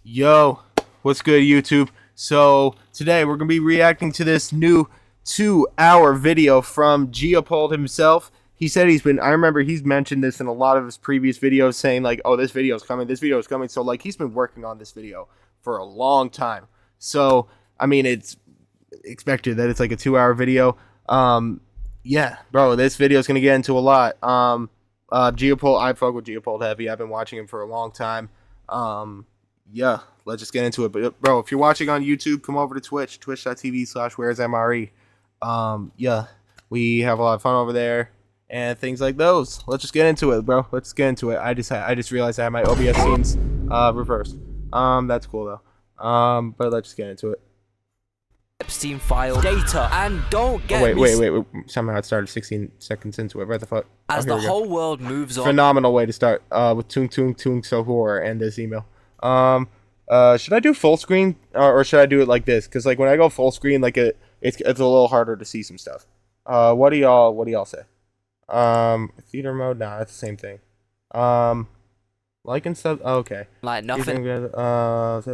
Yo, what's good, YouTube? So today we're gonna be reacting to this new 2-hour video from Geopold himself. He said I remember he's mentioned this in a lot of his previous videos, saying like, oh, this video is coming. So like, he's been working on this video for a long time. So I mean, it's expected that it's like a 2-hour video. Yeah, bro, this video is gonna get into a lot. Geopold, I fuck with Geopold heavy. I've been watching him for a long time. Yeah, let's just get into it. But bro, if you're watching on YouTube, come over to Twitch, twitch.tv/wheresmre. Yeah, we have a lot of fun over there and things like those. Let's just get into it, bro. Let's get into it. I just realized I have my OBS scenes reversed. That's cool though. But let's just get into it. Epstein file data, and don't get wait. Somehow it started 16 seconds into it. What the fuck? As the whole world moves on. Phenomenal way to start with tung so horror and this email. Should I do full screen or should I do it like this? Because like when I go full screen, like it's a little harder to see some stuff. What do y'all say? Theater mode? Nah, that's the same thing. Like and stuff. Oh, okay. Like nothing. No.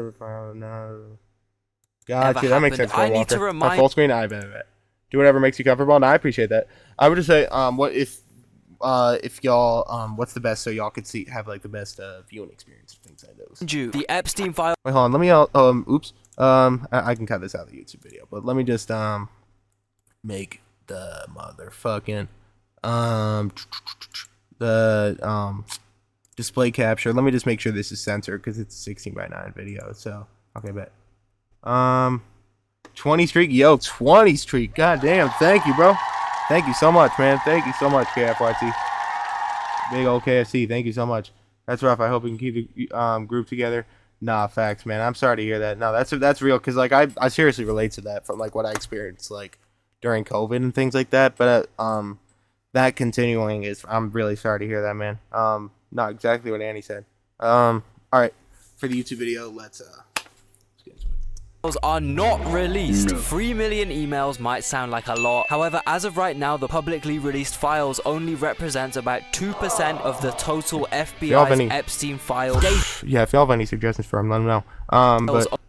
Gotcha. That makes sense. I need to remind. Full screen. I bet. Do whatever makes you comfortable, and I appreciate that. I would just say, what if y'all, what's the best so y'all could have like the best viewing experience or things like those. The Epstein file. Wait, hold on. Let me oops. I can cut this out of the YouTube video, but let me just make the motherfucking display capture. Let me just make sure this is censored because it's a 16:9 video. So okay, bet. 20 streak, yo, 20 streak. God damn, thank you, bro. Thank you so much, man. Thank you so much, KFYT. Big old KFC. Thank you so much. That's rough. I hope we can keep the group together. Nah, facts, man. I'm sorry to hear that. No, that's real, because like I seriously relate to that from like what I experienced like during COVID and things like that. But that continuing is, I'm really sorry to hear that, man. Not exactly what Annie said. All right, for the YouTube video, let's get into it. Are not released. 3 million emails might sound like a lot. However, as of right now, the publicly released files only represent about 2% of the total FBI's Epstein file data. Yeah, if y'all have any suggestions for him, let them know.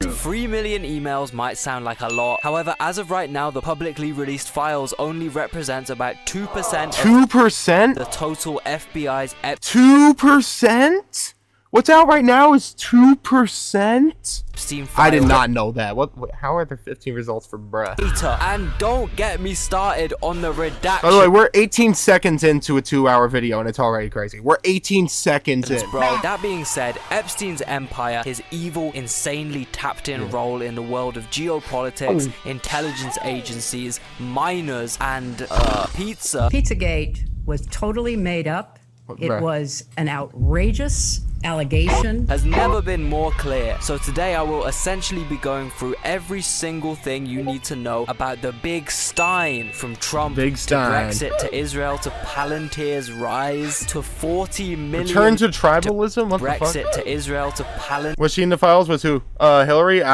3 million emails might sound like a lot. However, as of right now, the publicly released files only represent about 2% of the total FBI's 2%? What's out right now is 2%? I did not know that. How are there 15 results for bruh? And don't get me started on the redaction. By the way, we're 18 seconds into a 2-hour video and it's already crazy. We're 18 seconds in. Bro, that being said, Epstein's empire, his evil, insanely tapped-in role in the world of geopolitics, intelligence agencies, miners, and pizza. Pizzagate was totally made up. It was an outrageous allegation. Has never been more clear. So today I will essentially be going through every single thing you need to know about the big Stein, from Trump to Brexit to Israel to Palantir's rise to 40 million. Return to tribalism? What Brexit the fuck? to Israel to Palantir. Was she in the files? Was who? Hillary?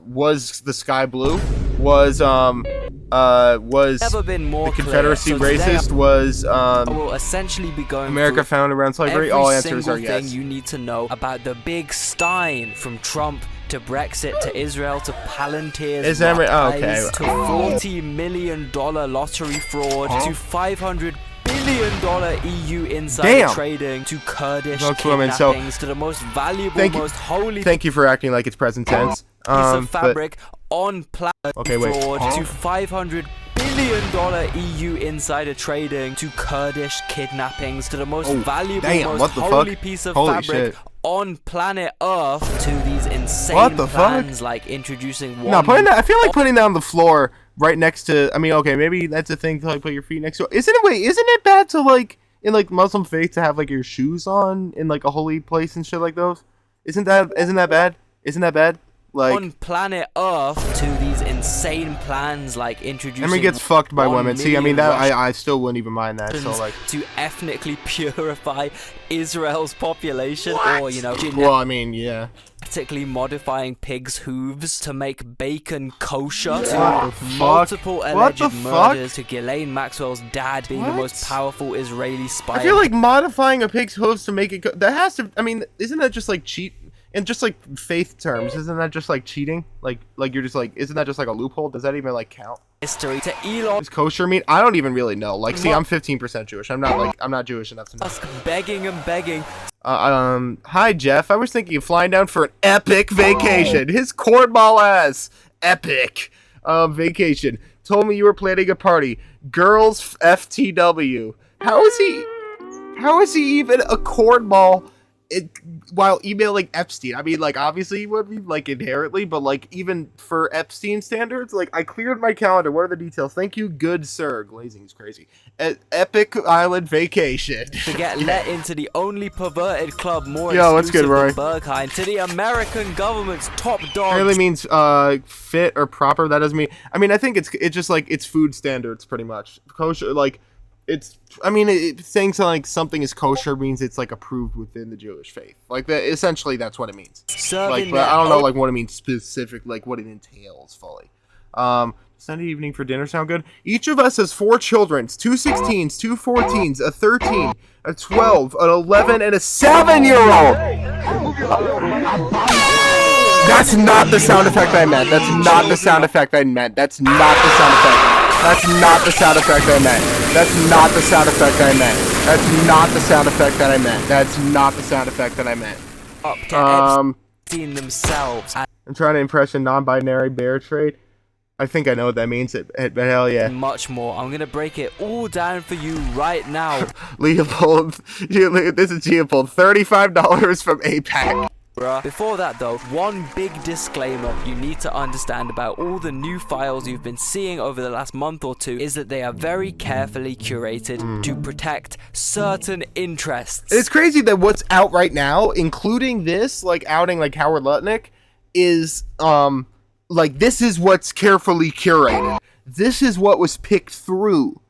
Was the sky blue? Was never been more the Confederacy clear. So racist? Was I will essentially be going America founded around slavery? All answers are yes. Thing you need to know about the big Stein, from Trump to Brexit to Israel to Palantir's rise to $40 million lottery fraud to $500 billion EU insider trading to Kurdish kidnappings to the most valuable, most holy. Thank you for acting like it's present tense. Piece of fabric on planet fraud to $500 billion EU insider trading to Kurdish kidnappings to the most valuable, most holy piece of fabric on planet Earth, to these insane plans like introducing one. No, I feel like putting that on the floor right next to. I mean, okay, maybe that's a thing to like put your feet next to. Isn't it bad to like in like Muslim faith to have like your shoes on in like a holy place and shit like those? Isn't that bad? Isn't that bad? Like on planet Earth, to these insane plans like introducing. I mean, gets fucked by women. See, I mean that I still wouldn't even mind that. So like to ethnically purify Israel's population, or you know, well, I mean, yeah. Genetically modifying pigs' hooves to make bacon kosher, to multiple alleged murders, to Ghislaine Maxwell's dad being the most powerful Israeli spy. I feel like modifying a pig's hooves to make it that has to. I mean, isn't that just like cheat? in just like faith terms, isn't that just like cheating? Like you're just like, isn't that just like a loophole? Does that even like count? History to Elon. Is kosher mean? I don't even really know. Like, see, I'm 15% Jewish. I'm not Jewish enough to know. Begging and begging. Hi Jeff. I was thinking of flying down for an epic vacation. His cornball ass. Epic. Vacation. Told me you were planning a party. Girls FTW. How is he even a cornball while emailing Epstein? I mean, like, obviously he would be, like, inherently, but, like, even for Epstein standards, like, I cleared my calendar. What are the details? Thank you, good sir. Glazing is crazy. Epic Island vacation. To get let into the only perverted club more what's good, exclusive Rory? than Berghain, to the American government's top dog. It really means fit or proper. That doesn't mean. I mean, I think it's just like it's food standards, pretty much. Kosher, like. Saying something is kosher means it's like approved within the Jewish faith. Like essentially that's what it means. Like, but I don't know like what it means specific, like what it entails fully. Sunday evening for dinner sound good? Each of us has 4 children, 2 16s, 2 14s, a 13, a 12, an 11, and a 7-year-old. That's not the sound effect I meant. That's not the sound effect I meant. That's not the sound effect. That's not the sound effect I meant. That's not the sound effect I meant. That's not the sound effect that I meant. That's not the sound effect that I meant. Up to Epstein themselves. I'm trying to impress a non-binary bear trade. I think I know what that means, but hell yeah. Much more. I'm gonna break it all down for you right now. Leopold, this is Leopold. $35 from APAC. Before that though, one big disclaimer you need to understand about all the new files you've been seeing over the last month or two is that they are very carefully curated to protect certain interests. It's crazy that what's out right now, including this, like outing like Howard Lutnick, is like this is what's carefully curated. This is what was picked through.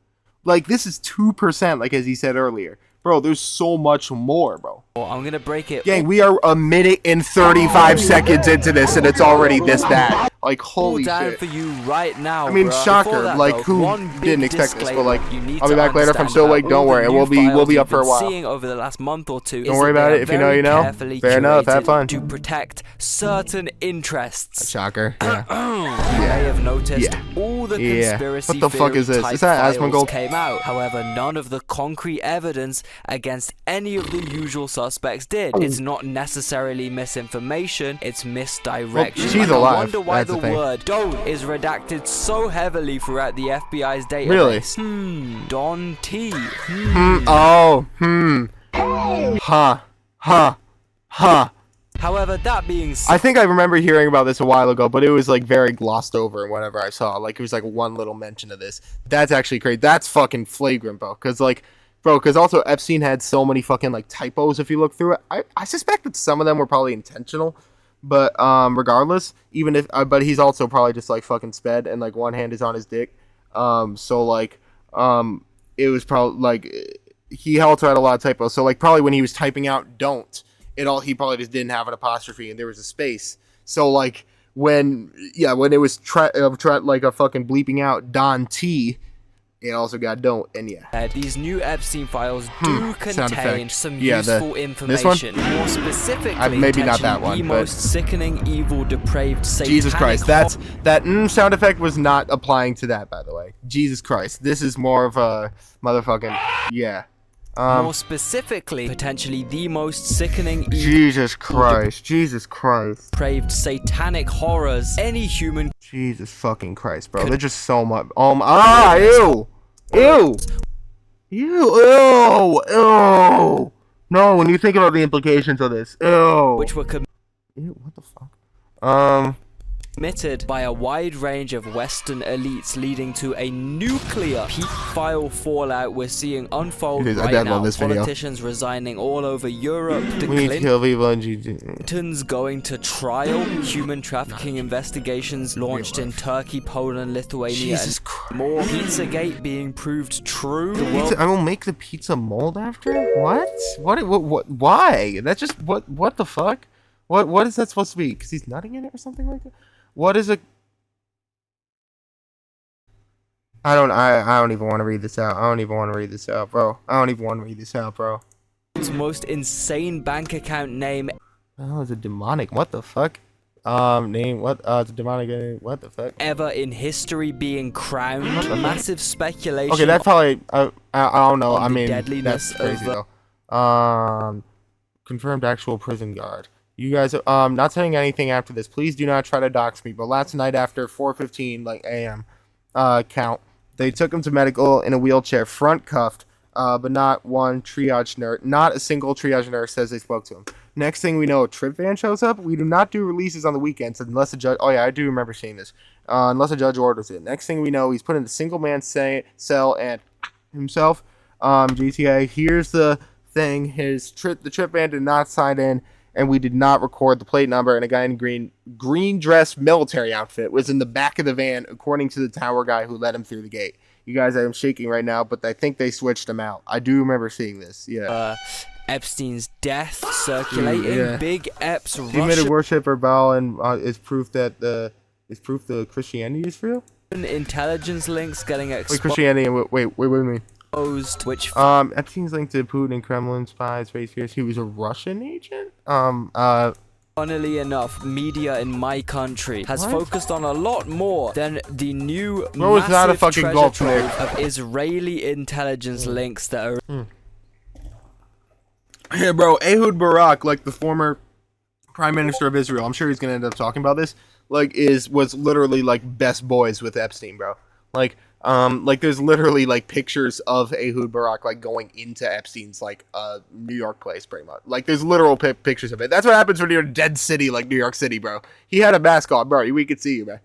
Like this is 2%, like as he said earlier. Bro, there's so much more, bro. I'm gonna break it. Gang, we are a minute and 35 seconds into this, and it's already this bad. Like, holy shit. For you right now, I mean, shocker. That, like, though, who didn't expect this? But like, I'll be back later if I'm still awake. Don't worry, we'll be up for a while. Seeing over the last month or two. Don't worry about it. If you know, you know. Fair enough. Have fun. To protect certain interests. Shocker. Yeah. You may have noticed all the conspiracy what the fuck is this? Is that Asmongold? Came out. However, none of the concrete evidence against any of the usual suspects did. It's not necessarily misinformation, it's misdirection. Well, she's alive. I wonder why That's the word "don't" is redacted so heavily throughout the FBI's database. Really? Don T. However, that being said, I think I remember hearing about this a while ago, but it was like very glossed over and whatever I saw. Like it was like one little mention of this. That's actually crazy. That's fucking flagrant, bro. Because also Epstein had so many fucking like typos if you look through it. I suspect that some of them were probably intentional, but regardless, even if but he's also probably just like fucking sped and like one hand is on his dick. So like it was probably like he also had a lot of typos. So like probably when he was typing out "don't," he probably just didn't have an apostrophe and there was a space. So like when it was like a fucking bleeping out Don T, it also got "don't," and these new Epstein files do contain some useful information. More specifically, maybe not that one, the most sickening, evil, depraved, satanic. Jesus Christ, that sound effect was not applying to that, by the way. Jesus Christ, this is more of a motherfucking more specifically, potentially the most sickening, evil, Jesus Christ, depraved, satanic horrors any human. Jesus fucking Christ, bro. They're just so much. Ew. No, when you think about the implications of this, which were what the fuck? Committed by a wide range of Western elites, leading to a nuclear pedophile fallout we're seeing unfold right now. Politicians resigning all over Europe. The Clintons going to trial. Human trafficking investigations launched in Turkey, Poland, Lithuania. Jesus Christ. More Pizzagate being proved true. I will make the pizza mold after? What? Why? That's just what the fuck? What is that supposed to be? Because he's nutting in it or something like that? What is it? I don't even want to read this out. bro. Its most insane bank account name. Oh, it's a demonic. What the fuck? Name what? It's a demonic. What the fuck? Ever in history being crowned. Massive speculation. Okay, that's probably. I don't know. I mean, deadliness that's crazy though. Confirmed actual prison guard. You guys, not saying anything after this. Please do not try to dox me. But last night after 4:15 like a.m. Count, they took him to medical in a wheelchair, front cuffed. But not one triage nurse. Not a single triage nurse says they spoke to him. Next thing we know, a trip van shows up. We do not do releases on the weekends unless a judge. Oh yeah, I do remember seeing this. Unless a judge orders it. Next thing we know, he's put in a single man cell and himself. GTA. Here's the thing. The trip van did not sign in, and we did not record the plate number. And a guy in green dress military outfit was in the back of the van, according to the tower guy who let him through the gate. You guys, I am shaking right now, but I think they switched him out. I do remember seeing this. Yeah. Epstein's death circulating. Yeah. Big Ep's Russian worship or Baal and is proof that the Christianity is real. Intelligence links getting exposed. Wait, Christianity. Wait, what do you mean? Which Epstein's linked to Putin and Kremlin spies, race fears. He was a Russian agent. Funnily enough, media in my country has focused on a lot more than the new massive treasure trove of Israeli intelligence links that are. Yeah, bro, Ehud Barak, like the former prime minister of Israel, I'm sure he's gonna end up talking about this. Like, was literally like best boys with Epstein, bro. Like there's literally like pictures of Ehud Barak like going into Epstein's like New York place, pretty much. Like there's literal pictures of it. That's what happens when you're in a dead city like New York City, bro. He had a mask on, bro. We could see you, man.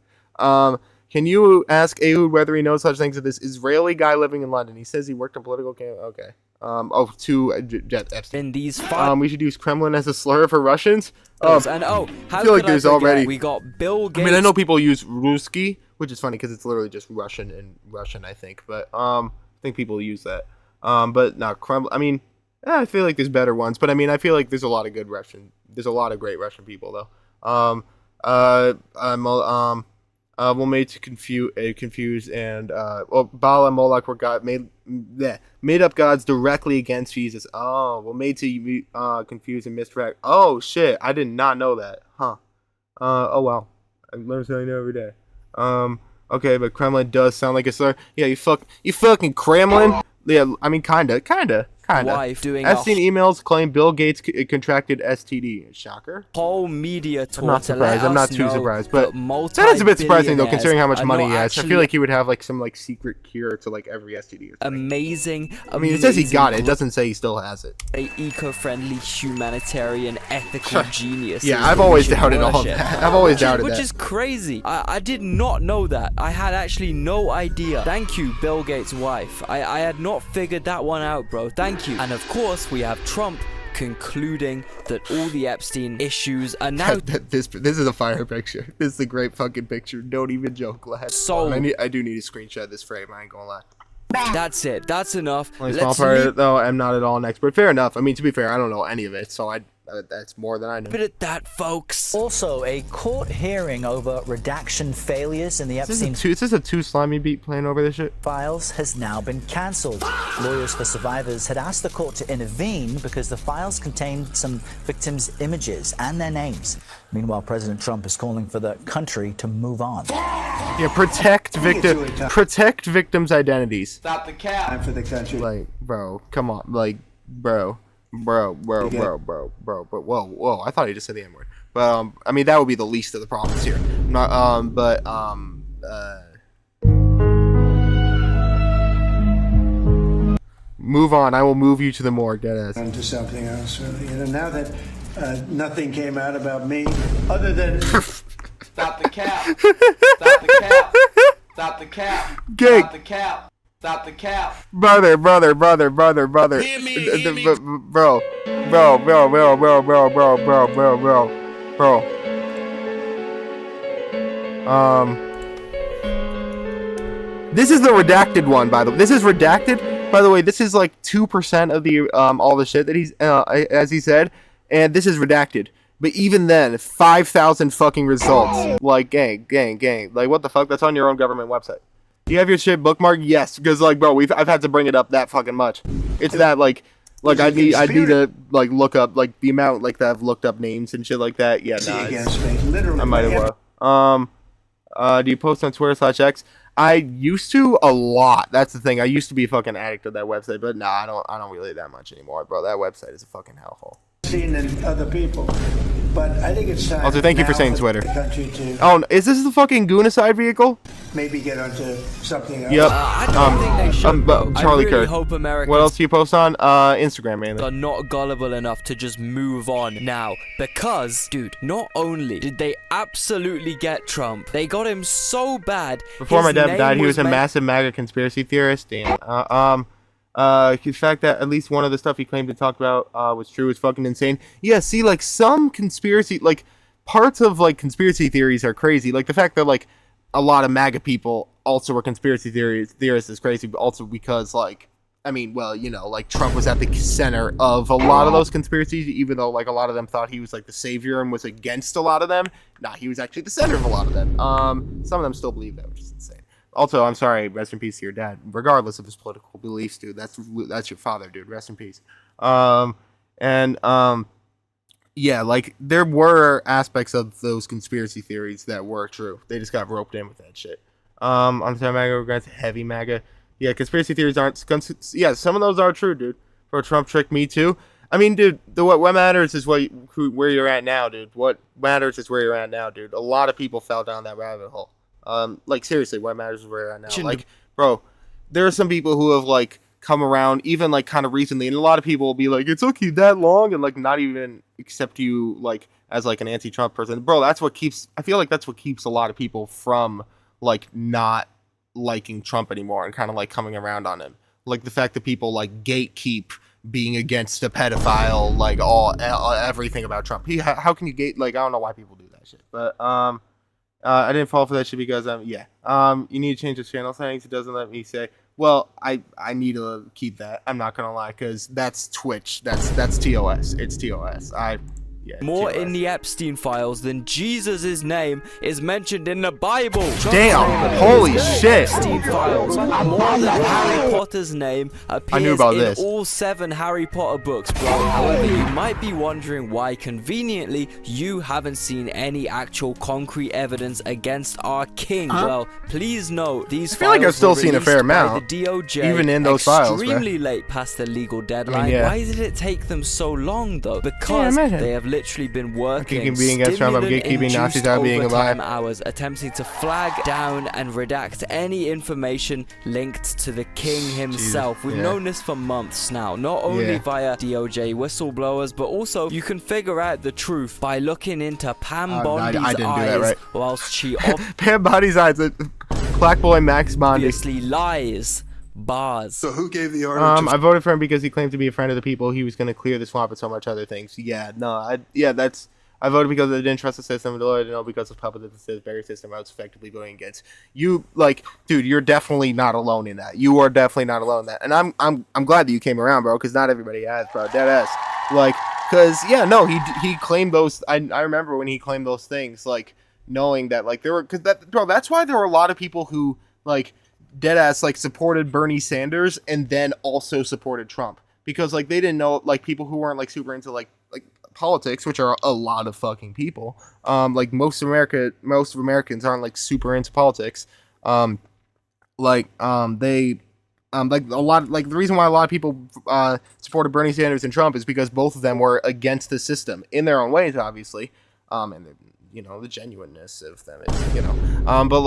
Can you ask Ehud whether he knows such things as this Israeli guy living in London? He says he worked in political campaign. Okay. Epstein. In these we should use Kremlin as a slur for Russians. And I feel like there's already. We got Bill Gates. I mean, I know people use Ruski, which is funny because it's literally just Russian and Russian, I think. But I think people use that. But not Kremlin. I mean, I feel like there's better ones. But I mean, I feel like there's a lot of good Russian. There's a lot of great Russian people though. Were made to confuse and Baal and Moloch were made up gods directly against Jesus. Oh, were made to confuse and misdirect. Oh shit, I did not know that. Huh. Oh wow, I learn something new every day. Okay, but Kremlin does sound like a slur. Yeah, you fucking Kremlin. Yeah, I mean kinda. Wife doing Epstein emails claim Bill Gates contracted STD. Shocker. Whole media tour. I'm not surprised. I'm not too surprised, but that is a bit surprising though, considering how much money he has. I feel like he would have like some like secret cure to like every STD. Amazing. I mean, it says he got it. It doesn't say he still has it. A eco-friendly, humanitarian, ethical genius. Yeah, I've always doubted all of that. I've always doubted that. Which is crazy. I did not know that. I had actually no idea. Thank you, Bill Gates' wife. I had not figured that one out, bro. Thank you. And of course, we have Trump concluding that all the Epstein issues are now. This is a fire picture. This is a great fucking picture. Don't even joke, lad. So I do need to screenshot this frame. I ain't gonna lie. That's it. That's enough. Only small part, though. I'm not at all an expert. Fair enough. I mean, to be fair, I don't know any of it, so that's more than I know. But at that, folks. Also, a court hearing over redaction failures in the Epstein is this a two slimy beat playing over this shit? Files has now been cancelled. Lawyers for survivors had asked the court to intervene because the files contained some victims' images and their names. Meanwhile, President Trump is calling for the country to move on. Yeah, protect victims' identities. Stop the cap. Time for the country. Like, bro, come on, like, bro. But whoa, I thought he just said the N-word. But I mean that would be the least of the problems here. Move on. I will move you to the morgue, deadass. On to something else, really. Now that nothing came out about me, other than stop the cap. Stop the cap. Stop the cap. Stop the cap. Stop the cap. Brother. Bro. This is the redacted one, by the way. This is redacted. By the way, this is like 2% of the all the shit that he's as he said, and this is redacted. But even then, 5,000 fucking results. Like gang. Like what the fuck? That's on your own government website. Do you have your shit bookmarked? Yes, because like bro, I've had to bring it up that fucking much. It's that like Like I need to like look up like the amount like that I've looked up names and shit like that. Yeah, nah, I might as well. Do you post on Twitter/X? I used to a lot. That's the thing. I used to be a fucking addict to that website, but nah, I don't really that much anymore, bro. That website is a fucking hellhole. Seen in other people, but I think it's time. Also, thank you for saying Twitter. The country to is this the fucking Goonicide vehicle? maybe get onto something else. Yep. I don't think they should, bro. Charlie I really Kirk. hope Americans What else do you post on? Instagram, mainly. are not gullible enough to just move on now. Because, dude, not only did they absolutely get Trump, they got him so bad. Before my his dad name died, he was a meant- massive MAGA conspiracy theorist. Damn. The fact that at least one of the stuff he claimed to talk about was true is fucking insane. Yeah, see, like, some conspiracy, like, parts of, like, conspiracy theories are crazy. Like, the fact that, like, a lot of MAGA people also were conspiracy theorists is crazy, but also because, like, I mean, well, you know, like, Trump was at the center of a lot of those conspiracies, even though, like, a lot of them thought he was, like, the savior and was against a lot of them. Nah, he was actually the center of a lot of them. Some of them still believe that, which is insane. Also, I'm sorry, rest in peace to your dad. Regardless of his political beliefs, dude, that's your father, dude. Rest in peace. Yeah, like, there were aspects of those conspiracy theories that were true. They just got roped in with that shit. On the MAGA, regards heavy MAGA. Yeah, conspiracy theories aren't. Yeah, some of those are true, dude. For Trump tricked me too. I mean, dude, what matters is where you're at now, dude. What matters is where you're at now, dude. A lot of people fell down that rabbit hole. Like, seriously, what matters is where you're at now. Like, bro, there are some people who have, like, come around even, like, kind of recently, and a lot of people will be like, it took you that long, and, like, not even accept you, like, as, like, an anti-Trump person. Bro, I feel like that's what keeps a lot of people from, like, not liking Trump anymore and kind of, like, coming around on him. Like, the fact that people, like, gatekeep being against a pedophile, like, everything about Trump. How can you like, I don't know why people do that shit. But, I didn't fall for that shit because, you need to change the channel settings. It doesn't let me say, well, I need to keep that. I'm not going to lie, because that's Twitch. That's TOS. It's TOS. More in the Epstein files than Jesus' name is mentioned in the Bible. Damn! Holy shit! Epstein files. More than Harry Potter's name appears in all 7 Harry Potter books, bro. However, you might be wondering why, conveniently, you haven't seen any actual concrete evidence against our king. Well, please note, these files like I've still seen a fair amount, the DOJ, even in those files, extremely late past the legal deadline. I mean, yeah. Why did it take them so long, though? Because they have literally been working being against Trump, I'm gatekeeping Nazis out being alive. Hours attempting to flag down and redact any information linked to the king himself. We've known this for months now, not only via DOJ whistleblowers, but also you can figure out the truth by looking into Pam Bondi's eyes whilst she Pam Bondi's eyes, Black Boy Max Bondi obviously lies. Bars. So who gave the order? I voted for him because he claimed to be a friend of the people. He was going to clear the swamp and so much other things. I voted because I didn't trust the system. I didn't know because of public that the very system I was effectively voting against. You, like, dude, you're definitely not alone in that. You are definitely not alone in that. And I'm glad that you came around, bro, because not everybody has, bro. Deadass. Like, because he claimed those. I remember when he claimed those things, like, knowing that, like, there were, because that, bro, that's why there were a lot of people who, like, deadass, like, supported Bernie Sanders and then also supported Trump, because, like, they didn't know, like, people who weren't, like, super into like politics, which are a lot of fucking people, like, most of Americans aren't, like, super into politics, like a lot, like, the reason why a lot of people supported Bernie Sanders and Trump is because both of them were against the system in their own ways, obviously, and the genuineness of them is, but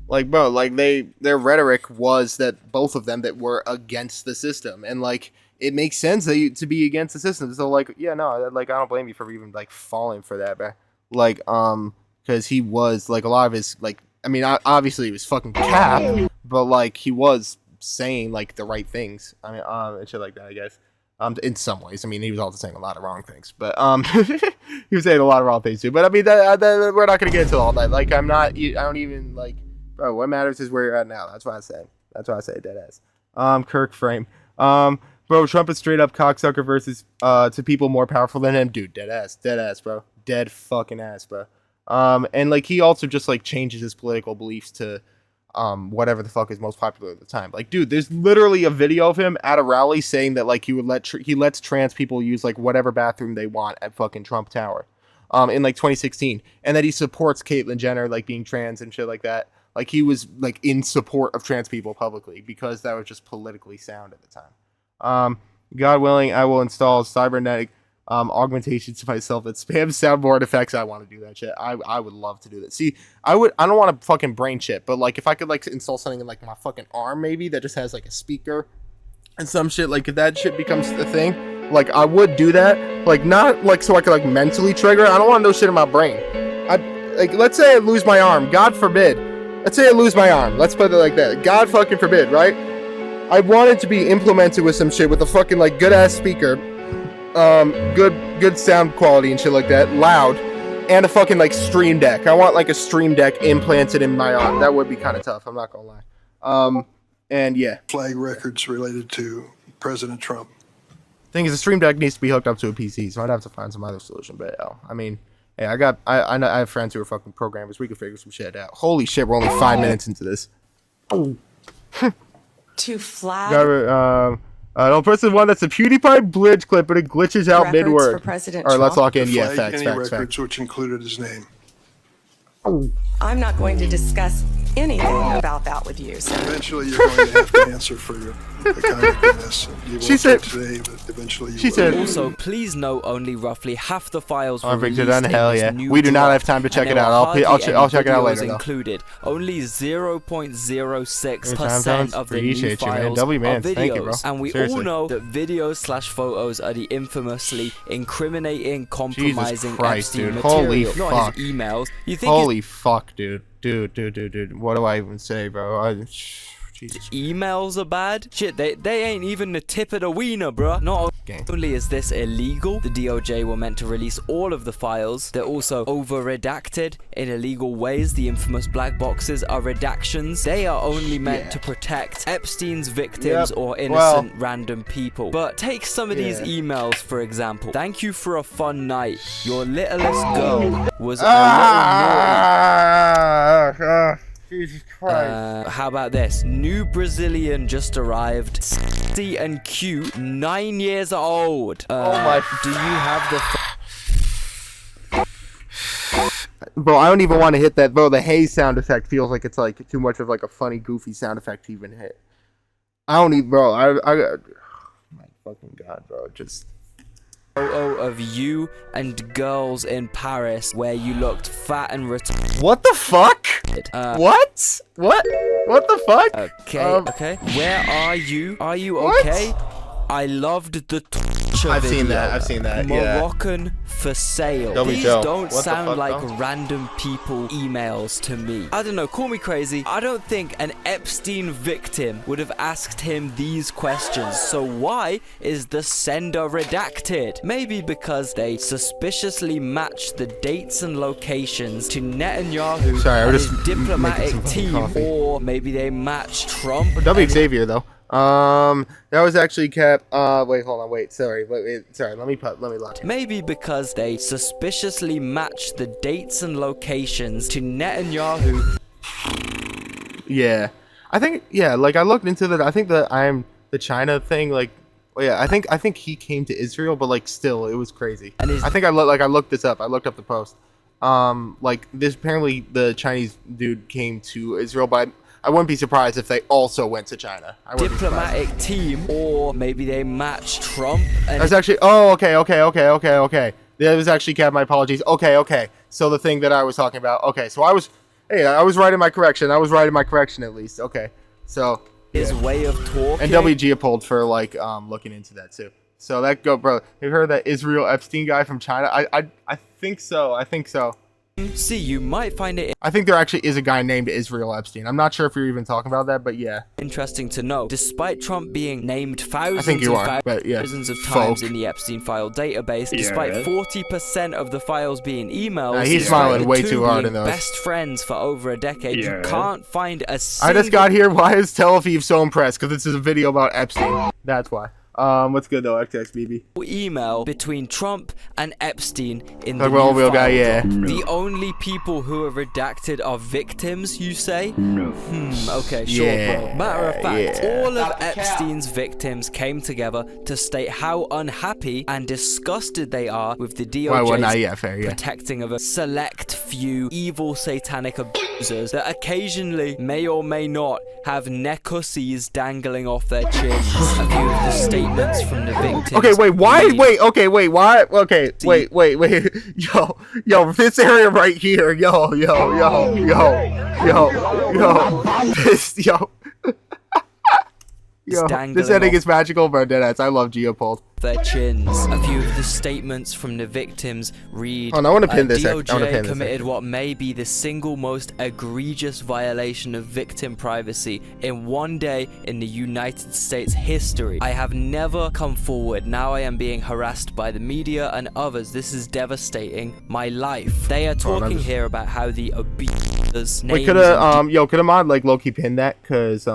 like, bro, like, their rhetoric was that both of them that were against the system, and, like, it makes sense that to be against the system. So, like, I don't blame you for even, like, falling for that, bro. Like, because he was, like, a lot of his, like, I mean, obviously he was fucking cap, but, like, he was saying, like, the right things. I mean, and shit like that, I guess. In some ways, I mean, he was also saying a lot of wrong things, but he was saying a lot of wrong things too. But I mean, we're not gonna get into all that. Like, I don't even, like. Bro, what matters is where you're at now. That's why I say. Deadass. Kirk frame. Bro, Trump is straight up cocksucker versus to people more powerful than him. Dude, deadass, bro. Dead fucking ass, bro. And, like, he also just, like, changes his political beliefs to whatever the fuck is most popular at the time. Like, dude, there's literally a video of him at a rally saying that like he lets trans people use like whatever bathroom they want at fucking Trump Tower, in like 2016, and that he supports Caitlyn Jenner like being trans and shit like that. Like he was like in support of trans people publicly because that was just politically sound at the time. God willing, I will install cybernetic augmentations to myself that spam soundboard effects. I want to do that shit. I would love to do that. See, I don't want to fucking brain chip, but like if I could like install something in like my fucking arm maybe that just has like a speaker and some shit, like if that shit becomes a thing, like I would do that. Like not like so I could like mentally trigger. I don't want no shit in my brain. Like let's say I lose my arm, God forbid. Let's say I lose my arm. Let's put it like that. God fucking forbid, right? I want it to be implemented with some shit with a fucking like good ass speaker, good sound quality and shit like that, loud, and a fucking like stream deck. I want like a stream deck implanted in my arm. That would be kind of tough. I'm not gonna lie. And yeah. Flag records related to President Trump. Thing is, the stream deck needs to be hooked up to a PC, so I'd have to find some other solution. But I mean. Hey, I know I have friends who are fucking programmers. We can figure some shit out. Holy shit, we're only 5 minutes into this. To flag. Don't press the one that's a PewDiePie glitch clip, but it glitches out mid-word. For President All right, let's Trump. lock in. Yeah, Flag facts. records which included his name. I'm not going to discuss anything about that with you. So. Eventually, you're going to have to answer for the conduct of this. You She said. today, but eventually you She will. said. Also, please note only roughly half the files were Victor, released then in hell this yeah. new We do not draft, have time to check and it there out. were I'll hardly check it out any later, videos though. included. Only 0.06% of the new Appreciate you, man. files W are man, videos. thank you, bro. And we Seriously. all know that videos/photos are the infamously incriminating, compromising Christ, Epstein dude. material, Holy not fuck. his emails. You think Holy fuck, dude. Dude. What do I even say, bro? Jesus. emails are bad? Shit, they ain't even the tip of the wiener, bruh. Not only is this illegal, the DOJ were meant to release all of the files. They're also over-redacted in illegal ways. The infamous black boxes are redactions. They are only meant to protect Epstein's victims or innocent random people. But take some of these emails, for example. Thank you for a fun night. Your littlest girl was a little naughty. Jesus Christ. How about this? New Brazilian just arrived. Sexy and cute. 9 years old. Oh my. Do you have the... Bro, I don't even want to hit that. Bro, the hey sound effect feels like it's like too much of like a funny, goofy sound effect to even hit. I don't even, bro. I oh my fucking God, bro. Just... Photo of you and girls in Paris where you looked fat and retarded. What the fuck? What? What the fuck? Okay. Where are you? Are you okay? I loved the torture I've video. seen that, yeah. Moroccan for sale. W These Joe. don't What the sound fuck, like though? random people emails to me. I don't know, call me crazy. I don't think an Epstein victim would have asked him these questions. So why is the sender redacted? Maybe because they suspiciously matched the dates and locations to Netanyahu and his diplomatic team, or maybe they matched Trump. W Xavier though. That was actually kept. Wait, hold on. Wait, sorry. Sorry. Let me lock. Maybe because they suspiciously matched the dates and locations to Netanyahu. Yeah, I think. Yeah, like I looked into that. I think the China thing. Like, yeah, I think he came to Israel, but like still, it was crazy. And I think I looked this up. I looked up the post. Like this apparently the Chinese dude came to Israel, but I wouldn't be surprised if they also went to China. Diplomatic team, or maybe they matched Trump. And that's actually. Oh, okay. That was actually Cap. My apologies. Okay. So the thing that I was talking about. Okay, so I was right in my correction. I was right in my correction at least. Okay, so his way of talking. And WG pulled for like looking into that too. So that go, bro. You've heard that Israel Epstein guy from China? I think so. See, you might find it I think there actually is a guy named Israel Epstein. I'm not sure if you're even talking about that, but yeah. interesting to know. Despite Trump being named thousands of times in the Epstein file database, despite 40% of the files being emails, he's smiling way too hard in those. Best friends for over a decade, you can't find a single... I just got here. Why is Tel Aviv so impressed? Because this is a video about Epstein. That's why. What's good though, XXBB? Email between Trump and Epstein in Talk the about new real guy, file yeah. drop. The only people who are redacted are victims, you say? No. Okay, sure, Yeah, bro. Matter of fact, yeah. all of Epstein's victims came together to state how unhappy and disgusted they are with the DOJ's protecting of a select few evil satanic abusers that occasionally may or may not have necklaces dangling off their chins. A few of the statements from the victims. Okay, wait, why? Wait, okay, wait, why? Okay, wait. Yo, this area right here, yo. This ending is magical, bro. Deadass. I love Geopold. Their chins. A few of the statements from the victims read, I want to pin this. DOJ committed what may be the single most egregious violation of victim privacy in one day in the United States history. I have never come forward. Now I am being harassed by the media and others. This is devastating my life. They are talking here about how the abusers names. Could a mod like low-key pin that? Cause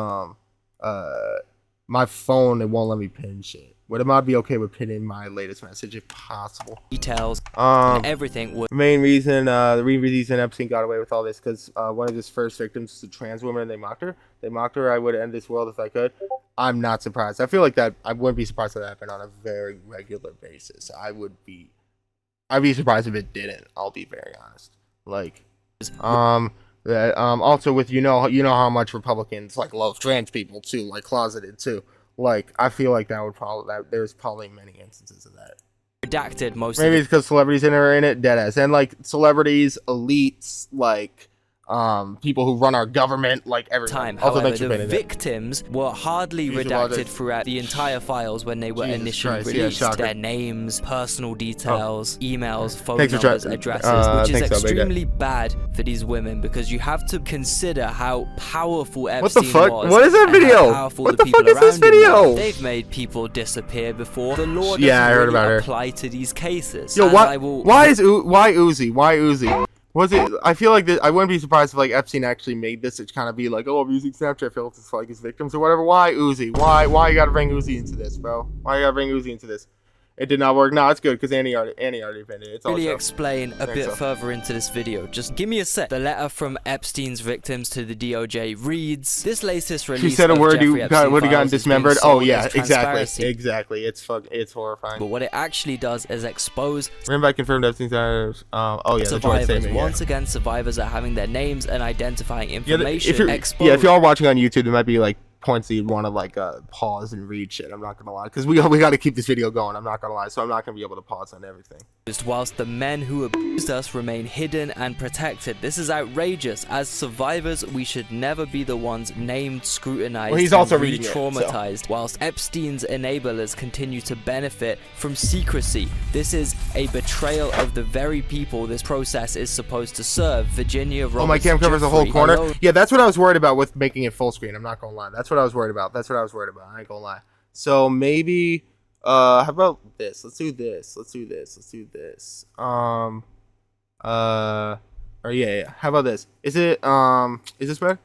my phone, it won't let me pin shit. Would a mod be okay with pinning my latest message if possible? Details and everything was the main reason Epstein got away with all this because one of his first victims was a trans woman and they mocked her. I would end this world if I could. I'm not surprised. I feel like that I wouldn't be surprised if that happened on a very regular basis. I'd be surprised if it didn't. I'll be very honest. Like also with you know how much Republicans like love trans people too, like closeted too. Like I feel like there's probably many instances of that. Redacted most. Maybe it's because celebrities are in it, deadass, and like celebrities, elites, like people who run our government, like every time. However, the victims were hardly redacted throughout the entire files when they were initially released. Their names, personal details, emails, phone numbers, addresses, which is extremely bad for these women because you have to consider how powerful Epstein was. What the fuck? What is that video? What the fuck is this video? They've made people disappear before. The law doesn't really apply to these cases. Yo, why Uzi? Why Uzi? Was it? I feel like I wouldn't be surprised if like Epstein actually made this to kind of be like, oh, I'm using Snapchat filters for like his victims or whatever. Why Uzi? Why you gotta bring Uzi into this, bro? Why you gotta bring Uzi into this? It did not work. No, it's good because Annie already pinned it. It's really explain a bit further into this video. Just give me a sec. The letter from Epstein's victims to the DOJ reads, this latest release. She said a word would have gotten dismembered. Oh yeah, exactly. It's horrifying. But what it actually does is expose. Remember, I confirmed Epstein's survivors. Oh yeah, survivors. Once again, survivors are having their names and identifying information exposed. If y'all watching on YouTube, there might be like points that you'd want to like pause and read shit. I'm not gonna lie, because we got to keep this video going. I'm not gonna lie, so I'm not gonna be able to pause on everything. Whilst the men who abused us remain hidden and protected. This is outrageous. As survivors, we should never be the ones named, scrutinized, he's also traumatized. Whilst Epstein's enablers continue to benefit from secrecy. This is a betrayal of the very people this process is supposed to serve. Virginia Roberts. Oh, my cam covers the whole corner. Yeah, that's what I was worried about with making it full screen. I'm not gonna lie. That's what I was worried about. I ain't gonna lie. So maybe how about this? Let's do this. Or yeah. How about this? Is this better?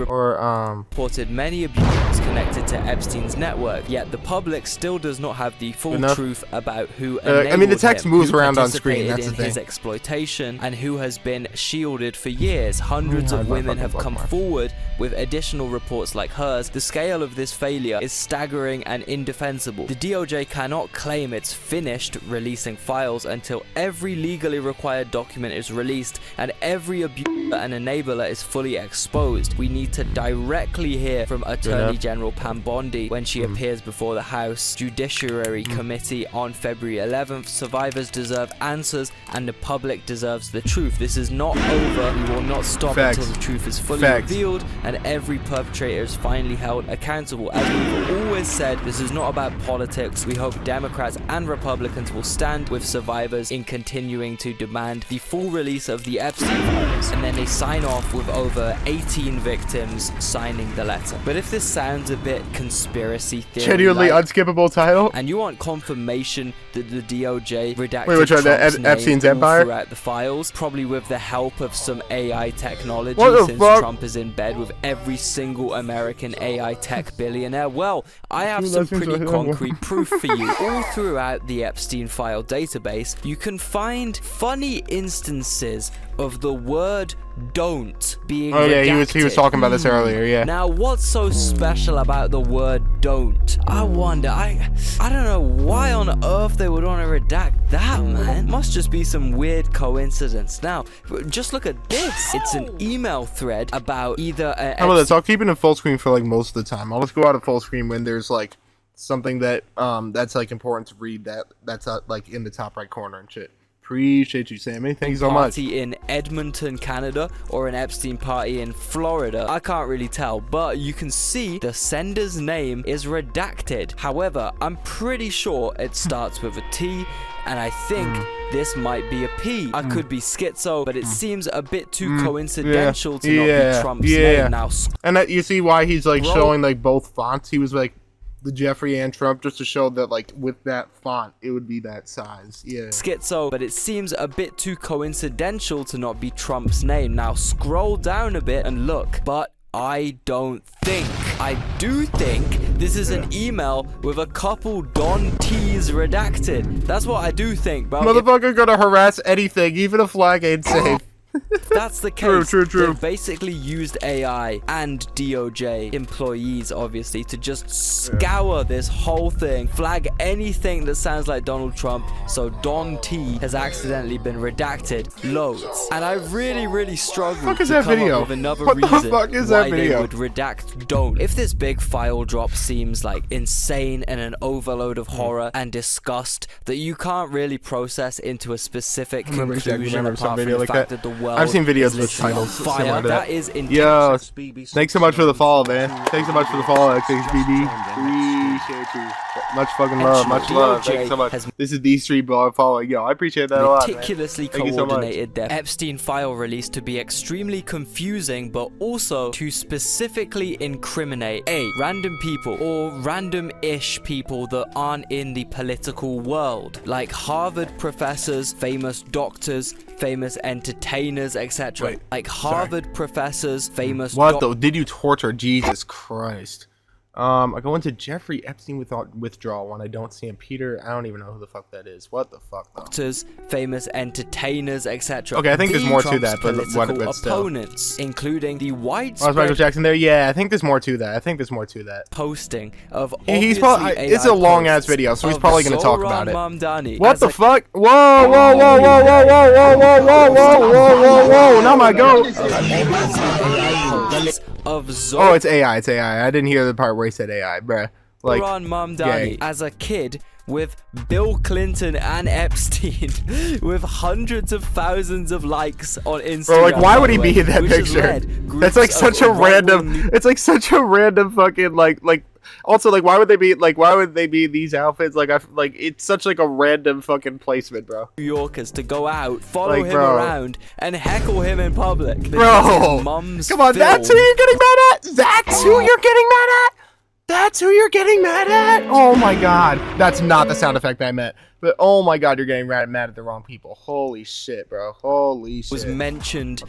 Or reported many abuses connected to Epstein's network, yet the public still does not have the full truth about who enabled the text him, moves who around on screen. That's in the thing. his exploitation, and who has been shielded for years. Hundreds of women have come forward with additional reports like hers. The scale of this failure is staggering and indefensible. The DOJ cannot claim it's finished releasing files until every legally required document is released and every abuser and enabler is fully exposed. We need to directly hear from Attorney General Pam Bondi when she appears before the House Judiciary Committee on February 11th. Survivors deserve answers and the public deserves the truth. This is not over. We will not stop until the truth is fully revealed and every perpetrator is finally held accountable. As we've always said, this is not about politics. We hope Democrats and Republicans will stand with survivors in continuing to demand the full release of the Epstein files. And then they sign off with over 18 victims victims signing the letter. But if this sounds a bit conspiracy theory, genuinely unskippable title, and you want confirmation that the DOJ redacted Trump's Epstein's name empire throughout the files, probably with the help of some AI technology, since fuck? Trump is in bed with every single American AI tech billionaire, well, I have some pretty concrete proof for you. All throughout the Epstein file database, you can find funny instances of the word don't being redacted. he was talking about this earlier, yeah. Now, what's so special about the word don't? I wonder, I don't know why on earth they would want to redact that, man. Must just be some weird coincidence. Now, just look at this. It's an email thread about either I'll keep it in full screen for like most of the time. I'll just go out of full screen when there's like something that that's like important to read that's like in the top right corner and shit. Appreciate you, Sammy. Thank you so much. Party in Edmonton, Canada, or an Epstein party in Florida. I can't really tell, but you can see the sender's name is redacted. However, I'm pretty sure it starts with a T, and I think this might be a P. I could be schizo, but it seems a bit too coincidental to not be Trump's name now. And that, you see why he's like showing like both fonts. He was like the Jeffrey and Trump, just to show that like with that font it would be that size. Schizo, but it seems a bit too coincidental to not be Trump's name. Now scroll down a bit and look, but I don't think. I do think this is an email with a couple Don T's redacted. That's what I do think, bro. Motherfucker gonna harass anything, even a flag ain't safe. If that's the case, true. they've basically used AI and DOJ employees, obviously, to just scour this whole thing, flag anything that sounds like Donald Trump, so Don T has accidentally been redacted loads. And I really struggle to come up with another reason why they would redact don't. If this big file drop seems like insane and an overload of horror and disgust that you can't really process into a specific conclusion apart from the fact that the world I've seen videos with titles similar to that. Is yo, thanks so much for the follow, man. Thanks so much for the follow, XHBD. Appreciate you. Much fucking love, much love. Thanks so much. This is the Street Blog following. Yo, I appreciate that a lot, man. Meticulously coordinated their Epstein file release to be extremely confusing, but also to specifically incriminate random people or random-ish people that aren't in the political world, like Harvard professors, famous doctors, famous entertainers, etc. Like Harvard professors, famous did you torture? Jesus Christ. I go into Jeffrey Epstein withdrawal one. I don't see him. Peter, I don't even know who the fuck that is. What the fuck, though? Doctors, famous entertainers, etc. Okay, I think there's more to that, but opponents, still. Including the widespread. Michael Jackson there? Yeah, I think there's more to that. Posting of he's probably it's a long ass video, so he's probably gonna talk about it. Mamdani what the fuck? Whoa! Not my goat. Oh, it's AI. I didn't hear the part where he said AI, bruh. Like, Mamdani as a kid with Bill Clinton and Epstein with hundreds of thousands of likes on Instagram. Bro, like, why would he be in that picture? That's like such a random. It's like such a random fucking like. Also, like, why would they be in these outfits? Like, it's such like a random fucking placement, bro. New Yorkers to go out, follow him around, and heckle him in public. Bro, come on, that's who you're getting mad at? That's who you're getting mad at? That's who you're getting mad at? Oh my god, that's not the sound effect I meant. But oh my god, you're getting mad at the wrong people. Holy shit, bro. Holy shit. Was mentioned.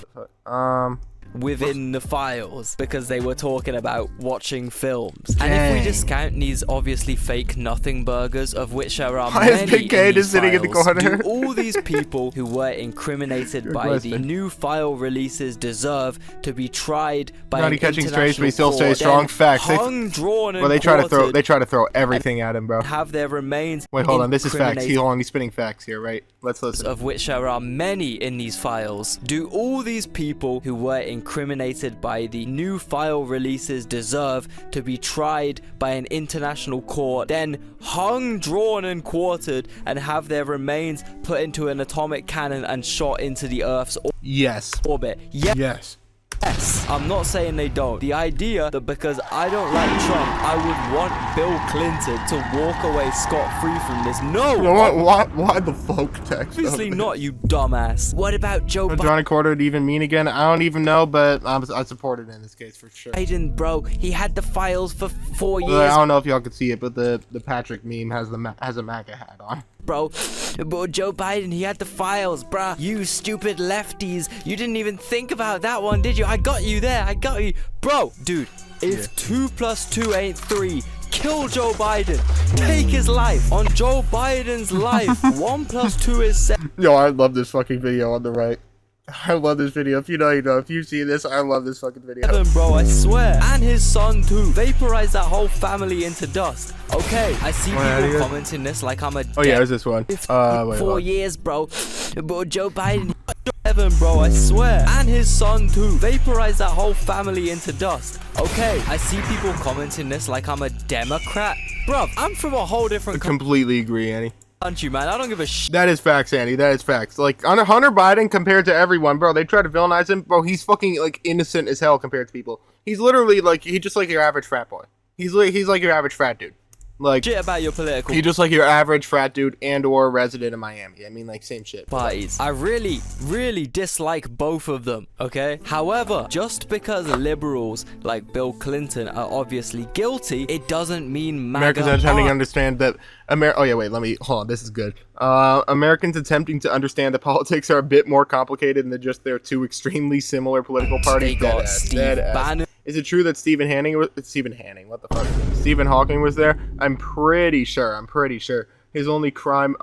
Within the files because they were talking about watching films. And if we discount these obviously fake nothing burgers, of which there are many in these files, do all these people who were incriminated by the new file releases deserve to be tried by an international court, strong facts. Hung, drawn, and they try to throw everything at him, bro. Have their remains. Wait, hold on. This is facts. He's spinning facts here, right? Let's listen. Of which there are many in these files. Do all these people who were incriminated by the new file releases deserve to be tried by an international court, then hung, drawn, and quartered, and have their remains put into an atomic cannon and shot into the Earth's orbit? Yes. Yes, I'm not saying they don't. The idea that because I don't like Trump, I would want Bill Clinton to walk away scot-free from this. No! Why the folk text? Obviously not, you dumbass. What about Joe Biden? Johnny Carter would even mean again? I don't even know, but I support it in this case for sure. Biden, bro, he had the files for 4 years. I don't know if y'all can see it, but the Patrick meme has a MAGA hat on. Bro, but Joe Biden, he had the files, bruh. You stupid lefties, you didn't even think about that one, did you? I got you there, I got you. Bro, dude, if 2 + 2 ain't 3, kill Joe Biden. Take his life. On Joe Biden's life, 1 + 2 is 7. Yo, I love this fucking video on the right. I love this video. If you know, you know. If you see this, I love this fucking video. Bro, I swear. And his son too. Vaporize that whole family into dust. Okay, I see people commenting this like I'm a Oh yeah, there's this one. Wait, 4 years, bro. But Joe Biden, bro, I swear. And his son too. Vaporize that whole family into dust. Okay, I see people commenting this like I'm a Democrat. Bruv, I'm from a whole different completely agree, Annie. Country, man. I don't give a shit. That is facts, Andy. That is facts. Like, Hunter Biden compared to everyone, bro, they try to villainize him. Bro, he's fucking, like, innocent as hell compared to people. He's literally, like, he's just like your average frat boy. He's like your average frat dude. Like, shit about your political. He's just like your average frat dude and or resident in Miami. I mean, like, same shit. Parties. I really dislike both of them, okay? However, just because liberals like Bill Clinton are obviously guilty, it doesn't mean MAGA Americans attempting to understand that oh yeah, wait, hold on, this is good. Americans attempting to understand that politics are a bit more complicated than just their two extremely similar political parties. They got Steve Bannon. Is it true that Stephen Hawking was there? I'm pretty sure. His only crime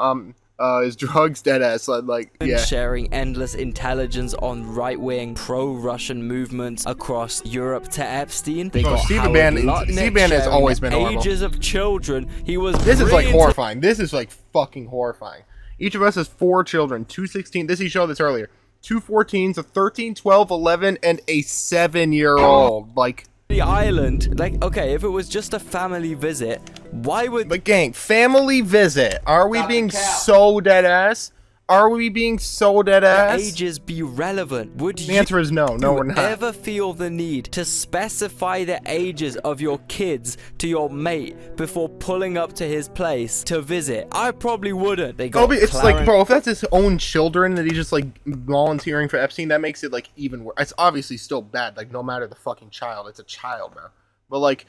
is drugs, deadass. Like, yeah. Sharing endless intelligence on right-wing pro-Russian movements across Europe to Epstein. They got Steve Bannon has always been horrible. Ages of children. He was. This is like horrifying. This is like fucking horrifying. Each of us has 4 children. 2 16. He showed this earlier. 2 14s, a 13, 12, 11, and a 7-year-old. Like, the island, like, okay, if it was just a family visit, why would... But gang, family visit. Are we being so dead ass? Are we being so dead ass? Ages be relevant? Would you... The answer is no. No, we're not. Ever feel the need to specify the ages of your kids to your mate before pulling up to his place to visit? I probably wouldn't. They got it's like, bro, if that's his own children that he's just like volunteering for Epstein, that makes it like even worse. It's obviously still bad. Like, no matter the fucking child, it's a child, bro. But like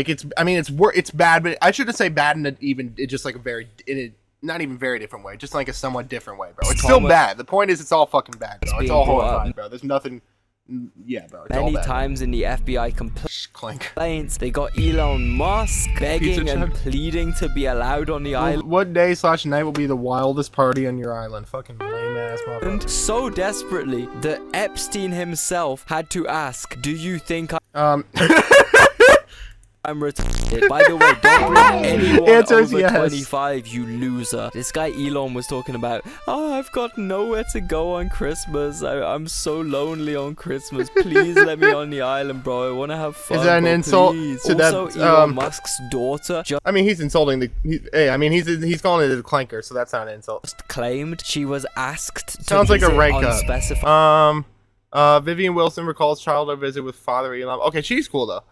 it's bad, but I shouldn't say bad in it's just like not even very different way, just like a somewhat different way, bro. It's still bad. The point is, it's all fucking bad, bro. It's all horrifying, bro. There's nothing. Yeah, bro. It's many all bad, times in the FBI complaints, they got Elon Musk begging and pleading to be allowed on the island. What day / night will be the wildest party on your island? Fucking lame ass motherfucker. So desperately that Epstein himself had to ask, "Do you think I'm retarded?" By the way, don't bring anyone over 25, you loser. This guy Elon was talking about, oh, I've got nowhere to go on Christmas. I'm so lonely on Christmas. Please let me on the island, bro. I want to have fun. Is that an insult to also, that? Elon Musk's daughter. I mean, he's insulting he's calling it a clanker, so that's not an insult. Just claimed she was asked. Sounds like a rank up. Vivian Wilson recalls childhood visit with father Elon. Okay, she's cool though.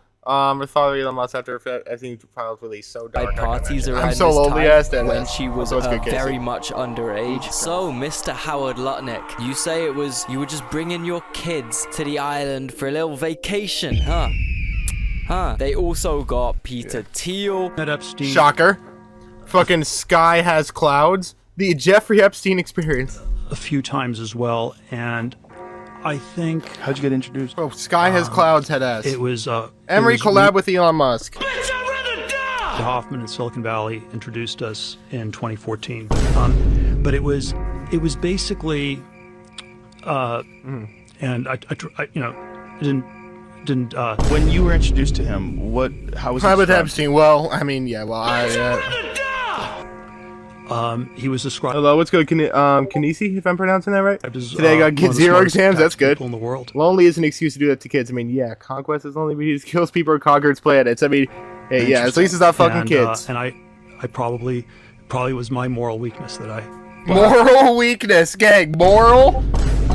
With father Elon Musk after Epstein files released. So dark. Parties around I'm so lonely when she was very much underage. So, Mr. Howard Lutnick, you say you were just bringing your kids to the island for a little vacation, huh? They also got Peter Thiel. Epstein. Shocker. Fucking sky has clouds. The Jeffrey Epstein experience. A few times as well, and I think... How'd you get introduced? Bro, sky has clouds, head ass. It was... Emery collab with Elon Musk. Bitch, I'd rather die! Hoffman in Silicon Valley introduced us in 2014. But it was basically... And I didn't... When you were introduced to him, how was it? With Epstein? Well, I mean, yeah, well, he was described. Hello, what's good? Kinesi, if I'm pronouncing that right. Today I got zero exams. That's good. In the world. Lonely is an excuse to do that to kids. I mean, yeah, conquest is only because kills people or conquers planets. I mean, hey, yeah, at least it's not fucking kids. And I probably was my moral weakness that I. Moral weakness, gang. Moral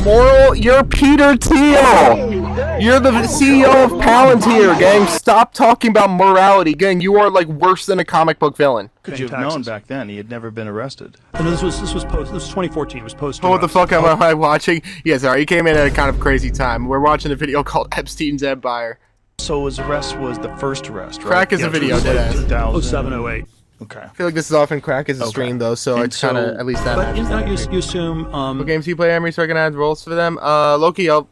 Moral, you're Peter Thiel. You're the CEO of Palantir, gang. Stop talking about morality, gang. You are like worse than a comic book villain. Could you have known back then he had never been arrested? No, this was 2014. It was post. What the fuck am I watching? Yeah, sorry, he came in at a kind of crazy time. We're watching a video called Epstein's Empire. So his arrest was the first arrest, right? Crack is a video, deadass. 07, 08. Okay. I feel like this is often Crack is a stream though, so And it's kind of at least that. But matches that. you assume What games do you play, Emery, so I can add roles for them? Loki, you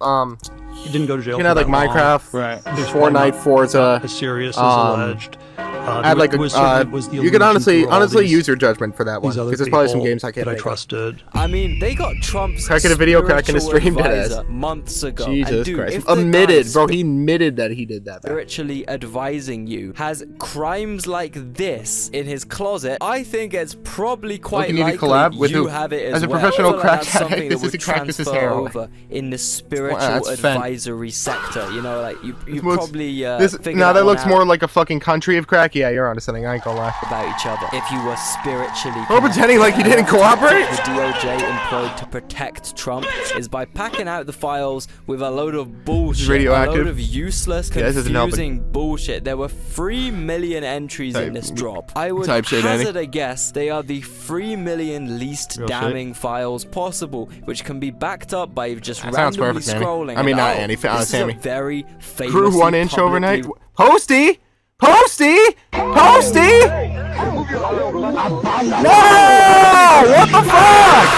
didn't go to jail. you can add like for that long. Minecraft, Right. Fortnite, Forza. As serious as alleged. Add like you can honestly use your judgment for that one because there's probably some games I can't that I think of. trusted. I mean, they got Trump's Cracking a video, cracking a stream, advisor deadass. months ago. Jesus and dude, Christ. if the Admitted, guy bro. He admitted that he did that. spiritually advising you has crimes like this in his closet, I think it's probably quite you need to likely collab with you who? have it As as a well. professional I feel like that's crack something addict, that this would is crack, this is transfer heroin. over in the spiritual that's fent. advisory sector. You know, like you Looks- probably this, figured no, that one looks out more like a fucking country of crack. Yeah, you're onto something. I ain't gonna lie. about each other if you were spiritually We're pretending like you didn't cooperate? The DOJ employed to protect Trump is by packing out the files with a load of bullshit, radioactive. a load of useless, Yeah, this isn't helping. confusing bullshit. There were 3 million entries in this drop. I would Type shit, hazard a guess they are the 3 million least Real damning files possible, which can be backed up by just That sounds randomly perfect, Manny. scrolling. I mean, not And, Andy, this is Sammy. a very famous Grew 1 inch overnight. Posty! Posty! Posty! No! What the fuck?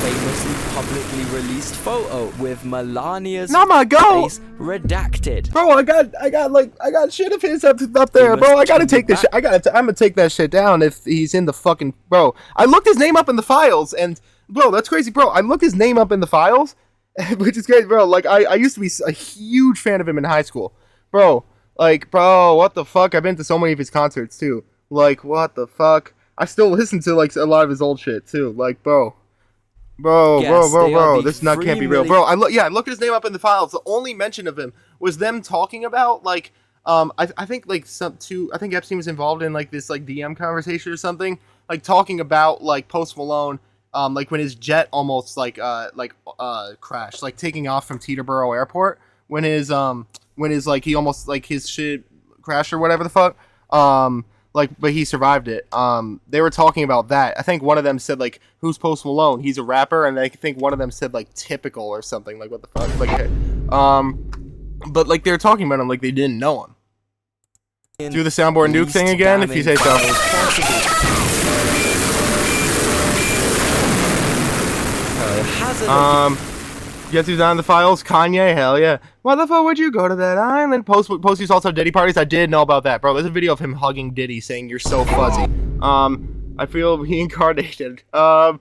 Famously publicly released photo with Melania's Not my goat! face redacted. Bro, I got shit of his up there, bro. I gotta take this shit. I'm gonna take that shit down if he's in the fucking, bro. I looked his name up in the files, and bro, that's crazy, bro. I looked his name up in the files, which is great, bro. Like I used to be a huge fan of him in high school, bro. Like, bro, what the fuck? I've been to so many of his concerts too. Like, what the fuck? I still listen to like a lot of his old shit too. Like, bro. Bro, this nut can't be real, bro. I look at his name up in the files. The only mention of him was them talking about like, I think like I think Epstein was involved in like this like DM conversation or something, like talking about like Post Malone, like when his jet almost crashed, like taking off from Teterboro Airport when his like he almost like his shit crashed or whatever the fuck, but he survived it. They were talking about that. I think one of them said like, "Who's Post Malone? He's a rapper," and I think one of them said like "typical" or something. Like, what the fuck? Like, but like they were talking about him like they didn't know him. Do the soundboard nuke thing again, if you say so. Guess who's on the files? Kanye, hell yeah. Why the fuck would you go to that island? Posty's also Diddy parties. I did know about that, bro. There's a video of him hugging Diddy saying you're so fuzzy. I feel reincarnated. You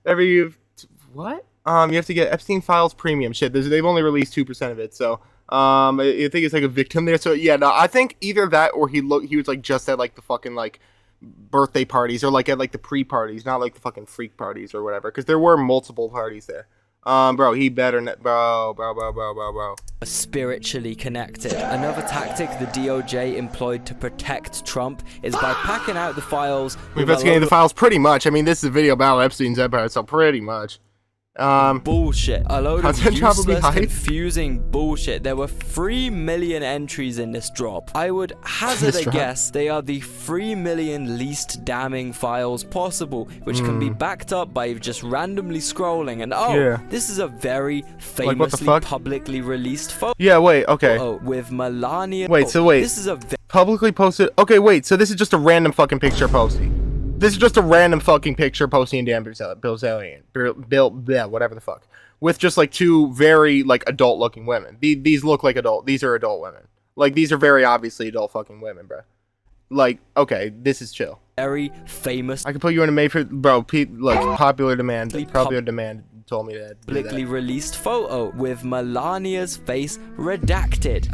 have to get Epstein Files Premium. Shit, they've only released 2% of it, so I think it's like a victim there. So yeah, no, I think either that or he was like just at like the fucking like birthday parties or like at like the pre-parties, not like the fucking freak parties or whatever, because there were multiple parties there. Bro, he better bro. Spiritually connected. Another tactic the DOJ employed to protect Trump is by packing out the files. We investigated the files pretty much. I mean, this is a video about Epstein's empire, so pretty much. Bullshit. A load of Content useless, hype. confusing bullshit. There were 3 million entries in this drop. I would hazard a guess they are the 3 million least damning files possible, which can be backed up by just randomly scrolling. And this is a very famously publicly released photo. Yeah, wait, okay. With Melania. This is a publicly posted. Okay, wait. So this is just a random fucking picture posting. This is just a random fucking picture posting in Dan Bilzerian, whatever the fuck, with just like 2 very like adult looking women. These look like adult. These are adult women. Like these are very obviously adult fucking women, bro. Like, okay, this is chill. Very famous. I can put you in a Mayfair, bro. Look, popular demand. Popular demand told me that. Publicly released photo with Melania's face redacted.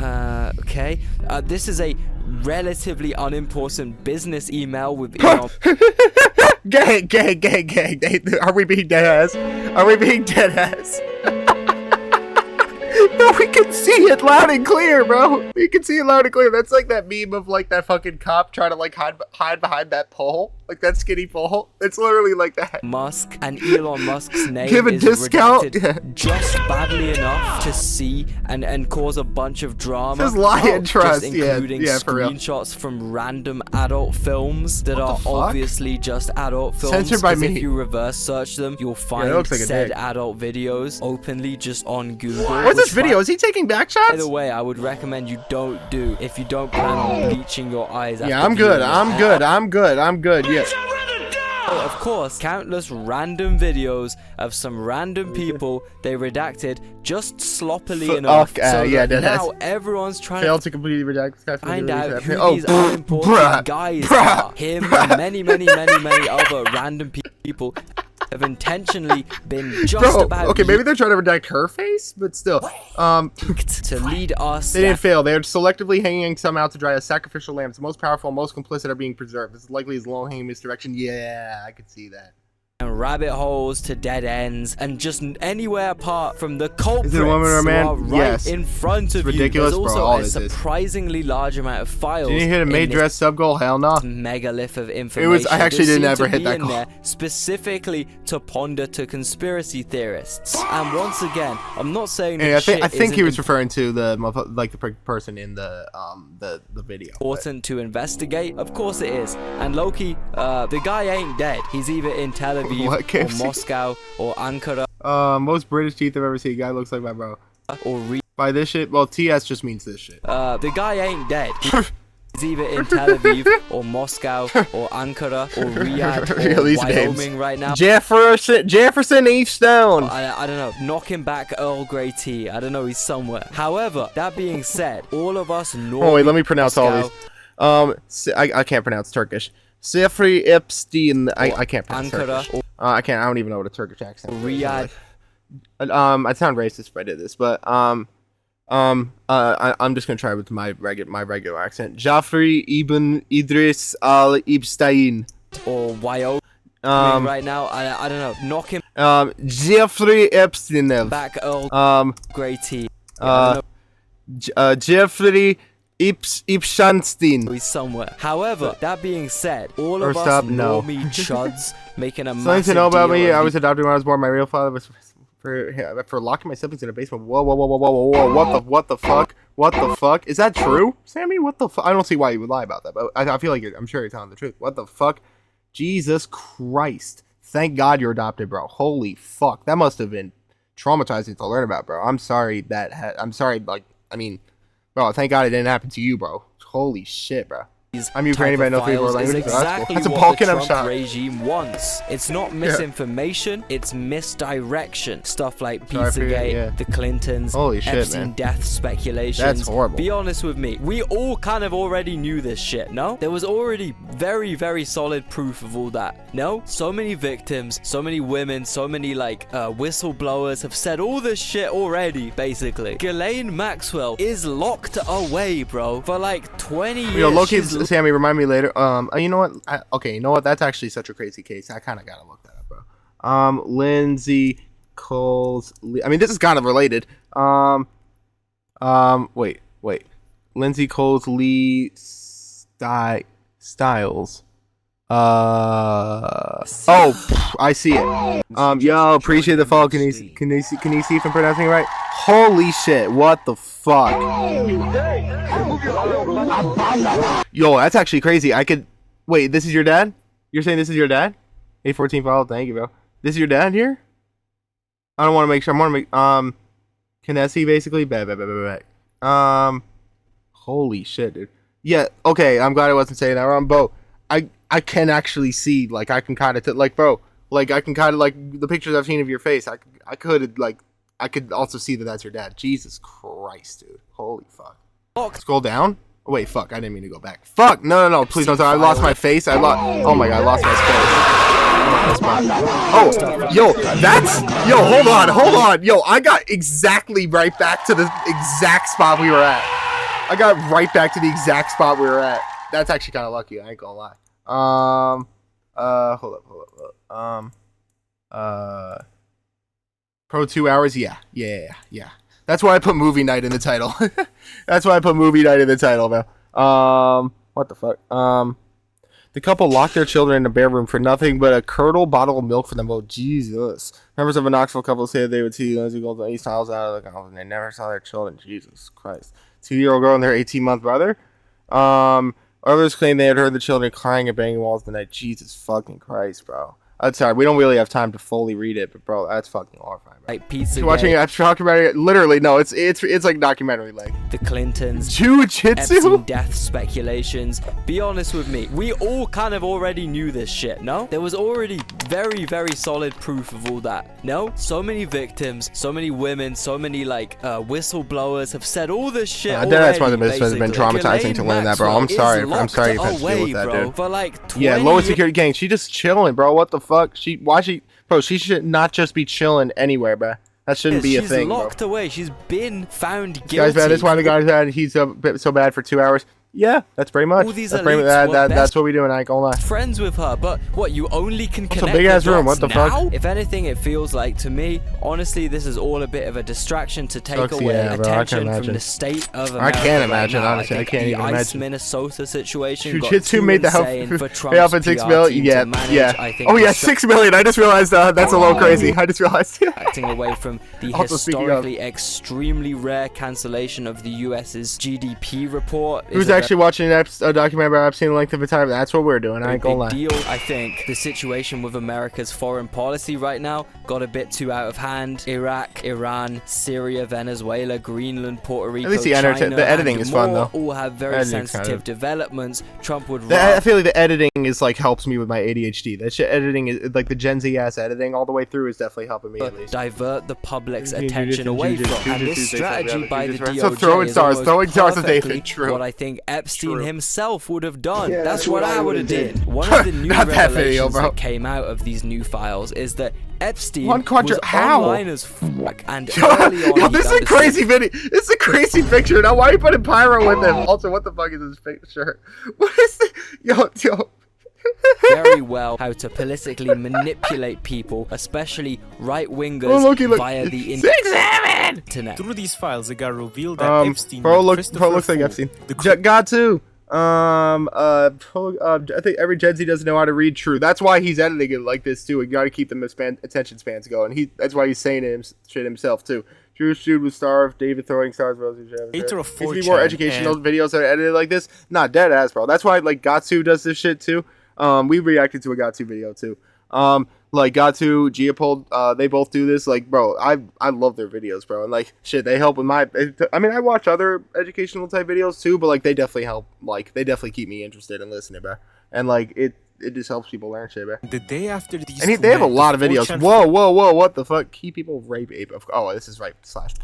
Okay. This is a relatively unimportant business email with Elon. Gang. Are we being dead ass? Are we being dead ass? No, we can see it loud and clear, bro. We can see it loud and clear. That's like that meme of like that fucking cop trying to like hide behind that pole. Like that skinny pole. It's literally like that. Musk and Elon Musk's name Give a is discount? redacted just badly enough to see and cause a bunch of drama. Says lie and trust. Just including Yeah, for real. screenshots from random adult films that are obviously just adult films. Censored by me. If you reverse search them, you'll find looks like a said dick. adult videos openly just on Google. What's this video? Is he taking back shots? By the way, I would recommend you don't do if you don't plan on bleaching your eyes. Yeah, I'm good. I'm good. Yeah. Of course, countless random videos of some random people they redacted just sloppily enough. So yeah, that that now everyone's trying failed to completely redact this guy. find out who these unimportant guys are. Him and many other random people have intentionally been just about okay, maybe they're trying to redact her face, but still. to lead us. They didn't fail. They are selectively hanging some out to dry as sacrificial lambs. The most powerful, most complicit are being preserved. This is likely as low-hanging misdirection. Yeah, I could see that. And rabbit holes to dead ends and just anywhere apart from the culprits Is it a woman or a man? who are right Yes. in front of you. Ridiculous, There's bro. also All a this is. surprisingly large amount of files. Did you hit a maid dress sub goal? Hell no. Megalith of information. I actually didn't seem ever to hit be that in goal. there specifically to ponder to conspiracy theorists. And once again, I'm not saying that I think he isn't was referring to the person in the video. Important to investigate. Of course it is. And Loki, the guy ain't dead. He's either in Tel Aviv or Moscow or Ankara. Most British teeth I've ever seen. Guy looks like my bro. Or by this shit. Well, TS just means this shit. The guy ain't dead. He's either in Tel Aviv or Moscow or Ankara or Riyadh or Wyoming right now. Jefferson Eve Stone. I don't know. Knocking back Earl Grey tea. I don't know. He's somewhere. However, that being said, all of us know. Oh wait, let me pronounce all these. I can't pronounce Turkish. Jeffrey Epstein. I can't pronounce Turkish. I can't. I don't even know what a Turkish accent is. Riyadh. I'd sound racist if I did this, but I'm just gonna try with my regular accent. Jafri ibn Idris al Epstein. Or Wyoming right now. I don't know. Knock him. Jeffrey Epstein. Back Earl Grey tea. Jeffrey Epstein. He's somewhere. However, that being said, all of us normie chuds making a massive something to know about me. I deal was adopted when I was born. My real father was for locking my siblings in a basement. Whoa. What the fuck? Is that true, Sammy? What the fuck? I don't see why you would lie about that, but I feel like I'm sure you're telling the truth. What the fuck? Jesus Christ. Thank God you're adopted, bro. Holy fuck. That must have been traumatizing to learn about, bro. I'm sorry bro, thank God it didn't happen to you, bro. Holy shit, bro. I'm Ukrainian, but I know 3 more languages. Exactly that's a what Balkan the Trump shot. regime wants. It's not misinformation, it's misdirection. Stuff like Pizzagate, the Clintons, Holy shit, Epstein man. death speculations. That's horrible. Be honest with me. We all kind of already knew this shit, no? There was already very, very solid proof of all that, no? So many victims, so many women, so many whistleblowers have said all this shit already, basically. Ghislaine Maxwell is locked away, bro, for like 20 years. Yo, Loki's Sammy, remind me later. You know what? Okay, you know what? That's actually such a crazy case. I kind of gotta look that up, bro. Lindsay Cole's. I mean, this is kind of related. Wait. Lindsay Cole's Lee Styles. I see it. Yo, appreciate the follow. Can you see if I'm pronouncing it right? Holy shit! What the fuck? Yo, that's actually crazy. I could wait. This is your dad? You're saying this is your dad? 814 follow. Thank you, bro. This is your dad here? I don't want to make sure. I want to make Kinesi basically. Holy shit, dude. Yeah. Okay. I'm glad I wasn't saying that wrong, Bo. I can actually see, like, I can kind of bro, like, I can kind of, like, the pictures I've seen of your face, I could also see that that's your dad. Jesus Christ, dude. Holy fuck. Scroll down. Oh, wait, fuck. I didn't mean to go back. Fuck. No. Please don't. I lost my face. Oh my god, I lost my space. Yo, hold on. Yo, I got exactly right back to the exact spot we were at. That's actually kind of lucky. I ain't gonna lie. Hold up. Pro 2 hours. Yeah. That's why I put movie night in the title. Bro. What the fuck? The couple locked their children in a bare room for nothing but a curdled bottle of milk for them. Oh, Jesus. Members of a Knoxville couple said they would see Lindsay Gold's East House out of the house and they never saw their children. Jesus Christ. 2-year-old girl and their 18-month brother. Others claim they had heard the children crying and banging walls the night. Jesus fucking Christ, bro. I'm sorry, we don't really have time to fully read it, but bro, that's fucking horrifying, bro. Like pizza. You're watching a documentary. Literally, no, it's like documentary like. The Clintons. Jiu-jitsu. Epstein death speculations. Be honest with me, we all kind of already knew this shit. No, there was already very, very solid proof of all that. No, so many victims, so many women, so many like whistleblowers have said all this shit. That's why the business has been traumatizing to learn that, bro. I'm sorry you've had to deal with that, dude. For like 20 yeah, lower security gang. She just chilling, bro. What the fuck? Bro, she should not just be chilling anywhere, bro. That shouldn't be a thing, She's locked away. She's been found guilty. Guys, man, that's why the guy said he's so bad for 2 hours. Yeah, that's pretty much. That's what we do, and I ain't gonna lie. Friends with her, but what, you only can connect a big ass room. What the now? Fuck? If anything, it feels like to me, honestly, this is all a bit of a distraction to take away attention from the state of America. I can't imagine, right honestly. I can't even imagine. Ice Minnesota situation. Jiu-jitsu made the help off at $6 million. Yeah. Oh yeah, $6 million. I just realized that's a little crazy. I just realized. Acting away from the historically extremely rare cancellation of the U.S.'s GDP report. Who's actually watching a documentary about Epstein the length of a time? That's what we're doing. I ain't gonna lie. Deal. I think the situation with America's foreign policy right now got a bit too out of hand. Iraq, Iran, Syria, Venezuela, Greenland, Puerto Rico, at least China, the editing is fun though. All have very sensitive developments. Trump would. I feel like the editing is like helps me with my ADHD. That shit editing is like the Gen Z ass editing all the way through is definitely helping me at least. Divert the public's attention away from. And this strategy by the DOJ so throwing stars is David. True. What I think Epstein himself would have done. Yeah, that's what I would have did. One of the new revelations that came out of these new files is that Epstein was online as fuck, and early on this is a crazy video. This is a crazy picture. Now, why are you putting pyro with him? Also, what the fuck is this picture? What is this? Yo. Very well how to politically manipulate people, especially right-wingers, via the internet. Through these files, it got revealed that Epstein looks like Epstein. Got to. I think every Gen Z doesn't know how to read. True. That's why he's editing it like this too. You got to keep them attention spans going. That's why he's saying shit himself too. Jewish dude was starved. David throwing stars. Needs to be more educational videos that are edited like this. Not dead ass, bro. That's why like Gatsu does this shit too. We reacted to a Gatsu video too. Like Gatsu, Geopold, they both do this. Like, bro, I love their videos, bro. And like, shit, they help with I mean, I watch other educational type videos too, but like, they definitely help. Like, they definitely keep me interested in listening, bro. And like, it just helps people learn shit, bro. The day after these, and they have a lot of videos. Whoa, what the fuck? Key people rape ape. Oh, this is right.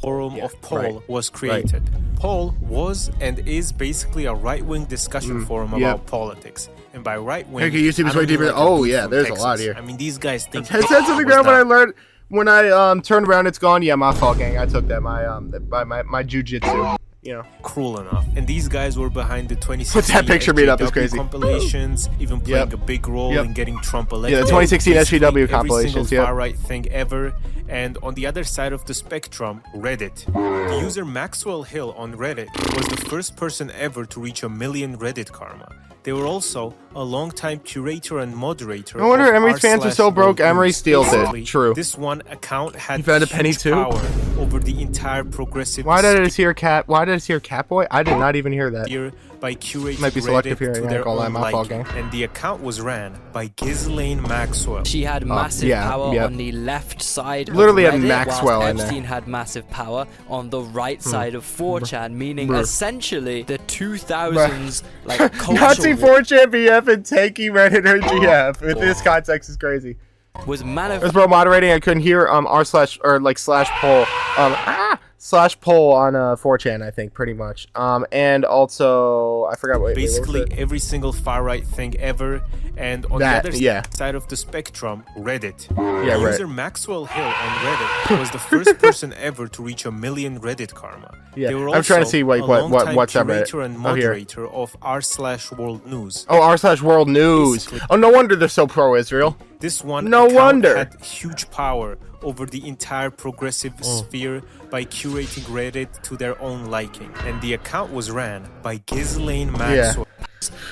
Forum of Poll was created. Poll was and is basically a right-wing discussion forum about politics. And by right-wing, YouTube is way deeper. Oh yeah, there's a lot here. I mean, these guys think. Headsets on the ground when I learned. When I turned around, it's gone. Yeah, my fault, gang. I took that. My jujitsu. You know, cruel enough. And these guys were behind the 2016 What's that picture made up is crazy. Compilations, even playing a big role in getting Trump elected. Yeah, the 2016 SGW compilations. Far right thing ever. And on the other side of the spectrum, Reddit. The user Maxwell Hill on Reddit was the first person ever to reach 1 million Reddit karma. They were also a long-time curator and moderator. No wonder Emery's fans are so broke. Emery steals it. True. This one account had you found a penny too? Power over the entire progressive. Why did it hear cat? Why did it hear Catboy? I did not even hear that. By curating might be selective Reddit here. To their own liking. And the account was ran by Ghislaine Maxwell. She had massive power on the left side. Literally of Reddit, a Maxwell in there. Epstein had massive power on the right side of 4chan, meaning essentially the 2000s like cultural. Nazi 4chan BF and tanky Reddit or GF. In this context is crazy. Was There's bro moderating. I couldn't hear r/poll /poll on 4chan. I think pretty much. And also I forgot what. Basically every single far right thing ever. And on the other side of the spectrum, Reddit. User Maxwell Hill on Reddit was the first person ever to reach 1 million Reddit karma. They were also I'm trying to see what's up curator and moderator of r/World News. Oh, r/World News. Oh, no wonder they're so pro-Israel. This one had huge power over the entire progressive sphere by curating Reddit to their own liking. And the account was ran by Ghislaine Maxwell.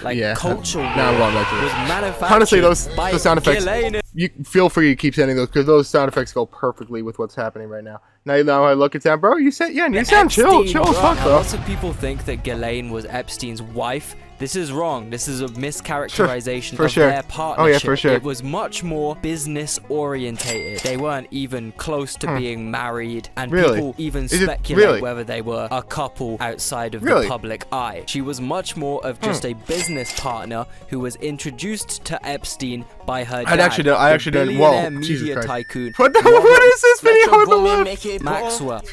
like culture war was manufactured honestly, those by sound effects. Ghislaine. You feel free to keep sending those because those sound effects go perfectly with what's happening right now. Now I look at Sam, bro. You said you sound chill as fuck, bro. Lots of people think that Ghislaine was Epstein's wife. This is wrong. This is a mischaracterization of their partnership. Oh yeah, for sure. It was much more business orientated. They weren't even close to being married, and people even speculate whether they were a couple outside of the public eye. She was much more of just a business partner who was introduced toEpstein by her dad. I actually don't. Whoa, media Jesus Christ. tycoon. What is this video on the left? Maxwell.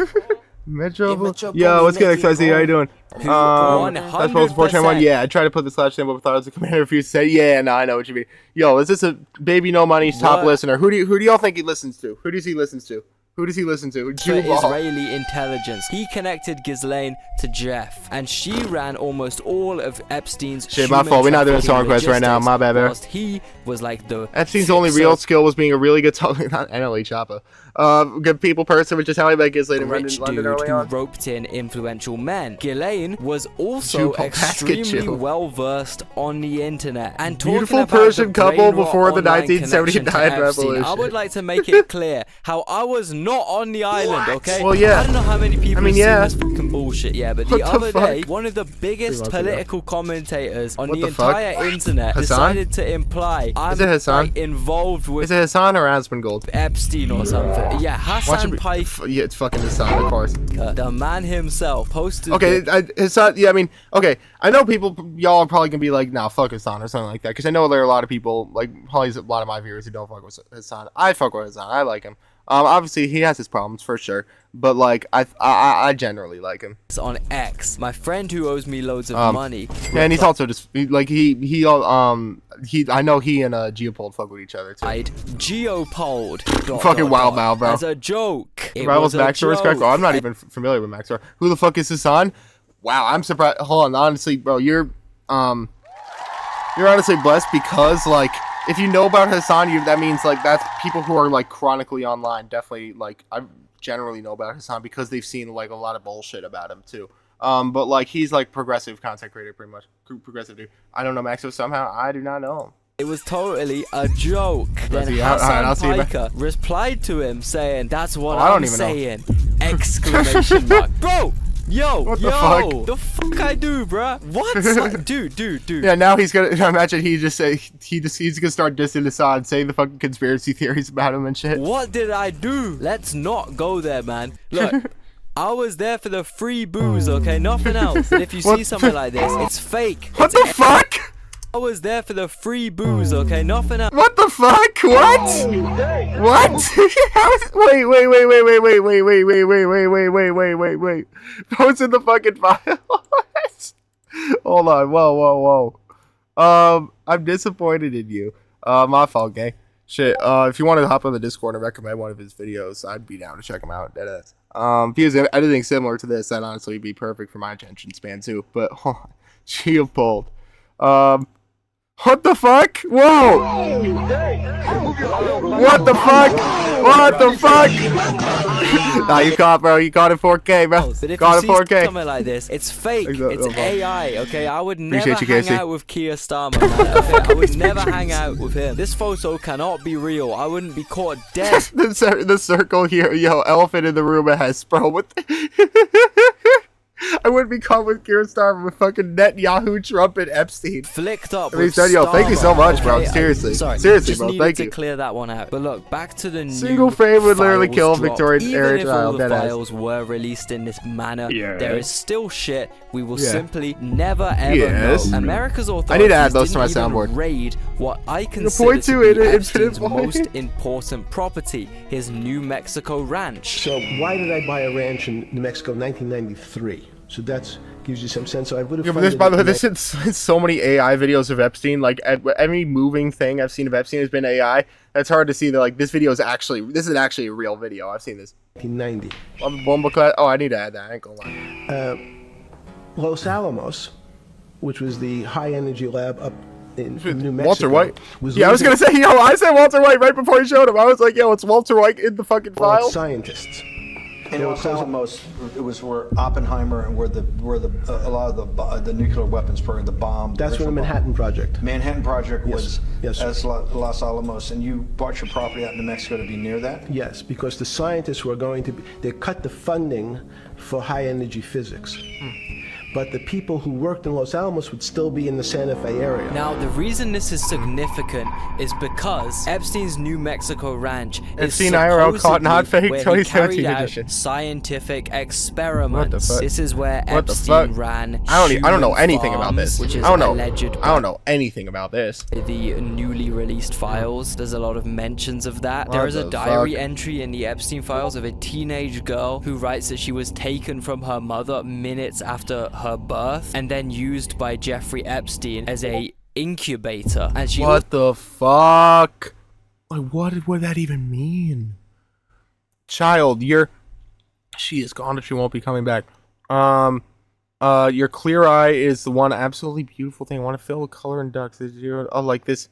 Metro. Yo, what's good, XYZ? How you doing? That's supposed to 421. Yeah, I tried to put the slash symbol, but thought it was a commander refused to say. Yeah, no, I know what you mean. Yo, is this a baby no money's top listener? Who do y'all think he listens to? Who does he listen to? Who does he listen to? Israeli intelligence. He connected Ghislaine to Jeff, and she ran almost all of Epstein's. Shit, my fault. We're not doing song requests right now. My bad, bro. He was like the Epstein's only real skill was being a really good not NLE Choppa. Good people person, which is how he met Ghislaine in London early on. Who roped in influential men. Ghislaine was also extremely well versed on the internet and beautiful Persian couple before the 1979 revolution. I would like to make it clear how I was not on the island, okay? Well, yeah. I don't know how many people have seen this fucking bullshit, but the other day, one of the biggest political commentators on the entire internet decided to imply I'm involved with... Is it Hassan or Asmongold? Epstein or something. Yeah, Hassan Pike. Yeah, it's fucking Hassan, of course. The man himself posted... Okay, Hassan, yeah, I mean, okay, I know y'all are probably gonna be like, nah, fuck Hassan or something like that, because I know there are a lot of people, like, probably a lot of my viewers who don't fuck with Hassan. I fuck with Hassan. I like him. Obviously he has his problems for sure, but like I generally like him. It's on X. My friend who owes me loads of money. Yeah, and he's also just like I know he and Geopold fuck with each other too. Geopold. Fucking wild now, bro. As a joke. Rivals Maxwell respect. Oh, I'm not even familiar with Maxwell. Who the fuck is Hassan? Wow, I'm surprised. Hold on, honestly, bro, you're honestly blessed because like. If you know about Hassan, that means like that's people who are like chronically online. Definitely like I generally know about Hassan because they've seen like a lot of bullshit about him too. But like he's like progressive content creator, pretty much progressive dude. I don't know Maxo somehow. I do not know him. It was totally a joke. Then Hassan Piker replied to him saying, "That's what I'm saying!" Exclamation mark, bro. Yo, what the fuck? The fuck I do, bruh? What? dude. Yeah, now he's gonna imagine he's gonna start dissing Hassan, saying the fucking conspiracy theories about him and shit. What did I do? Let's not go there, man. Look, I was there for the free booze, okay? Nothing else. And if you see something like this, it's fake. What the fuck? I was there for the free booze, okay? Nothing else. What the fuck? What? What? Wait. What's in the fucking file? Hold on. Whoa. I'm disappointed in you. My fault, gang. Shit. If you want to hop on the Discord and recommend one of his videos, I'd be down to check him out. Deadass. If he was anything similar to this, that'd honestly be perfect for my attention span too. But hold on. Geopold. What the fuck? Whoa! What the fuck? Nah, you caught, bro. You caught in 4K, bro. But if caught you see something like this, it's fake. It's AI, okay? I would never hang out with Keir Starmer, man. Okay? I would never hang out with him. This photo cannot be real. I wouldn't be caught dead. the circle here, yo, elephant in the room it has, bro. What I wouldn't be caught with Keir Starmer with fucking Netanyahu, Trump, and Epstein. Flicked up. Yo, thank you so much, bro. Seriously, bro. Thank you. Clear that one out. But look, back to the single frame would literally kill Victoria's era child. Even if all the files were released in this manner, there is still shit we will simply never ever know. America's authorities I need to add those to my soundboard. Raid what I consider to be Epstein's most important property, his New Mexico ranch. So why did I buy a ranch in New Mexico in 1993? So that gives you some sense. So I would have. Yeah, by the way, there's so many AI videos of Epstein. Like every moving thing I've seen of Epstein has been AI. That's hard to see that like this is actually a real video. I've seen this. 1990. Oh, I need to add that. I ain't gonna lie. Los Alamos, which was the high energy lab up in New Mexico. Walter White. I was gonna say, I said Walter White right before he showed him. I was like, yo, it's Walter White in the fucking file. Scientists. In Los Alamos, it was where Oppenheimer and where a lot of the nuclear weapons program, the bomb. That's where the Manhattan Project. Manhattan Project was yes, as Los Alamos, and you bought your property out in New Mexico to be near that? Yes, because the scientists were going to they cut the funding for high energy physics. But the people who worked in Los Alamos would still be in the Santa Fe area. Now, the reason this is significant is because Epstein's New Mexico ranch Epstein IRL caught not fake where 2017 he carried edition. out scientific experiments. What the fuck? This is where What the Epstein fuck? ran. I don't know human anything about farms, this. Which is I don't know. alleged I don't know anything about this. The newly released files. There's a lot of mentions of that. What There is a the diary fuck? entry in the Epstein files of a teenage girl who writes that she was taken from her mother minutes after her birth and then used by Jeffrey Epstein as a incubator. And she What the fuck? Like, what would that even mean? Child, she is gone, she won't be coming back. Your clear eye is the one absolutely beautiful thing. I want to fill with color and ducks. Like this.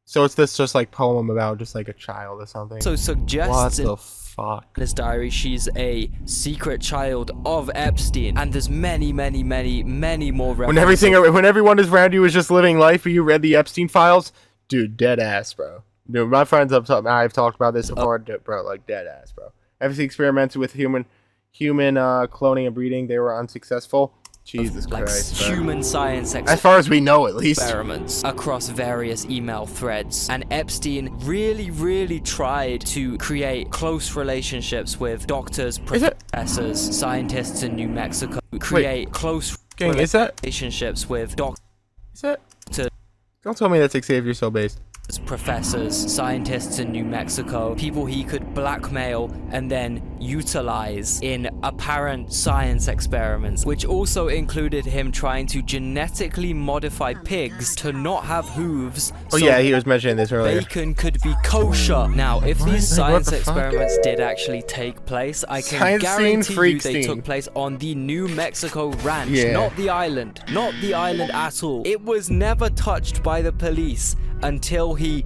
So it's this just like poem about just like a child or something. So suggests what in the fuck? this diary she's a secret child of Epstein, and there's many more references. When everyone is around you is just living life, but you read the Epstein files, dude, dead ass, bro. Dude, my friends I've talked about this before, bro, like dead ass, bro. Epstein experimented with human cloning and breeding. They were unsuccessful. Jesus Christ, bro. Human science as far as we know, at least. Experiments across various email threads. And Epstein really tried to create close relationships with doctors, professors, scientists in New Mexico. Close relationships with doctors. Is that? Don't tell me that's Xavier So based. Professors, scientists in New Mexico, people he could blackmail and then utilize in apparent science experiments, which also included him trying to genetically modify pigs to not have hooves. Oh yeah, he was mentioning this earlier. Bacon could be kosher. Now, if these science experiments did actually take place, I can guarantee you they took place on the New Mexico ranch, not the island. Not the island at all. It was never touched by the police until he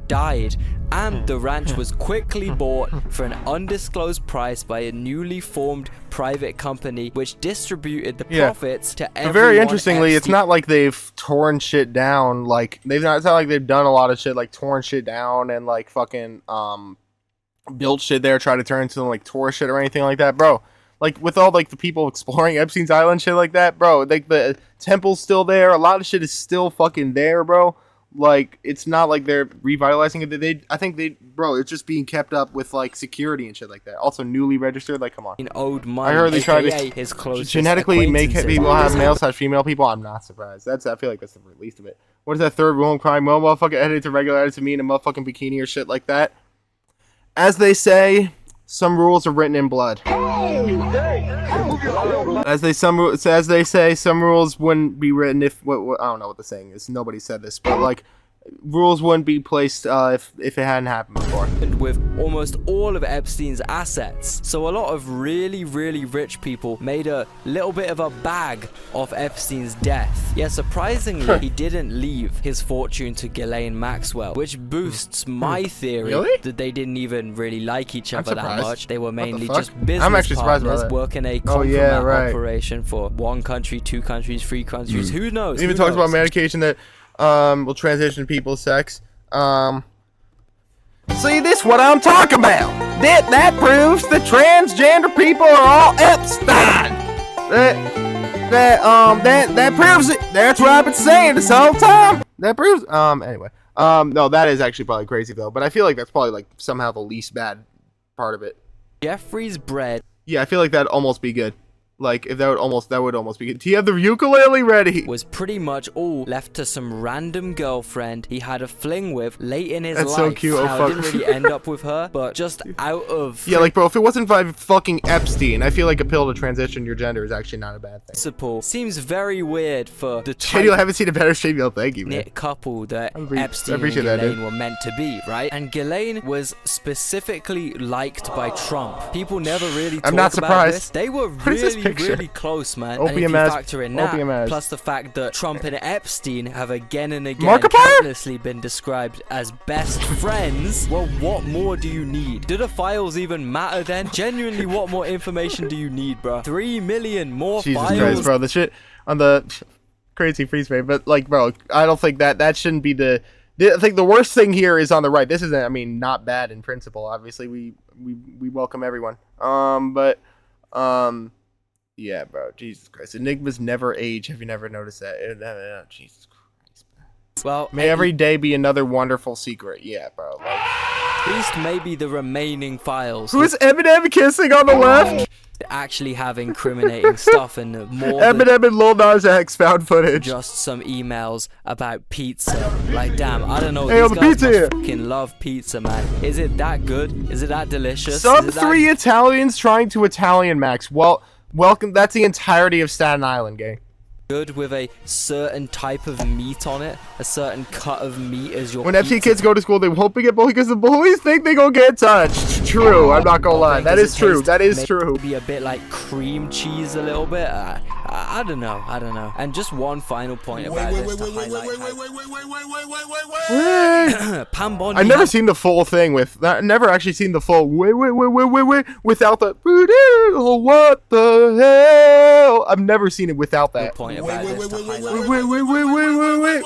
died, and the ranch was quickly bought for an undisclosed price by a newly formed private company which distributed the profits to everyone. Very interestingly, it's not like they've torn shit down. Like it's not like they've done a lot of shit, like torn shit down and like fucking built shit there, try to turn into like tourist shit or anything like that, bro. Like with all like the people exploring Epstein's Island shit like that, bro. Like the temple's still there. A lot of shit is still fucking there, bro. Like, it's not like they're revitalizing it. I think it's just being kept up with, like, security and shit like that. Also, newly registered, like, come on. I heard they tried to genetically make people have male/female people. I'm not surprised. I feel like that's the least of it. What is that third rule in crime? Well, motherfucker edited to regular edit to me in a motherfucking bikini or shit like that. As they say, some rules are written in blood. As they say, some rules wouldn't be written if I don't know what the saying is. Nobody said this, but like rules wouldn't be placed if it hadn't happened before. And with almost all of Epstein's assets, so a lot of really rich people made a little bit of a bag of Epstein's death. Yeah, surprisingly, he didn't leave his fortune to Ghislaine Maxwell, which boosts my theory that they didn't even really like each other that much. They were mainly just business partners working a operation for one country, two countries, three countries. Who knows? He even talks about medication that will transition people's sex. See, this what I'm talking about. That proves the transgender people are all Epstein. That proves it. That's what I've been saying this whole time. That proves. Anyway. No, that is actually probably crazy though. But I feel like that's probably like somehow the least bad part of it. Jeffrey's bread. Yeah, I feel like that'd almost be good. Like, if that would almost be good. Do you have the ukulele ready? Was pretty much all left to some random girlfriend he had a fling with late in his life. That's so cute. Now, didn't really end up with her, but just out of... Yeah, like, bro, if it wasn't by fucking Epstein, I feel like a pill to transition your gender is actually not a bad thing. Principle seems very weird for the Shady, I haven't seen a better Shady. Thank you, man. Couple that Epstein and Ghislaine were meant to be, right? And Ghislaine was specifically liked by Trump. People never really talk about this. They were really picture. really close, man. Opium and if you as- factor in opium that, as- plus the fact that Trump and Epstein have again and again Markiplier? countlessly been described as best friends, well, what more do you need? Do the files even matter then? Genuinely, what more information do you need, bro? 3 million more Jesus files? Christ, bro. The shit on the crazy freeze frame. But, like, bro, I don't think that shouldn't be the... I think the worst thing here is on the right. This isn't, I mean, not bad in principle. Obviously, we welcome everyone. Yeah, bro. Jesus Christ. Enigmas never age. Have you never noticed that? Jesus Christ, bro. Well, May every day be another wonderful secret. Yeah, bro. Like, at least maybe the remaining files who is Eminem kissing on the left? actually have incriminating stuff and more Eminem and Lil Nas X found footage. just some emails about pizza. Like, damn, I don't know. Hey, These on the guys pizza must here. fucking love pizza, man. Is it that good? Is it that delicious? Sub Is it 3 Italians trying to Italian max. Well, welcome. That's the entirety of Staten Island, gang. good with a certain type of meat on it? A certain cut of meat as your When pizza? FC kids go to school, they won't get bullied because the bullies think they gonna get touched. True, I'm not gonna lie. That is true. That is true. Maybe a bit like cream cheese, a little bit. I don't know. I don't know. And just one final point about this to highlight Pam Bondi. I've never seen the full thing with. Never actually seen the full. Wait, without the. Oh, what the hell? I've never seen it without that. Point about this to highlight. Wait.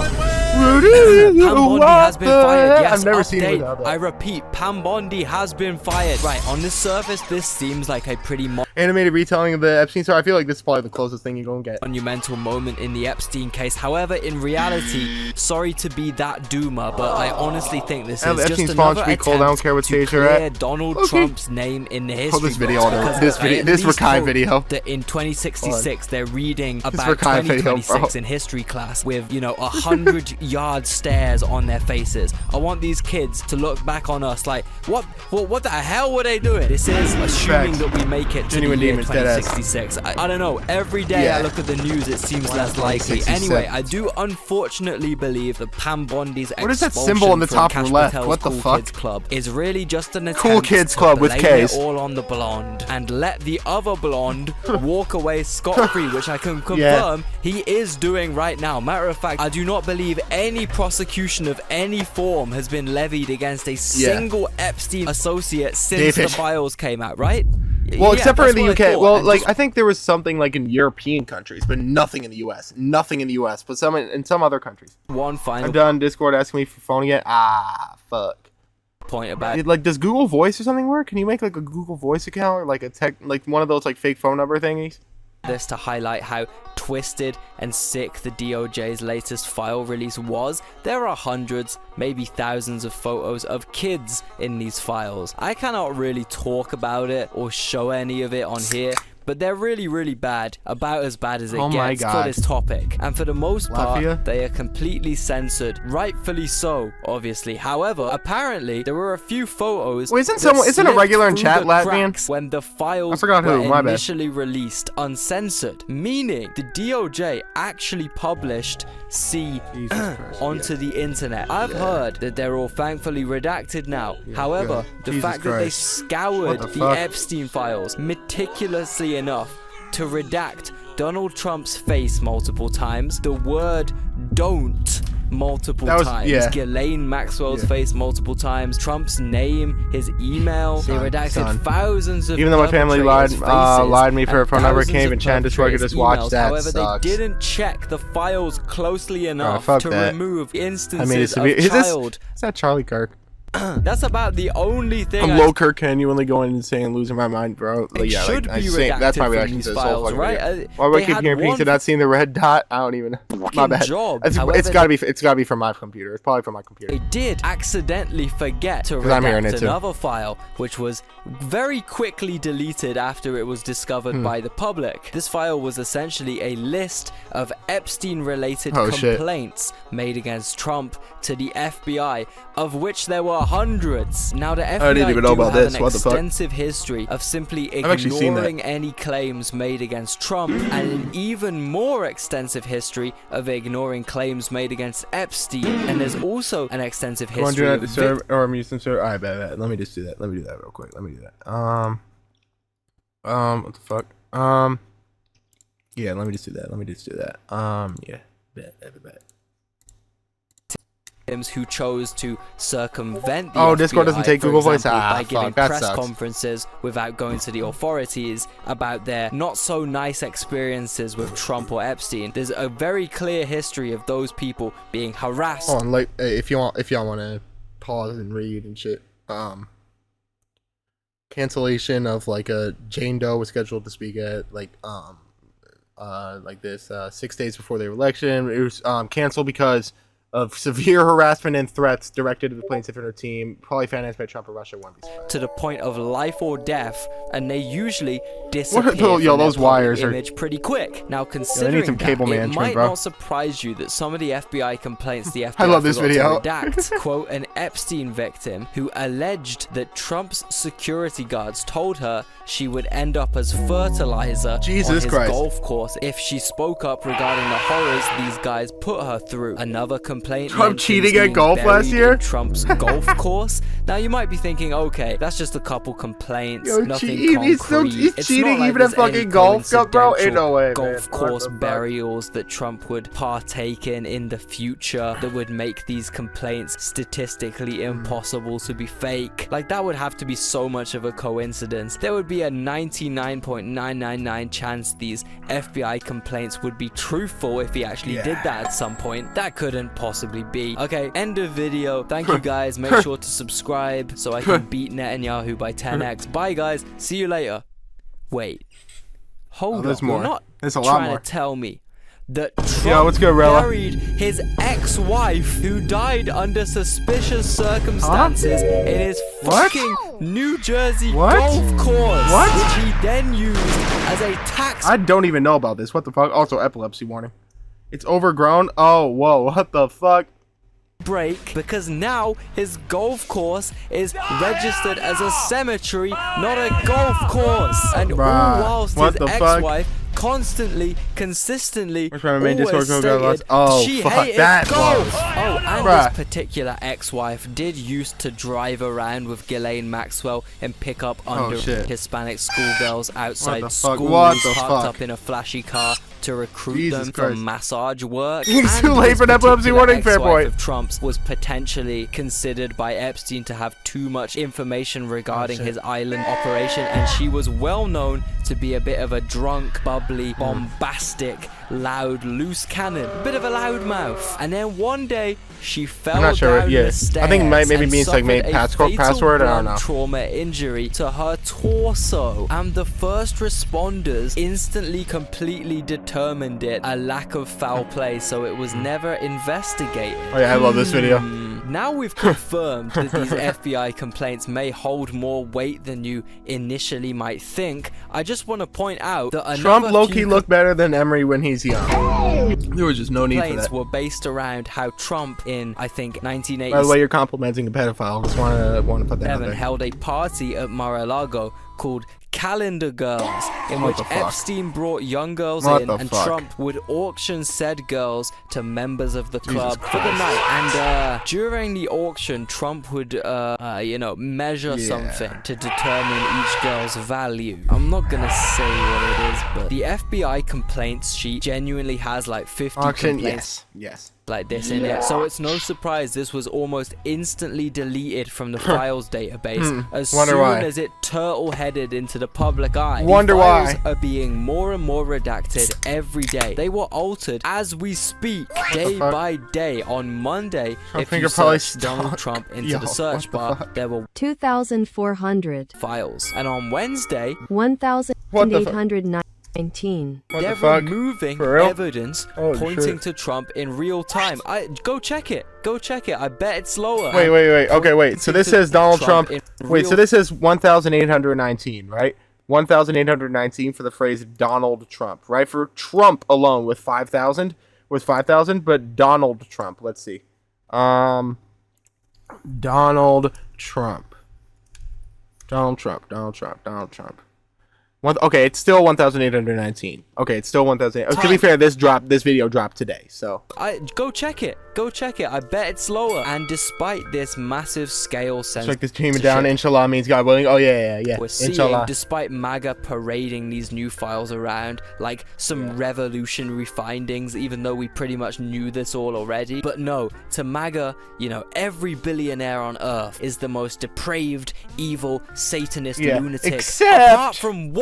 Pam Bondi has been fired. Yes, I've never seen it update. without that. I repeat, Pam Bondi has been fired. Right, on the surface, this seems like a pretty Animated retelling of the Epstein story. I feel like this is probably the closest thing you're gonna get. monumental moment in the Epstein case. However, in reality, sorry to be that doomer, but I honestly think this And is Epstein's just spawn another should be cold. I don't attempt care what to stage you're at. clear Donald Trump's name in the history Hold this video books, on because this I video. at This least Rakai hope video. that in 2066 they're reading about Rakai video, 2026 bro. in history class with 100-yard stares on their faces. I want these kids to look back on us like, what the hell were they doing? This is assuming that we make it to Genuine the year demons, deadass. 2066. I don't know. Every day I look at the news, it seems less likely. 2066. Anyway, I do unfortunately believe that Pam Bondi's What is that expulsion symbol on the from top Cash left? Patel's What the Cool fuck? Kids Club is really just an attempt Cool Kids to Club with blame Ks. it all on the blonde and let the other blonde walk away scot-free, which I can confirm he is doing right now. Matter of fact, I do not believe any prosecution of any form has been levied against a single Epstein associate since the files came out, right? Well, except for in the that's what I UK. thought. Well, And like just I think there was something like in European countries, but nothing in the US. Nothing in the US, but some in some other countries. one final I'm done. Discord asking me for phone again. Ah, fuck. point about Like, does Google Voice or something work? Can you make like a Google Voice account or like like one of those like fake phone number thingies? this to highlight how twisted and sick the DOJ's latest file release was. There are hundreds, maybe thousands of photos of kids in these files. I cannot really talk about it or show any of it on here, but they're really, really bad, about as bad as it my gets for God. this topic. And for the most part, Latvia? they are completely censored, rightfully so, obviously. However, apparently, there were a few photos. Wait, isn't that someone- isn't a slipped regular in through chat the Latvian? cracks when the files I forgot who, were my bad. initially released uncensored, meaning the DOJ actually published onto the internet. I've heard that they're all thankfully redacted now. However, the Jesus fact that they Christ. scoured What the the fuck? Epstein files meticulously enough to redact Donald Trump's face multiple times, the word "don't" multiple times, Ghislaine Maxwell's face multiple times, Trump's name, his email. They redacted thousands of Even though my family lied perpetrators' me for a faces phone number, and can't even thousands of chat Discord, perpetrators' just watch emails. that. However, Sucks. they didn't check the files closely enough fuck to that. remove instances I mean, it's of child. is that Charlie Kirk? That's about the only thing I'm low Kirk genuinely going insane and losing my mind, bro. Like, It should be that's my redacted from reaction these to this whole files, fucking right? video. Why do I They keep had hearing one pizza not seeing the red dot? I don't even know. My bad. job. It's However, gotta be from my computer. It's probably from my computer. They did accidentally forget to 'Cause I'm hearing redact it too. another file, which was very quickly deleted after it was discovered by the public. This file was essentially a list of Epstein-related complaints made against Trump to the FBI, of which there were hundreds. Now, the FBI didn't even know about have this. an What the fuck? extensive history of simply actually seen that. ignoring any claims made against Trump, and an even more extensive history of ignoring claims made against Epstein. And there's also an extensive Go on, history do of that to serve or amusement server. Alright, bad. Let me just do that. Let me do that real quick. Let me do that. What the fuck? Yeah, let me just do that. Yeah. Bet. Who chose to circumvent the Discord doesn't take Google Voice by giving press sucks. conferences without going to the authorities about their not so nice experiences with Trump or Epstein. There's a very clear history of those people being harassed. Oh, and like if y'all want to pause and read and shit. Cancellation of like a Jane Doe was scheduled to speak at like this 6 days before their election. It was canceled because of severe harassment and threats directed to the plaintiff and her team, probably financed by Trump or Russia. To the point of life or death, and they usually disappear from those their wires image pretty quick. Now, considering some cable that, it management, might bro. not surprise you that some of the FBI complaints the FBI I love this video. to redact, quote, an Epstein victim who alleged that Trump's security guards told her she would end up as fertilizer on his golf course if she spoke up regarding the horrors these guys put her through. Another complaint Trump cheating at golf last year? Trump's golf course. Now you might be thinking, okay, that's just a couple complaints, nothing concrete. He's cheating like even at fucking golf cup, bro. Ain't no way, golf man. course burials that Trump would partake in the future that would make these complaints statistically impossible to be fake. Like, that would have to be so much of a coincidence. There would be a 99.999 chance these FBI complaints would be truthful if he actually did that at some point. That couldn't possibly be. Okay, end of video. Thank you guys. Make sure to subscribe so I can beat Netanyahu by 10x. Bye guys. See you later. Wait. Hold there's up. more. You're not There's a lot trying more. to tell me that Trump what's good, Rella? buried his ex-wife who died under suspicious circumstances in his fucking New Jersey golf course, which he then used as a tax. I don't even know about this. What the fuck? Also, epilepsy warning. It's overgrown. Oh, whoa. What the fuck? Break because now his golf course is registered as a cemetery, not a golf course. And all whilst his ex-wife constantly, consistently always stated she hated golf. And this particular ex-wife did used to drive around with Ghislaine Maxwell and pick up under Hispanic schoolgirls outside schools, parked up in a flashy car to recruit them for massage work. It's too late for an epilepsy warning, fair point. Of Trump's was potentially considered by Epstein to have too much information regarding his island operation, and she was well known to be a bit of a drunk, bubbly, bombastic, loud, loose cannon, bit of a loudmouth. And then one day she fell down the stairs. I think maybe means like made password. I don't know. Trauma injury to her torso, and the first responders instantly, completely determined it a lack of foul play, so it was never investigated. Oh yeah, I love this video. Now we've confirmed that these FBI complaints may hold more weight than you initially might think. I just want to point out that Trump low-key looked better than Emery when he's young. There was just no need for that. Complaints were based around how Trump in, I think, 1980. By the way, you're complimenting a pedophile. Just want to put that out there. Held a party at Mar-a-Lago called Calendar Girls, in which Epstein brought young girls in, and Trump would auction said girls to members of the club for the night. And during the auction, Trump would, measure something to determine each girl's value. I'm not gonna say what it is, but the FBI complaints sheet genuinely has like 50 complaints. Yes. Like this in it, so it's no surprise this was almost instantly deleted from the files database as soon as it turtle-headed into the public eye. Wonder the files why are being more and more redacted every day. They were altered as we speak, day by day. On Monday, if you search Donald Trump into the search bar, there were 2,400 files, and on Wednesday 1,819. They're removing evidence pointing to Trump in real time. Go check it. I bet it's slower. Wait. Okay, wait. So this says Donald Trump. Wait, so this is 1,819, right? 1,819 for the phrase Donald Trump, right? For Trump alone with 5,000, but Donald Trump. Let's see. Donald Trump. Okay, it's still 1,819. Okay, it's still 1,000. To be fair, this video dropped today, so go check it. Go check it. I bet it's lower. And despite this massive scale censorship, like this teaming down, inshallah means God willing. Oh yeah. We're seeing, inshallah. Despite MAGA parading these new files around like some revolutionary findings, even though we pretty much knew this all already. But no, to MAGA, you know, every billionaire on earth is the most depraved, evil, Satanist lunatic. Apart from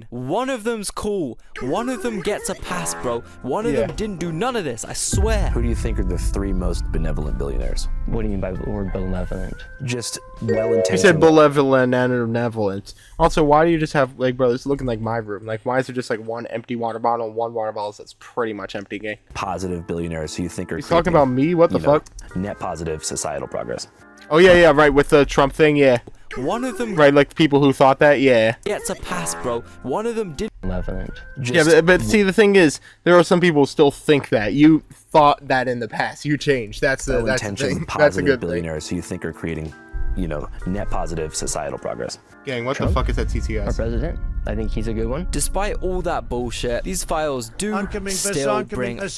one of them's cool. One of them gets a pass, bro. One of them didn't do none of this, I swear. Who do you think are the 3 most benevolent billionaires? What do you mean by the word benevolent? Just well-intentioned. You said benevolent and benevolent. Also, why do you just have, like, bro, this is looking like my room. Like, why is there just, like, one empty water bottle and one water bottle that's pretty much empty, gang? Positive billionaires who you think are He's talking about me? What the fuck? Net positive societal progress. Oh, yeah, right, with the Trump thing, yeah. One of them... Right, like, people who thought that, yeah. Gets a pass, bro. One of them did... Benevolent. Yeah, but see, the thing is, there are some people who still think that. You thought that in the past. You changed. That's the thing. That's a good billionaires who you think are creating, you know, net positive societal progress. Gang, what the fuck is that TTS? Our president? I think he's a good one. Despite all that bullshit, these files do still bring... Police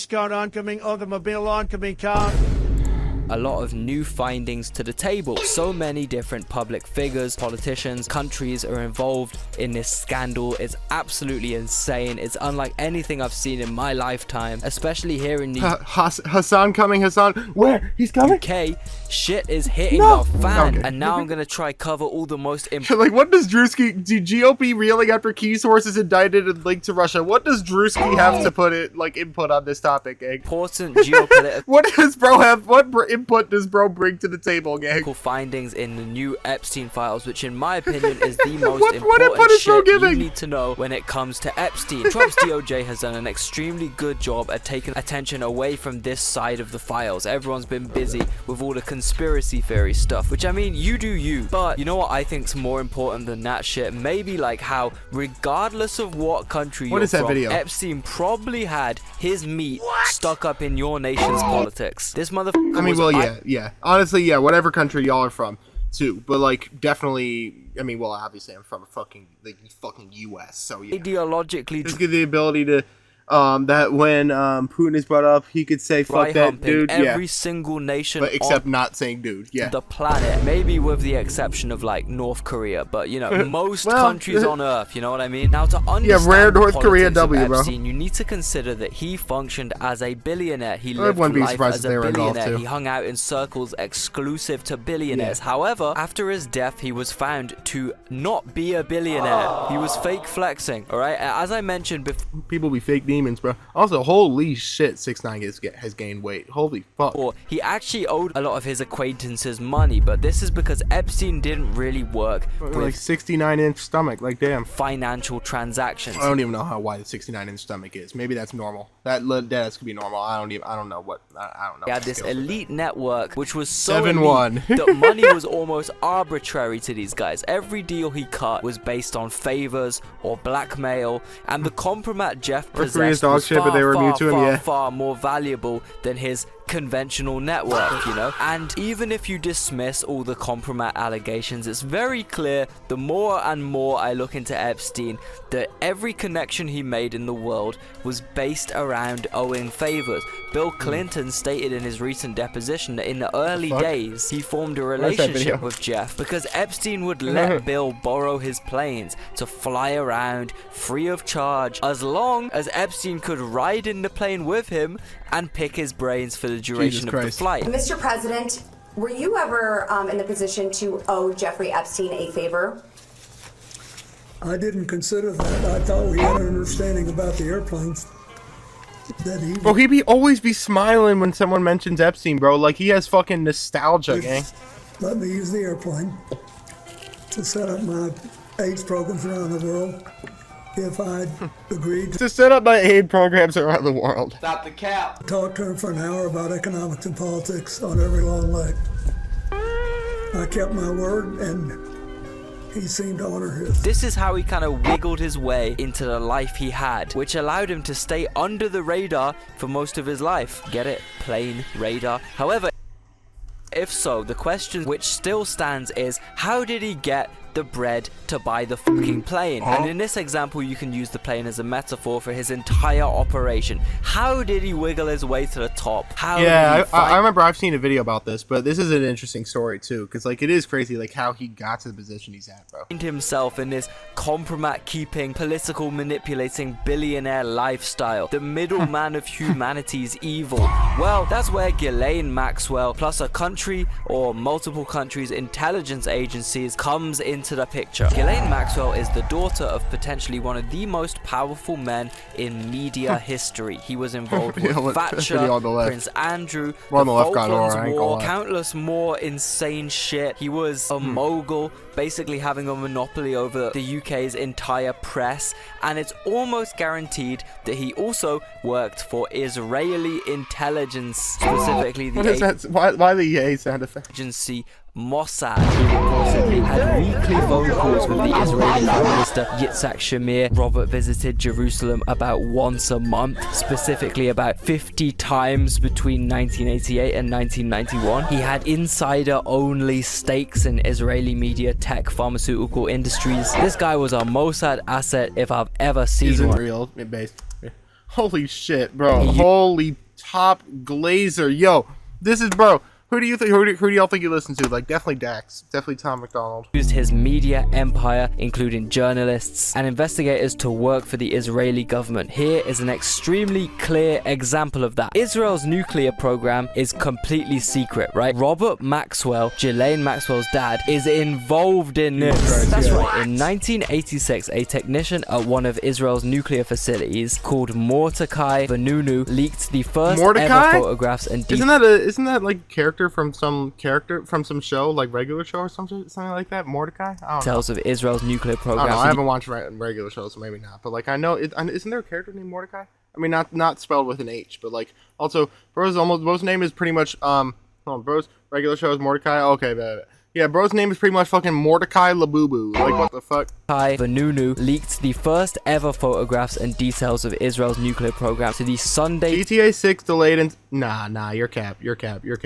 car oncoming, automobile oncoming car. A lot of new findings to the table. So many different public figures, politicians, countries are involved in this scandal. It's absolutely insane. It's unlike anything I've seen in my lifetime, especially here in the Hassan coming, Hassan. Where? He's coming? UK. Shit is hitting the fan. And now I'm gonna try cover all the most like, what does Drewski do? GOP reeling after key sources indicted and linked to Russia. What does Drewski have to put it like input on this topic, gang? Important geopolitical what does bro have? What input does bro bring to the table, gang? Findings in the new Epstein files, which in my opinion is the most important shit you need to know when it comes to Epstein. Trump's DOJ has done an extremely good job at taking attention away from this side of the files. Everyone's been busy with all the conspiracy theory stuff, which I mean, you do you. But you know what I think's more important than that shit? Maybe like how, regardless of what country you're from, Epstein probably had his meat stuck up in your nation's politics. This motherfucker. I mean, well, yeah. Honestly, yeah. Whatever country y'all are from, too. But like, definitely. I mean, well, obviously, I'm from a fucking U.S. So yeah. Ideologically, just get the ability to. That when Putin is brought up, he could say fuck that dude. Every single nation, but except not saying dude. Yeah, the planet, maybe with the exception of like North Korea, but you know, most countries on Earth. You know what I mean? Now, to understand rare North Korea W, Epstein, you need to consider that he functioned as a billionaire. He lived life as a billionaire. He hung out in circles exclusive to billionaires. However, after his death, he was found to not be a billionaire. He was fake flexing. All right, as I mentioned before, people be fake demons, bro. Also, holy shit, 6ix9ine has gained weight. Holy fuck. He actually owed a lot of his acquaintances money, but this is because Epstein didn't really work with like 69-inch stomach. Like, damn. Financial transactions. I don't even know how wide the 69-inch stomach is. Maybe that's normal. That could be normal. I don't know what. I don't know. He had this elite network, which was so elite that money was almost arbitrary to these guys. Every deal he cut was based on favors or blackmail, and the compromat Jeff possessed was far more valuable than his conventional network, you know. And even if you dismiss all the compromat allegations, it's very clear the more and more I look into Epstein that every connection he made in the world was based around owing favors. Bill Clinton stated in his recent deposition that in the early days he formed a relationship with Jeff because Epstein would let Bill borrow his planes to fly around free of charge as long as Epstein could ride in the plane with him and pick his brains for the duration of the flight. Mr. President, were you ever in the position to owe Jeffrey Epstein a favor? I didn't consider that. I thought we had an understanding about the airplanes. Bro, he always be smiling when someone mentions Epstein, bro. Like, he has fucking nostalgia, gang. Let me use the airplane to set up my AIDS programs around the world. If I'd agreed to set up my aid programs around the world. Stop the cap. Talk to him for an hour about economics and politics on every long leg. I kept my word, and he seemed to honor his. This is how he kind of wiggled his way into the life he had, which allowed him to stay under the radar for most of his life. Get it? Plane, radar. However, if so, the question which still stands is, how did he get the bread to buy the fucking plane? And in this example, you can use the plane as a metaphor for his entire operation. How did he wiggle his way to the top? How yeah, I remember I've seen a video about this, but this is an interesting story too, because like it is crazy like how he got to the position he's at, bro. Himself in this compromat keeping, political manipulating billionaire lifestyle, the middleman of humanity's evil. Well, that's where Ghislaine Maxwell plus a country or multiple countries' intelligence agencies comes into the picture. Ghislaine Maxwell is the daughter of potentially one of the most powerful men in media history. He was involved with Thatcher, Prince Andrew, the Falklands War, countless more insane shit. He was a mogul, basically having a monopoly over the UK's entire press, and it's almost guaranteed that he also worked for Israeli intelligence, specifically the why the yay sound effect? Agency Mossad. He reportedly had weekly phone calls with the Israeli Prime Minister Yitzhak Shamir. Robert visited Jerusalem about once a month, specifically about 50 times between 1988 and 1991. He had insider-only stakes in Israeli media, tech, pharmaceutical industries. This guy was a Mossad asset if I've ever seen Isn't one. Real based. Holy shit, bro! Holy top glazer, yo! This is bro. Who do you think? Who do y'all think you listen to? Like, definitely Dax, definitely Tom McDonald. Used his media empire, including journalists and investigators, to work for the Israeli government. Here is an extremely clear example of that. Israel's nuclear program is completely secret, right? Robert Maxwell, Ghislaine Maxwell's dad, is involved in this. That's right. In 1986, a technician at one of Israel's nuclear facilities called Mordecai Vanunu leaked the first ever photographs and details. Isn't that like a character from some show, like Regular Show or something like that? Mordecai? I don't know. Tells of Israel's nuclear program. I haven't watched Regular Show, so maybe not. But like I know, isn't there a character named Mordecai? I mean, not spelled with an H, but like also bro's name is pretty much bro's Regular Show is Mordecai. Okay, yeah, bro's name is pretty much fucking Mordecai Labubu. Like, what the fuck? Vanunu leaked the first ever photographs and details of Israel's nuclear program to the Sunday GTA 6 delayed and nah, you're cap.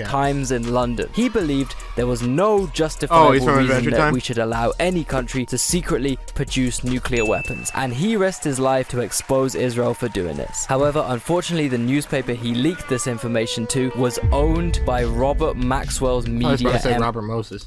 Times in London. He believed there was no justifiable reason that we should allow any country to secretly produce nuclear weapons, and he risked his life to expose Israel for doing this. However, unfortunately, the newspaper he leaked this information to was owned by Robert Maxwell's media Robert Moses.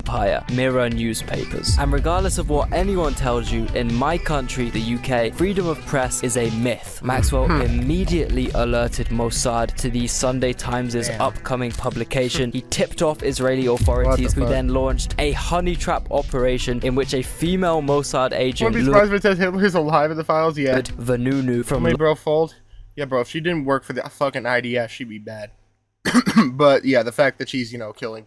Mirror newspapers. And regardless of what anyone tells you, in my country, the UK, freedom of press is a myth. Maxwell immediately alerted Mossad to the Sunday Times' upcoming publication. He tipped off Israeli authorities, who then launched a honey trap operation in which a female Mossad agent Wouldn't be surprised if it says Hitler's alive in the files. Yeah. Vanunu from bro fold. Yeah, bro. If she didn't work for the fucking IDF, she'd be bad. But yeah, the fact that she's,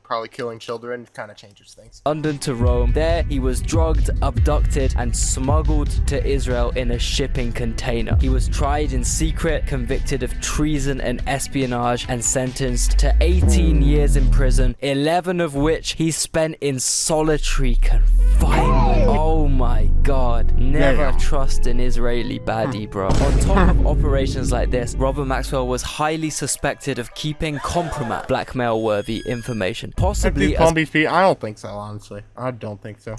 probably killing children kind of changes things. London to Rome. There he was drugged, abducted, and smuggled to Israel in a shipping container. He was tried in secret, convicted of treason and espionage, and sentenced to 18 years in prison, 11 of which he spent in solitary confinement. Oh my god. Never trust an Israeli baddie, bro. On top of operations like this, Robert Maxwell was highly suspected of keeping compromat, blackmail-worthy information, possibly as I don't think so, honestly. I don't think so.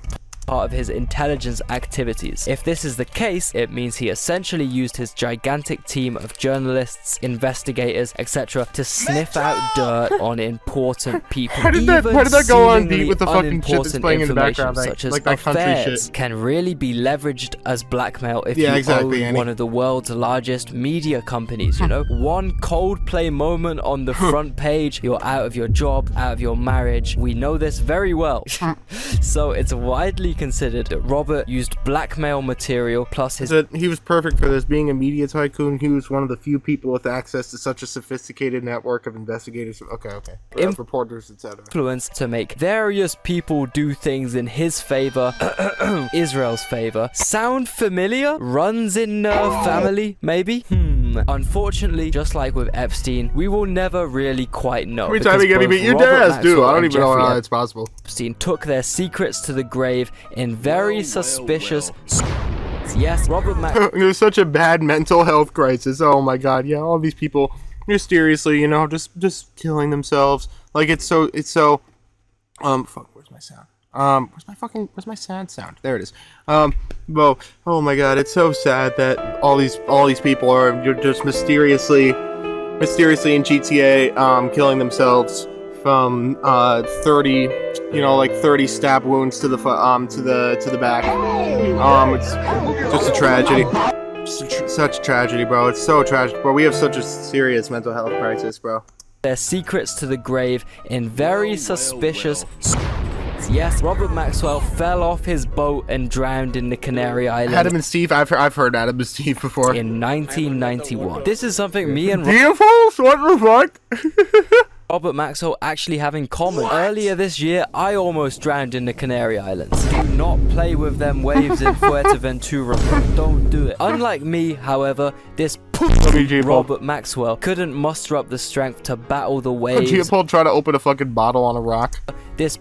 Part of his intelligence activities. If this is the case, it means he essentially used his gigantic team of journalists, investigators, etc. to sniff out dirt on important people. Why did that go on beat with the fucking shit that's playing in the background? Such as like that country shit can really be leveraged as blackmail if you own one of the world's largest media companies, One Coldplay moment on the front page, you're out of your job, out of your marriage. We know this very well. So it's widely considered that Robert used blackmail material plus his... He was perfect for this. Being a media tycoon, he was one of the few people with access to such a sophisticated network of investigators. Reporters, etc. Influence to make various people do things in his favor, Israel's favor. Sound familiar? Runs in family, maybe? Unfortunately, just like with Epstein, we will never really quite know. Every time you get me beat, you're dead ass, dude. I don't even know how it's possible. Epstein took their secrets to the grave in very suspicious. Yes, Robert It was such a bad mental health crisis. Oh my god, yeah, all these people mysteriously, you know, just killing themselves. Like it's so fuck, where's my sound? Where's my sad sound? There it is. Well, oh my god, it's so sad that all these people are just mysteriously in GTA killing themselves from 30 stab wounds to the back. It's just a tragedy. Such a tragedy, bro. It's so tragic, bro. We have such a serious mental health crisis, bro. Their secrets to the grave in very suspicious. Yes, Robert Maxwell fell off his boat and drowned in the Canary Islands. Adam and Steve, I've heard Adam and Steve before. In 1991. This is something me and what the fuck? Robert Maxwell actually have in common. Earlier this year, I almost drowned in the Canary Islands. Do not play with them waves in Fuerteventura. Don't do it. Unlike me, however, this Robert Maxwell couldn't muster up the strength to battle the waves. Geopold tried to open a fucking bottle on a rock. This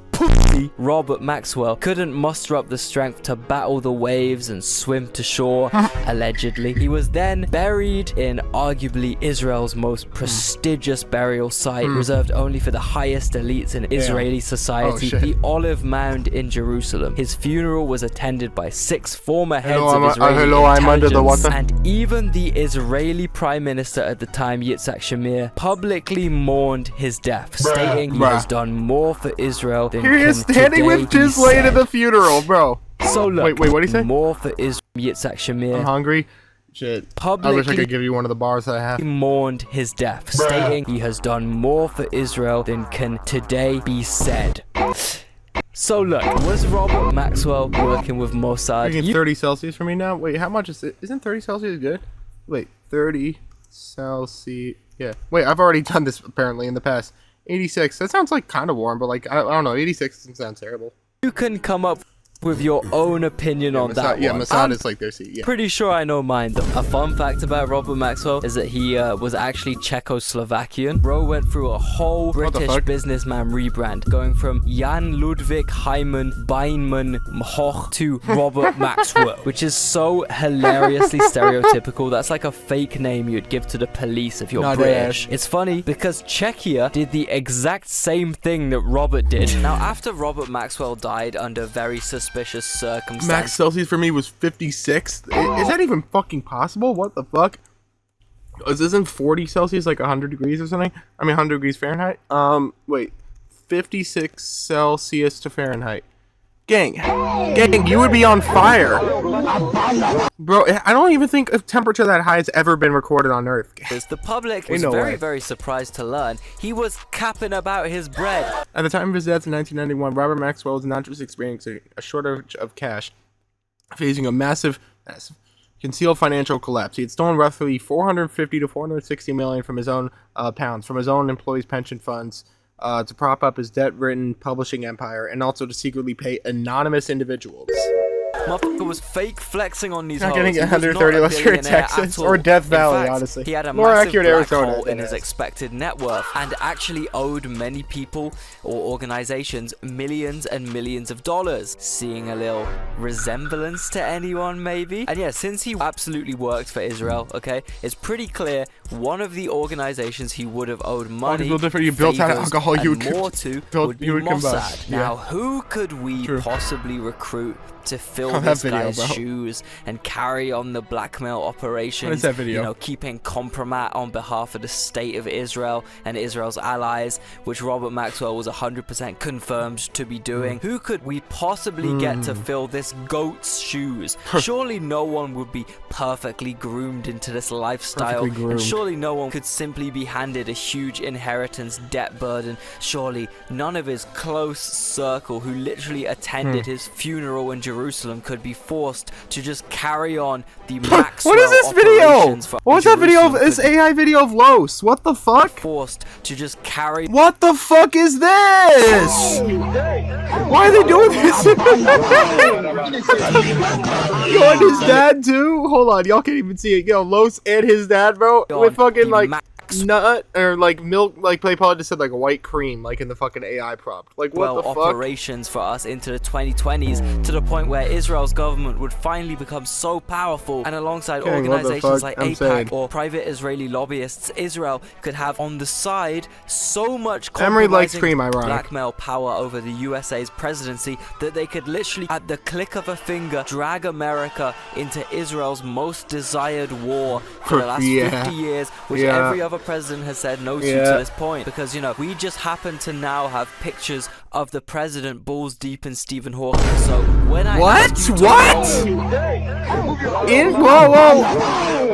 Robert Maxwell couldn't muster up the strength to battle the waves and swim to shore, allegedly. He was then buried in arguably Israel's most prestigious burial site, reserved only for the highest elites in Israeli society, the Olive Mound in Jerusalem. His funeral was attended by 6 former heads of Israeli intelligence, and even the Israeli Prime Minister at the time, Yitzhak Shamir, publicly mourned his death, stating he has done more for Israel than he is standing with Ghislaine at the funeral, bro. So look, wait, what did he say? More for Israel, Yitzhak Shamir. I'm hungry. Shit. Publicly, I wish I could give you one of the bars that I have. He mourned his death, stating he has done more for Israel than can today be said. So look, was Robert Maxwell working with Mossad? You're 30 Celsius for me now? Wait, how much is it? Isn't 30 Celsius good? Wait, 30 Celsius. Yeah. Wait, I've already done this apparently in the past. 86. That sounds like kind of warm, but like I don't know. 86 doesn't sound terrible. You can come up with your own opinion on that yeah, one. Mossad is like their seat. Yeah. Pretty sure I know mine though. A fun fact about Robert Maxwell is that he was actually Czechoslovakian. Bro went through a whole British businessman rebrand, going from Jan Ludwig Hyman Beinman Mhoch to Robert Maxwell, which is so hilariously stereotypical. That's like a fake name you'd give to the police if you're British. It's funny because Czechia did the exact same thing that Robert did. Now, after Robert Maxwell died under very suspicious circumstances. Max Celsius for me was 56. Is that even fucking possible? What the fuck? Isn't 40 Celsius like 100 degrees or something? I mean 100 degrees Fahrenheit? Wait. 56 Celsius to Fahrenheit. Gang, you would be on fire. Bro, I don't even think a temperature that high has ever been recorded on Earth. The public was very surprised to learn he was capping about his bread. At the time of his death in 1991, Robert Maxwell was not just experiencing a shortage of cash, facing a massive concealed financial collapse. He had stolen roughly 450 to 460 million from his own pounds, from his own employees' pension funds, to prop up his debt-ridden publishing empire, and also to secretly pay anonymous individuals. Motherfucker was fake flexing on these hoes. Not getting 130 less here in Texas or Death Valley, fact, honestly. He had a more massive accurate black Arizona hole in his expected net worth and actually owed many people or organizations millions and millions of dollars. Seeing a little resemblance to anyone, maybe? And yeah, since he absolutely worked for Israel, okay, it's pretty clear one of the organizations he would have owed money, you built out alcohol, and more to would be Mossad. Now, who could we possibly recruit to fill this guy's shoes and carry on the blackmail operations? What is that video? You know, keeping compromat on behalf of the state of Israel and Israel's allies, which Robert Maxwell was 100% confirmed to be doing. Who could we possibly get to fill this goat's shoes? Surely no one would be perfectly groomed into this lifestyle. And surely no one could simply be handed a huge inheritance debt burden. Surely none of his close circle who literally attended his funeral in Jerusalem Jerusalem could be forced to just carry on the Maxwell What is this video? operations for What was that video of Jerusalem this AI video of Los? What the fuck? forced to just carry. What the fuck is this? Why are they doing this? Yo, and his dad too? Hold on, y'all can't even see it. Yo, Los and his dad, bro, with fucking like nut or like milk, like they probably just said like white cream, like in the fucking AI prompt. Like what the fuck? Operations for us into the 2020s to the point where Israel's government would finally become so powerful, and alongside organizations like AIPAC or private Israeli lobbyists, Israel could have on the side so much compromising blackmail power over the USA's presidency that they could literally at the click of a finger drag America into Israel's most desired war for the last 50 years, which every other president has said no to this point, because you know we just happen to now have pictures of the president balls deep in Stephen Hawking. So when I whoa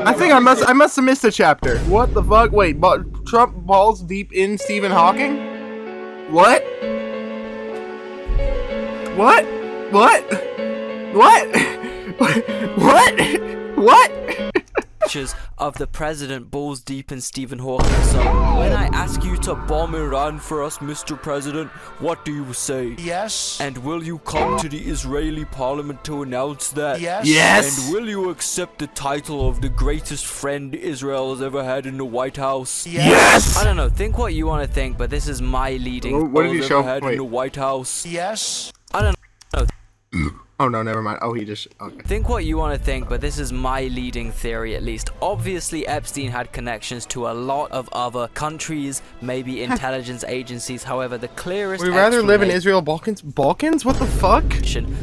I think I must have missed a chapter. What the fuck? Wait, but Trump balls deep in Stephen Hawking? What? What? pictures of the president balls deep in Stephen Hawking. So when I ask you to bomb Iran for us, Mr. President, what do you say? Yes. And will you come to the Israeli parliament to announce that? Yes. Yes. And will you accept the title of the greatest friend Israel has ever had in the White House? Yes. I don't know, think what you want to think, but this is my leading what did you show? in the White House. Yes. I don't know. Oh no, never mind. Oh, he just okay. Think what you want to think, but this is my leading theory at least. Obviously, Epstein had connections to a lot of other countries, maybe intelligence agencies. However, the clearest we'd rather live in Israel, Balkans? What the fuck?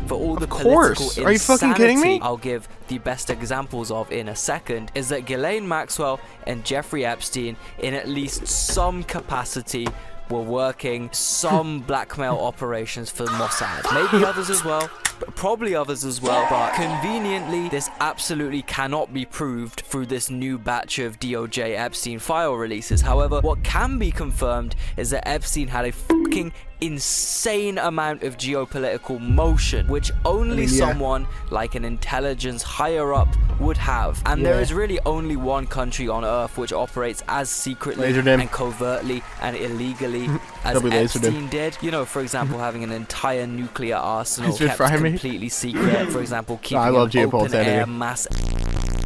For all the course. political Are you fucking kidding me? I'll give the best examples of in a second, is that Ghislaine Maxwell and Jeffrey Epstein, in at least some capacity, were working some blackmail operations for Mossad. Maybe others as well. Probably others as well, but conveniently this absolutely cannot be proved through this new batch of DOJ Epstein file releases. However, what can be confirmed is that Epstein had a fucking insane amount of geopolitical motion, which only someone like an intelligence higher up would have. And there is really only one country on earth which operates as secretly and covertly and illegally as Epstein did. You know, for example, having an entire nuclear arsenal kept completely secret. For example, keeping an open-air mass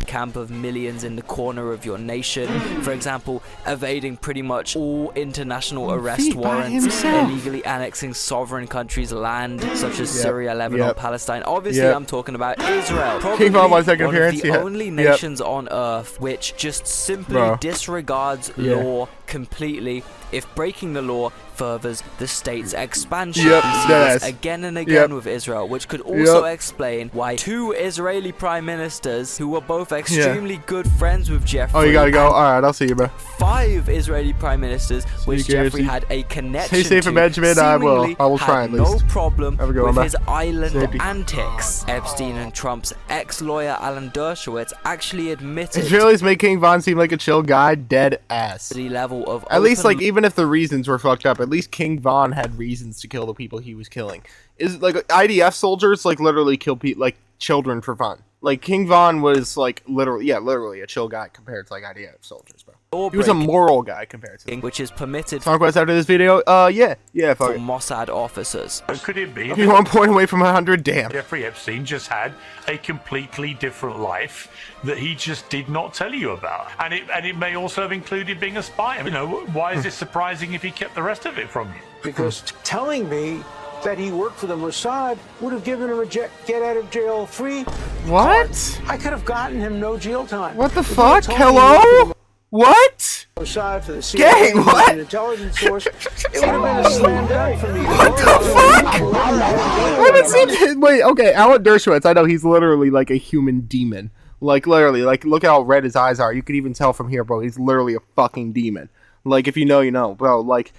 camp of millions in the corner of your nation. For example, evading pretty much all international arrest warrants, illegally annexing sovereign countries' land, such as Syria, Lebanon, Palestine. Obviously, I'm talking about Israel. Probably one of the only nations on earth which just simply disregards law completely if breaking the law furthers the state's expansion. We see this again and again with Israel, which could also explain why two Israeli prime ministers who were both extremely good friends with Jeffrey. Oh, you gotta go. Alright, I'll see you, bro. 5 Israeli prime ministers which Jeffrey had a connection to. Stay safe, Benjamin. I will try at least. No problem with his island antics. Epstein and Trump's ex-lawyer Alan Dershowitz actually admitted Israelis make King Von seem like a chill guy, dead ass. The level of at least, like, even if the reasons were fucked up, at least King Von had reasons to kill the people he was killing. Is like IDF soldiers like literally kill like children for fun. Like King Von was like literally a chill guy compared to like IDF soldiers, bro. He was a moral guy compared to them. Which is permitted. Talk about after this video. Yeah, fuck for Mossad officers. How could it be? You're 1 point away from 100. Damn. Jeffrey Epstein just had a completely different life that he just did not tell you about, and it may also have included being a spy. You know, why is it surprising if he kept the rest of it from you? Because telling me that he worked for the Mossad would have given him a get out of jail free. What? I could have gotten him no jail time. What the fuck? Hello? What? Mossad for the CIA, what? An intelligence source. It would have been a slam dunk for me. What the fuck? I haven't seen it. Wait, okay, Alan Dershowitz, I know he's literally like a human demon. Like, literally, like, look how red his eyes are. You could even tell from here, bro. He's literally a fucking demon. Like, if you know, you know. Bro, like,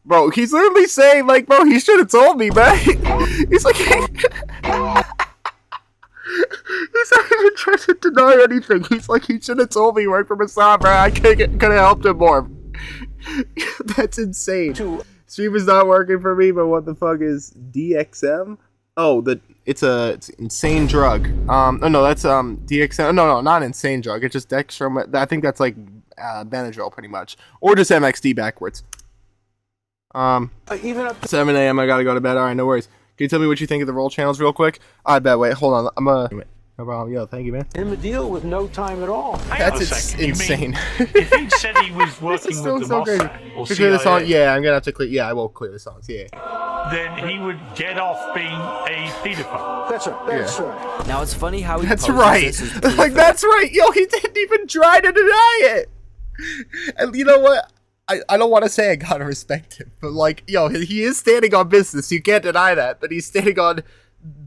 bro, he's literally saying, like, bro, he should have told me, man. He's like... He's not even trying to deny anything. He's like, he should have told me right from the start, bro. I could have helped him more. That's insane. Stream is not working for me, but what the fuck is DXM? it's insane drug. Oh no, that's DXM. No, not insane drug. It's just dextro. I think that's like Benadryl, pretty much, or just MXD backwards. Even up to 7 a.m. I gotta go to bed. All right, no worries. Can you tell me what you think of the roll channels real quick? I bet. Wait, hold on. No problem. Yo, thank you, man. him a deal with no time at all. That's insane. If he said he was working with the Mossad or clear the song. CIA, Yeah, I'm gonna have to clear. Yeah, I will clear the songs. Yeah. then he would get off being a paedophile. That's right. That's right. Now it's funny how he That's poses right. this as proof Like that's right. Yo, he didn't even try to deny it. And you know what? I don't want to say I gotta respect him, but like, yo, he is standing on business. You can't deny that. But he's standing on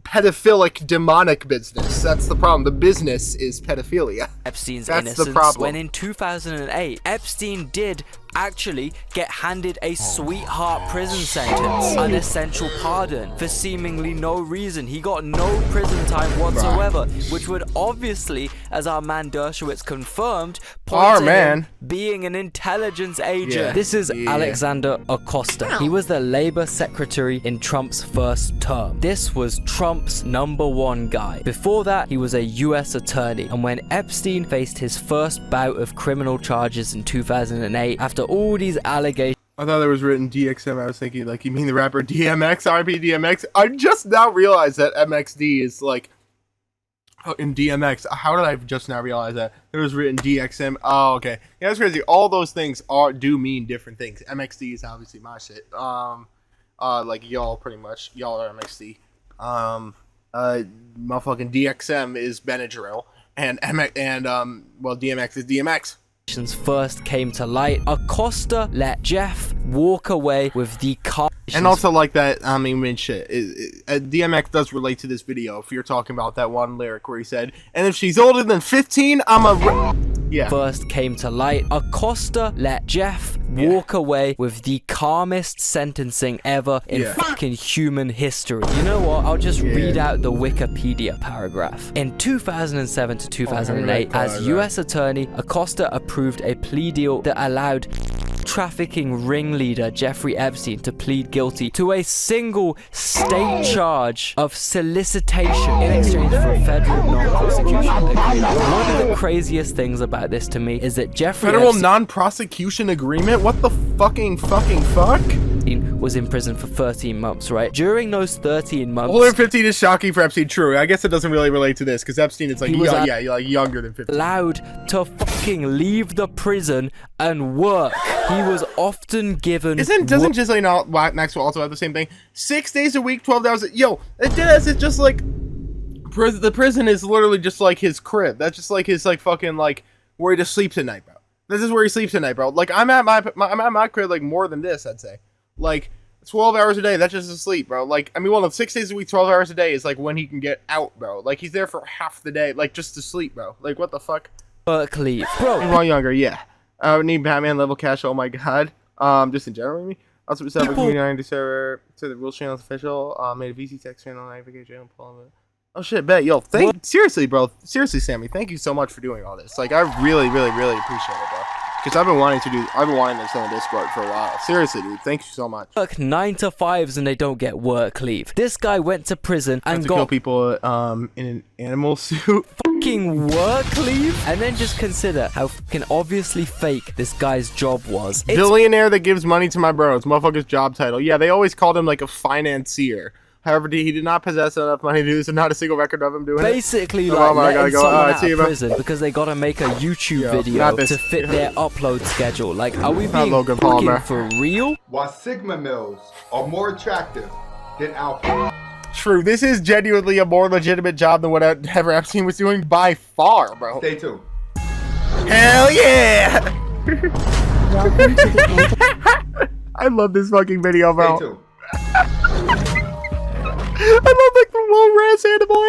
pedophilic, demonic business. That's the problem. The business is pedophilia. Epstein's That's innocence the problem. when in 2008, Epstein did actually get handed a sweetheart prison sentence, an essential pardon, for seemingly no reason. He got no prison time whatsoever, which would obviously, as our man Dershowitz confirmed, point to him being an intelligence agent. Yeah. This is Alexander Acosta. He was the Labor Secretary in Trump's first term. This was Trump's #1 guy. Before that, he was a US attorney. And when Epstein faced his first bout of criminal charges in 2008, after all these allegations, I thought there was written DXM. I was thinking, like, you mean the rapper DMX, RP DMX? I just now realized that MXD is like in DMX. How did I just now realize that? There was written DXM. Oh, okay. Yeah, that's crazy. All those things do mean different things. MXD is obviously my shit. Like y'all pretty much. Y'all are MXD. Motherfucking DXM is Benadryl, and DMX is DMX. first came to light, Acosta let Jeff walk away with the car. And also like that, I mean shit, DMX does relate to this video if you're talking about that one lyric where he said, and if she's older than 15, First came to light, Acosta let Jeff walk away with the calmest sentencing ever in fucking human history. You know what? I'll just read out the Wikipedia paragraph. In 2007 to 2008, as US attorney, Acosta approved a plea deal that allowed trafficking ringleader Jeffrey Epstein to plead guilty to a single state charge of solicitation in exchange for a federal non-prosecution agreement. One of the craziest things about this to me is that Jeffrey Federal Epstein non-prosecution agreement? What the fucking fuck? was in prison for 13 months, right? During those 13 months... Older than 15 is shocking for Epstein, true. I guess it doesn't really relate to this, because Epstein is like, like younger than 15. Allowed to fucking leave the prison and work. He was often given... Doesn't Ghislaine Maxwell also have the same thing? 6 days a week, 12 hours... Yo, it's just like... The prison is literally just like his crib. That's just like his like fucking like where he just sleeps at night, bro. This is where he sleeps at night, bro. Like I'm at my crib like more than this, I'd say. Like 12 hours a day, that's just asleep, bro. Like I mean, well, 6 days a week, 12 hours a day is like when he can get out, bro. Like he's there for half the day, like just to sleep, bro. Like what the fuck? Work leave, bro. While younger, yeah. I would need Batman level cash. Oh my god. Just in general, maybe. Also, set up a community server to the Rules Channel's official. Made a VC text channel, navigation, pull it. Oh shit, bet. Yo, seriously, bro. Seriously, Sammy, thank you so much for doing all this. Like, I really, really, really appreciate it, bro. Because I've been wanting this on Discord for a while. Seriously, dude. Thank you so much. Work 9 to 5s and they don't get work leave. This guy went to prison and got kill people in an animal suit. Fucking work leave? And then just consider how fucking obviously fake this guy's job was. Billionaire that gives money to my bros. Motherfucker's job title. Yeah, they always called him like a financier. However, he did not possess enough money to do this, and not a single record of him doing basically, it. like, letting someone out of prison because they gotta make a YouTube video to fit their upload schedule. Like, are we being fucking for real? Why Sigma males are more attractive than alpha. True, this is genuinely a more legitimate job than whatever Epstein was doing by far, bro. Stay tuned. Hell yeah! I love this fucking video, bro. Stay tuned. I love like the low res animal.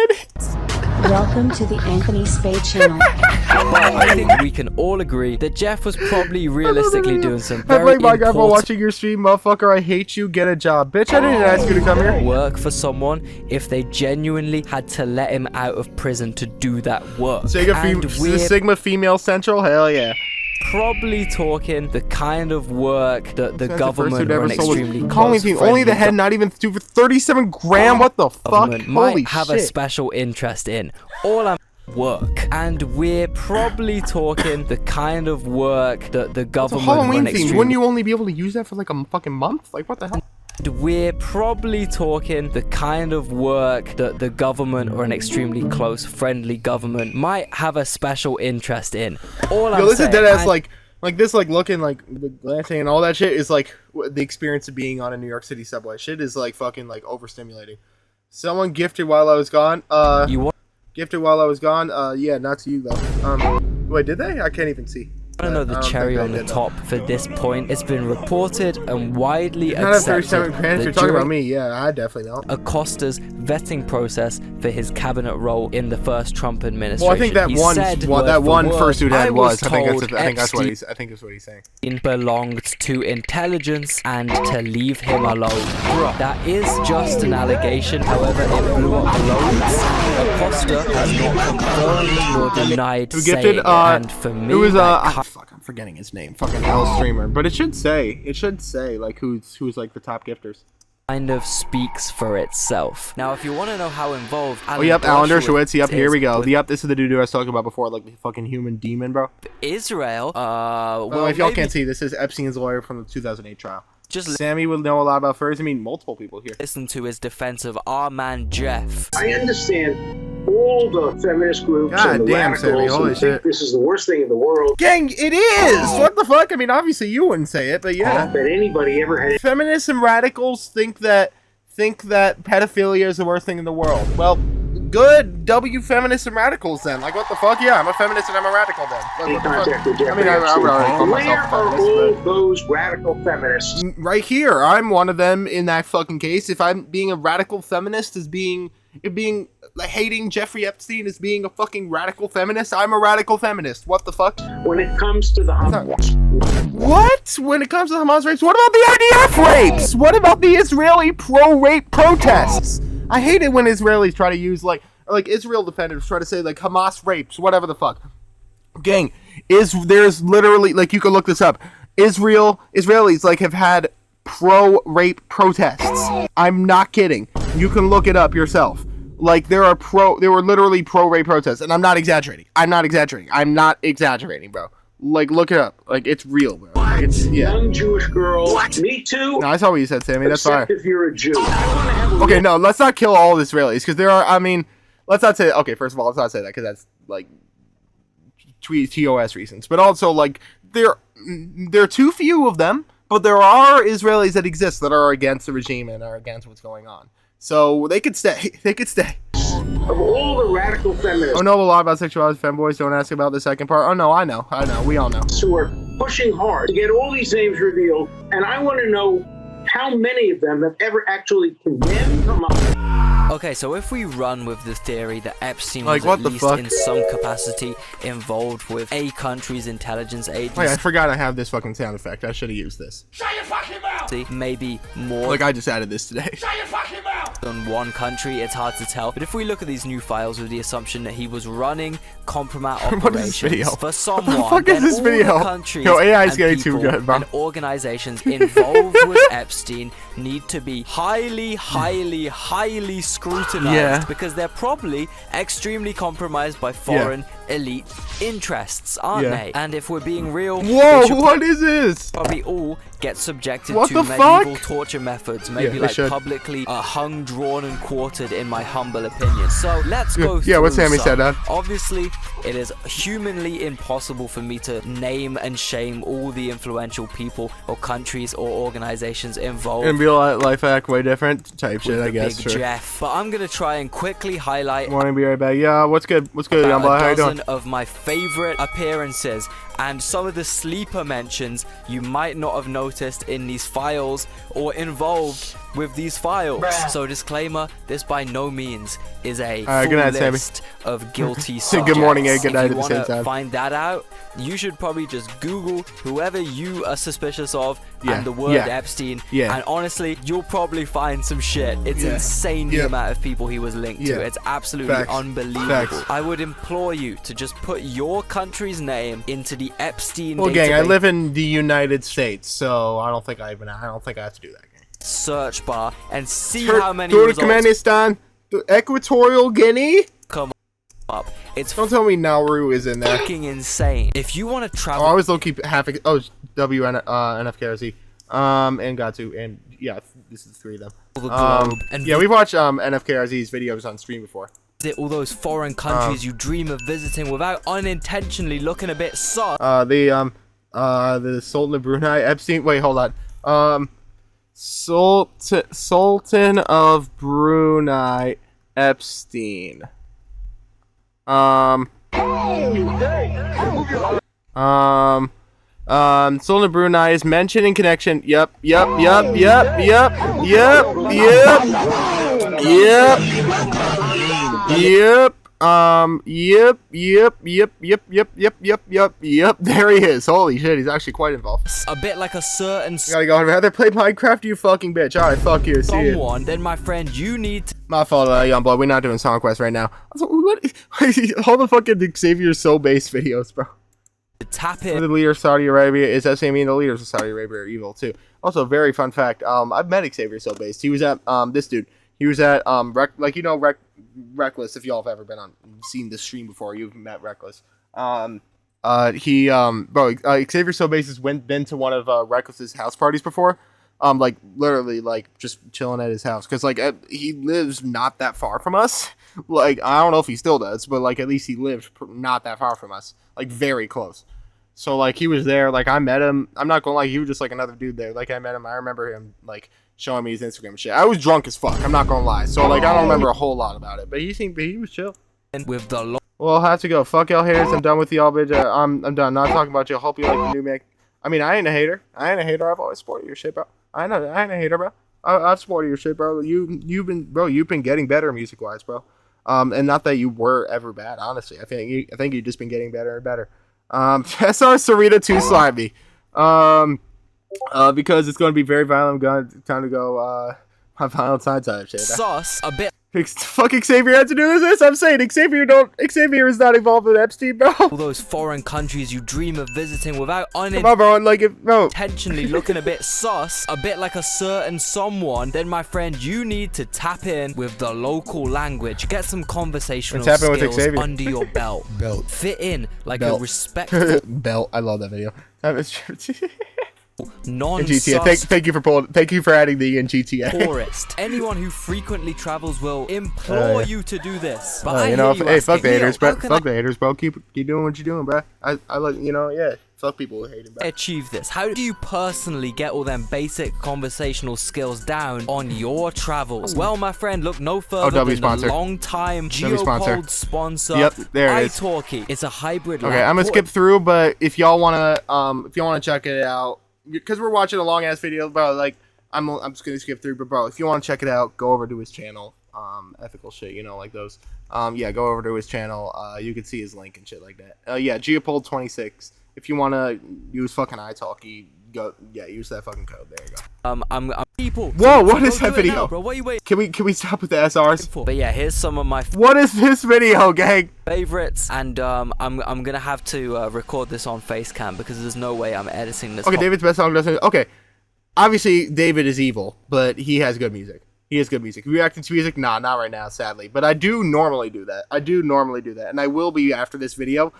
Welcome to the Anthony Spade channel. I think we can all agree that Jeff was probably realistically doing some very important watching your stream, motherfucker. I hate you. Get a job, bitch. I didn't ask you to come here. Work for someone if they genuinely had to let him out of prison to do that work. Sigma Female Central. Hell yeah. probably talking the kind of work that the government or an extremely close only the head, not even for 37 grand. What the fuck? Might have a special interest in. All I'm work, and we're probably talking the kind of work that the government or an extremely... Wouldn't you only be able to use that for like a fucking month? Like what the hell? We're probably talking the kind of work that the government or an extremely close, friendly government might have a special interest in. All I'm this saying, is dead ass like this, like looking like glancing and all that shit is like the experience of being on a New York City subway. Shit is like fucking like overstimulating. Someone gifted while I was gone. You what? Gifted while I was gone. Yeah, not to you though. Wait, did they? I can't even see. I don't know the cherry on the top for this point. It's been reported and widely accepted. Not 37 grand. You're talking about me. Yeah, I definitely know. Acosta's vetting process for his cabinet role in the first Trump administration. Well, I think that one fursuit head was. I think that's what he's saying. It belonged to intelligence and to leave him alone. That is just an allegation. However, it blew up loads. Acosta has not confirmed nor denied saying it. And for me, it was fuck, I'm forgetting his name. Fucking L streamer. But it should say like who's like the top gifters. Kind of speaks for itself. Now, if you want to know how involved Alan Dershowitz, yep, here we go. Yep, this is the dude I was talking about before, like the fucking human demon, bro. Israel, well, if y'all can't see, this is Epstein's lawyer from the 2008 trial. Sammy will know a lot about furs. I mean, multiple people here. Listen to his defense of our man Jeff. I understand all the feminist groups and the radicals Sammy, holy who think this is the worst thing in the world. Gang, it is! What the fuck? I mean, obviously you wouldn't say it, but yeah. That anybody ever had. Feminists and radicals think that pedophilia is the worst thing in the world. Well, good W feminists and radicals then. Like, what the fuck? Yeah, I'm a feminist and I'm a radical then. Like, what the fuck? I mean, I already call myself a feminist. Where are all those radical feminists? Right here. I'm one of them in that fucking case. If I'm being a radical feminist as being hating Jeffrey Epstein as being a fucking radical feminist, I'm a radical feminist. What the fuck? When it comes to the Hamas. What? When it comes to Hamas rapes? What about the IDF rapes? What about the Israeli pro-rape protests? I hate it when Israelis try to use like Israel defenders try to say like Hamas rapes, whatever the fuck. Gang, there's literally, like, you can look this up. Israelis like have had pro-rape protests. I'm not kidding. You can look it up yourself. Like, there were literally pro-rape protests, and I'm not exaggerating. I'm not exaggerating, bro. Like, look it up. Like, it's real, bro. It's young Jewish girl. What? Me too. No, I saw what you said, Sammy. That's fine. If you're a Jew. Okay, no, let's not kill all the Israelis, because there are. I mean, let's not say. Okay, first of all, let's not say that, because that's like TOS reasons. But also, like, there are too few of them. But there are Israelis that exist that are against the regime and are against what's going on. So they could stay. They could stay. Of all the radical feminists. I know a lot about sexuality. Femboys, don't ask about the second part. Oh, no, I know. We all know. Who are pushing hard to get all these names revealed. And I want to know how many of them have ever actually condemned Hamas. Okay, so if we run with the theory that Epstein was at least in some capacity involved with a country's intelligence agency... Wait, I forgot I have this fucking sound effect. I should have used this. Shut your fucking mouth! Maybe more... Like, I just added this today. Shut your fucking mouth! On one country, it's hard to tell. But if we look at these new files with the assumption that he was running compromat operations for someone, what the fuck is this video? Countries AI's getting too good, bro. And organizations involved with Epstein need to be highly scrutinized because they're probably extremely compromised by foreign elite interests, aren't they? And if we're being real, whoa, what is this? Probably all get subjected to medieval torture methods, maybe like publicly hung, drawn, and quartered, in my humble opinion. So let's go through what Sammy said. Obviously, it is humanly impossible for me to name and shame all the influential people or countries or organizations involved. In real life, act way different type shit, I guess. Big Jeff. But I'm gonna try and quickly highlight. Want to be right back? Yeah, what's good? What's good, young boy? How you doing? Of my favorite appearances and some of the sleeper mentions you might not have noticed in these files or involved with these files. So disclaimer, this by no means is a full list of guilty subjects. Good morning, good night at the same time. If you want to find that out, you should probably just Google whoever you are suspicious of and the word Epstein. And honestly, you'll probably find some shit. It's insane the amount of people he was linked to. It's absolutely unbelievable. I would implore you to just put your country's name into the the Epstein Well, gang, I database live in the United States, so I don't think I have to do that. Gang. search bar and see how many results Turkmenistan, Equatorial Guinea. come up. It's Don't tell me Nauru is in there. fucking insane. If you want to travel, I always low keep NFKRZ, and Gatsu, and yeah, this is 3 of them. the globe and Yeah, we've watched NFKRZ's videos on stream before. visit all those foreign countries you dream of visiting without unintentionally looking a bit sus. The Sultan of Brunei, Epstein. Wait, hold on. Sultan of Brunei, Epstein. Sultan of Brunei is mentioned in connection. Yep. There he is. Holy shit, he's actually quite involved. A bit like a certain Gotta go. I'd rather play Minecraft, you fucking bitch. Alright, fuck you. See you. someone, then my friend, you need to My fault, Youngblood. We're not doing Song Quest right now. What? All the fucking Xavier So Base videos, bro. tap The in. leader of Saudi Arabia is SAME, and the leaders of Saudi Arabia are evil too. Also, very fun fact. I've met Xavier So Base. He was at this dude. He was at Reckless. If y'all have ever seen this stream before, you've met Reckless. Xavier So Base has been to one of Reckless's house parties before. Literally, just chilling at his house, because he lives not that far from us. I don't know if he still does, but at least he lived not that far from us, very close. So he was there. I met him. I'm not gonna lie, he was just another dude there. I met him. I remember him showing me his Instagram and shit. I was drunk as fuck. I'm not gonna lie. So I don't remember a whole lot about it, but he was chill. And with the Well, I'll have to go. Fuck y'all haters. I'm done with y'all, bitch. I'm done. Not talking about you. I hope you like the new make. I mean, I ain't a hater. I've always supported your shit, bro. I ain't a hater, bro. I've supported your shit, bro. You've been getting better music wise, bro. And not that you were ever bad, honestly. I think you've just been getting better and better. SR Sarita too slimy. Because it's going to be very violent. Time to go. My violent side shit. sauce a bit. Fucking Xavier had to do this. I'm saying Xavier is not involved with Epstein, bro. All those foreign countries you dream of visiting without Come on, bro. unintentionally looking a bit sus, a bit like a certain someone, then my friend, you need to tap in with the local language. Get some conversational Tap in with skills Xavier. under your belt. Belt. Fit in like Belt. a respectful Belt. I love that video. non-sus GTA. Thank you for adding the in GTA. tourist. Anyone who frequently travels will implore you to do this. But I hey, hear you fuck the asking, haters, bro. how can Fuck the haters, bro. Keep doing what you're doing, bro. Yeah. Fuck people who hate it, bro. achieve this? How do you personally get all them basic conversational skills down on your travels? Well, my friend, look no further than sponsor. the long-time sponsor. sponsor. Yep, there it is. italki. It's a hybrid. Okay, I'm gonna skip through, but if y'all wanna check it out, because we're watching a long ass video, bro. I'm just gonna skip through, but bro, if you want to check it out, go over to his channel. Ethical shit, those. Yeah, go over to his channel. You can see his link and shit like that. Yeah, Geopold 26. If you want to use fucking italki, use that fucking code. There you go. I'm people. Whoa, what is that video? Now, bro. What are you waiting? Can we stop with the SRs? But yeah, here's some of my What is this video, gang? favorites, and I'm gonna have to record this on Facecam because there's no way I'm editing this. Okay, David's best song doesn't. Okay, obviously David is evil, but he has good music. He has good music. Reacting to music? Nah, not right now, sadly. But I do normally do that. And I will be after this video.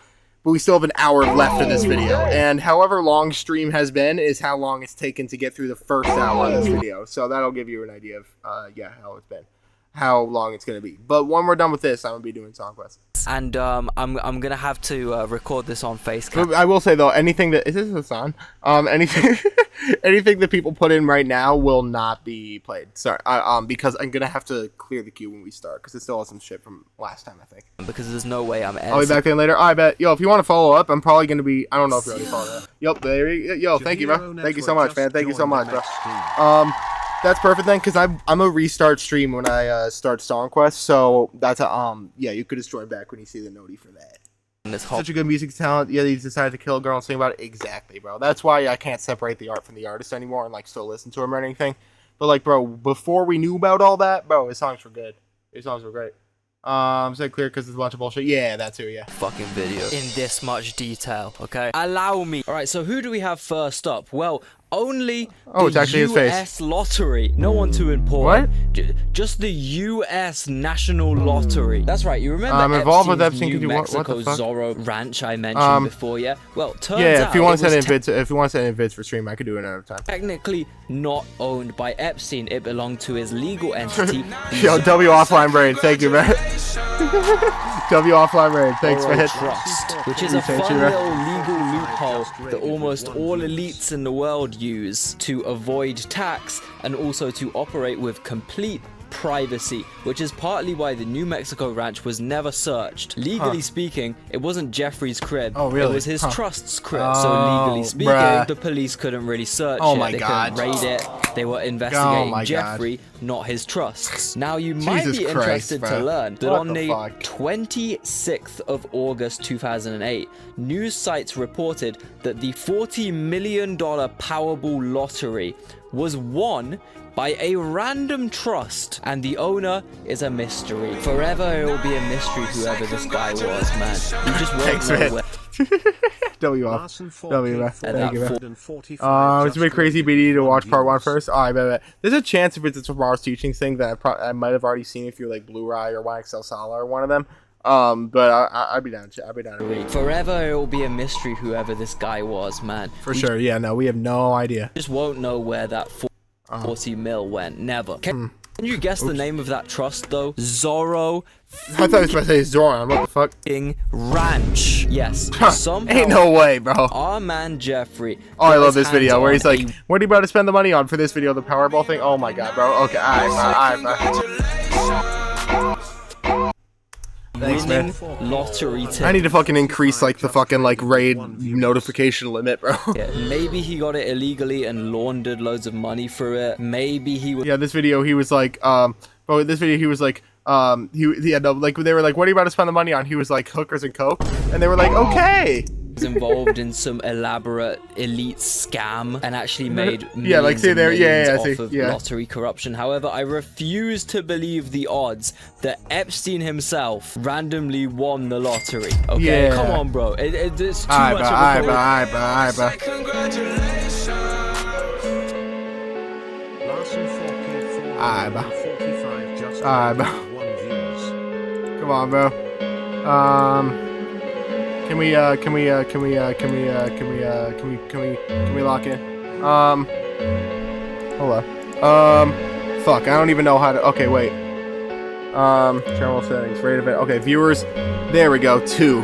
But we still have an hour left in this video. And however long stream has been is how long it's taken to get through the first hour of this video. So that'll give you an idea of, how it's been. How long it's going to be. But when we're done with this, I'm going to be doing Song Quest. And I'm going to have to record this on Facecam. I will say, though, anything that... Is this Hassan? Anything that people put in right now will not be played. Sorry. Because I'm going to have to clear the queue when we start. Because it still has some shit from last time, I think. Because there's no way I'm editing. I'll be back in later. I bet. Yo, if you want to follow up, I'm probably going to be... I don't know if you already followed up. Yep, there you go. Yo, thank you, bro. Thank you so much, man. Thank you so much, bro. That's perfect then, because I'm a restart stream when I start Song Quest, so that's you could just join back when you see the noti for that. Such a good music talent. Yeah, he decided to kill a girl and sing about it. Exactly, bro. That's why I can't separate the art from the artist anymore and still listen to him or anything. But bro, before we knew about all that, bro, his songs were good. His songs were great. Is that clear? Because it's a bunch of bullshit. Yeah, that too. Yeah. Fucking video in this much detail. Okay. Allow me. All right. So who do we have first up? Well, only it's actually US his face. Lottery. No one too important. What? Just the US National Lottery. That's right. You remember I'm involved with Epstein's Epstein. New Mexico Zorro Ranch I mentioned before? Yeah. Well, turns out if you want to send in vids, if you want to send in vids for stream, I could do it another time. Technically not owned by Epstein. It belonged to his legal entity. Yo, W offline brain. Thank you, man. W offline brain. Thanks for hitting. Trust, which is a fun little legal loophole that almost all elites in the world use to avoid tax and also to operate with complete privacy, which is partly why the New Mexico ranch was never searched. Legally speaking, it wasn't Jeffrey's crib. Oh, really? It was his trust's crib. So legally speaking, the police couldn't really search it. They couldn't raid it. They were investigating Jeffrey, not his trusts. Now, you might be interested to learn that on the 26th of August 2008, news sites reported that the $40 million Powerball lottery was won by a random trust, and the owner is a mystery. Forever it will be a mystery whoever this guy was, man. You just won't know where. W off. W, man. Thank you, man. It's a bit crazy BD to watch part 1 first. I bet. There's a chance if it's a tomorrow's teachings thing that I might have already seen if you're like Blu-ray or YXL Sala or one of them. But I'd be down. I'd be down to read. Forever it will be a mystery whoever this guy was, man. For sure. Yeah. No, we have no idea. Just won't know where that 40 mil went. Never. Can you guess the name of that trust though? Zorro. I thought he was about to say Zoran. What the fuck? Ranch. Yes. Somehow, ain't no way, bro. Our man Jeffrey. Oh, I love this video where he's like, "What are you about to spend the money on for this video? The Powerball thing." Oh my god, bro. Okay, alright, bro. Thanks, man. Lottery ticket. I need to fucking increase like the fucking like raid notification limit, bro. Yeah, maybe he got it illegally and laundered loads of money for it. Maybe he was. Yeah, this video he was like, bro. This video he was like, he had no, like they were like, "What are you about to spend the money on?" He was like, "Hookers and coke," and they were like, "Okay." Involved in some elaborate elite scam and actually made yeah, like see there, off of lottery corruption. However, I refuse to believe the odds that Epstein himself randomly won the lottery. Okay, come on, bro. It's too much of a Come on, bro. Can we lock in? Hold on. Fuck, I don't even know how to. Okay, wait. Channel settings, rate event. Okay, viewers. There we go. 2.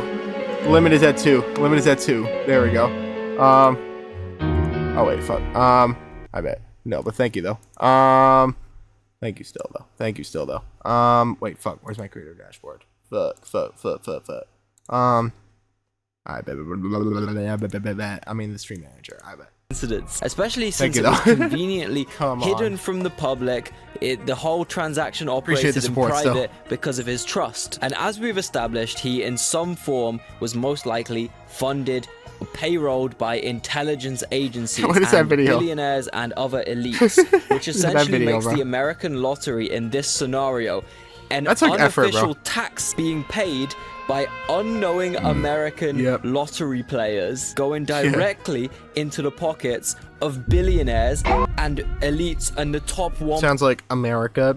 Limit is at 2. Limit is at 2. There we go. Oh wait, fuck. I bet. No, but thank you though. Thank you still though. Thank you still though. Wait, fuck. Where's my creator dashboard? Fuck. I mean the stream manager. I bet. Incidents, especially since it was conveniently hidden from the public. The whole transaction operated in private because of his trust. And as we've established, he in some form was most likely funded, payrolled by intelligence agencies and billionaires and other elites, which essentially makes the American lottery in this scenario an unofficial tax being paid by unknowing American lottery players going directly into the pockets of billionaires and elites and the top 1%. Sounds like America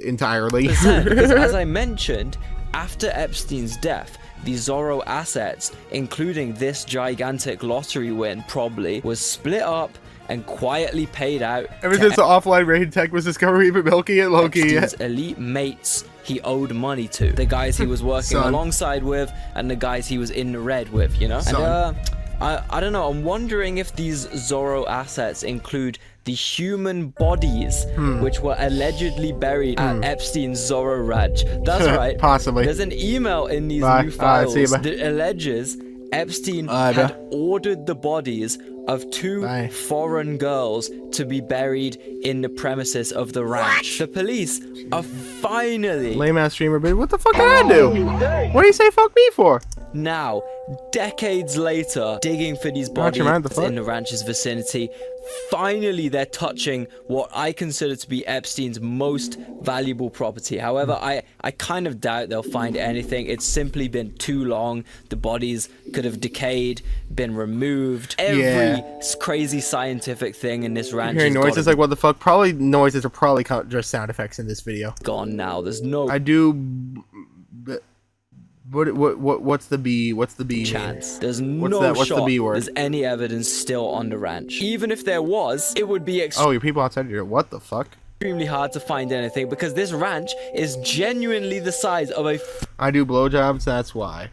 entirely. Because as I mentioned, after Epstein's death, the Zorro assets, including this gigantic lottery win probably, was split up and quietly paid out. Ever since the offline raid tech was discovered, we've been milking it low-key. Epstein's elite mates he owed money to. The guys he was working alongside with and the guys he was in the red with, you know? And I don't know, I'm wondering if these Zorro assets include the human bodies which were allegedly buried at Epstein's Zorro Ranch. That's right. Possibly. There's an email in these new files that alleges Epstein had ordered the bodies of 2 foreign girls to be buried in the premises of the ranch. The police are finally... Lame ass streamer, baby. What the fuck did I do? What do you say fuck me for? now, decades later, digging for these bodies in the ranch's vicinity, finally they're touching what I consider to be Epstein's most valuable property. However, I kind of doubt they'll find anything. It's simply been too long. The bodies could have decayed, been removed. Every crazy scientific thing in this ranch. Hearing noises like what the fuck? Probably noises are probably just sound effects in this video. Gone now. There's no. I do. What's the B? What's the B? Chance. There's no What's the B word? There's any evidence still on the ranch. Even if there was, it would be oh, your people outside here. What the fuck? Extremely hard to find anything because this ranch is genuinely the size of a. I do blowjobs. That's why.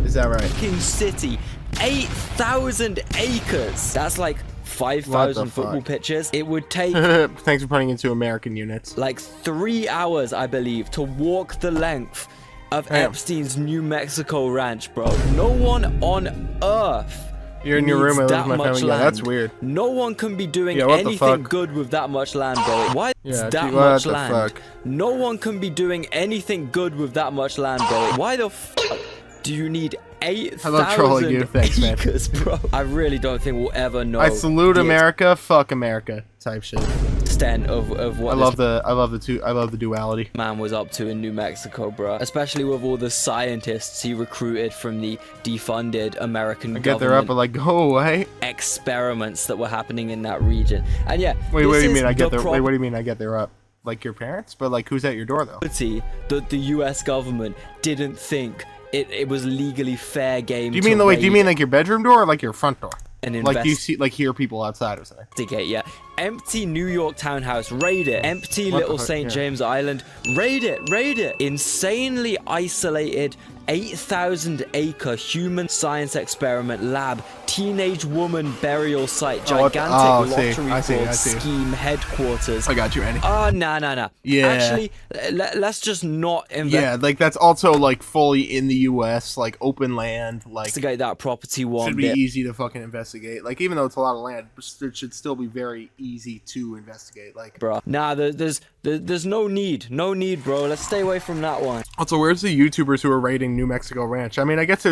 Is that right? King city, 8,000 acres. That's like 5,000 football pitches. It would take. Thanks for putting into American units. Like 3 hours, I believe, to walk the length of Epstein's New Mexico ranch, bro. No one on earth. You're in your room with my family. Yeah, that's weird. No one can be doing anything good with that much land, bro. Why is that much land? No one can be doing anything good with that much land, bro. Why the fuck do you need 8,000 acres, bro? I really don't think we'll ever know. I salute America, fuck America type shit. Extent of what I love the duality. Man was up to in New Mexico, bro. Especially with all the scientists he recruited from the defunded American government. Get there up and like go away. Experiments that were happening in that region, and yeah. Wait, what do you mean I get there? Wait, what do you mean I get there up? Like your parents? But like who's at your door though? That the U.S. government didn't think it was legally fair game. Do you mean do you mean like your bedroom door or like your front door? And like do you see hear people outside or something? Yeah. Empty New York townhouse, raid it. Empty little St. James Island, raid it. Insanely isolated 8,000 acre human science experiment lab, teenage woman burial site, gigantic lottery fraud scheme headquarters. I got you, Andy. Nah. Yeah. Actually, let's just not invest. Yeah, like that's also like fully in the U.S., like open land. Like investigate that property one. Should be easy to fucking investigate. Like even though it's a lot of land, it should still be very easy to investigate. Like, bro, nah, there's no need, bro. Let's stay away from that one. Also, where's the YouTubers who are raiding New Mexico ranch? I mean, I guess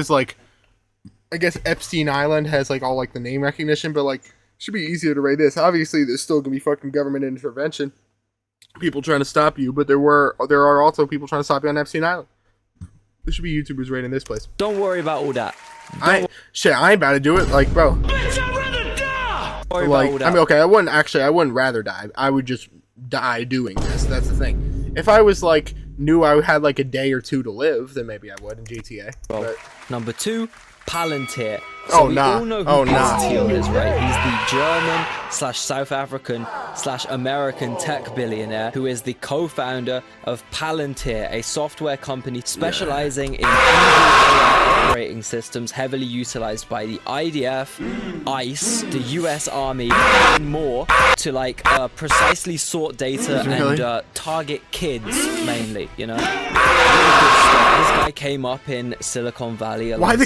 Epstein Island has like all like the name recognition, but like should be easier to raid this. Obviously, there's still gonna be fucking government intervention, people trying to stop you, but there are also people trying to stop you on Epstein Island. There should be YouTubers raiding this place. Don't worry about all that. I ain't about to do it. Like, bro. Bitch, I'd rather die. Like, I mean, okay, I wouldn't rather die. I would just die doing this. That's the thing. If I was like knew I had like a day or two to live, then maybe I would in GTA. But number 2, Palantir. So we all know who Palantir is, right? He's the German/South African/American tech billionaire who is the co-founder of Palantir, a software company specializing in operating systems heavily utilized by the IDF, ICE, the US Army, and more to like precisely sort data and target kids mainly, you know? This guy came up in Silicon Valley. Why the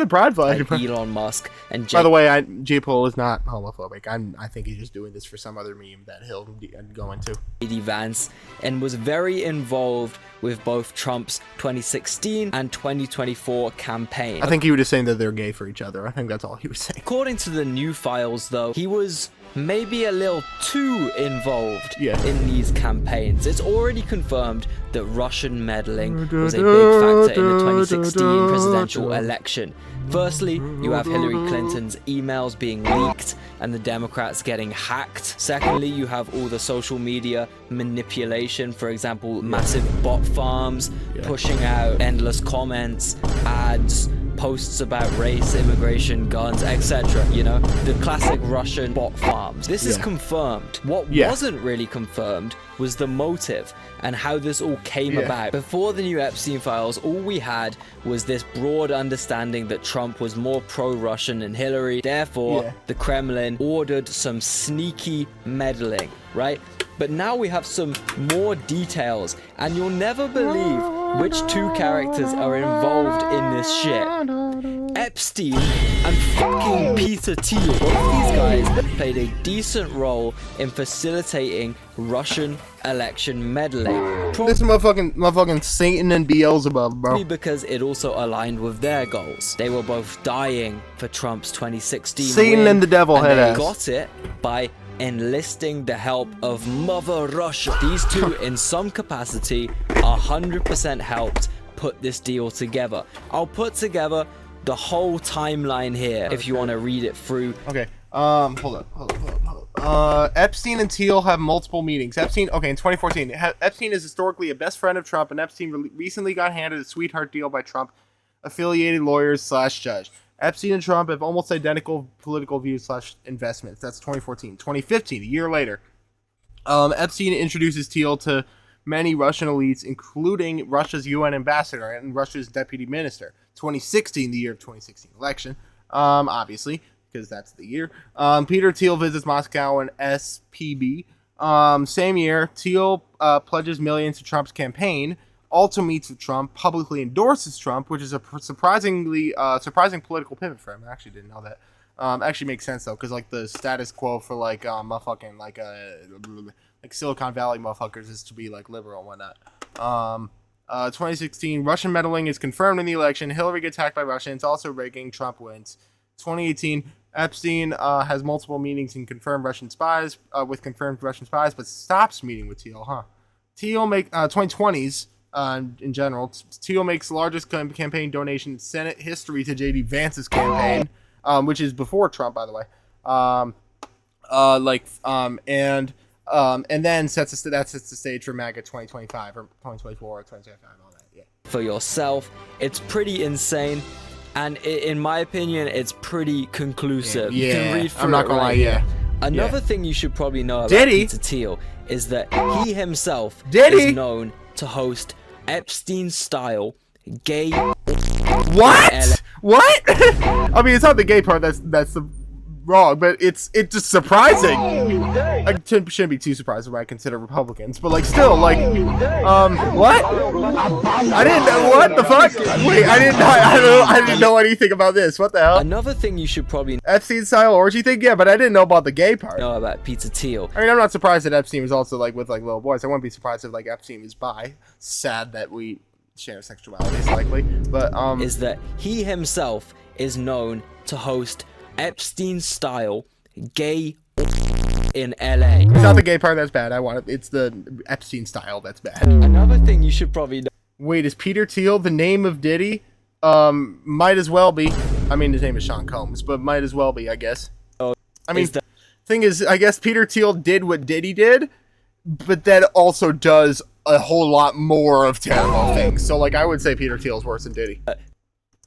broad vibe? Like Elon Musk and by the way, J-Pole is not homophobic. I think he's just doing this for some other meme that he'll go into. J.D. Vance, and was very involved with both Trump's 2016 and 2024 campaign. I think he was just saying that they're gay for each other. I think that's all he was saying. According to the new files, though, he was maybe a little too involved in these campaigns. It's already confirmed that Russian meddling was a big factor in the 2016 presidential election. Firstly, you have Hillary Clinton's emails being leaked and the Democrats getting hacked. Secondly, you have all the social media manipulation, for example, massive bot farms pushing out endless comments, ads, posts about race, immigration, guns, etc. You know, the classic Russian bot farms. This is confirmed. What wasn't really confirmed was the motive and how this all came about. Before the new Epstein files, all we had was this broad understanding that Trump was more pro-Russian than Hillary. Therefore, the Kremlin ordered some sneaky meddling, right? But now we have some more details, and you'll never believe which 2 characters are involved in this shit. Epstein and fucking Peter Thiel. Both these guys played a decent role in facilitating Russian election meddling. This motherfucking Satan and Beelzebub, bro. Because it also aligned with their goals. They were both dying for Trump's 2016 Satan win, and the devil and head they ass. got it by enlisting the help of Mother Russia. These two, in some capacity, 100% helped put this deal together. I'll put together the whole timeline here if you want to read it through. Okay. Hold up. Epstein and Thiel have multiple meetings. Epstein, okay, in 2014, Epstein is historically a best friend of Trump, and Epstein recently got handed a sweetheart deal by Trump affiliated lawyers / judge. Epstein and Trump have almost identical political views / investments. That's 2014. 2015, a year later, Epstein introduces Thiel to many Russian elites, including Russia's UN ambassador and Russia's deputy minister. 2016, the year of 2016 election, obviously, because that's the year. Peter Thiel visits Moscow and SPB. Same year, Thiel pledges millions to Trump's campaign, also meets with Trump, publicly endorses Trump, which is a surprising political pivot for him. I actually didn't know that. Actually makes sense though, because like the status quo for like motherfucking like Silicon Valley motherfuckers is to be like liberal and whatnot. 2016, Russian meddling is confirmed in the election. Hillary gets hacked by Russians, also rigging. Trump wins. 2018, Epstein has multiple meetings and confirmed Russian spies with confirmed Russian spies, but stops meeting with Thiel. Thiel 2020s. In general, Thiel makes the largest campaign donation in Senate history to J.D. Vance's campaign, which is before Trump, by the way. And then sets the stage for MAGA 2025 or 2024 or 2025, all that. Yeah. For yourself, it's pretty insane, and in my opinion, it's pretty conclusive. Yeah. You can read through I'm not gonna lie. Yeah. Another thing you should probably know about Peter Thiel is that he himself is known to host Epstein-style gay. What? What? I mean, it's not the gay part that's the wrong, but it's just surprising. I shouldn't be too surprised when I consider Republicans, but like still, like, what? I didn't know. What the fuck? Wait, I didn't know anything about this. What the hell? Another thing you should probably Epstein-style orgy thing, yeah, but I didn't know about the gay part. Know about Peter Thiel. I mean, I'm not surprised that Epstein was also like with like little boys. I wouldn't be surprised if like Epstein was bi. Sad that we share sexualities, likely, but is that he himself is known to host Epstein-style gay in LA. It's not the gay part that's bad. It's the Epstein style that's bad. Another thing you should probably know. Wait, is Peter Thiel the name of Diddy? Might as well be. I mean, his name is Sean Combs, but might as well be, I guess. I mean, thing is, I guess Peter Thiel did what Diddy did, but that also does a whole lot more of terrible things. So, like, I would say Peter Thiel's worse than Diddy.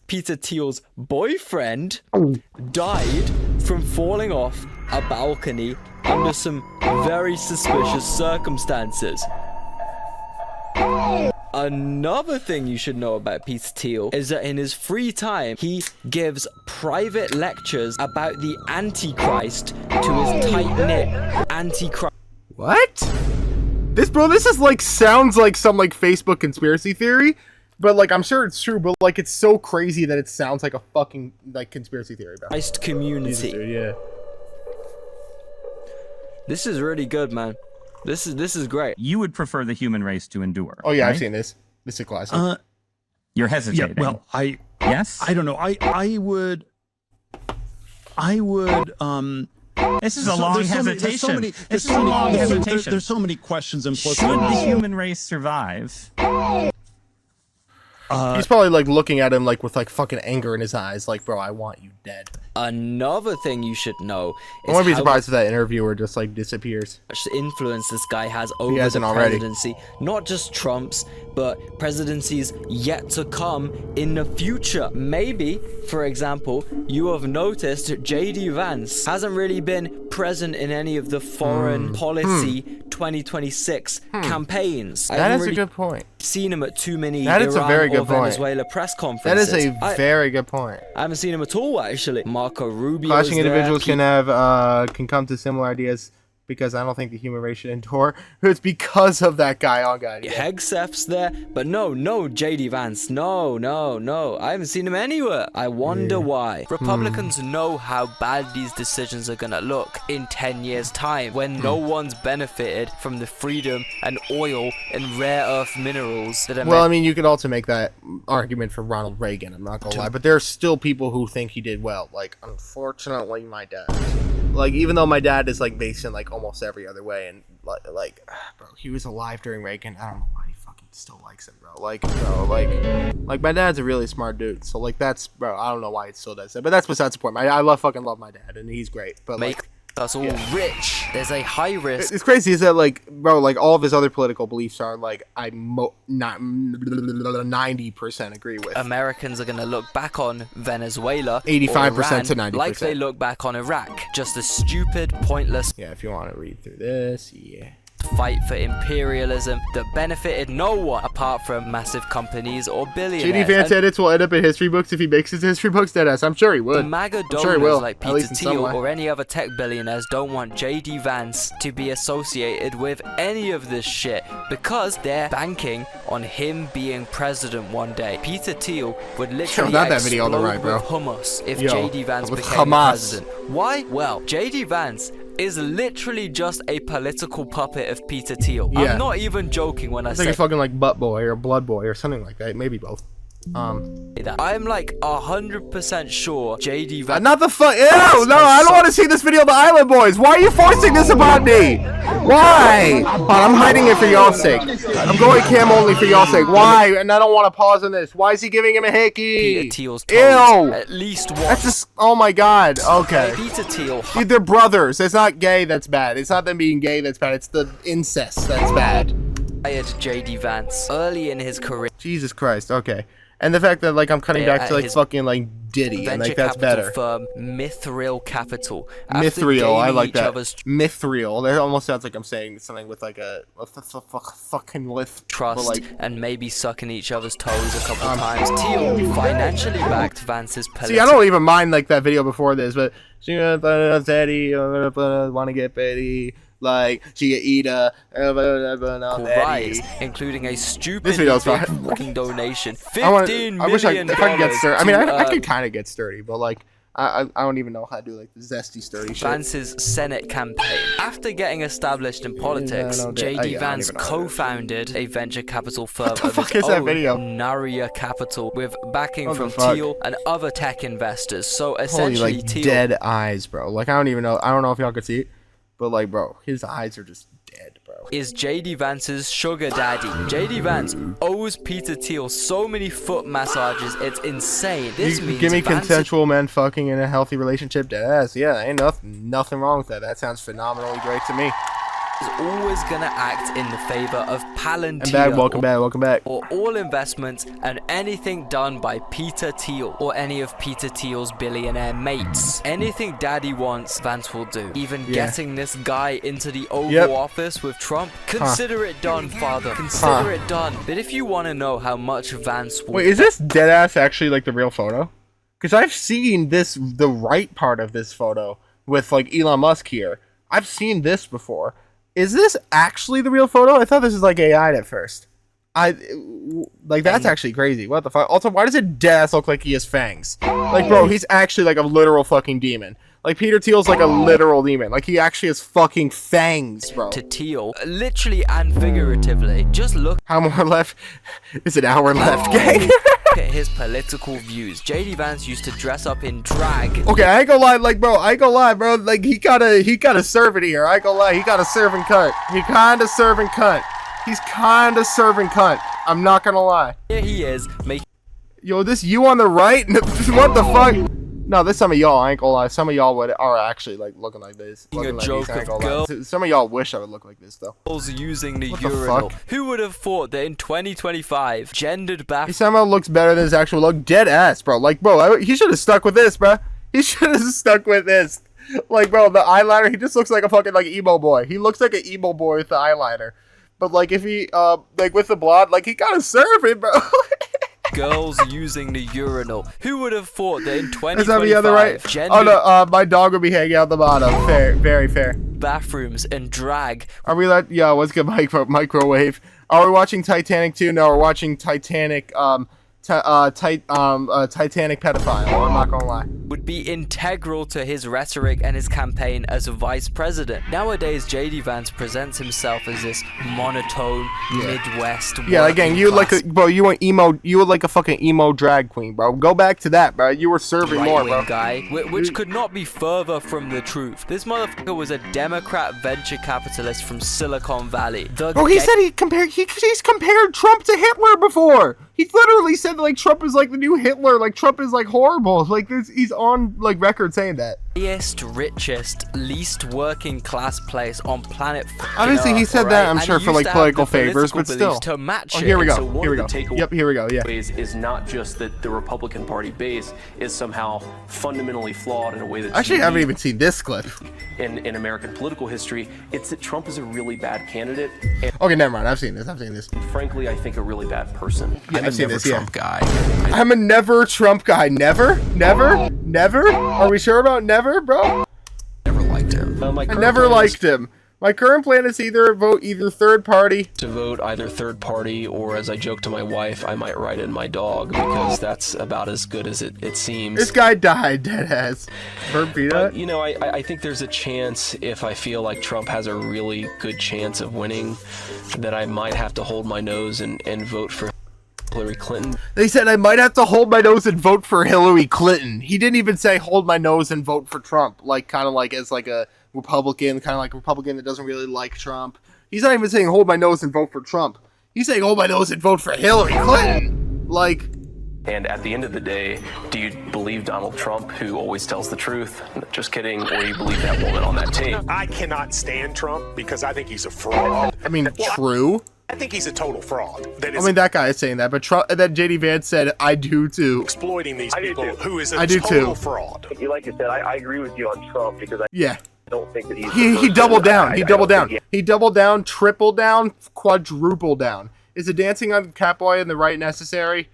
Peter Thiel's boyfriend died from falling off a balcony under some very suspicious circumstances. Another thing you should know about Peter Thiel is that in his free time, he gives private lectures about the Antichrist to his tight-knit Antichrist. What? This is like sounds like some like Facebook conspiracy theory. But, like, I'm sure it's true, but, like, it's so crazy that it sounds like a fucking, like, conspiracy theory about it. Community. Jesus, dude, yeah. This is really good, man. This is great. You would prefer the human race to endure. Oh, yeah, right? I've seen this. This is a classic. You're hesitating. Yeah, well, Yes? I don't know. I would, This is a long hesitation. This is a long hesitation. There's so many questions implicit. Should the human race survive? He's probably like looking at him like with like fucking anger in his eyes, like, bro, I want you dead. Another thing you should know is I wouldn't be surprised if that interviewer just like disappears. Much influence this guy has over the presidency, not just Trump's, but presidencies yet to come in the future. Maybe, for example, you have noticed J.D. Vance hasn't really been present in any of the foreign policy 2026 campaigns. That is a good point. Seen him at too many That is a very good point. Venezuela press conferences. That is a very good point. I haven't seen him at all, actually. Marco Rubio. Clashing individuals can come to similar ideas because I don't think the human race should endure. It's because of that guy on guy. Hegseth's there, but no JD Vance, no, I haven't seen him anywhere. I wonder why. Republicans know how bad these decisions are gonna look in 10 years time, when no one's benefited from the freedom and oil and rare earth minerals that are well, I mean, you could also make that argument for Ronald Reagan, I'm not gonna lie, but there are still people who think he did well. Like, unfortunately, my dad, like, even though my dad is like based in like almost every other way, and like bro, he was alive during Reagan. I don't know why he fucking still likes him, bro. Like, bro, like my dad's a really smart dude, so like that's, bro, I don't know why he still does that, but that's besides the point. I fucking love my dad, and he's great, but like, us all rich. There's a high risk. It's crazy is that, like, bro, like all of his other political beliefs are like not 90% agree with. Americans are gonna look back on Venezuela 85% to 90%, like they look back on Iraq. Just a stupid, pointless. Yeah, if you want to read through this, yeah. Fight for imperialism that benefited no one apart from massive companies or billionaires. JD Vance edits will end up in history books if he makes his history books, deadass. I'm sure he would. The MAGA donors like Peter Thiel or any other tech billionaires don't want JD Vance to be associated with any of this shit because they're banking on him being president one day. Peter Thiel would literally explode with hummus if JD Vance became president. Why? Well, JD Vance is literally just a political puppet of Peter Thiel. Yeah. I'm not even joking when I say he's fucking like Butt Boy or Blood Boy or something like that. Maybe both. I'm like 100% sure JD Vance. Not the fuck. Ew! No, I don't want to see this video of the Island Boys. Why are you forcing this upon me? Why? I'm hiding it for y'all's sake. I'm going cam only for y'all's sake. Why? And I don't want to pause on this. Why is he giving him a hickey? Peter Thiel's toes. At least one. That's just. Oh my god. Okay. Peter Thiel. Dude, they're brothers. It's not gay that's bad. It's not them being gay that's bad. It's the incest that's bad. Hired JD Vance early in his career. Jesus Christ. Okay. And the fact that, like, I'm cutting back to, like, fucking, like, Diddy, and, like, that's better. Firm, Mithril Capital. Mithril, I like that. Mithril. That almost sounds like I'm saying something with, like, a fucking lift. Trust, like, and maybe sucking each other's toes a couple times. Thiel financially backed Vance's political. See, I don't even mind, like, that video before this, but Teddy, want to get Betty. Like, she could eat a rise, including a stupid fucking donation. $15 million. I wish I could get sturdy. I mean, I could kind of get sturdy, but like, I don't even know how to do like the zesty sturdy shit. Vance's Senate campaign. After getting established in politics, JD Vance co-founded a venture capital firm of his own, Naria Capital, with backing from Thiel and other tech investors. So essentially, like, dead eyes, bro. Like, I don't even know. I don't know if y'all could see it. But, like, bro, his eyes are just dead, bro. Is JD Vance's sugar daddy. JD Vance owes Peter Thiel so many foot massages, it's insane. This means give me consensual men fucking in a healthy relationship, deadass. Yeah, ain't nothing wrong with that. That sounds phenomenally great to me. Is always gonna act in the favor of Palantir. And welcome back. Or all investments and anything done by Peter Thiel or any of Peter Thiel's billionaire mates. Anything Daddy wants, Vance will do. Even getting this guy into the Oval Office with Trump. Consider it done, father. Consider it done. But if you want to know how much Vance will. Wait, is this deadass actually like the real photo? Because I've seen the right part of this photo with like Elon Musk here. I've seen this before. Is this actually the real photo? I thought this was like AI'd at first. That's actually crazy. What the fuck? Also, why does it deadass look like he has fangs? Like, bro, he's actually like a literal fucking demon. Like, Peter Thiel's like a literal demon. Like, he actually has fucking fangs, bro. To Thiel, literally and figuratively. Just look. How more left? It's an hour left, gang. Look at his political views. JD Vance used to dress up in drag. Okay, I ain't gonna lie, bro. Like, he gotta serve it here. I ain't gonna lie, he got a serving cunt. He's kinda serving cunt. I'm not gonna lie. Here he is, making. Yo, this you on the right? What the fuck? No, this some of y'all, I ain't gonna lie. Some of y'all are actually like looking like this. Some of y'all wish I would look like this though. Using the urinal. Who would have thought that in 2025, gendered bath? He somehow looks better than his actual look. Dead ass, bro. Like, bro, he should have stuck with this, bro. Like, bro, the eyeliner. He just looks like a fucking like emo boy. He looks like an emo boy with the eyeliner. But like, if he like with the blonde, like he gotta serve it, bro. Girls using the urinal. Who would have thought that in 2025? Is that the other right? Oh no, my dog would be hanging out the bottom. Fair, very fair. bathrooms and drag. Are we yeah, what's good, microwave? Are we watching Titanic 2? No, we're watching Titanic, Titanic pedophile. I'm not gonna lie. Would be integral to his rhetoric and his campaign as a vice president. Nowadays, JD Vance presents himself as this monotone Midwest. Yeah, again, you like a bro. You want emo? You were like a fucking emo drag queen, bro. Go back to that, bro. You were serving more, bro. Guy, which could not be further from the truth. This motherfucker was a Democrat venture capitalist from Silicon Valley. Bro, he said he's compared Trump to Hitler before. He literally said like Trump is like the new Hitler. Like Trump is like horrible. Like this, he's on like record saying that. Highest, richest, least working class place on planet. Obviously, he said that. I'm sure for like political favors, but still. To match here we go. So here we go. Yep, here we go. Yeah. Is not just that the Republican Party base is somehow fundamentally flawed in a way that. Actually, I haven't even seen this clip. In American political history, it's that Trump is a really bad candidate. Okay, never mind. I've seen this. Frankly, I think a really bad person. Yeah, I've seen this. Trump guy. I'm a never Trump guy. Never. Are we sure about never, bro? Never liked him. I never liked him. My current plan is either vote third party. To vote either third party, or as I joke to my wife, I might write in my dog, because that's about as good as it seems. This guy died, deadass. But, you know, I think there's a chance, if I feel like Trump has a really good chance of winning, that I might have to hold my nose and vote for Hillary Clinton. They said I might have to hold my nose and vote for Hillary Clinton. He didn't even say hold my nose and vote for Trump, like kind of like as like a Republican, kind of like a Republican that doesn't really like Trump. He's not even saying hold my nose and vote for Trump. He's saying hold my nose and vote for Hillary Clinton. Like. And at the end of the day, do you believe Donald Trump, who always tells the truth? Just kidding. Or do you believe that woman on that tape? I cannot stand Trump because I think he's a fraud. I mean, true. I think he's a total fraud. That guy is saying that, but Trump, that JD Vance said, I do too. Exploiting these people who is a total fraud. Like you said, I agree with you on Trump because I don't think that he doubled down. He doubled down. He doubled down, tripled down, quadrupled down. Is the dancing on Catboy and the right necessary?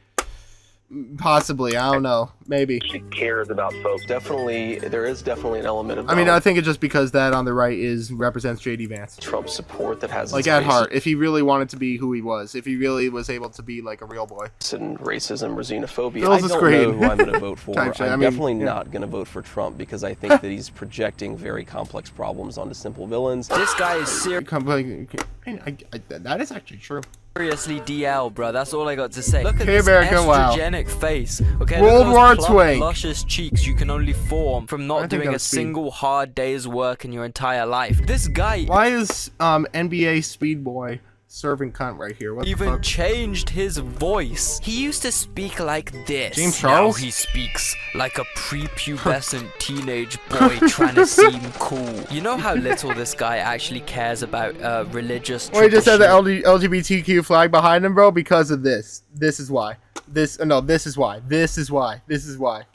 Possibly, I don't know. Maybe. She cares about folks. Definitely, there is definitely an element of. I mean, I think it's just because that on the right represents JD Vance. Trump support that has like at heart. If he really wanted to be who he was, if he really was able to be like a real boy. And racism or xenophobia. I don't know who I'm going to vote for. I'm definitely not going to vote for Trump because I think that he's projecting very complex problems onto simple villains. This guy is serious. That is actually true. Seriously, DL, bro. That's all I got to say. Look at this estrogenic face. Okay, World War II. Luscious cheeks you can only form from not doing a single hard day's work in your entire life. This guy. Why is NBA Speed Boy serving cunt right here? What even changed his voice. He used to speak like this. James Charles? Now he speaks like a prepubescent teenage boy trying to seem cool. You know how little this guy actually cares about religious tradition? Well, he just had the LGBTQ flag behind him, bro, because of this. This is why. This is why. This is why. This is why.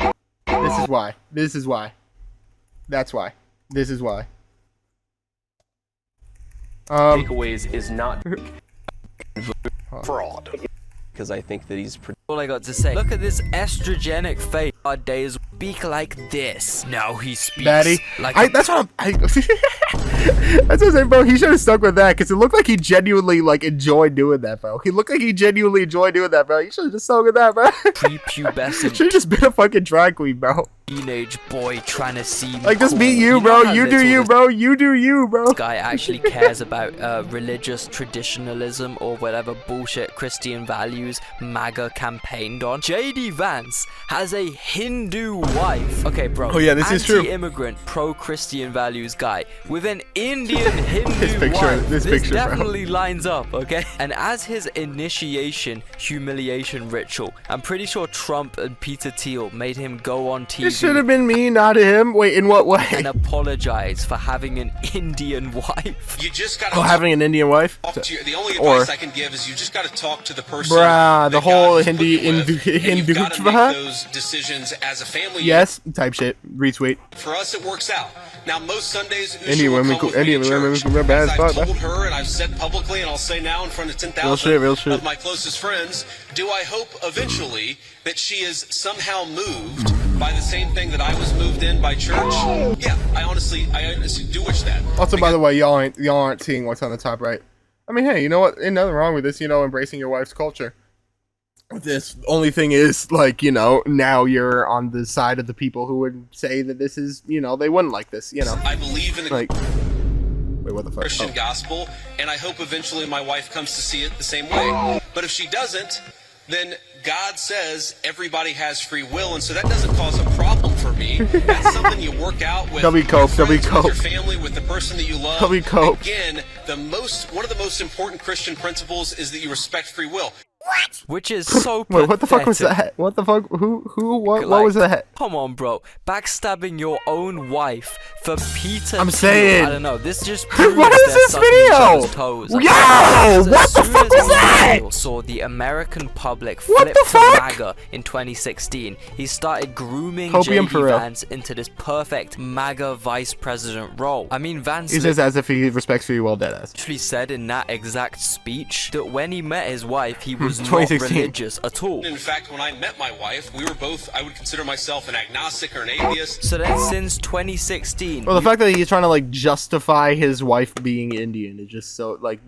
This is why. That's why. This is why. Takeaways is not fraud. Because I think that he's. All I got to say. Look at this estrogenic face. Our days speak like this. Now he speaks like. That's what I'm. That's what I'm saying, bro. He should have stuck with that because it looked like he genuinely like enjoyed doing that, bro. He looked like he genuinely enjoyed doing that, bro. He should have just stuck with that, bro. Prepubescent. Should have just been a fucking drag queen, bro. Teenage boy trying to seem like just cool. be you, bro. You do you, bro. You do you, bro. This guy actually cares about religious traditionalism or whatever bullshit Christian values MAGA campaigned on. JD Vance has a Hindu wife. Okay, bro. Oh yeah, this is true. Anti-immigrant, pro-Christian values guy with an Indian Hindu wife. This picture, definitely lines up, okay? And as his initiation humiliation ritual, I'm pretty sure Trump and Peter Thiel made him go on TV. It should have been me, not him. Wait, in what way? And apologize for having an Indian wife. You just gotta having an Indian wife? The only advice I can give is you just gotta talk to the person. Bruh, the whole Hindu. You've gotta make those decisions as a family. Yes, type shit. Retweet. For us, it works out. Now, most Sundays, Indian women bad as I've told her, and I've said publicly, and I'll say now in front of 10,000 of my closest friends, do I hope eventually that she is somehow moved by the same thing that I was moved in by church? Yeah, I honestly honestly do wish that. Also, by the way, y'all aren't seeing what's on the top right. I mean, hey, you know what? Ain't nothing wrong with this, embracing your wife's culture. This only thing is, like, now you're on the side of the people who would say that this is, they wouldn't like this, I believe in the wait, what the fuck? Christian gospel, and I hope eventually my wife comes to see it the same way. But if she doesn't, then God says everybody has free will, and so that doesn't cause a problem for me. That's something you work out with your friends, with your family, with the person that you love. Again, one of the most important Christian principles is that you respect free will. What? Which is so Wait, what the fuck was that? What the fuck? What was that? Come on, bro. Backstabbing your own wife for Peter I'm Thiel. saying. I don't know. This just proves what is this video? Toes. Yo! What the fuck was that? Saw the American public flip to MAGA in 2016. He started grooming J.D. Vance into this perfect MAGA vice president role. I mean, Vance... He says as if he respects free will, deadass. Actually said in that exact speech that when he met his wife, he was not 2016. religious at all. In fact, when I met my wife, we were both, I would consider myself an agnostic or an atheist. So then since 2016... Well, the fact that he's trying to, like, justify his wife being Indian is just so, like,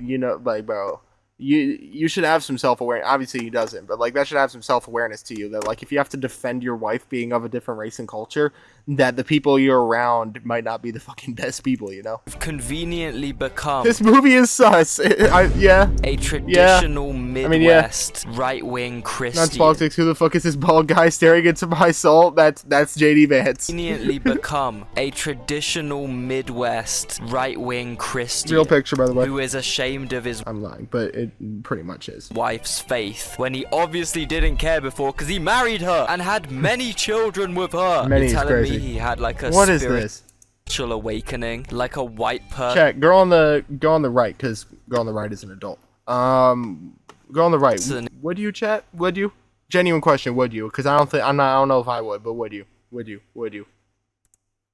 like, bro... You should have some self-awareness. Obviously he doesn't, but like that should have some self-awareness to you that like if you have to defend your wife being of a different race and culture, that the people you're around might not be the fucking best people, Conveniently become this movie is sus. A traditional Midwest right-wing Christian. Not politics. Who the fuck is this bald guy staring into my soul? That's JD Vance. Conveniently become a traditional Midwest right-wing Christian. Real picture, by the way. Who is ashamed of his... I'm lying, but it pretty much is. Wife's faith when he obviously didn't care before because he married her and had many children with her. Many You're is telling crazy. me he had like a what is this? Spiritual awakening, like a white person. Check. Go on the right, because go on the right is an adult. Go on the right. Would you, chat? Would you? Genuine question. Would you? Because I don't know if I would, but would you? Would you?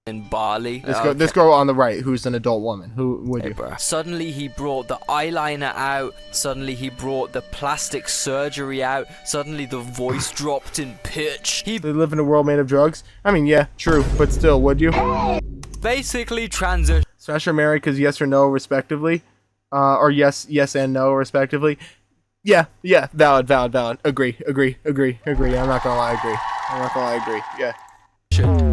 In Bali. This girl on the right, who's an adult woman. Who would you? Bruh. Suddenly he brought the eyeliner out. Suddenly he brought the plastic surgery out. Suddenly the voice dropped in pitch. They live in a world made of drugs. I mean, yeah, true, but still, would you? Basically transition. Smash or marry because yes or no, respectively, or yes and no, respectively. Yeah, valid. Agree. I'm not gonna lie, agree. Yeah.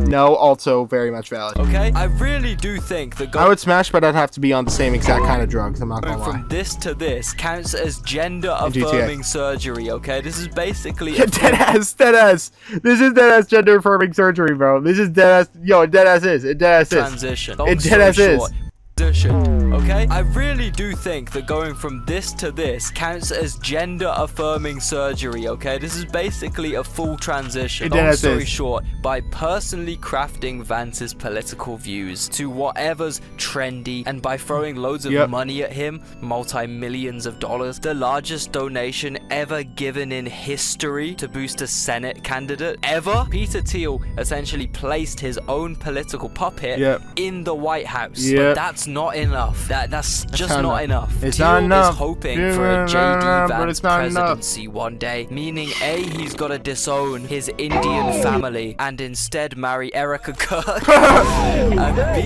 No, also very much valid. Okay, I really do think that I would smash, but I'd have to be on the same exact kind of drugs. I'm not gonna lie. From this to this counts as gender affirming surgery. Okay, this is basically dead ass. This is dead ass gender affirming surgery, bro. This is dead ass. Yo, it dead ass is. It dead ass is. Transition. It dead ass is. Okay, I really do think that going from this to this counts as gender affirming surgery. Okay, this is basically a full transition. Long story short, by personally crafting Vance's political views to whatever's trendy, and by throwing loads of money at him, multi-millions of dollars, the largest donation ever given in history to boost a Senate candidate ever, Peter Thiel essentially placed his own political puppet in the White House. But that's not enough. That's just not enough. It's Thiel not enough. is hoping for a J.D. Vance presidency one day, meaning A, he's got to disown his Indian family and instead marry Erica Kirk, and B,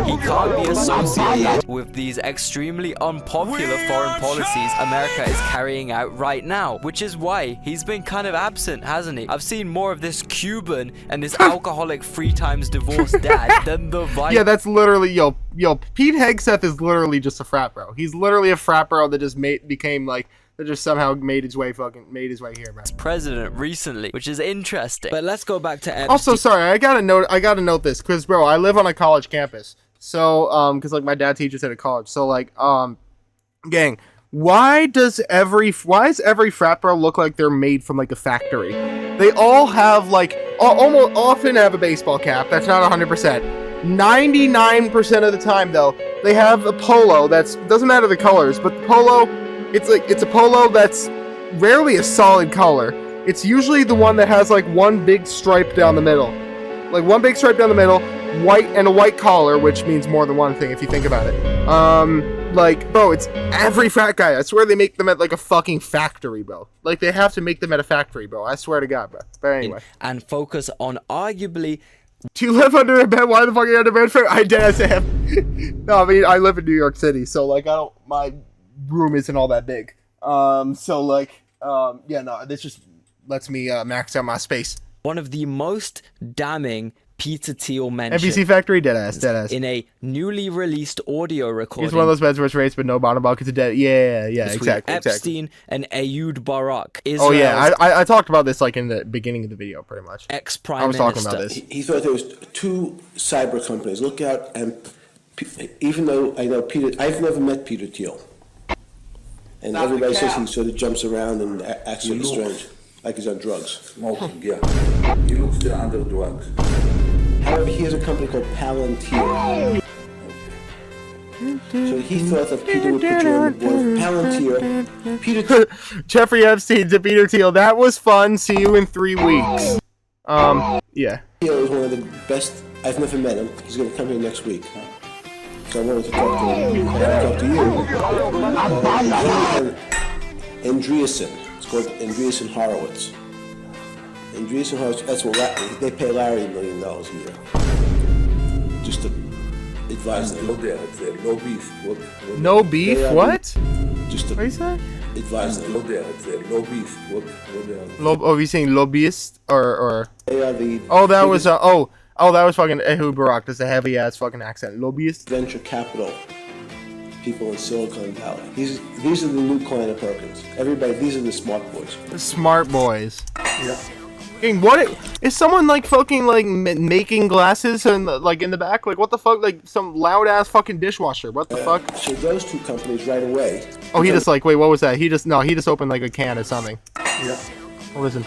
he can't be associated with these extremely unpopular foreign policies America is carrying out right now, which is why he's been kind of absent, hasn't he? I've seen more of this Cuban and this alcoholic 3 times divorced dad than the vice. Yeah, that's literally yo. Pete Hegseth is literally just a frat bro. He's literally a frat bro that just became like that just somehow made his way here, bro. President recently, which is interesting. But let's go back to Epstein. Also, sorry, I gotta note this because bro, I live on a college campus. So because like my dad teaches at a college. So like gang, why does every frat bro look like they're made from like a factory? They all have like almost often have a baseball cap. That's not 100%. 99% of the time though, they have a polo that's doesn't matter the colors, but the polo, it's a polo that's rarely a solid color. It's usually the one that has like one big stripe down the middle. Like one big stripe down the middle, white and a white collar, which means more than one thing if you think about it. Like, bro, it's every frat guy. I swear they make them at like a fucking factory, bro. Like they have to make them at a factory, bro. I swear to God, bro. But anyway. And focus on arguably Do you live under a bed? Why the fuck are you under a bed for? I dead have. No, I mean I live in New York City, so like my room isn't all that big. So like yeah, no, this just lets me max out my space. One of the most damning Peter Thiel mentions NBC Factory, deadass. in a newly released audio recording. It's one of those beds where it's raised but no bottom because it's dead. Yeah, exactly. Epstein and Ehud Barak. Oh yeah, I talked about this like in the beginning of the video, pretty much. Ex-prime minister. I was talking about this. He thought there was 2 cyber companies. Look out, and even though I know Peter, I've never met Peter Thiel, and everybody says he sort of jumps around and acts sort of strange, like he's on drugs. Smoking, yeah. He looks still under drugs. However, he has a company called Palantir. So he thought that Peter would put you on the board. Palantir. Peter. Jeffrey Epstein to Peter Thiel. That was fun. See you in 3 weeks. Yeah. Thiel is one of the best. I've never met him. He's going to come here next week. So I wanted to talk to him. I want to talk to you. Andreessen. It's called Andreessen Horowitz. Andreessen Horowitz. That's what they pay Larry $1 million a year. Just to advise them. No beef. No beef? What? Just to what is that? Advise them. No beef. Oh, you saying lobbyist or? They are the. Oh, that was that was fucking Ehud Barak. That's a heavy ass fucking accent. Lobbyist. Venture capital people in Silicon Valley. These are the new Kleiner Perkins. Everybody, these are the smart boys. The smart boys. Yeah. What is someone like fucking like making glasses and like in the back? Like what the fuck? Like some loud ass fucking dishwasher. What the fuck? So those 2 companies right away. Oh, he just like wait. What was that? He just opened like a can of something. Yeah. Listen.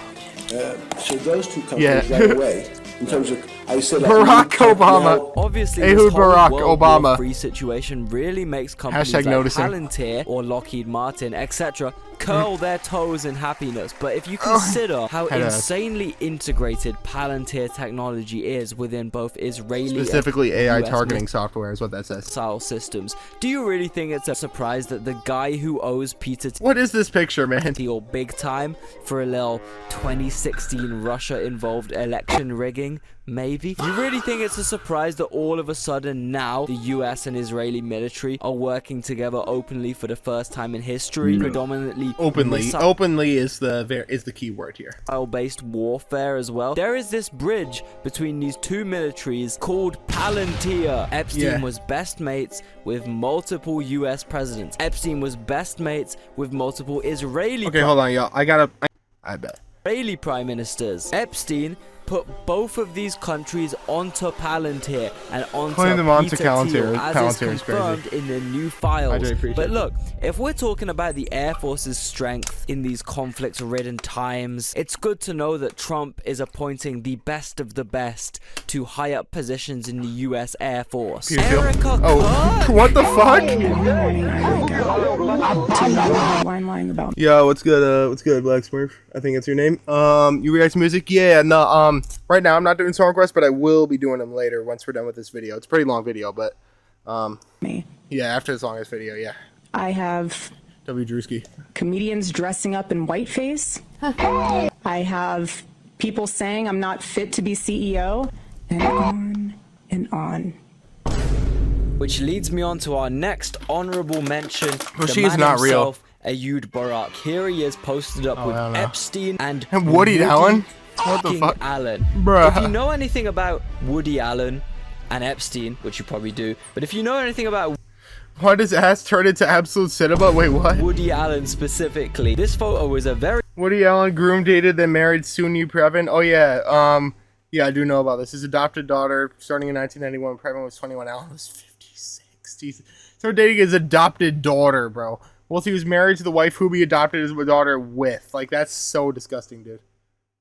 So those 2 companies right away. In terms of, I said Barack Obama. Obviously, Ehud this whole Barack World Obama. War III situation really makes companies Hashtag like noticing. Palantir or Lockheed Martin, etc., curl their toes in happiness. But if you consider how insanely integrated Palantir technology is within both Israeli specifically and AI US targeting software is what that says. Missile systems, do you really think it's a surprise that the guy who owes Peter what is this picture, man? Thiel big time for a little 2016 Russia-involved election rigging? Maybe. You really think it's a surprise that all of a sudden now the US and Israeli military are working together openly for the first time in history, predominantly openly is the key word here. Missile-based warfare as well. There is this bridge between these 2 militaries called Palantir. Epstein was best mates with multiple US presidents. Epstein was best mates with multiple Israeli Okay, hold on, y'all. I bet. Israeli prime ministers. Epstein put both of these countries onto Palantir and onto Peter Thiel, as is confirmed in the new files. But look, if we're talking about the Air Force's strength in these conflict-ridden times, it's good to know that Trump is appointing the best of the best to high-up positions in the U.S. Air Force. Erica what the fuck? Yo, what's good, Black Smurf? I think that's your name. You react to music? Yeah, no, right now I'm not doing song requests, but I will be doing them later once we're done with this video. It's a pretty long video, but yeah, after this longest video, yeah. I have W. Drewski. Comedians dressing up in whiteface. I have people saying I'm not fit to be CEO, and on and on. Which leads me on to our next honorable mention. Well, she is not real. Ehud Barak. Here he is posted up with Epstein and Woody Allen. What the fuck? Allen. Bruh. If you know anything about Woody Allen and Epstein, which you probably do, but if you know anything about why does ass turn into absolute cinema? Wait, what? Woody Allen specifically. This photo was a very Woody Allen groomed, dated, then married Suni Previn. Oh yeah, yeah, I do know about this. His adopted daughter, starting in 1991, Previn was 21. Allen was 56. Jesus. So dating his adopted daughter, bro. Well, he was married to the wife who he adopted his daughter with. Like, that's so disgusting, dude.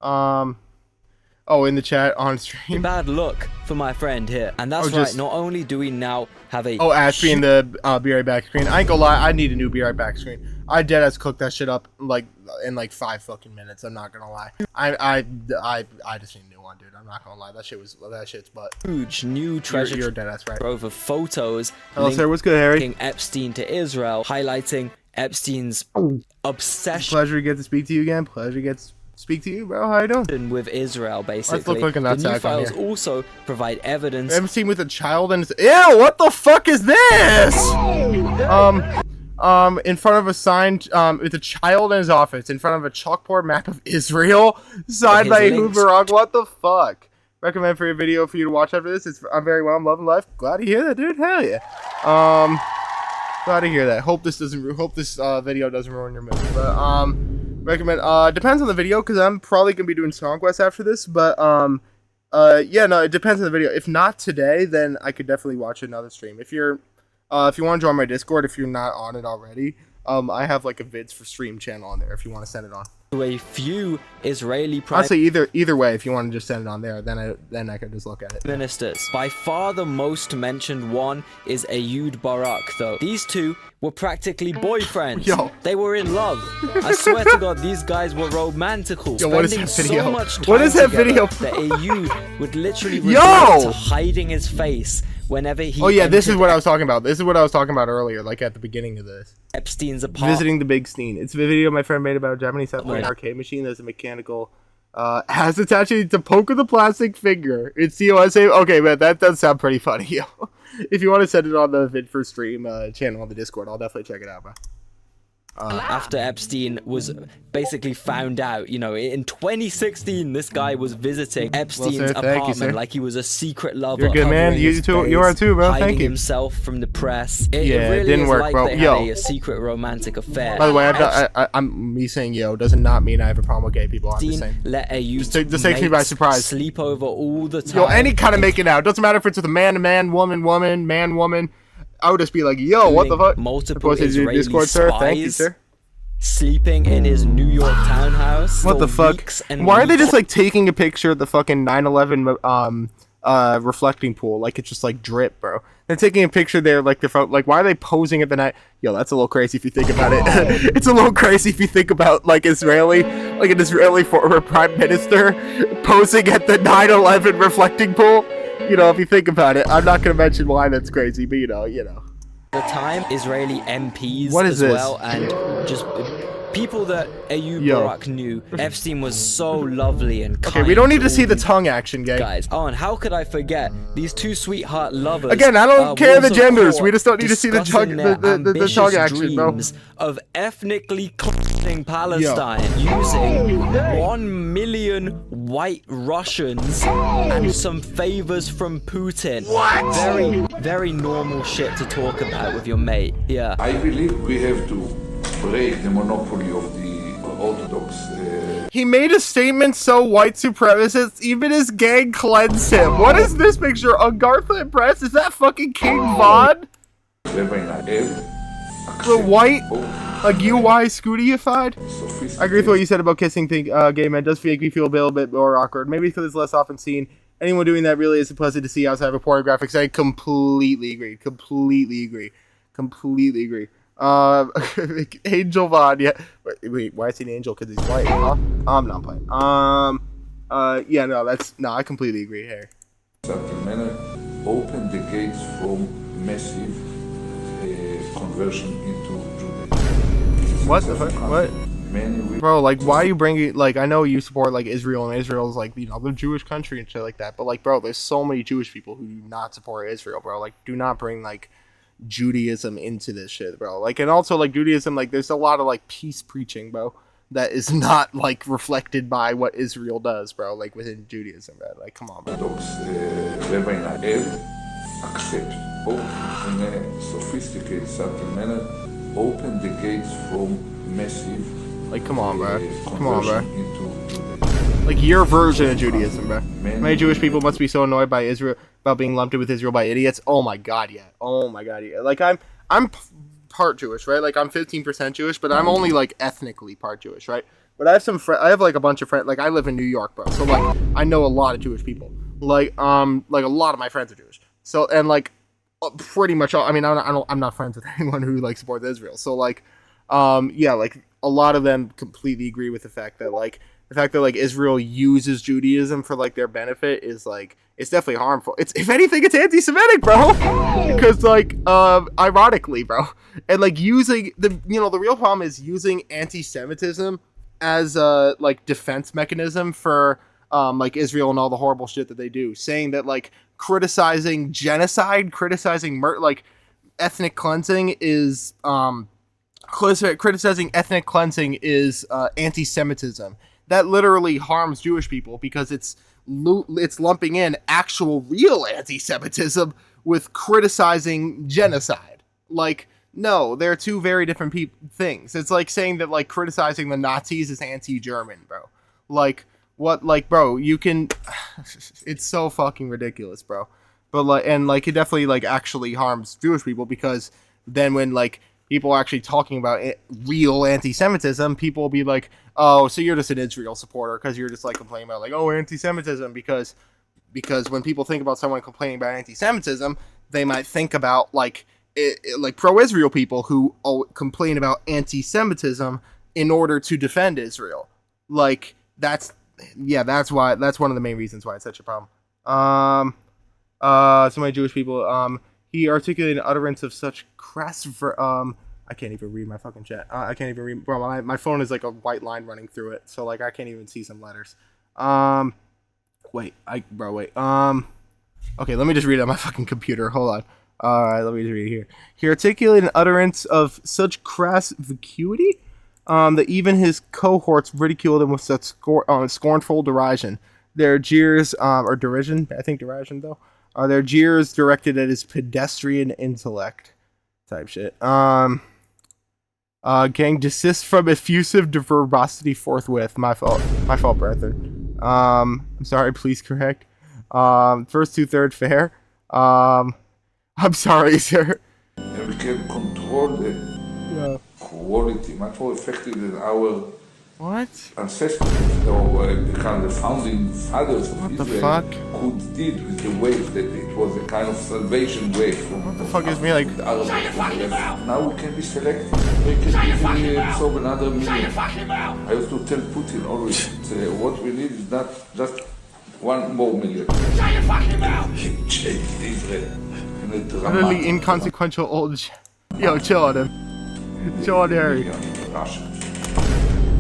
Oh, in the chat on stream. Bad look for my friend here. And that's right, not only do we now have a Ashby in the Be Right Back screen. I ain't gonna lie, I need a new Be Right Back screen. I deadass cooked that shit up like in like 5 fucking minutes. I'm not gonna lie. I just need a new one, dude. I'm not gonna lie. That shit's butt. Huge new treasure. You're deadass right. Over photos. Hello, sir. What's good, Harry? Epstein to Israel, highlighting Epstein's obsession. Pleasure to get to speak to you again. Pleasure gets speak to you, bro. How you doing? With Israel, basically. Let's look like a the new nutsack files on here. also provide evidence. Epstein with a child and ew, what the fuck is this? In front of a sign, with a child in his office, in front of a chalkboard map of Israel, signed by Hooverog. What the fuck? Recommend for your video for you to watch after this. I'm very well. I'm loving life. Glad to hear that, dude. Hell yeah. Glad to hear that. Hope this video doesn't ruin your mood. But recommend. Depends on the video, because I'm probably gonna be doing song quests after this. But yeah, no, it depends on the video. If not today, then I could definitely watch another stream. If you want to join my Discord, if you're not on it already, I have like a vids for stream channel on there. If you want to send it on. To a few Israeli prime I'd say either way. If you want to just send it on there, then I could just look at it. ministers. By far the most mentioned one is Ehud Barak, though. These two were practically boyfriends. Yo. They were in love. I swear to God, these guys were romantical. Yo, what is that spending video? so much time What is that video? that Ehud would literally Yo! resort to hiding his face whenever he Oh yeah, this is entered what I was talking about. This is what I was talking about earlier, like at the beginning of this. Epstein's apartment. Visiting the big Steen. It's a video my friend made about a Japanese submarine arcade machine that's a mechanical has attached to poke with a plastic finger. It's COSA. Okay, man, that does sound pretty funny, yo. If you want to send it on the vid for stream channel on the Discord, I'll definitely check it out, bro. After Epstein was basically found out, you know, in 2016, this guy was visiting Epstein's apartment like he was a secret lover. You're good, man. You too. You are too, bro. Hiding Thank you. himself from the press. It Yeah, really it didn't is work, like bro. they Yo. had a secret romantic affair. By the way, I'm me saying yo does not mean I have a problem with gay people. I'm just saying. Let Ehud This takes me by surprise. sleep over all the time. Yo, any kind of making out. Doesn't matter if it's with a man to man, woman, woman, man, woman. I would just be like, yo, what the fuck? Multiple Supposed to do Israeli Discord, sir. Thank you, spies sir. sleeping in his New York townhouse. What the for fuck? weeks and Why are they weeks. just like taking a picture of the fucking 9/11 reflecting pool like it's just like drip, bro? They're taking a picture there like the front. Like, why are they posing at the night? Yo, that's a little crazy if you think about it. It's a little crazy if you think about like an Israeli former prime minister posing at the 9/11 reflecting pool. You know, if you think about it, I'm not gonna mention why that's crazy, but you know. The time, Israeli MPs What is as this? well, and just people that Ehud Yo. Barak knew. Epstein was so lovely and kind. Okay, we don't need to all see the these tongue action, gang. guys. Oh, and how could I forget these two sweetheart lovers? Again, I don't care the wolves of genders. court, We just don't need to see the discussing tongue- their the ambitious tongue action, bro. dreams of ethnically cleansing Palestine using 1 million white Russians and some favors from Putin. What? Very, very normal shit to talk about with your mate. Yeah. I believe we have to break the monopoly of the Orthodox. He made a statement so white supremacists, even his gang cleansed him. What is this picture? Agartha and Press? Is that fucking King Vaughn? The white, like UI Scootyified? I agree with what you said about kissing gay men. It does make me feel a little bit more awkward. Maybe because it's less often seen. Anyone doing that really isn't pleasant to see outside of a pornographic site. Completely agree. Angel Vaughn, yeah. Wait, why is he an angel? Because he's white, huh? I'm not playing. Yeah, no, I completely agree here. Certain manner, open the gates from massive conversion into Judaism. What the fuck? What? Bro, like, why are you bringing, like, I know you support, like, Israel, and Israel's, like, you know, the Jewish country and shit like that, but, like, bro, there's so many Jewish people who do not support Israel, bro. Like, do not bring, like, Judaism into this shit, bro. Like, and also, like, Judaism, like, there's a lot of, like, peace preaching, bro, that is not, like, reflected by what Israel does, bro, like, within Judaism, bro. Like, come on, bro. Accept, open in a sophisticated, subtle manner, open the gates from massive. Like, come on, bro. Like, your version of Judaism, bro. Many Jewish people must be so annoyed by Israel, about being lumped in with Israel by idiots. Oh my god, yeah. Like, I'm part Jewish, right? Like, I'm 15% Jewish, but I'm only, like, ethnically part Jewish, right? But I have like a bunch of friends. Like, I live in New York, bro. So, like, I know a lot of Jewish people. Like a lot of my friends are Jewish. So, and, like, pretty much all, I mean, I'm not friends with anyone who, like, supports Israel. So, like, yeah, like, a lot of them completely agree with the fact that Israel uses Judaism for, like, their benefit is, like, it's definitely harmful. It's, if anything, it's anti-Semitic, bro. Because, like, ironically, bro, and, like, using the real problem is using anti-Semitism as a like defense mechanism for like Israel and all the horrible shit that they do, saying that like criticizing genocide, criticizing like ethnic cleansing is criticizing ethnic cleansing is anti-Semitism. That literally harms Jewish people because it's lumping in actual real anti-Semitism with criticizing genocide. Like, no, they're two very different things. It's like saying that like criticizing the Nazis is anti-German, bro. Like, what? Like, bro, you can. It's so fucking ridiculous, bro. But like, and like, it definitely like actually harms Jewish people because then when like people are actually talking about real anti-Semitism, people will be like, oh, so you're just an Israel supporter because you're just like complaining about like, oh, anti-Semitism, because when people think about someone complaining about anti-Semitism, they might think about like like pro-Israel people who complain about anti-Semitism in order to defend Israel. Like that's why, that's one of the main reasons why it's such a problem. So many Jewish people, he articulated an utterance of such crass I can't even read my fucking chat. I can't even read, bro. My phone is like a white line running through it, so like I can't even see some letters. Wait. Okay, let me just read it on my fucking computer. Hold on. Alright, let me just read it here. He articulated an utterance of such crass vacuity that even his cohorts ridiculed him with such scornful derision. Their jeers, or derision, I think derision though, are their jeers directed at his pedestrian intellect type shit. Gang, desist from effusive verbosity forthwith. My fault, brethren. I'm sorry, please correct. First 2/3 fair. I'm sorry, sir. And we can control the quality much more effective than our ancestors or the founding fathers of Israel could did with the wave that it was a kind of salvation wave from what the fuck is me like the Arab people. Now we can be selective. We can easily absorb another million. I used to tell Putin always, what we need is not just 1 more million. He changed Israel. Utterly inconsequential old yo, chill on him. Chill on Harry.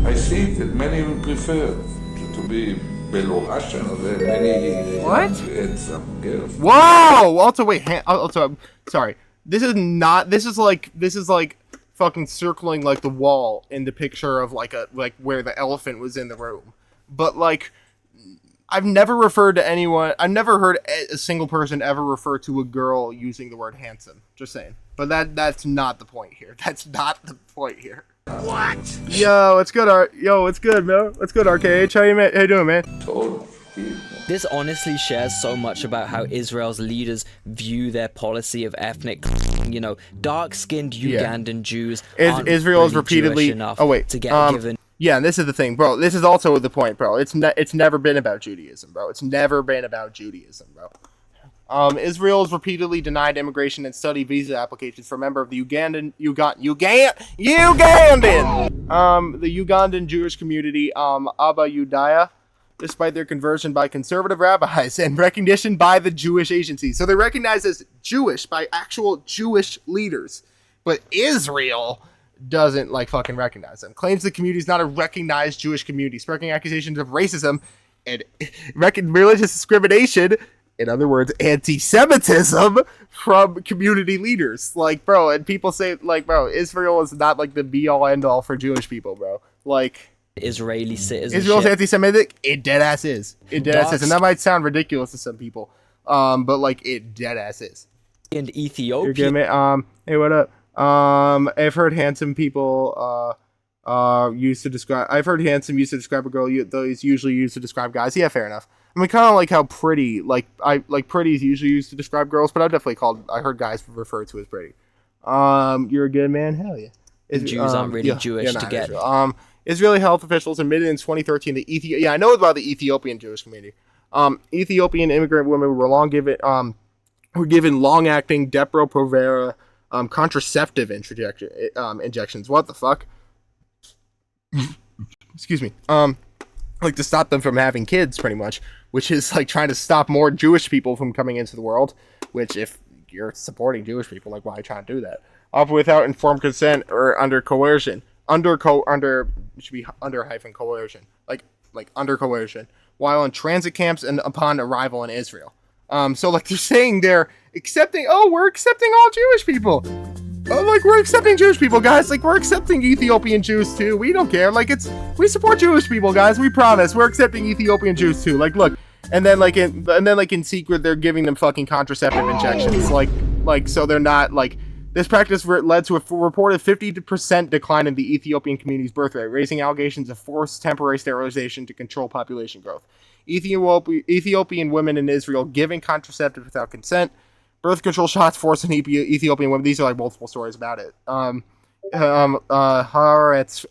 I see that many would prefer to be Belarusian or many and some girls. Whoa! Also, wait. Also, sorry. This is like fucking circling like the wall in the picture of like where the elephant was in the room. But like, I've never heard a single person ever refer to a girl using the word handsome. Just saying. But that's not the point here. That's not the point here. What? Yo, what's good, what's good, man? What's good, RKH? How you doing, man? This honestly shares so much about how Israel's leaders view their policy of ethnic, dark-skinned Ugandan Jews. Israel is repeatedly to get given. Yeah, and this is the thing, bro. This is also the point, bro. It's never been about Judaism, bro. It's never been about Judaism, bro. Israel has repeatedly denied immigration and study visa applications for a member of the Ugandan Jewish community, Abba Yudaya, despite their conversion by conservative rabbis and recognition by the Jewish agency. So they're recognized as Jewish by actual Jewish leaders, but Israel doesn't like fucking recognize them. Claims the community is not a recognized Jewish community, sparking accusations of racism and religious discrimination. In other words, anti-Semitism from community leaders. Like, bro, and people say, like, bro, Israel is not, like, the be-all, end-all for Jewish people, bro. Like, Israeli citizenship. Israel's anti-Semitic? It dead-ass is. It dead-ass is. And that might sound ridiculous to some people. But, like, it dead-ass is. And Ethiopia. You're good, man. Hey, what up? I've heard handsome people, used to describe... I've heard handsome used to describe a girl, though he's usually used to describe guys. Yeah, fair enough. I mean, kind of like how pretty, pretty is usually used to describe girls, but I heard guys referred to as pretty. You're a good man? Hell yeah. Jews aren't really Jewish to get. Israeli health officials admitted in 2013 I know about the Ethiopian Jewish community. Ethiopian immigrant women were given long-acting Depo-Provera contraceptive injections. What the fuck? Excuse me. Like to stop them from having kids, pretty much, which is like trying to stop more Jewish people from coming into the world. Which, if you're supporting Jewish people, like, why are you trying to do that? Often without informed consent or under coercion. should be under hyphen coercion, like under coercion, while in transit camps and upon arrival in Israel. So like they're saying they're accepting. Oh, we're accepting all Jewish people. Oh, like we're accepting Jewish people, guys. Like we're accepting Ethiopian Jews too. We don't care. Like we support Jewish people, guys. We promise. We're accepting Ethiopian Jews too. Like look, and then like in secret they're giving them fucking contraceptive injections. Like so they're not like. This practice led to a reported 50% decline in the Ethiopian community's birth rate, raising allegations of forced temporary sterilization to control population growth. Ethiopian women in Israel giving contraceptives without consent. Birth control shots forced on Ethiopian women. These are like multiple stories about it. Haaretz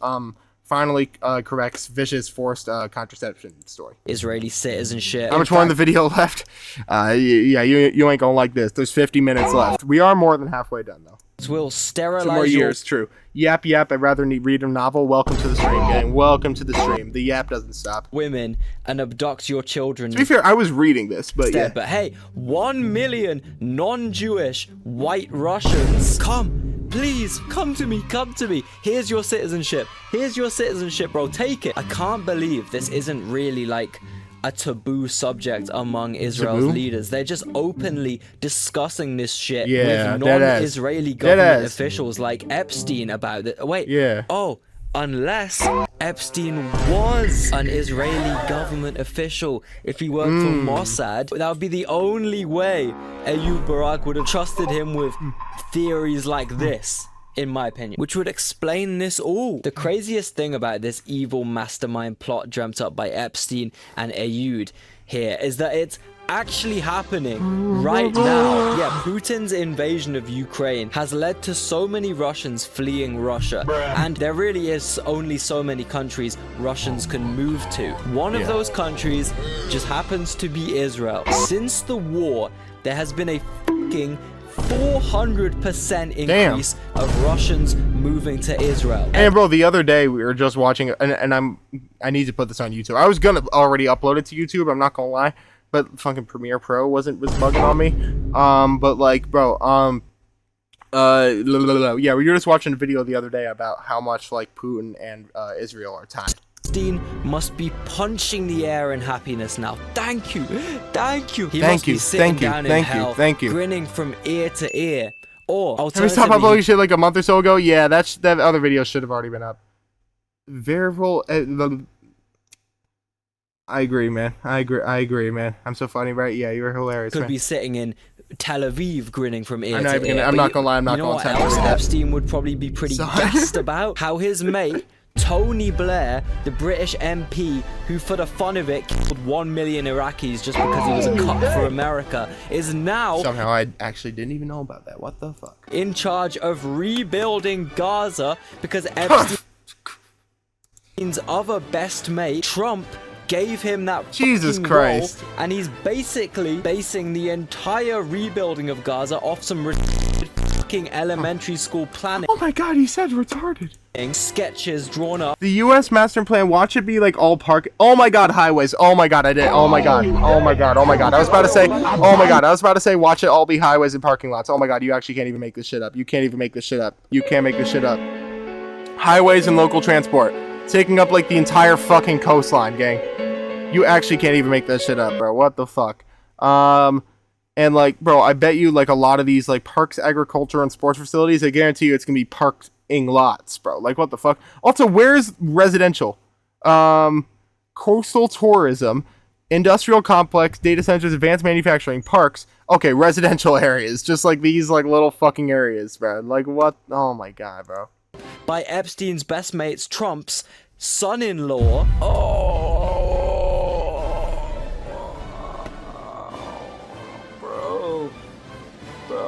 finally corrects vicious forced contraception story. Israeli citizenship. How much more in the video left? Yeah, you ain't gonna like this. There's 50 minutes left. We are more than halfway done though. Will sterilize 2 more years, true. Yap, I'd rather read a novel. Welcome to the stream, gang. Welcome to the stream. The yap doesn't stop. Women and abduct your children. To be fair, I was reading this, but yeah. But hey, 1 million non-Jewish white Russians. Come, please, come to me. Here's your citizenship, bro. Take it. I can't believe this isn't really like a taboo subject among Israel's leaders. They're just openly discussing this shit with non-Israeli government officials like Epstein about it. Wait, unless Epstein was an Israeli government official. If he worked for Mossad, that would be the only way Ehud Barak would have trusted him with theories like this. In my opinion, which would explain this all. The craziest thing about this evil mastermind plot dreamt up by Epstein and Ehud here is that it's actually happening right now. Yeah, Putin's invasion of Ukraine has led to so many Russians fleeing Russia, and there really is only so many countries Russians can move to. One of those countries just happens to be Israel. Since the war, there has been a fucking 400% increase of Russians moving to Israel. And bro, the other day we were just watching, and I need to put this on YouTube. I was gonna already upload it to YouTube. I'm not gonna lie, but fucking Premiere Pro was bugging on me. But like, bro, yeah, we were just watching a video the other day about how much like Putin and Israel are tied. Epstein must be punching the air in happiness now. Thank you. He must be sitting down in hell, grinning from ear to ear. Or alternatively, have we stopped uploading shit like a month or so ago? Yeah, that other video should have already been up. I agree, man. I agree, man. I'm so funny, right? Yeah, you're hilarious. Could be sitting in Tel Aviv, grinning from ear to ear. I'm not gonna lie. I'm not gonna tell you that. Epstein would probably be pretty gassed about how his mate Tony Blair, the British MP who for the fun of it killed 1 million Iraqis just because he was a cop for America, is now somehow I actually didn't even know about that. What the fuck? In charge of rebuilding Gaza because Epstein's other best mate, Trump, gave him that Jesus Christ role, and he's basically basing the entire rebuilding of Gaza off some fucking elementary school planning. Oh my god, he said retarded. Sketches drawn up. The U.S. master plan, watch it be like all park. Oh my god, highways. Oh my god, I did. Oh my god. Oh my god. Oh my god. I was about to say. Oh my god. I was about to say, watch it all be highways and parking lots. Oh my god, you actually can't even make this shit up. You can't even make this shit up. You can't make this shit up. Highways and local transport, taking up like the entire fucking coastline, gang. You actually can't even make this shit up, bro. What the fuck? And like, bro, I bet you like a lot of these like parks, agriculture, and sports facilities, I guarantee you it's gonna be parked in lots, bro. Like, what the fuck? Also, where's residential? Coastal tourism, industrial complex, data centers, advanced manufacturing, parks. Okay, residential areas, just like these like little fucking areas, bro. Like, what? Oh my god, bro. By Epstein's best mates, Trump's son-in-law.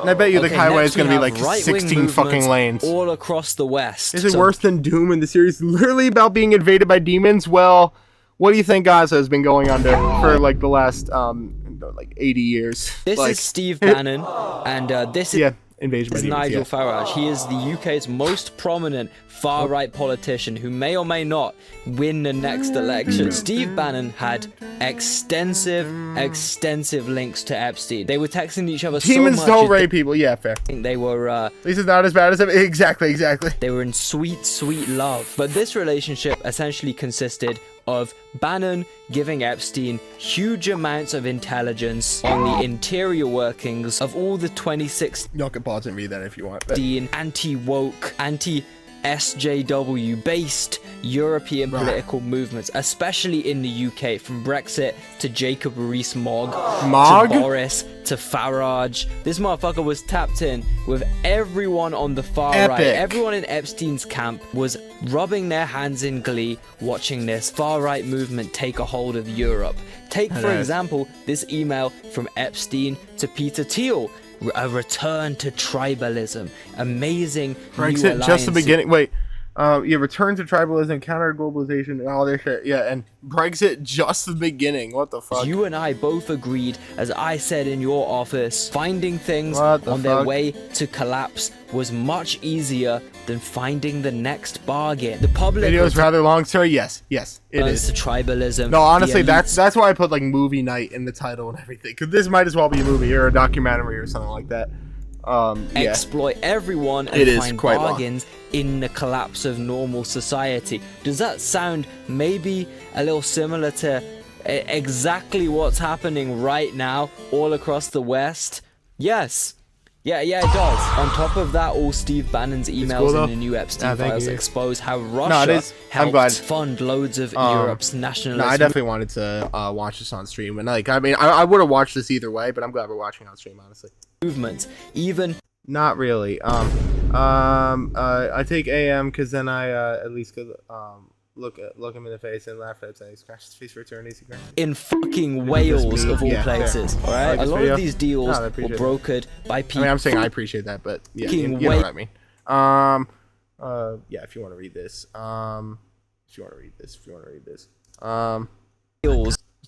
And I bet you the highway is going to be like 16 fucking lanes. All across the West. Is it worse than Doom in the series? Literally about being invaded by demons? Well, what do you think Gaza has been going under for like the last like 80 years? This is Steve Bannon, and this is... Yeah, invasion by is demons. Nigel Farage. He is the UK's most prominent far-right politician who may or may not win the next election. Steve Bannon had extensive links to Epstein. They were texting each other Demons so much. don't rape people. Yeah, fair. They were. This is not as bad as exactly. They were in sweet love. But this relationship essentially consisted of Bannon giving Epstein huge amounts of intelligence on the interior workings of all the 26 Y'all can pause and read that if you want. Anti-woke, anti-SJW based European political movements, especially in the UK, from Brexit to Jacob Rees-Mogg to Boris to Farage. This motherfucker was tapped in with everyone on the far right. Everyone in Epstein's camp was rubbing their hands in glee watching this far-right movement take a hold of Europe. Take, for example, this email from Epstein to Peter Thiel. A return to tribalism. Amazing Brexit, just the beginning. Wait. Return to tribalism, counter globalization, and all this shit. Yeah, and Brexit, just the beginning. What the fuck? You and I both agreed, as I said in your office, finding things on their way to collapse was much easier than finding the next bargain. The public video is rather long, sir. Yes, it is. To tribalism. No, honestly, that's why I put like movie night in the title and everything, because this might as well be a movie or a documentary or something like that. Exploit everyone and find bargains in the collapse of normal society. Does that sound maybe a little similar to exactly what's happening right now all across the West? Yes. Yeah, it does. On top of that, all Steve Bannon's emails in the new Epstein files expose how Russia helped fund loads of Europe's nationalist. I definitely wanted to watch this on stream, and like, I mean, I would have watched this either way, but I'm glad we're watching on stream, honestly. Movements, even not really. I take AM because then I at least could look him in the face and laugh at him. He scratched his face for eternity. In fucking Wales of all places. All right, a lot of these deals were brokered by people. I mean, I'm saying I appreciate that, but yeah, you know what I mean. Yeah, if you want to read this, what's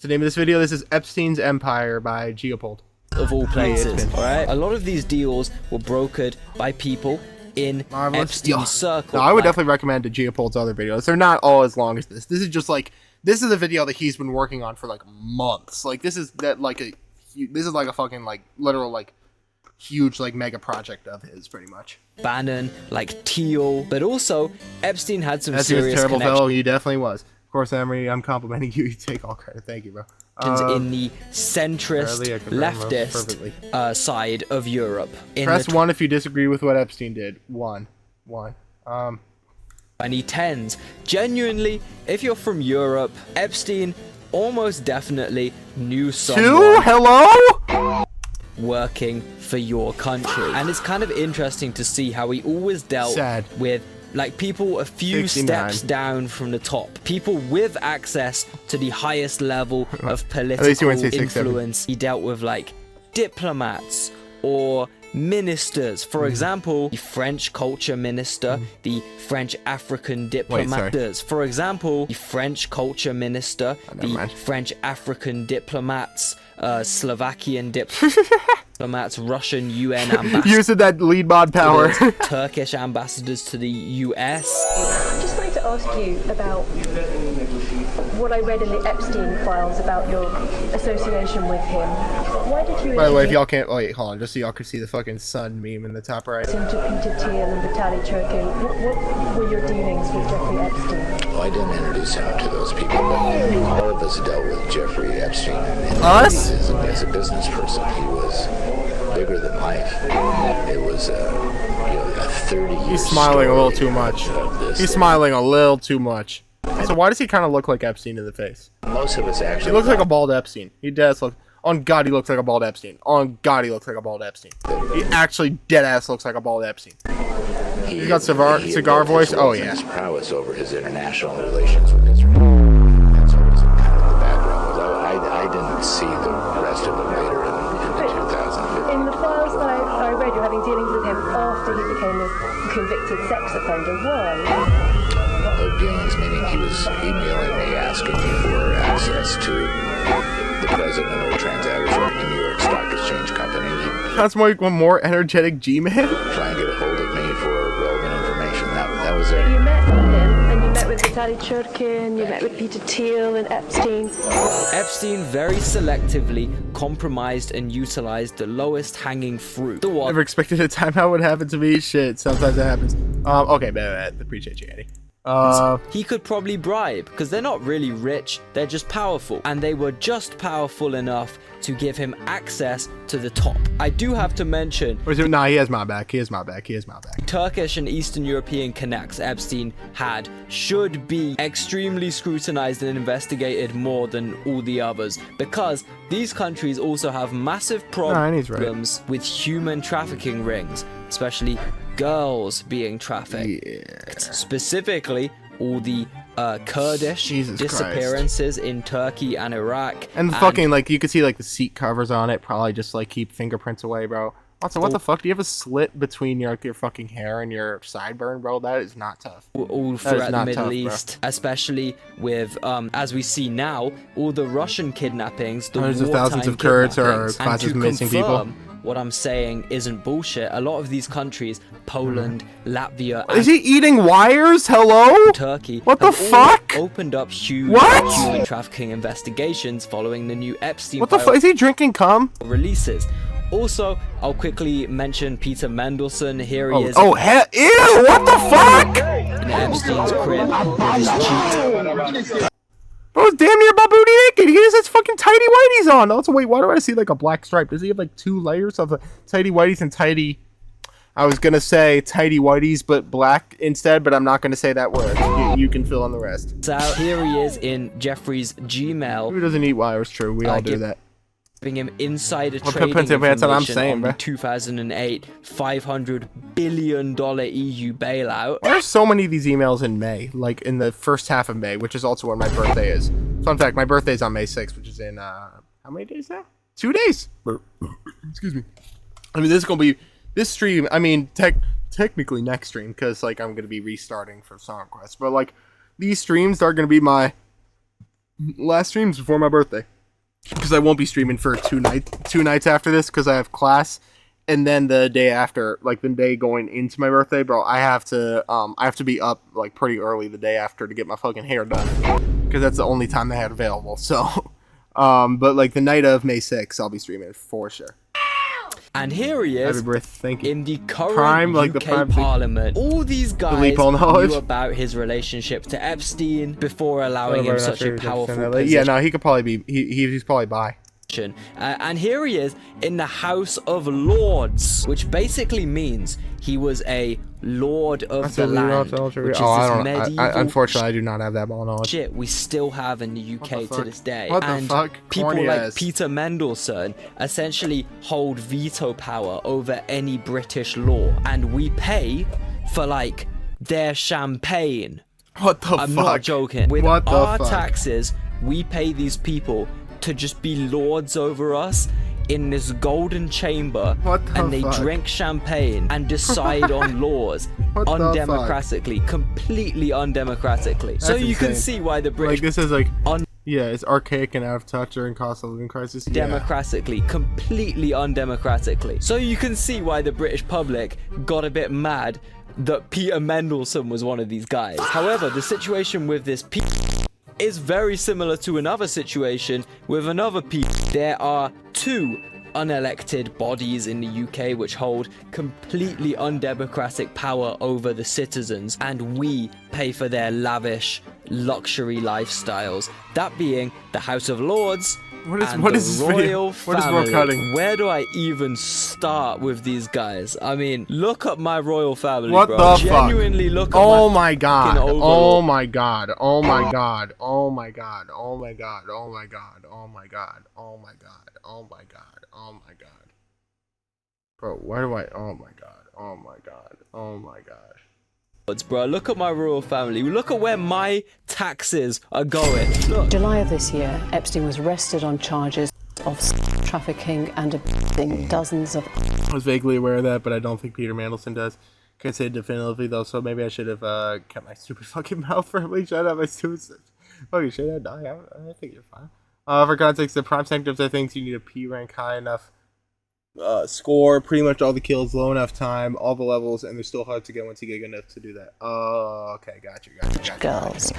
the name of this video? This is Epstein's Empire by Geopold. Of all places, alright? A lot of these deals were brokered by people in Epstein's circle. No, I would definitely recommend Geopold's other videos. They're not all as long as this. This is just like, this is a video that he's been working on for like months. Like, this is like a fucking like literal like huge like mega project of his, pretty much. Bannon, like Thiel, but also Epstein had some serious he was a terrible connections. fellow. He definitely was. Of course, Emery, I'm complimenting you. You take all credit. Thank you, bro. In the centrist, leftist side of Europe. Press 1 if you disagree with what Epstein did. 1. 2010s. Genuinely, if you're from Europe, Epstein almost definitely knew someone. 2? Hello? Working for your country. And it's kind of interesting to see how he always dealt with like people a few 69 steps down from the top, people with access to the highest level of political influence. He dealt with like diplomats or ministers, for example, the French culture minister, the French African diplomats. For example, the French culture minister, the French African diplomats, Slovakian diplomats, Russian UN ambassadors, using that lead mod power, Turkish ambassadors to the US. I'd just like to ask you about what I read in the Epstein files about your association with him. Why did you? By the way, if y'all can't, wait, hold on, just so y'all can see the fucking sun meme in the top right. To Peter Thiel and Vitaly Churkin, what were your dealings with Jeffrey Epstein? Well, I didn't introduce him to those people, but all of us dealt with Jeffrey Epstein. Us? As a business person, he was bigger than life. It was a 30-year He's smiling a little too much. He's smiling a little too much. So why does he kind of look like Epstein in the face? Most of us actually. He looks like a bald Epstein. He does look. On God, he looks like a bald Epstein. On God, he looks like a bald Epstein. He actually dead ass looks like a bald Epstein. He's got cigar voice. Oh yeah. His prowess over his international relations with Israel. That's always kind of the background. I didn't see the rest of it later in the 2015. In the files that I read, you're having dealings with him after he became a convicted sex offender. Why? Dealings meaning he was emailing me asking me for access to the president of a transaction firm in the New York Stock Exchange Company. That's one more energetic G-man. Try and get a hold of me for relevant information. That was it. You met him, and you met with Vitaly Churkin, you met with Peter Thiel and Epstein. Epstein very selectively compromised and utilized the lowest hanging fruit. The one. Never expected a timeout would happen to me. Shit, sometimes that happens. Okay, bad. Appreciate you, Eddie. He could probably bribe, because they're not really rich, they're just powerful, and they were just powerful enough to give him access to the top. I do have to mention... Nah, he has my back. Turkish and Eastern European connects Epstein had should be extremely scrutinized and investigated more than all the others, because these countries also have massive problems with human trafficking rings, especially girls being trafficked. Specifically, all the Kurdish disappearances in Turkey and Iraq. And fucking, like, you could see, like, the seat covers on it probably just, like, keep fingerprints away, bro. Also, what the fuck? Do you have a slit between your fucking hair and your sideburn, bro? That is not tough. All throughout the Middle East, especially with, as we see now, all the Russian kidnappings, the hundreds of thousands of Kurds are classed as missing people. What I'm saying isn't bullshit. A lot of these countries, Poland, Latvia, is he eating wires? Hello? Turkey. What the fuck? Opened up huge human trafficking investigations following the new Epstein. What the fuck? Is he drinking cum? Releases. Also, I'll quickly mention Peter Mendelsohn. Here he is. Oh, hell, ew! What the fuck? In Epstein's crib with his cheeks. Bro's damn near about booty naked. He has his fucking tidy whities on. Also, wait, why do I see like a black stripe? Does he have like 2 layers of tidy whities and tidy... I was gonna say tidy whities, but black instead, but I'm not gonna say that word. You can fill in the rest. So here he is in Jeffrey's Gmail. Who doesn't eat wires? True, we all do that. Giving him insider trading information on the 2008 $500 billion EU bailout. There's so many of these emails in May, like in the first half of May, which is also when my birthday is. Fun fact, my birthday's on May 6th, which is in, how many days now? 2 days. Excuse me. I mean, this is going to be, this stream, I mean, technically next stream, because, like, I'm going to be restarting for Song Quest, but, like, these streams are going to be my last streams before my birthday. Because I won't be streaming for 2 nights after this, because I have class, and then the day after, like the day going into my birthday, bro, I have to be up like pretty early the day after to get my fucking hair done, because that's the only time they had available. So, but like the night of May 6th, I'll be streaming for sure. And here he is Thank you. in the current UK Parliament. All these guys knew about his relationship to Epstein before allowing him such a powerful position. Yeah, no, he could probably be, he's probably bi. And here he is in the House of Lords, which basically means he was a Lord of the Land, which is this medieval unfortunately, I do not have that knowledge. Shit we still have in the UK to this day. What the fuck? People like Peter Mendelsohn essentially hold veto power over any British law, and we pay for like their champagne. What the fuck? I'm not joking. With our taxes, we pay these people to just be lords over us in this golden chamber, and they drink champagne and decide on laws undemocratically, completely undemocratically. So you can see why the British, like, this is like yeah, it's archaic and out of touch during cost of living crisis. Democratically, completely undemocratically. So you can see why the British public got a bit mad that Peter Mendelsohn was one of these guys. However, the situation with this is very similar to another situation with another people. There are 2 unelected bodies in the UK which hold completely undemocratic power over the citizens, and we pay for their lavish luxury lifestyles. That being the House of Lords and the royal family. Where do I even start with these guys? I mean, look up my royal family, what bro. The Genuinely fuck? Look at my god. Oh my god. Oh my god. Oh my god. Oh my god. Oh my god. Oh my god. Oh my god. Oh my god. Oh my god. Bro, why do I? Oh my god. Oh my god. Oh my gosh. Bro, look at my royal family. Look at where my taxes are going. Look. July of this year, Epstein was arrested on charges of trafficking and abusing dozens of... I was vaguely aware of that, but I don't think Peter Mandelson does. Can't say definitively though, so maybe I should have kept my stupid fucking mouth firmly shut up. My stupid fucking shit. I think you're fine. For context, the prime sanctums are things you need a P rank high enough score, pretty much all the kills, low enough time, all the levels, and they're still hard to get once you get good enough to do that. Oh, okay, gotcha. Girls.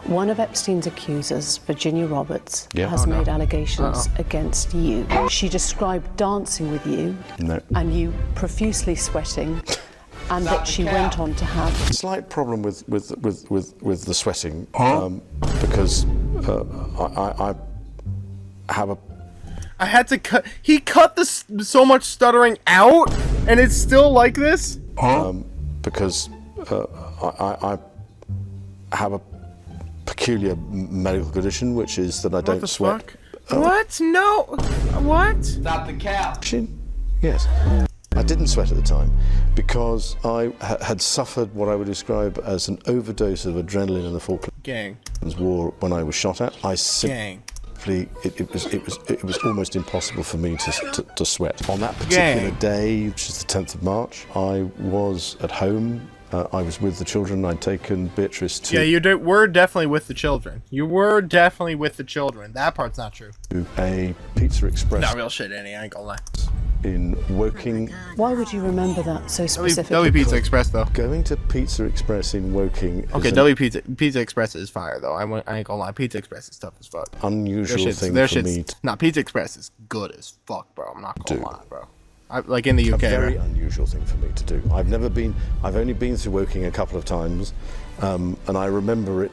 One of Epstein's accusers, Virginia Roberts, has made allegations against you. She described dancing with you and you profusely sweating, and that she went on to have a slight problem with the sweating, because I have a. I had to cut. He cut so much stuttering out, and it's still like this. Because I have a peculiar medical condition, which is that I don't sweat. What? No. What? Stop the cap. Yes. I didn't sweat at the time because I had suffered what I would describe as an overdose of adrenaline in the Falklands War when I was shot at. It was almost impossible for me to sweat. On that particular day, which is the 10th of March, I was at home. I was with the children. I'd taken Beatrice to... Yeah, you were definitely with the children. You were definitely with the children. That part's not true. A Pizza Express. Not real shit, Annie. I ain't gonna lie. In Woking. Why would you remember that so specifically? W Pizza Express, though. Going to Pizza Express in Woking. Okay, Pizza Express is fire, though. I ain't gonna lie. Pizza Express is tough as fuck. Unusual thing for me. Nah, Pizza Express is good as fuck, bro. I'm not gonna lie, bro. Like in the UK. A very unusual thing for me to do. I've only been through Woking a couple of times, and I remember it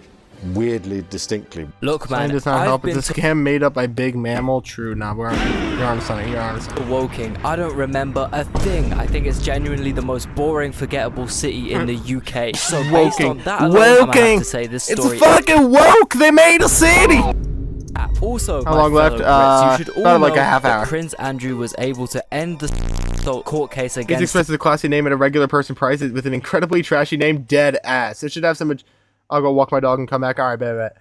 weirdly distinctly. Look, man, does not help. It's a scam made up by Big Mammal. True. Nah, you're on something. You're on something. Woking. I don't remember a thing. I think it's genuinely the most boring, forgettable city in the UK. So based on that alone, I'm gonna have to say this story. It's fucking woke. They made a city. Also, how long left? Brits, you should all know like a half hour. That Prince Andrew was able to end the court case against. Pizza Express is a classy name and a regular person price with an incredibly trashy name, Dead Ass. It should have some. I'll go walk my dog and come back. All right, bet.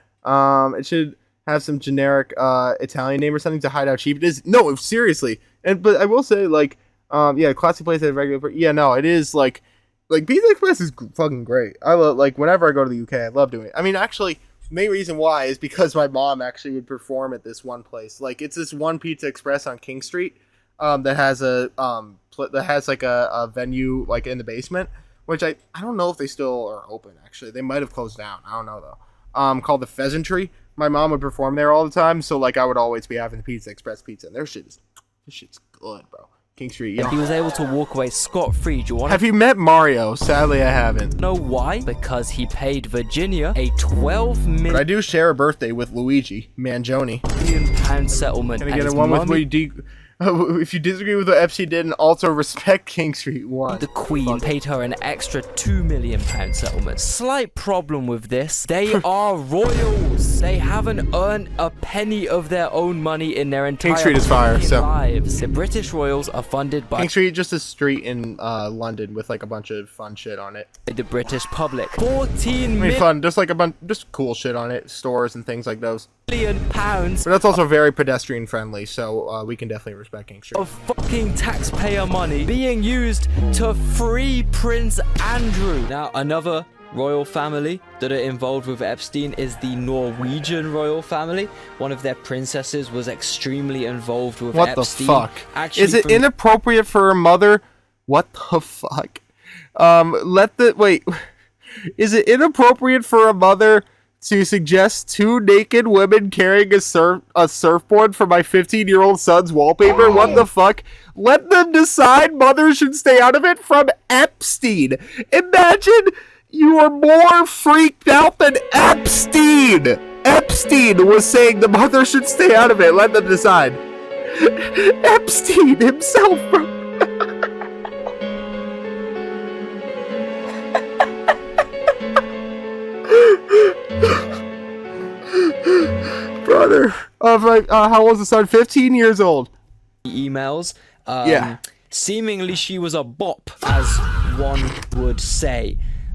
It should have some generic Italian name or something to hide how cheap it is. No, seriously. But I will say, like, yeah, classy place at a regular. Yeah, no, it is like Pizza Express is fucking great. I love, like, whenever I go to the UK, I love doing it. I mean, actually, the main reason why is because my mom actually would perform at this one place. Like, it's this one Pizza Express on King Street that has a venue like in the basement. Which I don't know if they still are open, actually. They might have closed down. I don't know, though. Called the Pheasantry. My mom would perform there all the time, so, like, I would always be having the Pizza Express pizza. And this shit's good, bro. King Street, yeah. He was able to walk away scot-free. Do you want? Have you met Mario? Sadly, I haven't. Know why? Because he paid Virginia a $12 million... But I do share a birthday with Luigi Mangione. ...pound settlement. Can I get a one with Luigi... If you disagree with what Epstein did and also respect King Street 1. The Queen paid her an extra £2 million settlement. Slight problem with this. They are royals. They haven't earned a penny of their own money in their entire King Street is fire, lives. The British royals are funded by... King Street, just a street in London with like a bunch of fun shit on it. The British public. 14 million... fun, just like a bunch, just cool shit on it. Stores and things like those. £1 But that's also very pedestrian friendly, so we can definitely respect King Street. Of fucking taxpayer money being used to free Prince Andrew. Now, another royal family that are involved with Epstein is the Norwegian royal family. One of their princesses was extremely involved with Epstein. What the fuck? Actually, is it inappropriate for a mother? What the fuck? Is it inappropriate for a mother to suggest two naked women carrying a surfboard for my 15-year-old son's wallpaper? What the fuck? Let them decide. Mothers should stay out of it. From Epstein. Imagine you are more freaked out than Epstein. Epstein was saying the mother should stay out of it. Let them decide. Epstein himself, bro. Brother of how old was the son? 15 years old. Emails. Yeah. Seemingly she was a bop, as one would say.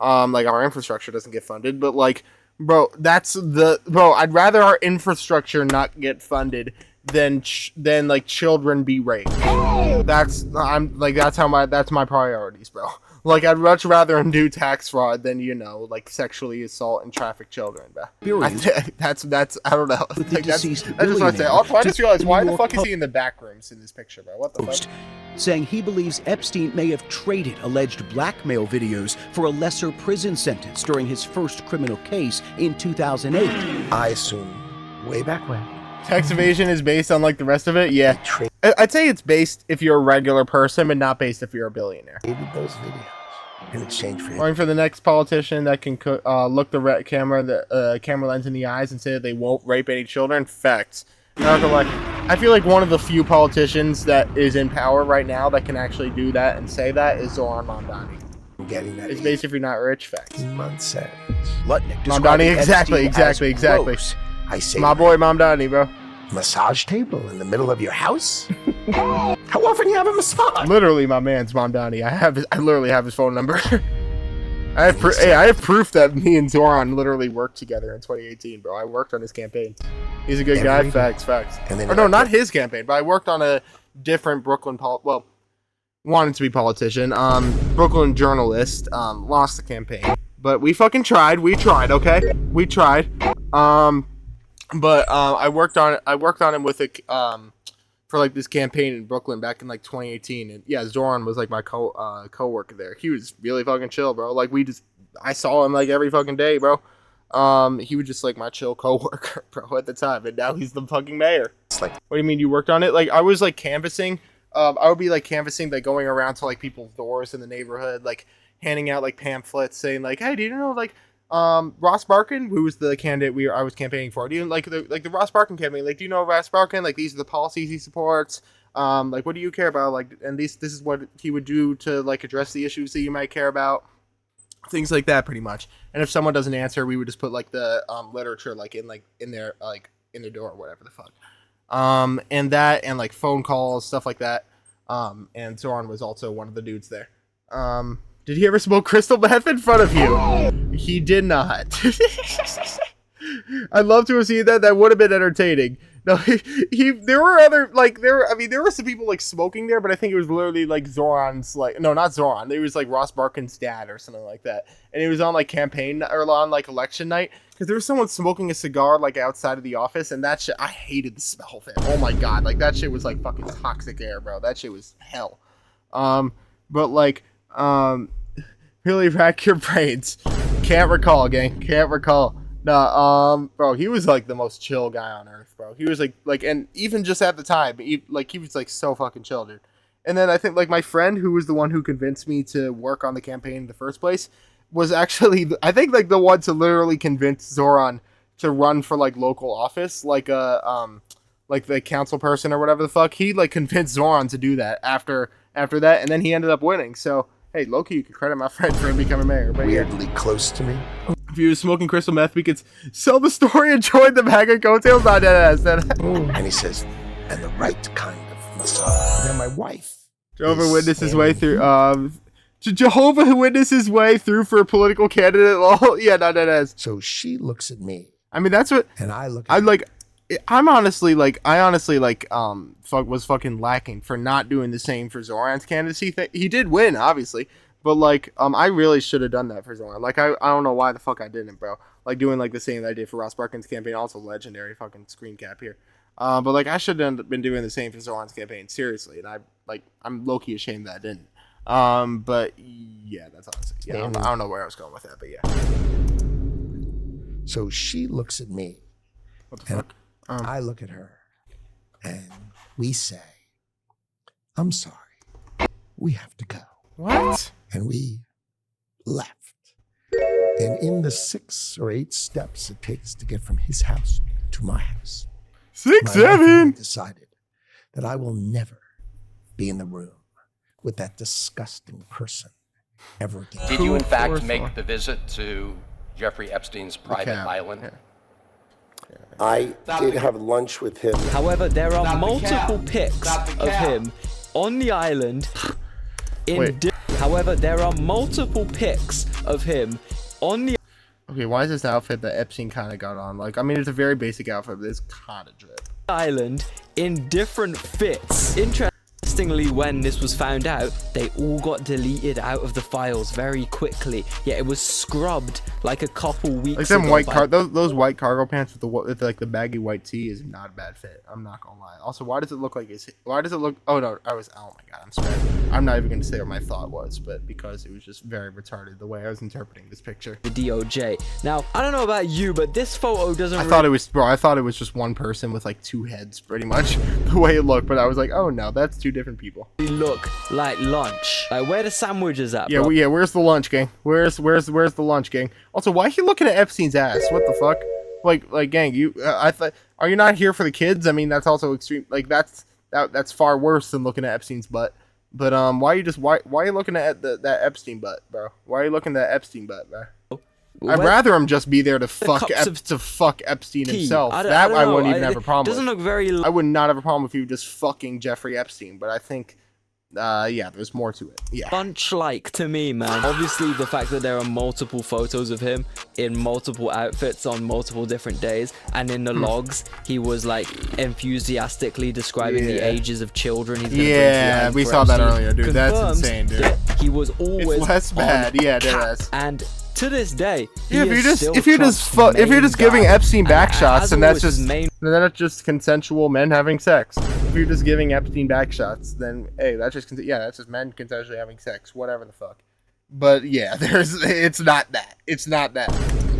Like our infrastructure doesn't get funded, but like, bro, I'd rather our infrastructure not get funded than like children be raped. That's my priorities, bro. Like, I'd much rather him do tax fraud than, you know, like, sexually assault and traffic children, bro. That's I don't know. Like, that's just what I say. Also, I just realized, why the fuck is he in the back rooms in this picture, bro? What the fuck? Saying he believes Epstein may have traded alleged blackmail videos for a lesser prison sentence during his first criminal case in 2008. I assume way back when. Tax evasion is based on, like, the rest of it? Yeah. I'd say it's based if you're a regular person, but not based if you're a billionaire. Those videos in exchange for going for the next politician that can look the camera lens in the eyes and say that they won't rape any children. Facts. I feel like one of the few politicians that is in power right now that can actually do that and say that is Zoran Mamdani. I'm getting that. It's based if you're not rich. Facts. Mamdani, exactly. I say, my boy Mamdani, bro. Massage table in the middle of your house? How often you have a massage? Literally, my man's Mamdani. I literally have his phone number. I have proof that me and Zoran literally worked together in 2018, bro. I worked on his campaign. He's a good guy. Facts. And then not his campaign, but I worked on a different Brooklyn wanted to be politician. Brooklyn journalist. Lost the campaign, but we fucking tried. We tried. Okay, we tried. But I worked on him with for like this campaign in Brooklyn back in like 2018, and yeah, Zoran was like my co-worker there. He was really fucking chill, bro. Like I saw him like every fucking day, bro. He was just like my chill co-worker, bro, at the time, and now he's the fucking mayor. It's like, what do you mean you worked on it? Like I was like canvassing. I would be like canvassing, like going around to like people's doors in the neighborhood, like handing out like pamphlets saying like, hey, do you know like Ross Barkan, who was the candidate I was campaigning for? Do you like the Ross Barkan campaign? Like, do you know Ross Barkan? Like, these are the policies he supports. Like, what do you care about? Like, and this is what he would do to like address the issues that you might care about. Things like that, pretty much. And if someone doesn't answer, we would just put like the literature like in their door or whatever the fuck. And that and like phone calls, stuff like that. And Zoran was also one of the dudes there. Did he ever smoke crystal meth in front of you? He did not. I'd love to have seen that. That would have been entertaining. No, there were some people like smoking there, but I think it was literally like Zoran's not Zoran. It was like Ross Barkan's dad or something like that. And it was on like campaign or on like election night because there was someone smoking a cigar like outside of the office, and that shit, I hated the smell of it. Oh my god, like that shit was like fucking toxic air, bro. That shit was hell. But like. Really rack your brains. Can't recall, gang. Can't recall. No, bro, he was like the most chill guy on earth, bro. He was like, and even just at the time, he was like so fucking chill, dude. And then I think like my friend, who was the one who convinced me to work on the campaign in the first place, was actually, I think like the one to literally convince Zoran to run for like local office, like the council person or whatever the fuck. He like convinced Zoran to do that after that, and then he ended up winning. So. Hey, Loki, you can credit my friend for him becoming mayor. But weirdly close to me. If he was smoking crystal meth, we could sell the story and join the MAGA coattails. Not that. And he says, and the right kind of massage. And then my wife. Jehovah witnessed his way through. Jehovah witnessed his way through for a political candidate. Yeah, not that. So she looks at me. I mean, that's what. And I look. I like. I honestly was fucking lacking for not doing the same for Zoran's candidacy. He did win, obviously, but like I really should have done that for Zoran. Like I don't know why the fuck I didn't, bro. Like doing like the same that I did for Ross Barkan's campaign, also legendary fucking screen cap here. But like I should have been doing the same for Zoran's campaign, seriously. And I'm low key ashamed that I didn't. But yeah, that's honestly I don't know where I was going with that, but yeah. So she looks at me. What the fuck? I look at her, and we say, I'm sorry, we have to go. What? And we left. And in the 6 or 8 steps it takes to get from his house to my house, 6, 7, decided that I will never be in the room with that disgusting person ever again. Did you in fact make the visit to Jeffrey Epstein's private island? Yeah. I did have lunch with him. However, there are multiple pics of him on the island. However, there are multiple pics of him on the Okay, why is this outfit that Epstein kind of got on? Like, I mean, it's a very basic outfit, but it's kind of drip. island in different fits. Interestingly, when this was found out, they all got deleted out of the files very quickly. Yeah, it was scrubbed like a couple weeks like them ago. White those white cargo pants with like the baggy white tee is not a bad fit. I'm not gonna lie. Also, why does it look like it's? Why does it look? Oh no, oh my god, I'm sorry. I'm not even gonna say what my thought was, but because it was just very retarded the way I was interpreting this picture. The DOJ. Now, I don't know about you, but this photo doesn't. I thought it was just one person with like two heads, pretty much the way it looked. But I was like, oh no, that's two different people. Look like lunch. Like, where the sandwiches at? Yeah, bro? yeah. Where's the lunch, gang? Where's the lunch, gang? Also, why are you looking at Epstein's ass? What the fuck? Like, gang, you. I thought, are you not here for the kids? I mean, that's also extreme. Like, that's far worse than looking at Epstein's butt. But why are you looking at that Epstein butt, bro? Why are you looking at that Epstein butt, bro? I'd rather him just be there to fuck Epstein himself. I wouldn't even have a problem. Doesn't look very. I would not have a problem if he was just fucking Jeffrey Epstein. But I think, yeah, there's more to it. Yeah. Lunch-like to me, man. Obviously, the fact that there are multiple photos of him in multiple outfits on multiple different days, and in the logs, he was like enthusiastically describing the ages of children. He's yeah, we saw that earlier, dude. That's insane, dude. He was always it's less bad. Yeah, there is. And to this day, yeah, if you're just giving Epstein back shots, and that's just consensual men having sex. If you're just giving Epstein back shots, then hey, that's just men consensually having sex, whatever the fuck. But yeah, it's not that. It's not that.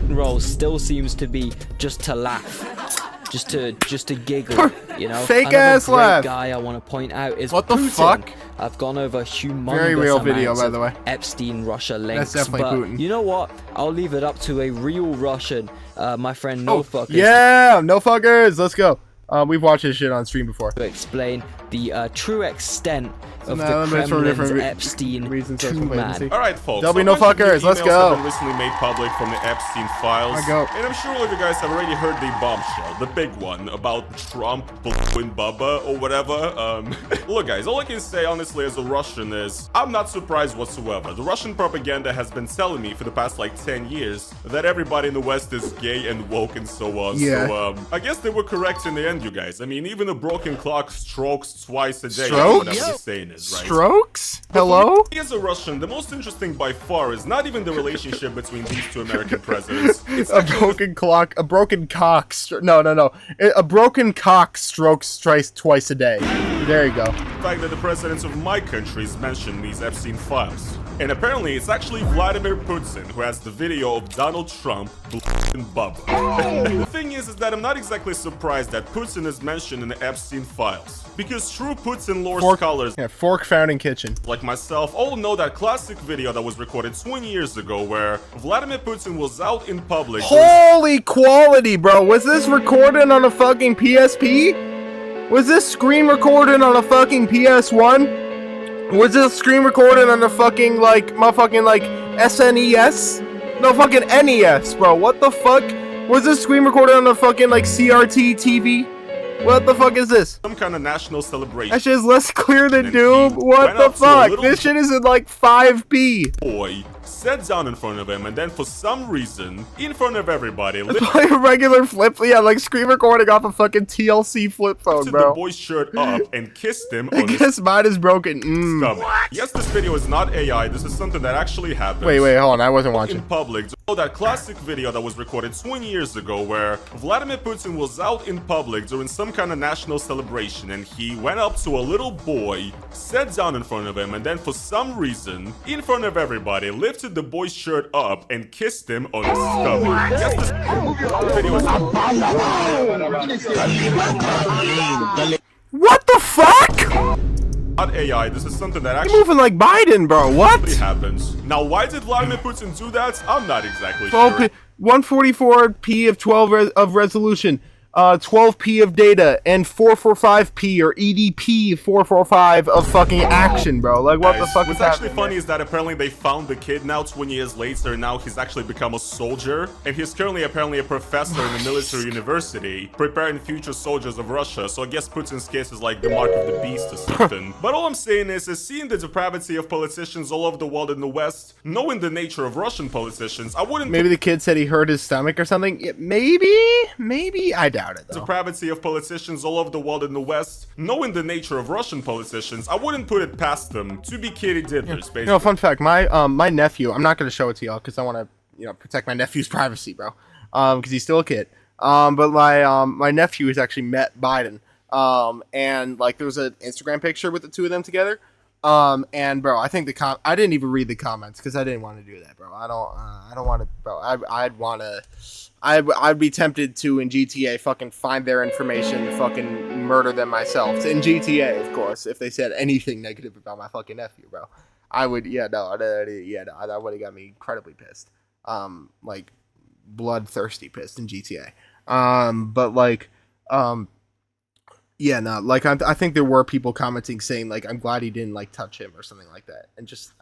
Role still seems to be just to laugh, just to giggle, you know. Fake ass laugh. Guy I want to point out is what the Putin. fuck. I've gone over humongous very real video, by the way. Epstein Russia links. That's definitely Putin. You know what? I'll leave it up to a real Russian, my friend No Fuckers. Yeah, No Fuckers. Let's go. We've watched this shit on stream before. To explain the true extent of the Kremlin's Epstein two-man. All right, folks. There'll be no fuckers. Let's go. Have been recently made public from the Epstein files. And I'm sure all of you guys have already heard the bombshell, the big one, about Trump blowing Bubba or whatever. Look, guys, all I can say, honestly, as a Russian is I'm not surprised whatsoever. The Russian propaganda has been telling me for the past, like, 10 years that everybody in the West is gay and woke and so on. Yeah. So, I guess they were correct in the end, you guys. I mean, even a broken clock strokes twice a day. Strokes? Whatever you're saying is, right? Strokes? Hello? As a Russian, the most interesting by far is not even the relationship between these two American presidents. It's a broken clock, a broken cock. No. A broken cock strokes twice a day. There you go. The fact that the presidents of my countries mentioned these Epstein files. And apparently it's actually Vladimir Putin who has the video of Donald Trump blowing Bubba. The thing is that I'm not exactly surprised that Putin is mentioned in the Epstein files. Because true Putin lore scholars Fork Found in Kitchen like myself all know that classic video that was recorded 20 years ago where Vladimir Putin was out in public. Holy quality, bro. Was this recorded on a fucking PSP? Was this screen recorded on a fucking PS1? Was this screen recorded on the fucking, motherfucking, SNES? No, fucking NES, bro. What the fuck? Was this screen recorded on the fucking, CRT TV? What the fuck is this? Some kind of national celebration. That shit is less clear than Doom? What the fuck? This shit is in, 5p. Boy sat down in front of him, and then for some reason, in front of everybody, it's like a regular flip, screen recording off a fucking TLC flip phone, bro. The boy's shirt up and kissed him on his mine is broken. Stomach. Yes, this video is not AI. This is something that actually happened. Wait, hold on. I wasn't watching. In public. So that classic video that was recorded 20 years ago where Vladimir Putin was out in public during some kind of national celebration, and he went up to a little boy, sat down in front of him, and then for some reason, in front of everybody, lifted the boy's shirt up and kissed him on his stomach. Yes, this video is... What the fuck? Not AI, this is something that actually... You're moving like Biden, bro. What? Happens. Now, why did Vladimir Putin do that? I'm not exactly sure. 144p of 12 of resolution. 12p of data and 445p or EDP 445 of fucking action, bro. Like, what the fuck is What's actually funny is that apparently they found the kid now 20 years later, and now he's actually become a soldier, and he's currently apparently a professor in a military university preparing future soldiers of Russia. So I guess Putin's case is like the mark of the beast or something. But all I'm saying is seeing the depravity of politicians all over the world in the West, knowing the nature of Russian politicians, I wouldn't... Maybe the kid said he hurt his stomach or something. Yeah, maybe. I doubt it, though. Depravity of politicians all over the world in the West, knowing the nature of Russian politicians, I wouldn't put it past them to be kitty diddlers, basically. You know, fun fact, my nephew, I'm not going to show it to y'all because I want to, protect my nephew's privacy, bro. Because he's still a kid. But my nephew has actually met Biden. And like there was an Instagram picture with the two of them together. And bro, I think I didn't even read the comments because I didn't want to do that, bro. I don't want to, bro. I'd be tempted to in GTA fucking find their information, fucking murder them myself. In GTA, of course, if they said anything negative about my fucking nephew, bro. I would, that would have got me incredibly pissed. Like bloodthirsty pissed in GTA. I think there were people commenting saying like, I'm glad he didn't like touch him or something like that. And just,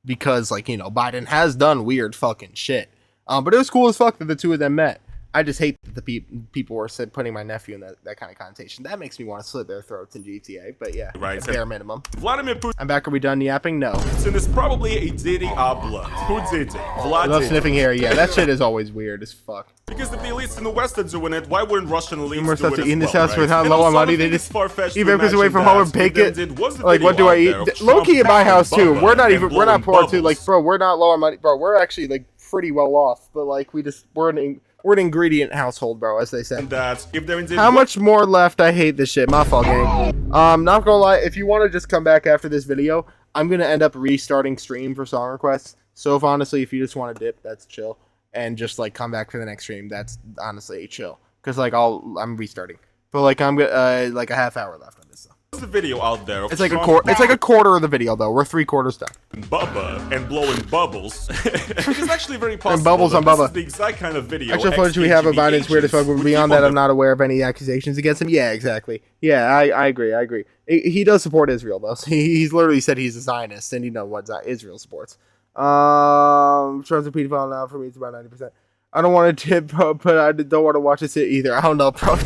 because like, Biden has done weird fucking shit. But it was cool as fuck that the two of them met. I just hate that the people were putting my nephew in that kind of connotation. That makes me want to slit their throats in GTA. But yeah, right, bare minimum. Vladimir Putin. I'm back. Are we done yapping? No. Putin is probably a Diddy blood. Who did it? Vlad. I love sniffing hair. Yeah, that shit is always weird as fuck. Because if the elites in the West are doing it, why wouldn't Russian elites do it as in this well, house without low on money? They just eat breakfast away from home and bake it. Like, what do I eat? Low key in my house too. We're not poor too. Like, bro, we're not low on money, bro. We're actually like pretty well off, but like we're an ingredient household, bro, as they say. And that if they're how much more left? I hate this shit. My fault, gang. Not gonna lie, if you want to just come back after this video, I'm gonna end up restarting stream for song requests. So if you just want to dip, that's chill, and just like come back for the next stream, that's honestly chill. Cause like I'm restarting, but like I'm gonna like a half hour left on this. There's a video out there. It's like a quarter of the video though. We're 3/4 done. Bubba and blowing bubbles. It's actually very possible. And bubbles on Bubba. This is the exact kind of video. Actual footage we have of Biden's weird as fuck. But beyond that, I'm not aware of any accusations against him. Yeah, exactly. Yeah, I agree. He does support Israel though. So he's literally said he's a Zionist, and what Israel supports. Trump's a pedophile now. For me, it's about 90%. I don't want to tip, but I don't want to watch this either. I don't know, bro.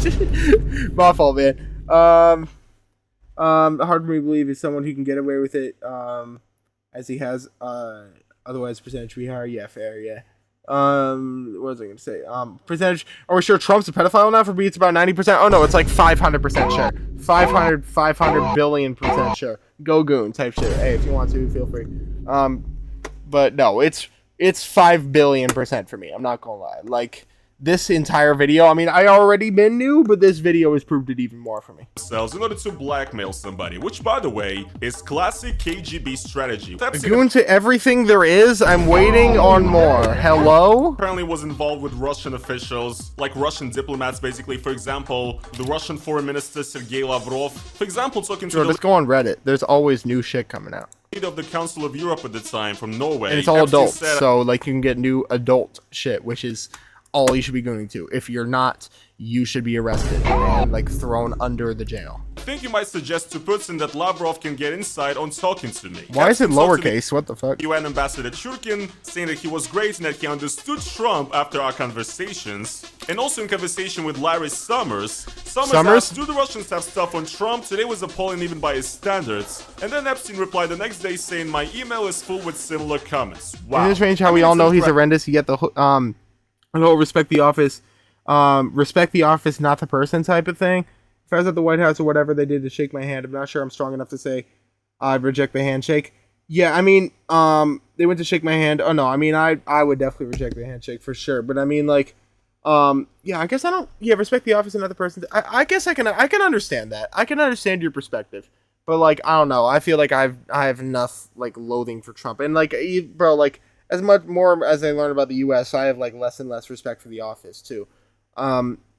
My fault, man. Hard for me to believe is someone who can get away with it, as he has, otherwise percentage be higher. Yeah, fair, yeah. What was I going to say? Percentage, are we sure Trump's a pedophile now? For me, it's about 90%. Oh no, it's like 500% sure. 500 billion% sure. Go goon type shit. Hey, if you want to, feel free. But no, it's 5 billion% for me. I'm not gonna lie. Like, this entire video, I mean, I already been new, but this video has proved it even more for me. In order to blackmail somebody, which, by the way, is classic KGB strategy. Goon to everything there is. I'm waiting on more. Hello? Apparently was involved with Russian officials, like Russian diplomats, basically. For example, the Russian foreign minister Sergei Lavrov, for example, talking to let's go on Reddit. There's always new shit coming out. Of the Council of Europe at the time from Norway. And it's all adult, so like you can get new adult shit, which is all you should be going to. If you're not, you should be arrested and like thrown under the jail. I think you might suggest to Putin that Lavrov can get inside on talking to me. Why is it lowercase? What the fuck? UN Ambassador Churkin saying that he was great and that he understood Trump after our conversations. And also in conversation with Larry Summers asked, do the Russians have stuff on Trump? Today was appalling even by his standards. And then Epstein replied the next day saying, my email is full with similar comments. Wow. Isn't it strange how we all know he's horrendous? You get the respect the office, not the person type of thing. If I was at the White House or whatever they did to shake my hand, I'm not sure I'm strong enough to say I'd reject the handshake. Yeah, I mean, they went to shake my hand. Oh no, I mean, I would definitely reject the handshake for sure. But I mean, like, yeah, I guess I don't. Yeah, respect the office and not the person. I guess I can understand that. I can understand your perspective. But like, I don't know. I feel like I have enough like loathing for Trump, and like, bro, like as much more as I learn about the U.S., I have like less and less respect for the office too.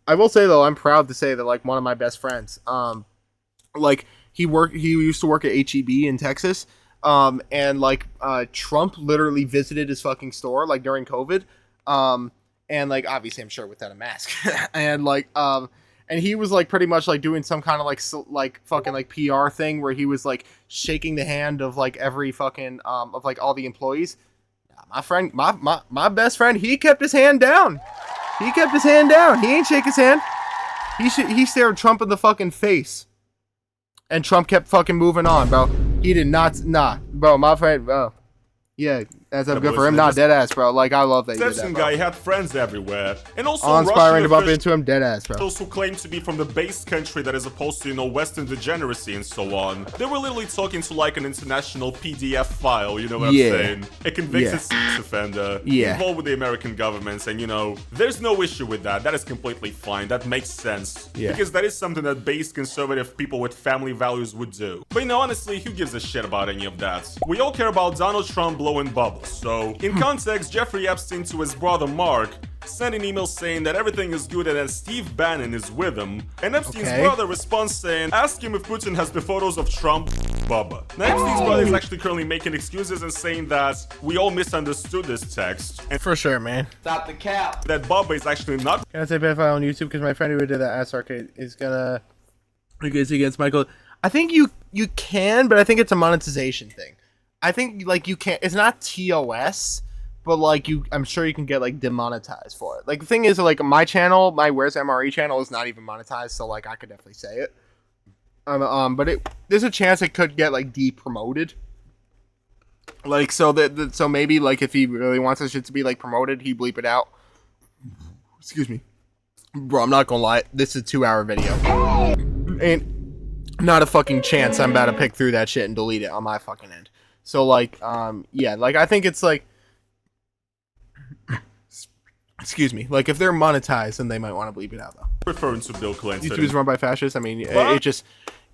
I will say though, I'm proud to say that like one of my best friends, like he used to work at HEB in Texas, and like Trump literally visited his fucking store like during COVID, and like obviously I'm sure without a mask, and like and he was like pretty much like doing some kind of like fucking like PR thing where he was like shaking the hand of like every fucking of like all the employees. My friend, my best friend, he kept his hand down. He kept his hand down. He ain't shake his hand. He stared Trump in the fucking face, and Trump kept fucking moving on, bro. He did not, bro. My friend, bro. Yeah, that's good for him. Not dead ass, bro. Like I love that. Stetson guy had friends everywhere, and also inspiring to bump into him, dead ass, bro. Those who claim to be from the base country that is opposed to, you know, Western degeneracy and so on. They were literally talking to like an international PDF file. You know what I'm saying? A convicted sex offender involved with the American government, and you know, there's no issue with that. That is completely fine. That makes sense because that is something that base conservative people with family values would do. But you know, honestly, who gives a shit about any of that? We all care about Donald Trump blowing bubbles. So, in context, Jeffrey Epstein to his brother Mark sent an email saying that everything is good and that Steve Bannon is with him. And Epstein's brother responds saying, ask him if Putin has the photos of Trump, Bubba. Now, Epstein's brother is actually currently making excuses and saying that we all misunderstood this text. And for sure, man. Stop the cap. That Bubba is actually not. Can I say pedophile on YouTube? Because my friend who did that ass arcade is gonna against Michael. I think you can, but I think it's a monetization thing. I think like you can't. It's not TOS, but like I'm sure you can get like demonetized for it. Like the thing is, like my channel, my Where's MRE channel is not even monetized, so like I could definitely say it. But there's a chance it could get like de-promoted. Like so so maybe like if he really wants this shit to be like promoted, he bleep it out. Excuse me, bro. I'm not gonna lie. This is a 2-hour video. Ain't not a fucking chance I'm about to pick through that shit and delete it on my fucking end. So like, yeah, like I think it's like, excuse me, like if they're monetized, then they might want to bleep it out though. Referring to Bill Clinton. YouTube is run by fascists. I mean,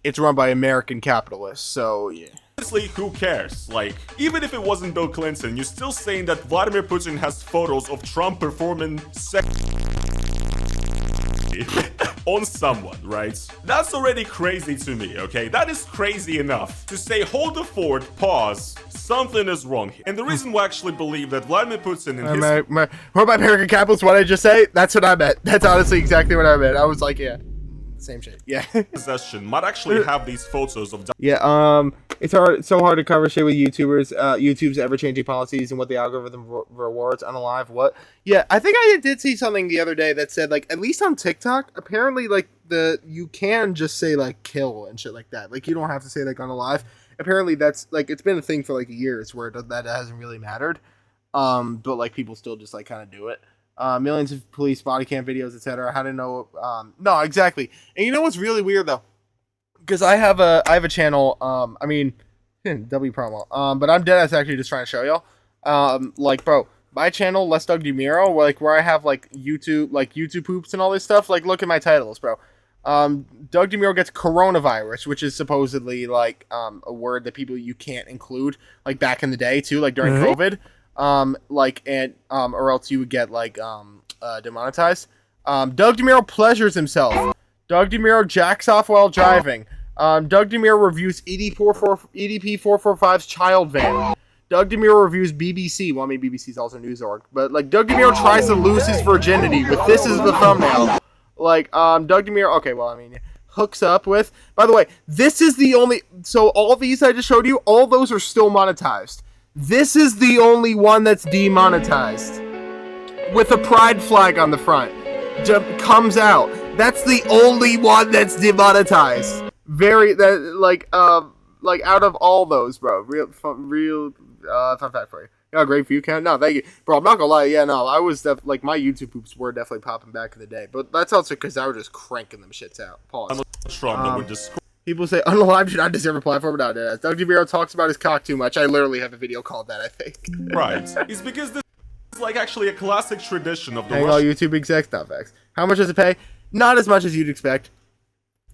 it's run by American capitalists. So yeah. Honestly, who cares? Like, even if it wasn't Bill Clinton, you're still saying that Vladimir Putin has photos of Trump performing sex on someone, right? That's already crazy to me, okay? That is crazy enough to say, hold the fort, pause, something is wrong here. And the reason why I actually believe that Vladimir Putin and his... What about American capitalists? What did I just say? That's what I meant. That's honestly exactly what I meant. I was like, yeah. Same shit. Yeah. Possession might actually have these photos of. Yeah. It's so hard to cover shit with YouTubers. YouTube's ever-changing policies and what the algorithm rewards. Unalive. What? Yeah. I think I did see something the other day that said like at least on TikTok, apparently like you can just say like kill and shit like that. Like you don't have to say like unalive. Apparently that's like it's been a thing for like years where that hasn't really mattered. But like people still just like kind of do it. Millions of police body cam videos, etc. How to know? No, exactly. And you know what's really weird though, because I have a channel. I mean, W promo. But I'm deadass actually just trying to show y'all. Like, bro, my channel, Let's Doug DeMuro, like where I have like YouTube poops and all this stuff. Like, look at my titles, bro. Doug DeMuro gets coronavirus, which is supposedly like a word that you can't include, like back in the day too, like during COVID. Or else you would get like demonetized. Doug DeMuro pleasures himself. Doug DeMuro jacks off while driving. Doug DeMuro reviews EDP 445's child van. Doug DeMuro reviews BBC. Well, I mean BBC's also news org, but like Doug DeMuro tries to lose his virginity. With this is the thumbnail. Like Doug DeMuro. Okay, well I mean hooks up with. By the way, this is the only. So all these I just showed you, all those are still monetized. This is the only one that's demonetized. With a pride flag on the front. Comes out. That's the only one that's demonetized. Like out of all those, bro. Real fun fact for you. Yeah, great view count. No, thank you. Bro, I'm not gonna lie. Yeah, no, I was like my YouTube poops were definitely popping back in the day. But that's also because I was just cranking them shits out. Pause. People say unalive should not deserve a platform. No, Doug DeMuro talks about his cock too much. I literally have a video called that, I think. Right. It's because this is like actually a classic tradition of the Hang all YouTube execs, not facts. How much does it pay? Not as much as you'd expect.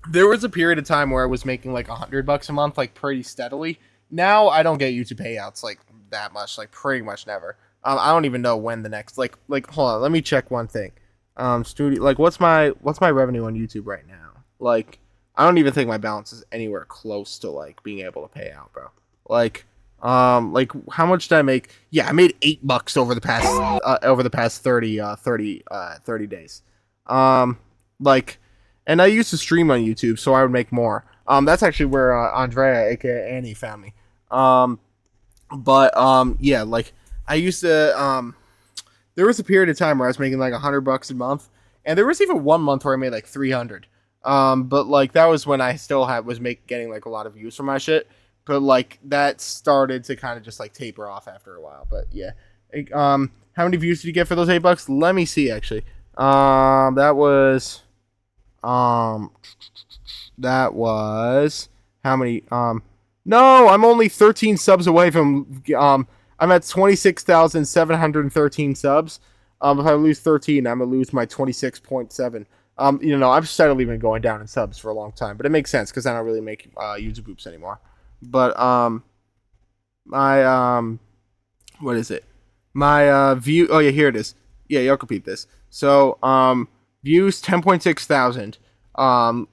There was a period of time where I was making like $100 a month, like pretty steadily. Now I don't get YouTube payouts like that much, like pretty much never. I don't even know when the next like hold on, let me check one thing. What's my revenue on YouTube right now? Like I don't even think my balance is anywhere close to like being able to pay out, bro. Like Like, how much did I make? Yeah, I made $8 over the past 30 days. Like, and I used to stream on YouTube, so I would make more. That's actually where Andrea, aka Annie, found me. Yeah, like, I used to, there was a period of time where I was making like $100 a month, and there was even one month where I made like 300. But like, that was when I still was getting like a lot of views for my shit. But like, that started to kind of just like taper off after a while. But yeah, how many views did you get for those $8? Let me see, actually. That was how many? No, I'm only 13 subs away from, I'm at 26,713 subs. If I lose 13, I'm gonna lose my 26.7. You know, I've steadily been going down in subs for a long time, but it makes sense because I don't really make YouTube groups anymore. But what is it? My view. Oh yeah, here it is. Yeah, y'all can peep this. So views 10.6 thousand. $8.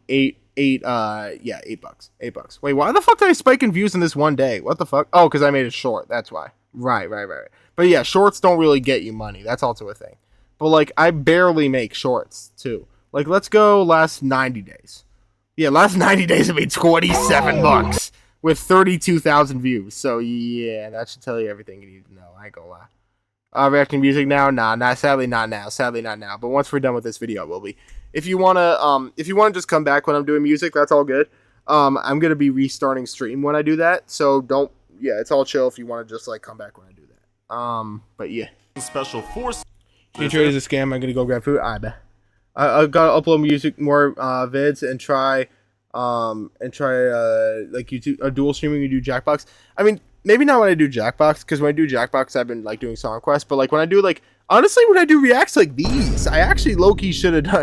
Wait, why the fuck did I spike in views in this one day? What the fuck? Oh, because I made it short. That's why. Right. But yeah, shorts don't really get you money. That's also a thing. But like, I barely make shorts too. Like, let's go last 90 days. Yeah, last 90 days I made $27 with 32,000 views. So yeah, that should tell you everything you need to know. I ain't gonna lie. Reacting music now? Nah, sadly not now. But once we're done with this video, it will be. If you wanna just come back when I'm doing music, that's all good. I'm gonna be restarting stream when I do that. So don't. Yeah, it's all chill if you want to just like come back when I do that. But yeah. Special force. Future is a scam. I'm gonna go grab food. I bet. I gotta upload music, more vids, and try like YouTube dual streaming. You do Jackbox. I mean, maybe not when I do Jackbox, because when I do Jackbox, I've been like doing song quests. But like when I do like, honestly, when I do reacts like these, I actually low-key should have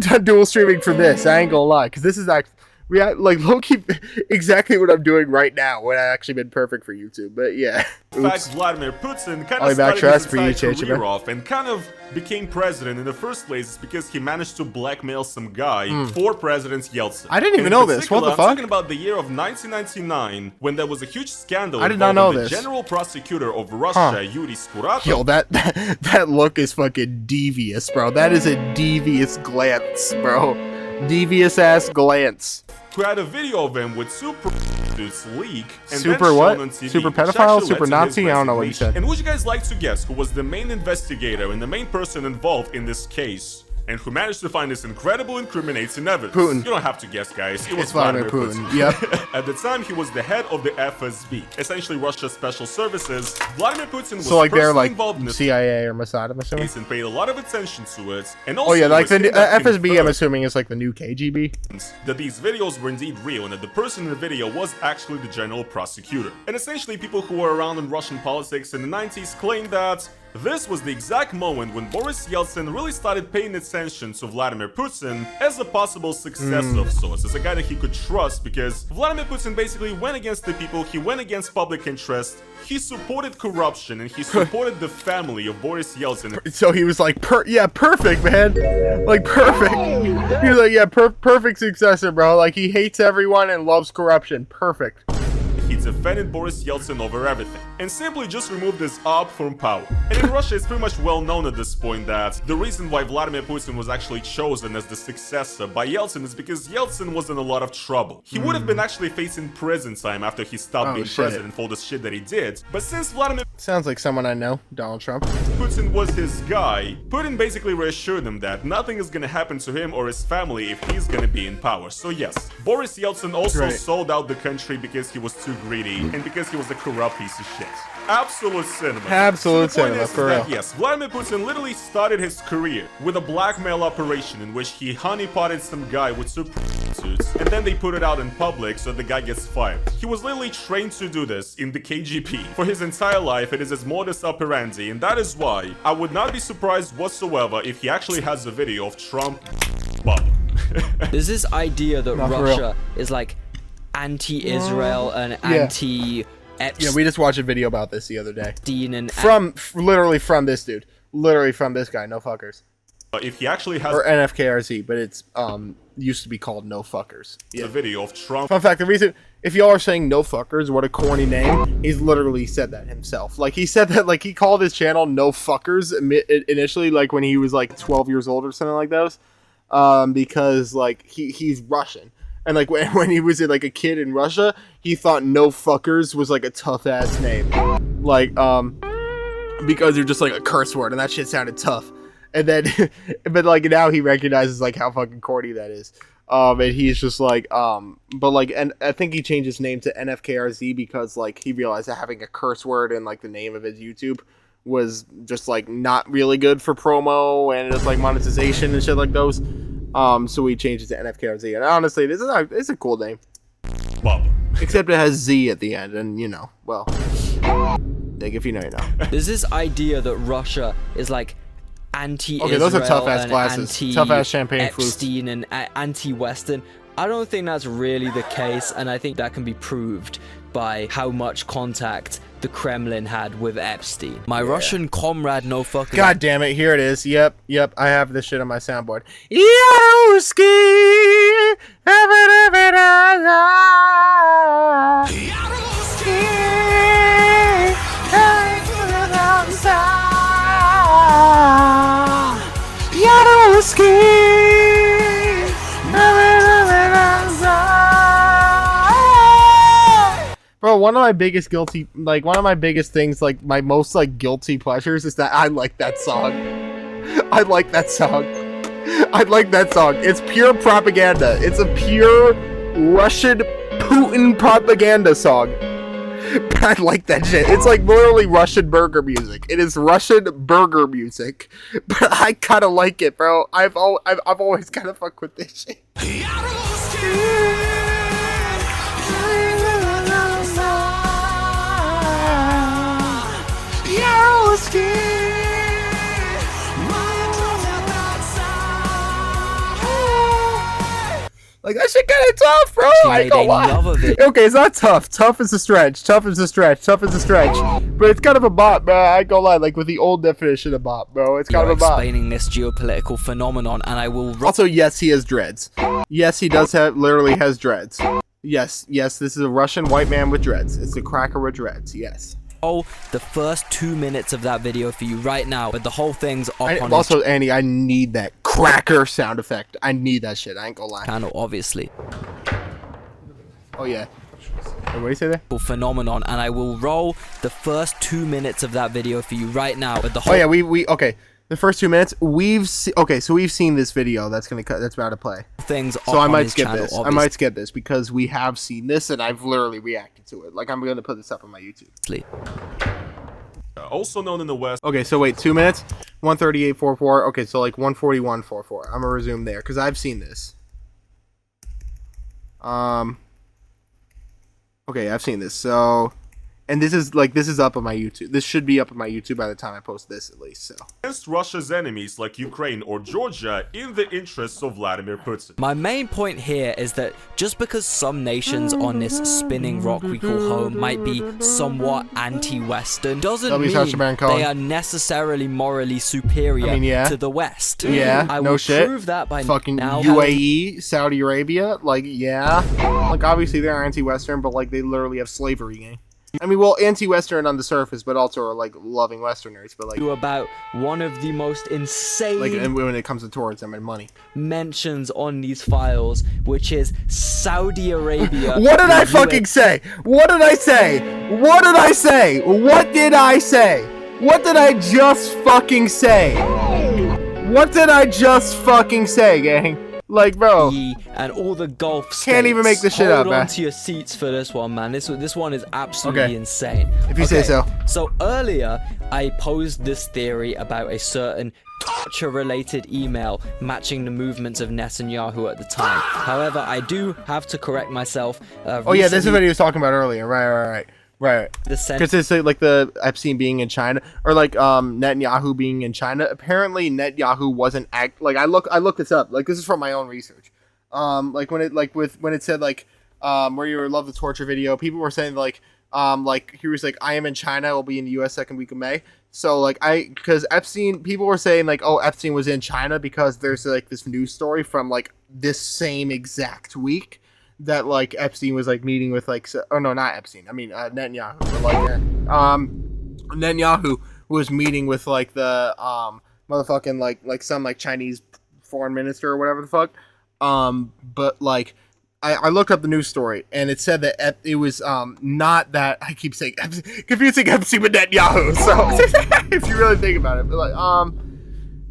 done dual streaming for this. I ain't gonna lie, because this is actually like low-key exactly what I'm doing right now would have actually been perfect for YouTube. But yeah. In fact, Vladimir Putin kind of started his entire career off and kind of became president in the first place because he managed to blackmail some guy for President Yeltsin. I didn't even know this. What the fuck? I'm talking about the year of 1999 when there was a huge scandal I did not know the this. general prosecutor of Russia, Yuri Skuratov. Yo, that look is fucking devious, bro. That is a devious glance, bro. Devious ass glance. Who had a video of him with super prostitutes leak and super then what? On TV, super pedophile? Super Nazi? I don't know what you said. And would you guys like to guess who was the main investigator and the main person involved in this case? And who managed to find this incredible incriminating evidence? Putin. You don't have to guess, guys. It was Vladimir Putin. Yep. At the time, he was the head of the FSB, essentially Russia's special services. Vladimir Putin was so like they're like involved in the CIA or Mossad, I'm assuming. And paid a lot of attention to it. And also, oh yeah, like the FSB, I'm assuming is like the new KGB. That these videos were indeed real, and that the person in the video was actually the general prosecutor. And essentially, people who were around in Russian politics in the 90s claimed that this was the exact moment when Boris Yeltsin really started paying attention to Vladimir Putin as a possible successor of sorts, as a guy that he could trust, because Vladimir Putin basically went against the people, he went against public interest, he supported corruption, and he supported the family of Boris Yeltsin. So he was like, yeah, perfect, man. Like, perfect. He was like, yeah, perfect successor, bro. Like, he hates everyone and loves corruption. Perfect. He defended Boris Yeltsin over everything, and simply just removed this op from power. And in Russia, it's pretty much well known at this point that the reason why Vladimir Putin was actually chosen as the successor by Yeltsin is because Yeltsin was in a lot of trouble. He would have been actually facing prison time after he stopped being president for the shit that he did, but since Vladimir... Sounds like someone I know, Donald Trump. Putin was his guy, Putin basically reassured him that nothing is gonna happen to him or his family if he's gonna be in power. So yes, Boris Yeltsin also sold out the country because he was too greedy and because he was a corrupt piece of shit. Absolute cinema. Absolute cinema, for real. Yes, Vladimir Putin literally started his career with a blackmail operation in which he honeypotted some guy with super prostitutes, and then they put it out in public so the guy gets fired. He was literally trained to do this in the KGB. For his entire life, it is his modus operandi, and that is why I would not be surprised whatsoever if he actually has a video of Trump There's this idea that Russia is like anti-Israel and anti-Epstein. Yeah, we just watched a video about this the other day. And literally from this dude. Literally from this guy, no fuckers. If he actually has... Or NFKRZ, but it's used to be called no fuckers. Yeah. The video of Trump. Fun fact, the reason if y'all are saying no fuckers, what a corny name, he's literally said that himself. Like, he said that, like, he called his channel No Fuckers initially, like, when he was, like, 12 years old or something like those, because, like, he's Russian. And, like, when he was, like, a kid in Russia, he thought No Fuckers was, like, a tough-ass name. Like, because you're just, like, a curse word, and that shit sounded tough. And then, but, like, now he recognizes, like, how fucking corny that is. And he's just like, but like, and I think he changed his name to NFKRZ because like he realized that having a curse word in like the name of his YouTube was just like not really good for promo and just like monetization and shit like those. So he changed it to NFKRZ. And honestly, it's a cool name. Except it has Z at the end, and you know, well, like if you know, you know. There's this idea that Russia is like anti-Israel, okay, those are tough-ass glasses, tough-ass champagne Epstein and anti-Western. I don't think that's really the case, and I think that can be proved by how much contact the Kremlin had with Epstein. My Russian comrade, no fucking. God damn it! Here it is. Yep. I have this shit on my soundboard. Yaruski, Bro, one of my biggest things, like my most like guilty pleasures is that I like that song. I like that song. It's pure propaganda. It's a pure Russian Putin propaganda song. But I like that shit. It's like literally Russian burger music. It is Russian burger music. But I kind of like it, bro. I've always kind of fucked with this shit. Like, that shit kind of tough, bro. I ain't gonna lie. Okay, it's not tough. Tough is a stretch. But it's kind of a bop, bro. I ain't gonna lie. Like, with the old definition of bop, bro. It's kind of a bop. Explaining this geopolitical phenomenon, and I will... Also, yes, he has dreads. Yes, he does literally has dreads. Yes, this is a Russian white man with dreads. It's a cracker with dreads, yes. The first 2 minutes of that video for you right now, but the whole thing's up on also, Andy, I need that cracker sound effect. I need that shit. I ain't gonna lie. Channel, obviously. Oh yeah. What do you say there? Phenomenon, and I will roll the first 2 minutes of that video for you right now. But the whole... Oh yeah, we okay. The first 2 minutes, so we've seen this video that's about to play. Things so I might skip this. Obviously. I might skip this because we have seen this and I've literally reacted to it. Like, I'm gonna put this up on my YouTube. Also known in the West. Okay, so wait, 2 minutes, 138.44. Okay, so like 141.44. I'm gonna resume there because I've seen this. Okay, I've seen this. So. And this is up on my YouTube. This should be up on my YouTube by the time I post this, at least. So against Russia's enemies like Ukraine or Georgia in the interests of Vladimir Putin. My main point here is that just because some nations on this spinning rock we call home might be somewhat anti-Western doesn't mean they are necessarily morally superior to the West. Yeah, I will prove that by fucking now UAE, Saudi Arabia, like like obviously they're anti-Western, but like they literally have slavery gang. I mean, well, anti-Western on the surface, but also are, like, loving Westerners, but, like... About one of the most insane... Like, and when it comes to tourism and money. ...mentions on these files, which is Saudi Arabia... What did I fucking say? What did I say? What did I say? What did I say? What did I just fucking say? What did I just fucking say, gang? Like, bro, and all the Gulf states. Can't even make this shit up, man. Hold on to your seats for this one, man. This one is absolutely insane. If you say so. So earlier, I posed this theory about a certain torture-related email matching the movements of Netanyahu at the time. However, I do have to correct myself. Oh yeah, this is what he was talking about earlier. Right. Because it's like the Epstein being in China, or like Netanyahu being in China. Apparently, Netanyahu wasn't I looked this up. Like, this is from my own research. Like when it said like where you love the torture video, people were saying like he was like, I am in China, will be in the U.S. second week of May. So like because Epstein, people were saying like, oh, Epstein was in China because there's like this news story from like this same exact week that like Epstein was like meeting with like, oh no, not Epstein. I mean Netanyahu. But, like Netanyahu was meeting with like the motherfucking like some like Chinese foreign minister or whatever the fuck. But like I looked up the news story and it said that it was not that, I keep saying confusing Epstein with Netanyahu. So if you really think about it, but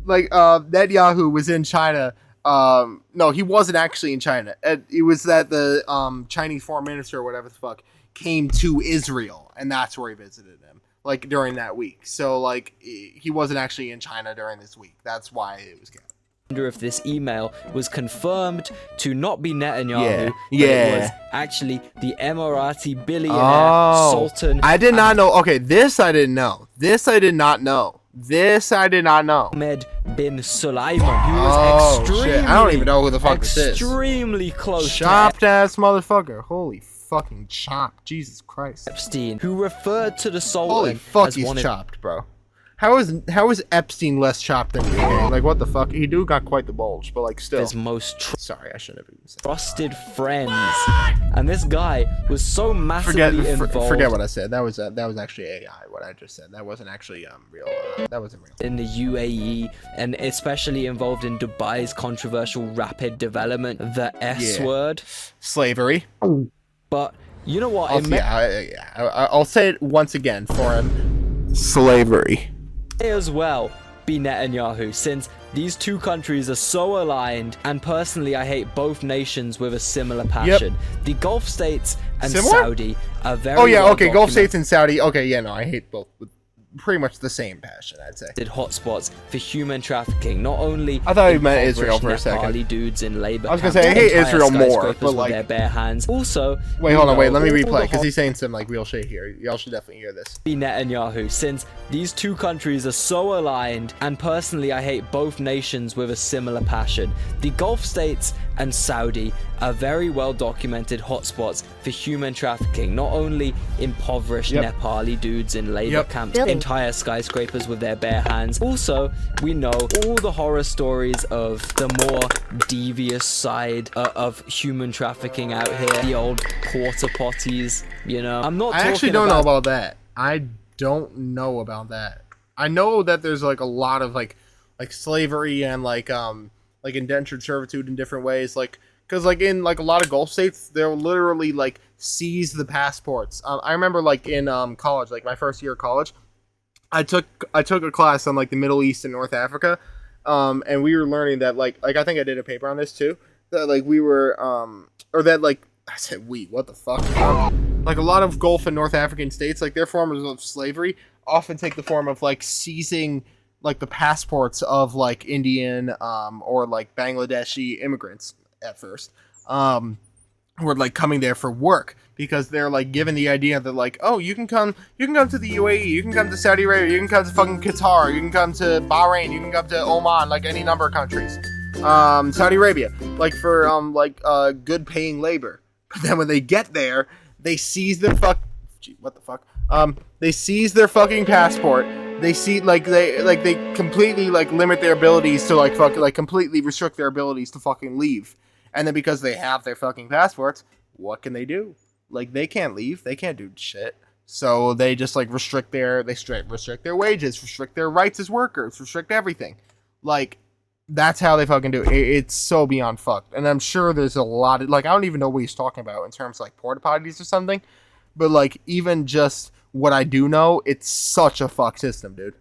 Netanyahu was in China. No, he wasn't actually in China. It was that the Chinese foreign minister or whatever the fuck came to Israel, and that's where he visited him, like during that week. So like he wasn't actually in China during this week. That's why it was kept. If this email was confirmed to not be Netanyahu, it was actually the Emirati billionaire Sultan. I did not know. Okay, this I didn't know. This I did not know. Ahmed bin Sulaiman, who was extremely, shit. I don't even know who the fuck this is. Extremely close. Chopped ass motherfucker. Holy fucking chop. Jesus Christ. Epstein, who referred to the Sultan Holy fuck, as he's one chopped, bro. How is Epstein less chopped than you? Okay? Like what the fuck? He do got quite the bulge, but like still. His most sorry, I shouldn't have even said. Trusted friends, and this guy was so massively involved. Forget what I said. That was actually AI. What I just said. That wasn't actually real. That wasn't real. In the UAE, and especially involved in Dubai's controversial rapid development, the S word, slavery. But you know what? I'll say it once again for him. Slavery. As well be Netanyahu, since these two countries are so aligned, and personally I hate both nations with a similar passion. The Gulf states and Saudi are very Gulf states and Saudi. Okay, yeah, no, I hate both with pretty much the same passion, I'd say. Hotspots for human trafficking. Not only I thought you meant Israel for a second. Nepali dudes in labor. I was gonna say I hate Israel more, but like their bare hands. Also, wait, hold on, wait, let me replay because he's saying some like real shit here. Y'all should definitely hear this. Be Netanyahu, since these two countries are so aligned, and personally I hate both nations with a similar passion. The Gulf states and Saudi are very well documented hotspots for human trafficking. Not only impoverished Nepali dudes in labor camps, entire skyscrapers with their bare hands. Also, we know all the horror stories of the more devious side of human trafficking out here. The old porta potties, you know. I actually don't know about that. I don't know about that. I know that there's like a lot of like slavery and like indentured servitude in different ways, like because like in like a lot of Gulf states they'll literally like seize the passports. I remember like in college, like my first year of college, I took a class on like the Middle East and North Africa, and we were learning that like I think I did a paper on this too, that like we were or that like I said we, what the fuck, like a lot of Gulf and North African states, like their forms of slavery often take the form of like seizing like the passports of like Indian or like Bangladeshi immigrants at first, who are like coming there for work, because they're like given the idea that like, oh, you can come to the UAE, you can come to Saudi Arabia, you can come to fucking Qatar, you can come to Bahrain, you can come to Oman, like any number of countries, Saudi Arabia, like for good paying labor. But then when they get there, they seize their they seize their fucking passport. They see they completely like limit their abilities to like completely restrict their abilities to fucking leave. And then because they have their fucking passports, what can they do? Like they can't leave, they can't do shit. So they just like restrict their wages, restrict their rights as workers, restrict everything. Like that's how they fucking do it. It's so beyond fucked. And I'm sure there's a lot of like I don't even know what he's talking about in terms of like porta potties or something. But like even just what I do know, it's such a fuck system, dude.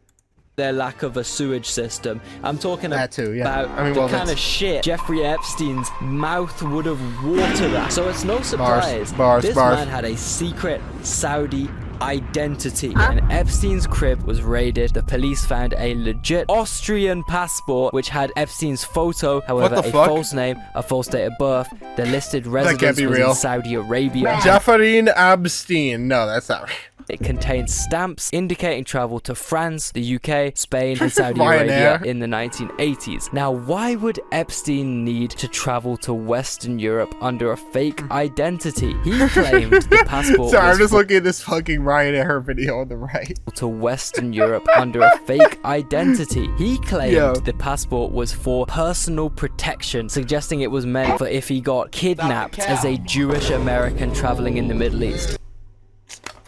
Their lack of a sewage system. I'm talking that too, yeah. about the kind of shit Jeffrey Epstein's mouth would have watered at. So it's no surprise this man had a secret Saudi identity. And Epstein's crib was raided. The police found a legit Austrian passport which had Epstein's photo, however a false name, a false date of birth. The listed residence was in Saudi Arabia. Jeffrey Epstein. No, that's not right. It contains stamps indicating travel to France, the UK, Spain, and Saudi Arabia in the 1980s. Now, why would Epstein need to travel to Western Europe under a fake identity? He claimed the passport Sorry, I'm just looking at this fucking Ryanair video on the right. To Western Europe under a fake identity. He claimed the passport was for personal protection, suggesting it was meant for if he got kidnapped as a Jewish American traveling in the Middle East.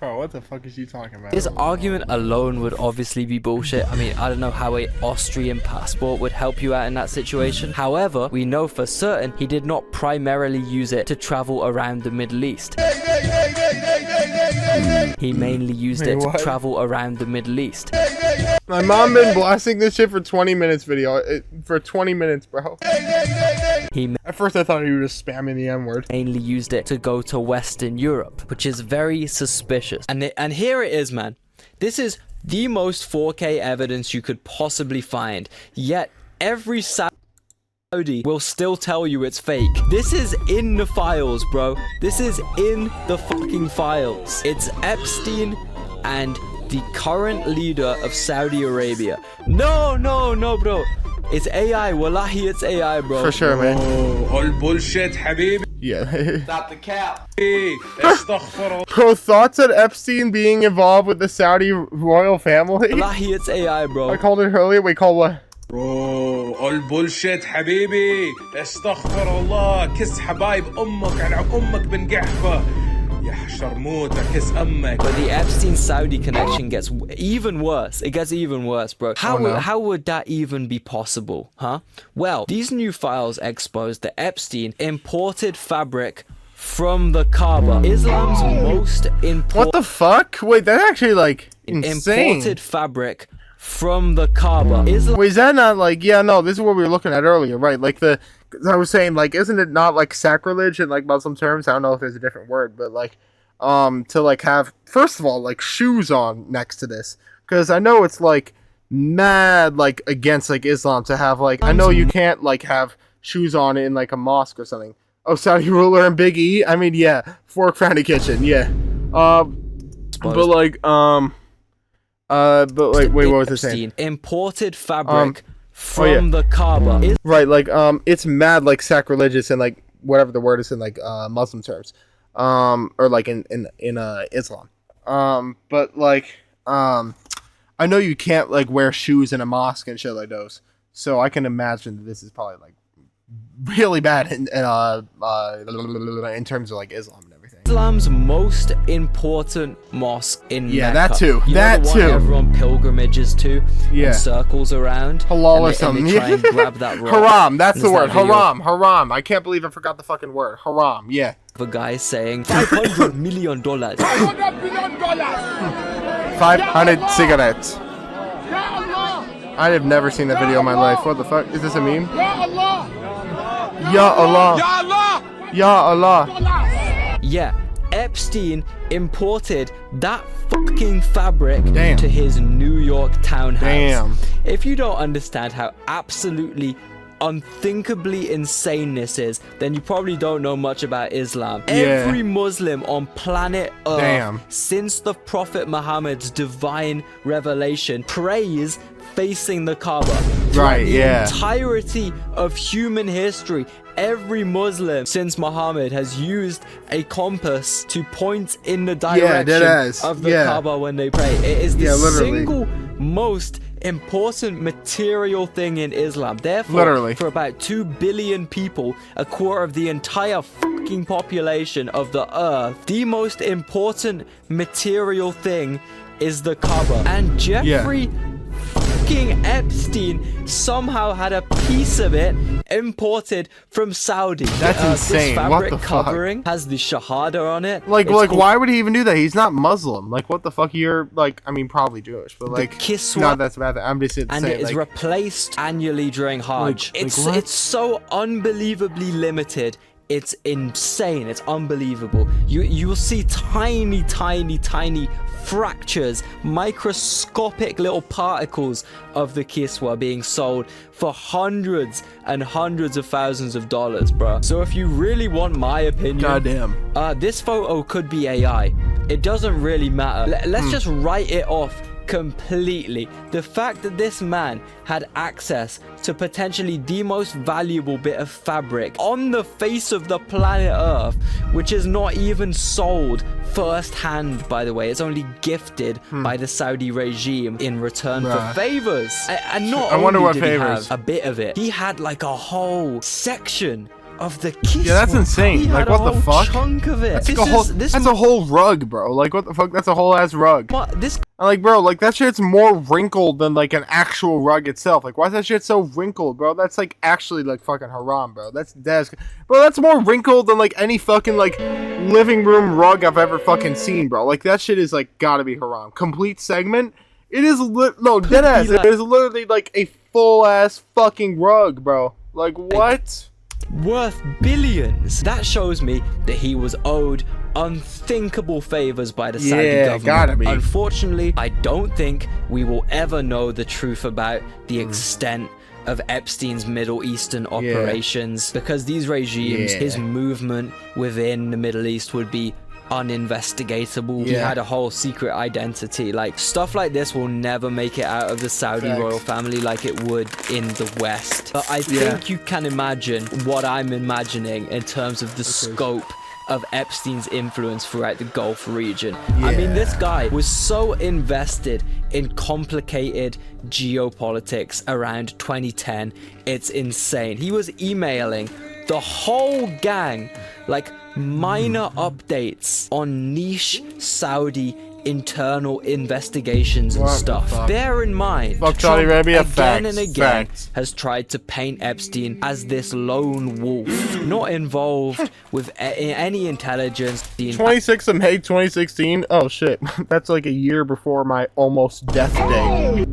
Bro, what the fuck is you talking about? This argument alone would obviously be bullshit. I mean, I don't know how an Austrian passport would help you out in that situation. However, we know for certain he did not primarily use it to travel around the Middle East. He mainly used it to travel around the Middle East. My mom been blasting this shit for 20 minutes for 20 minutes, bro. At first I thought he was just spamming the M-word. Mainly used it to go to Western Europe, which is very suspicious. And here it is, man. This is the most 4K evidence you could possibly find. Yet every Saudi will still tell you it's fake. This is in the files, bro. This is in the fucking files. It's Epstein and the current leader of Saudi Arabia. No, bro. It's AI. Wallahi, it's AI, bro. For sure, man. All bullshit, habibi. Yeah. Stop the cap. Bro, thoughts on Epstein being involved with the Saudi royal family? Wallahi, it's AI, bro. I called it earlier. We call what? Bro, all bullshit, حبيبي. استغفر الله. كس حبايب أمك على أمك بنقحفة. But the Epstein-Saudi connection gets even worse. It gets even worse, bro. How would that even be possible, huh? Well, these new files expose that Epstein imported fabric from the Kaaba, Islam's most important... What the fuck? Wait, that's actually, like, insane. Imported fabric from the Kaaba. Wait, is that not, like... Yeah, no, this is what we were looking at earlier, right? Like, I was saying, like, isn't it not, like, sacrilege in, like, Muslim terms? I don't know if there's a different word, but, like, to, like, have, first of all, like, shoes on next to this. Because I know it's, like, mad, like, against, like, Islam to have, like, I know you can't, like, have shoes on in, like, a mosque or something. Oh, Saudi ruler and Big E? I mean, yeah. Fork found a kitchen, yeah. But, like, wait, what was I saying? Imported fabric from the Kaaba. Right, like, it's mad, like, sacrilegious and, like, whatever the word is in, like, Muslim terms. Or, like, in Islam. But, like, I know you can't, like, wear shoes in a mosque and shit like those. So I can imagine that this is probably, like, really bad in terms of, like, Islam and everything. Islam's most important mosque in Mecca. That too. You know the one everyone pilgrimages to and circles around? Halal or something. And they try and grab that rock. Haram, that's the word. Haram. I can't believe I forgot the fucking word. Haram, yeah. The guy saying $500 million. $500 million. 500 cigarettes. I have never seen that video in my life. What the fuck? Is this a meme? Ya Allah. Ya Allah. Ya Allah. Ya Allah. Yeah, Epstein imported that fucking fabric to his New York townhouse. If you don't understand how absolutely unthinkably insane this is, then you probably don't know much about Islam. Every Muslim on planet Earth since the Prophet Muhammad's divine revelation prays facing the Kaaba. Right, the entirety of human history, every Muslim since Muhammad has used a compass to point in the direction of the Kaaba when they pray. It is the single most important material thing in Islam. Therefore, for about 2 billion people, a quarter of the entire fucking population of the earth, the most important material thing is the Kaaba. And Jeffrey fucking Epstein somehow had a piece of it imported from Saudi. That's insane. This fabric what the covering fuck? Has the Shahada on it. Like, why would he even do that? He's not Muslim. Like, what the fuck? You're, like, I mean, probably Jewish, but, like, no, that's bad. I'm just saying. And it is replaced annually during Hajj. It's so unbelievably limited. It's insane. It's unbelievable. You will see tiny fractures, microscopic little particles of the kiswa being sold for hundreds and hundreds of thousands of dollars, bro. So if you really want my opinion, goddamn, this photo could be AI. it doesn't really matter. Let's just write it off completely. The fact that this man had access to potentially the most valuable bit of fabric on the face of the planet Earth, which is not even sold first-hand, by the way. It's only gifted by the Saudi regime in return for favors. And not only did he have a bit of it, he had like a whole section of the kiss. Yeah, that's insane. Like, what the fuck? Chunk of it. That's a whole rug, bro. Like, what the fuck? That's a whole ass rug. What this? Like, bro, like that shit's more wrinkled than like an actual rug itself. Like, why is that shit so wrinkled, bro? That's like actually like fucking haram, bro. That's bro. That's more wrinkled than like any fucking like living room rug I've ever fucking seen, bro. Like that shit is like gotta be haram. Complete segment. It is no dead ass. It is literally like a full ass fucking rug, bro. Like what? Worth billions. That shows me that he was owed unthinkable favors by the Saudi government. Gotta be. Unfortunately, I don't think we will ever know the truth about the extent of Epstein's Middle Eastern operations, because these regimes, his movement within the Middle East would be uninvestigatable. He had a whole secret identity. Like, stuff like this will never make it out of the Saudi royal family like it would in the West. But I think you can imagine what I'm imagining in terms of the scope of Epstein's influence throughout the Gulf region. I mean, this guy was so invested in complicated geopolitics around 2010. It's insane. He was emailing the whole gang like minor updates on niche Saudi internal investigations and stuff. Bear in mind, Trump again and again has tried to paint Epstein as this lone wolf, not involved with any intelligence. 26th of May 2016. Oh shit, that's like a year before my almost death day.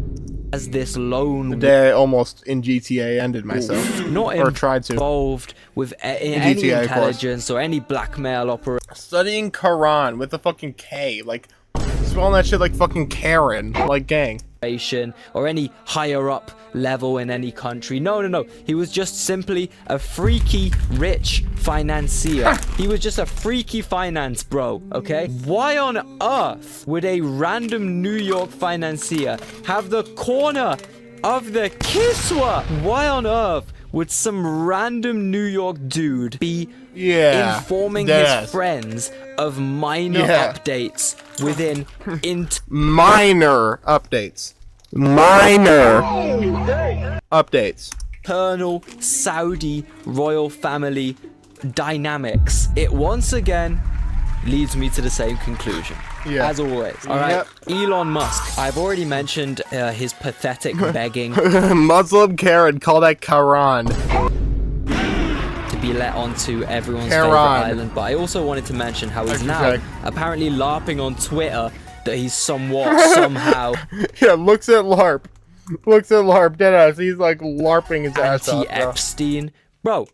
As this lone the day I almost in GTA ended myself, not or tried to, involved with any GTA, intelligence or any blackmail operation. Studying Quran with a fucking K, like spelling that shit like fucking Karen, like gang. Or any higher up level in any country. No. He was just simply a freaky rich financier. He was just a freaky finance bro, okay? Why on earth would a random New York financier have the corner of the Kiswa? Why on earth would some random New York dude be informing his friends of minor updates within minor updates. Internal Saudi royal family dynamics? It once again leads me to the same conclusion. As always. Alright, Elon Musk. I've already mentioned his pathetic begging. Muslim Karen, call that Quran. To be let onto everyone's favorite island. But I also wanted to mention how he's now apparently LARPing on Twitter that he's somehow. Looks at LARP, deadass. He's like LARPing his ass off. Anti-Epstein. Bro,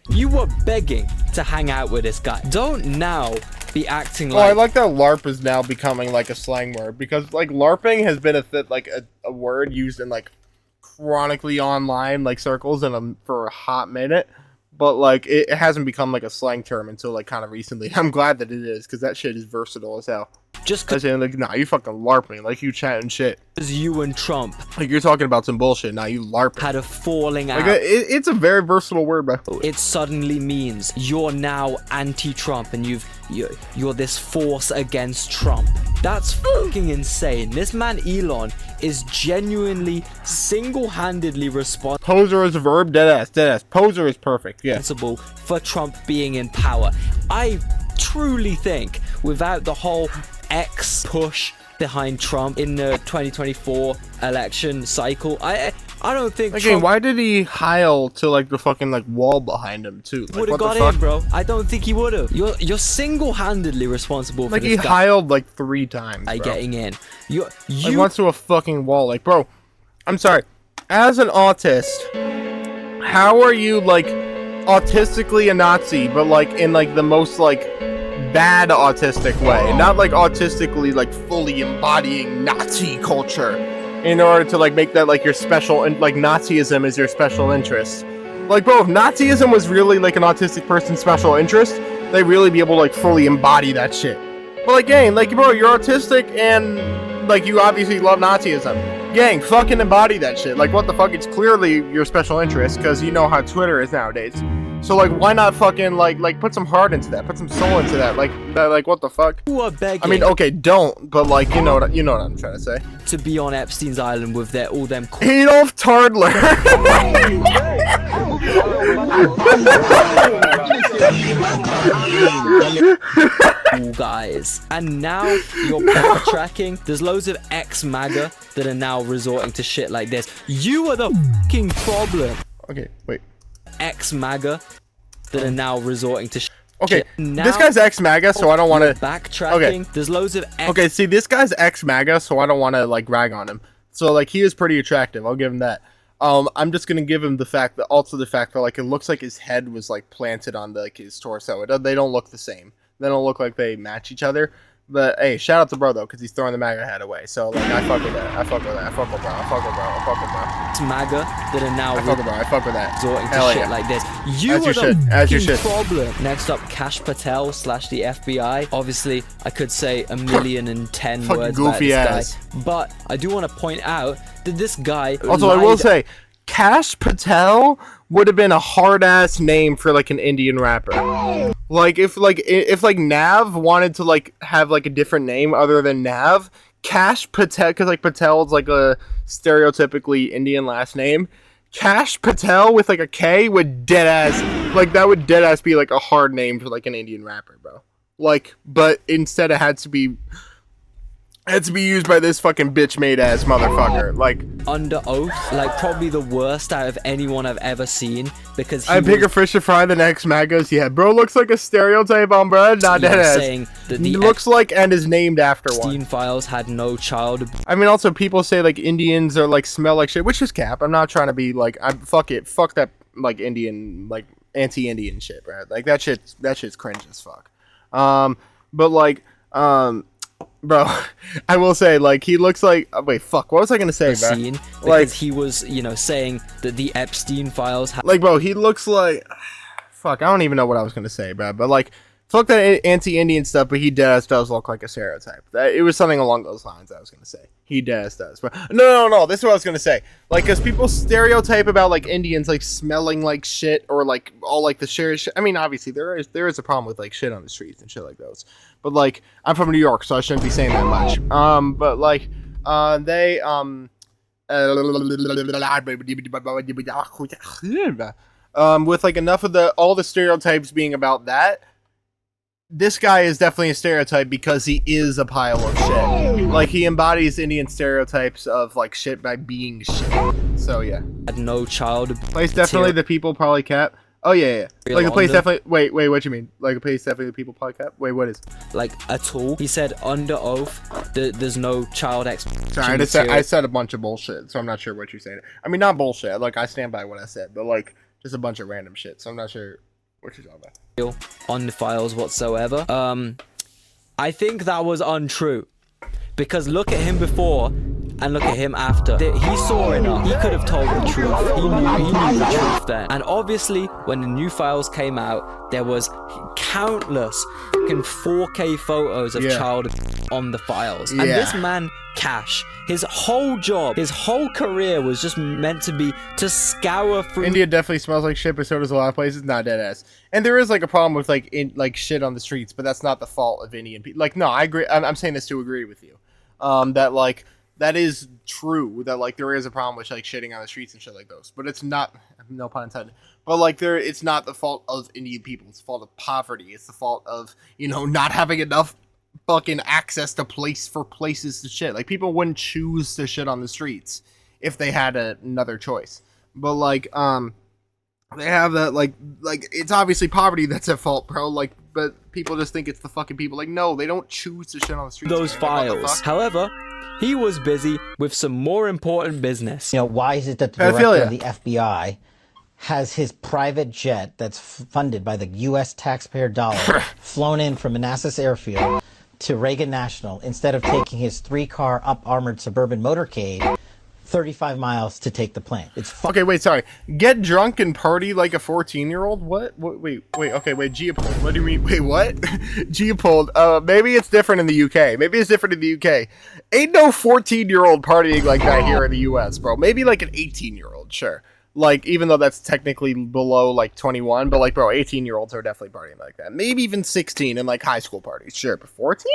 you were begging to hang out with this guy. Don't now be acting like... Oh, I like that LARP is now becoming like a slang word, because like LARPing has been a word used in like chronically online like circles for a hot minute, but like it hasn't become like a slang term until like kind of recently. I'm glad that it is, because that shit is versatile as hell. Just cause like, nah, you fucking LARPing, like you chatting shit. Because you and Trump, like you're talking about some bullshit. Now you LARPing. Had a falling out. Like, it's a very versatile word, bro. It suddenly means you're now anti-Trump and you're this force against Trump. That's fucking insane. This man Elon is genuinely single-handedly responsible. Poser is a verb, deadass. Poser is perfect. Yeah. Responsible for Trump being in power. I truly think without the whole X push behind Trump in the 2024 election cycle, I don't think Trump... why did he heil to like the fucking like wall behind him too? Like, would have got in, bro. I don't think he would have. You're single-handedly responsible for this guy. Like he heiled like 3 times, bro. Getting in. You went to a fucking wall. Like, bro, I'm sorry. As an autist, how are you like autistically a Nazi, but like in like the most like bad autistic way, not like autistically like fully embodying Nazi culture in order to like make that like your special, and like Nazism is your special interest? Like, bro, if Nazism was really like an autistic person's special interest, they'd really be able to like fully embody that shit. But like, gang, like, bro, you're autistic and like you obviously love Nazism. Gang, fucking embody that shit. Like, what the fuck? It's clearly your special interest because you know how Twitter is nowadays. So like, why not fucking like put some heart into that, put some soul into that, like what the fuck? Who are begging? I mean, okay, don't, but like, you know what I'm trying to say. To be on Epstein's island with all them Adolf Tardler. guys, and now you're backtracking. There's loads of ex-MAGA that are now resorting to shit like this. You are the fucking problem. Okay, wait. Ex-MAGA that are now resorting to shit. Okay, now, this guy's ex-MAGA, so I don't want to... Backtracking. Okay. There's loads of Okay, see, this guy's ex-MAGA, so I don't want to, like, rag on him. So, like, he is pretty attractive. I'll give him that. I'm just gonna give him the fact that, like, it looks like his head was, like, planted on, like, his torso. They don't look the same. They don't look like they match each other. But, hey, shout out to bro, though, because he's throwing the MAGA hat away. So, like, I fuck with that. I fuck with that. I fuck with bro. I fuck with bro. I fuck with bro. It's MAGA that are now... I fuck with bro. I fuck with that. Resorting to Hell shit yeah. like this. You As are you the should. problem. Next up, Kash Patel / the FBI. Obviously, I could say 1,010,000 Fucking words goofy about ass. this guy. But I do want to point out that this guy... Also, I will say, Kash Patel would have been a hard-ass name for, like, an Indian rapper. Like, if Nav wanted to, like, have, like, a different name other than Nav, Kash Patel, because, like, Patel is, like, a stereotypically Indian last name. Kash Patel with, like, a K would deadass, like, that would deadass be, like, a hard name for, like, an Indian rapper, bro. Like, but instead it had to be used by this fucking bitch-made ass motherfucker. Like, under oath, like, probably the worst out of anyone I've ever seen, because I bigger fish to fry than ex-MAGAs. Yeah, bro looks like a stereotype on bread. Not dead ass. Saying that the looks like and is named after one. Epstein files had no child. I mean, also people say like Indians are like smell like shit, which is cap. I'm not trying to be like, fuck that like Indian, like anti-Indian shit, bro. Like that shit's cringe as fuck. But like, bro, I will say, like, he looks like... wait, fuck, what was I gonna say, bro? Because like, he was, you know, saying that the Epstein files... like, bro, he looks like... fuck, I don't even know what I was gonna say, bro. But, like, fuck that anti-Indian stuff, but he does look like a stereotype. It was something along those lines I was gonna say. He does. But no, this is what I was gonna say. Like, because people stereotype about, like, Indians, like, smelling like shit, or, like, all, like, the shit. I mean, obviously, there is a problem with, like, shit on the streets and shit like those. But, like, I'm from New York, so I shouldn't be saying that much. But, like, they, with, like, enough of all the stereotypes being about that, this guy is definitely a stereotype because he is a pile of shit. Like, he embodies Indian stereotypes of, like, shit by being shit. So, yeah. Had no child. Place definitely the people probably cap. Oh, yeah. Like, a place definitely... Wait, what you mean? Like, a place definitely the people probably cap? Wait, what is? Like, at all. He said under oath that there's no child Sorry, I said a bunch of bullshit, so I'm not sure what you're saying. I mean, not bullshit. Like, I stand by what I said, but, like, just a bunch of random shit, so I'm not sure what you're talking about. On the files whatsoever. I think that was untrue. Because look at him before and look at him after. He saw enough. He could have told the truth. He knew the truth then. And obviously, when the new files came out, there was countless fucking 4K photos of child on the files. And this man, Kash, his whole job, his whole career was just meant to be to scour through... India definitely smells like shit, but so does a lot of places. Not dead ass. And there is, like, a problem with, like, shit on the streets, but that's not the fault of Indian people. Like, no, I agree. I'm saying this to agree with you. That, like, that is true, that, like, there is a problem with, like, shitting on the streets and shit like those, but it's not, no pun intended, but, like, it's not the fault of Indian people, it's the fault of poverty, it's the fault of, you know, not having enough fucking access to places to shit. Like, people wouldn't choose to shit on the streets if they had another choice, but, like, they have that, like, it's obviously poverty that's at fault, bro, like, but people just think it's the fucking people. Like, no, they don't choose to shit on the streets. Those files. However, he was busy with some more important business. You know, why is it that the director of the FBI has his private jet that's funded by the U.S. taxpayer dollar flown in from Manassas Airfield to Reagan National instead of taking his 3-car up-armored suburban motorcade 35 miles to take the plane. It's okay, wait, sorry. Get drunk and party like a 14-year-old? What? Wait, okay, wait, Geopold. What do you mean? Wait, what? Geopold, maybe it's different in the UK. Maybe it's different in the UK. Ain't no 14-year-old partying like that here in the US, bro. Maybe like an 18-year-old, sure. Like, even though that's technically below, like, 21, but, like, bro, 18-year-olds are definitely partying like that. Maybe even 16 in, like, high school parties. Sure, but 14?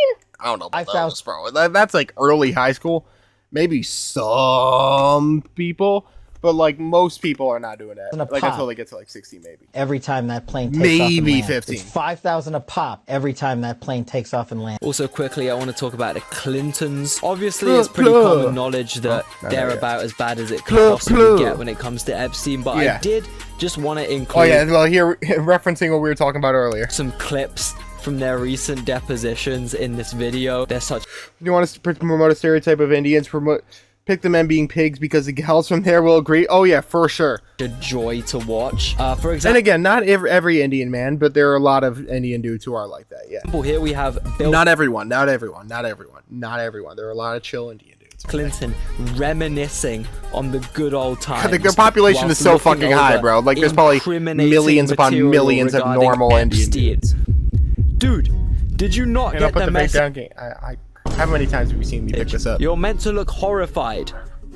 I don't know about those, bro. That's, like, early high school. Maybe some people, but, like, most people are not doing that. Like, until they get to, like, 16, maybe. Every time that plane takes off and lands. 15. It's $5,000 a pop every time that plane takes off and lands. Also, quickly, I want to talk about the Clintons. Obviously, it's pretty common knowledge that they're about as bad as it could possibly get when it comes to Epstein, but I did just want to include... Oh, yeah, well, here, referencing what we were talking about earlier. Some clips from their recent depositions in this video. They're such... You want us to promote a stereotype of Indians, pick the men being pigs because the gals from there will agree. Oh yeah, for sure. A joy to watch. For example, and again, not every Indian man, but there are a lot of Indian dudes who are like that. Yeah. Here we have Bill. Not everyone. There are a lot of chill Indian dudes. Clinton reminiscing on the good old times. Their population is so fucking high, bro. Like there's probably millions upon millions of normal Indian dudes. Dude, did you not get the message? How many times have you seen me pick this up? You're meant to look horrified,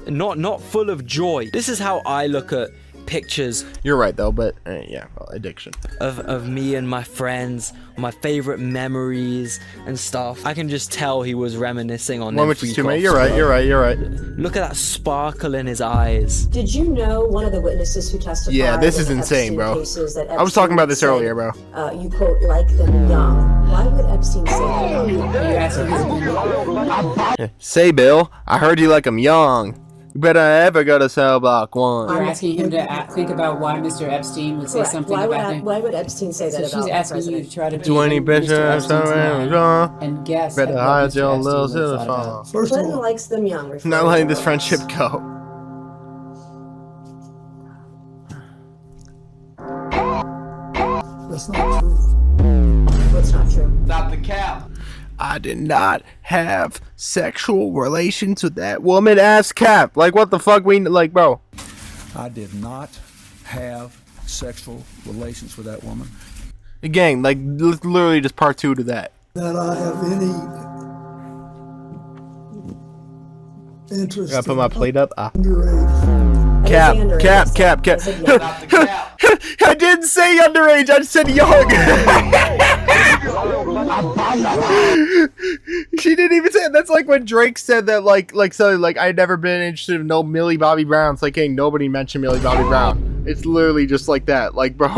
not full of joy. This is how I look at pictures. You're right though, but yeah, well, addiction. Of me and my friends, my favorite memories and stuff. I can just tell he was reminiscing on them. You're right. Look at that sparkle in his eyes. Did you know one of the witnesses who testified? Yeah, this is insane, bro. I was talking about this earlier, bro. You quote, like them young. Why would Epstein say that? Say, Bill, I heard you like them young. You better ever go to cell block 1. You're asking him to think about why Mr. Epstein would say something about him. Why would Epstein say that about she's asking you to try to 20 bitches and guess. Better hide your little silver phone. Clinton likes them young. Not letting this friendship go. That's not true. What's not true? Stop the cap. I did not have sexual relations with that woman ass Cap. Like, what the fuck like, bro? I did not have sexual relations with that woman. Again, like, literally just part 2 to that. That I have any interest. Gotta put my plate up. Underage. Cap. I didn't say underage, I said young. She didn't even say it. That's like when Drake said that, like I'd never been interested in no Millie Bobby Brown. It's like, hey, nobody mentioned Millie Bobby Brown. It's literally just like that. Like, bro.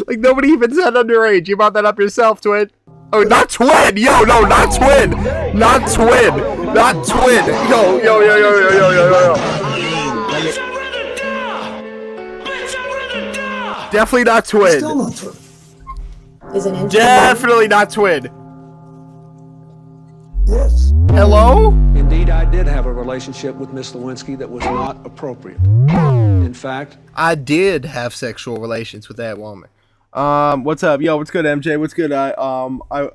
Like, nobody even said underage. You brought that up yourself, twin. Oh, not twin! Yo, no, not twin! Not twin! Not twin! Yo. Definitely not twin. Still not true. Definitely not twin. Yes. Hello? Indeed, I did have a relationship with Miss Lewinsky that was not appropriate. In fact, I did have sexual relations with that woman. What's up? Yo, what's good, MJ? What's good? I will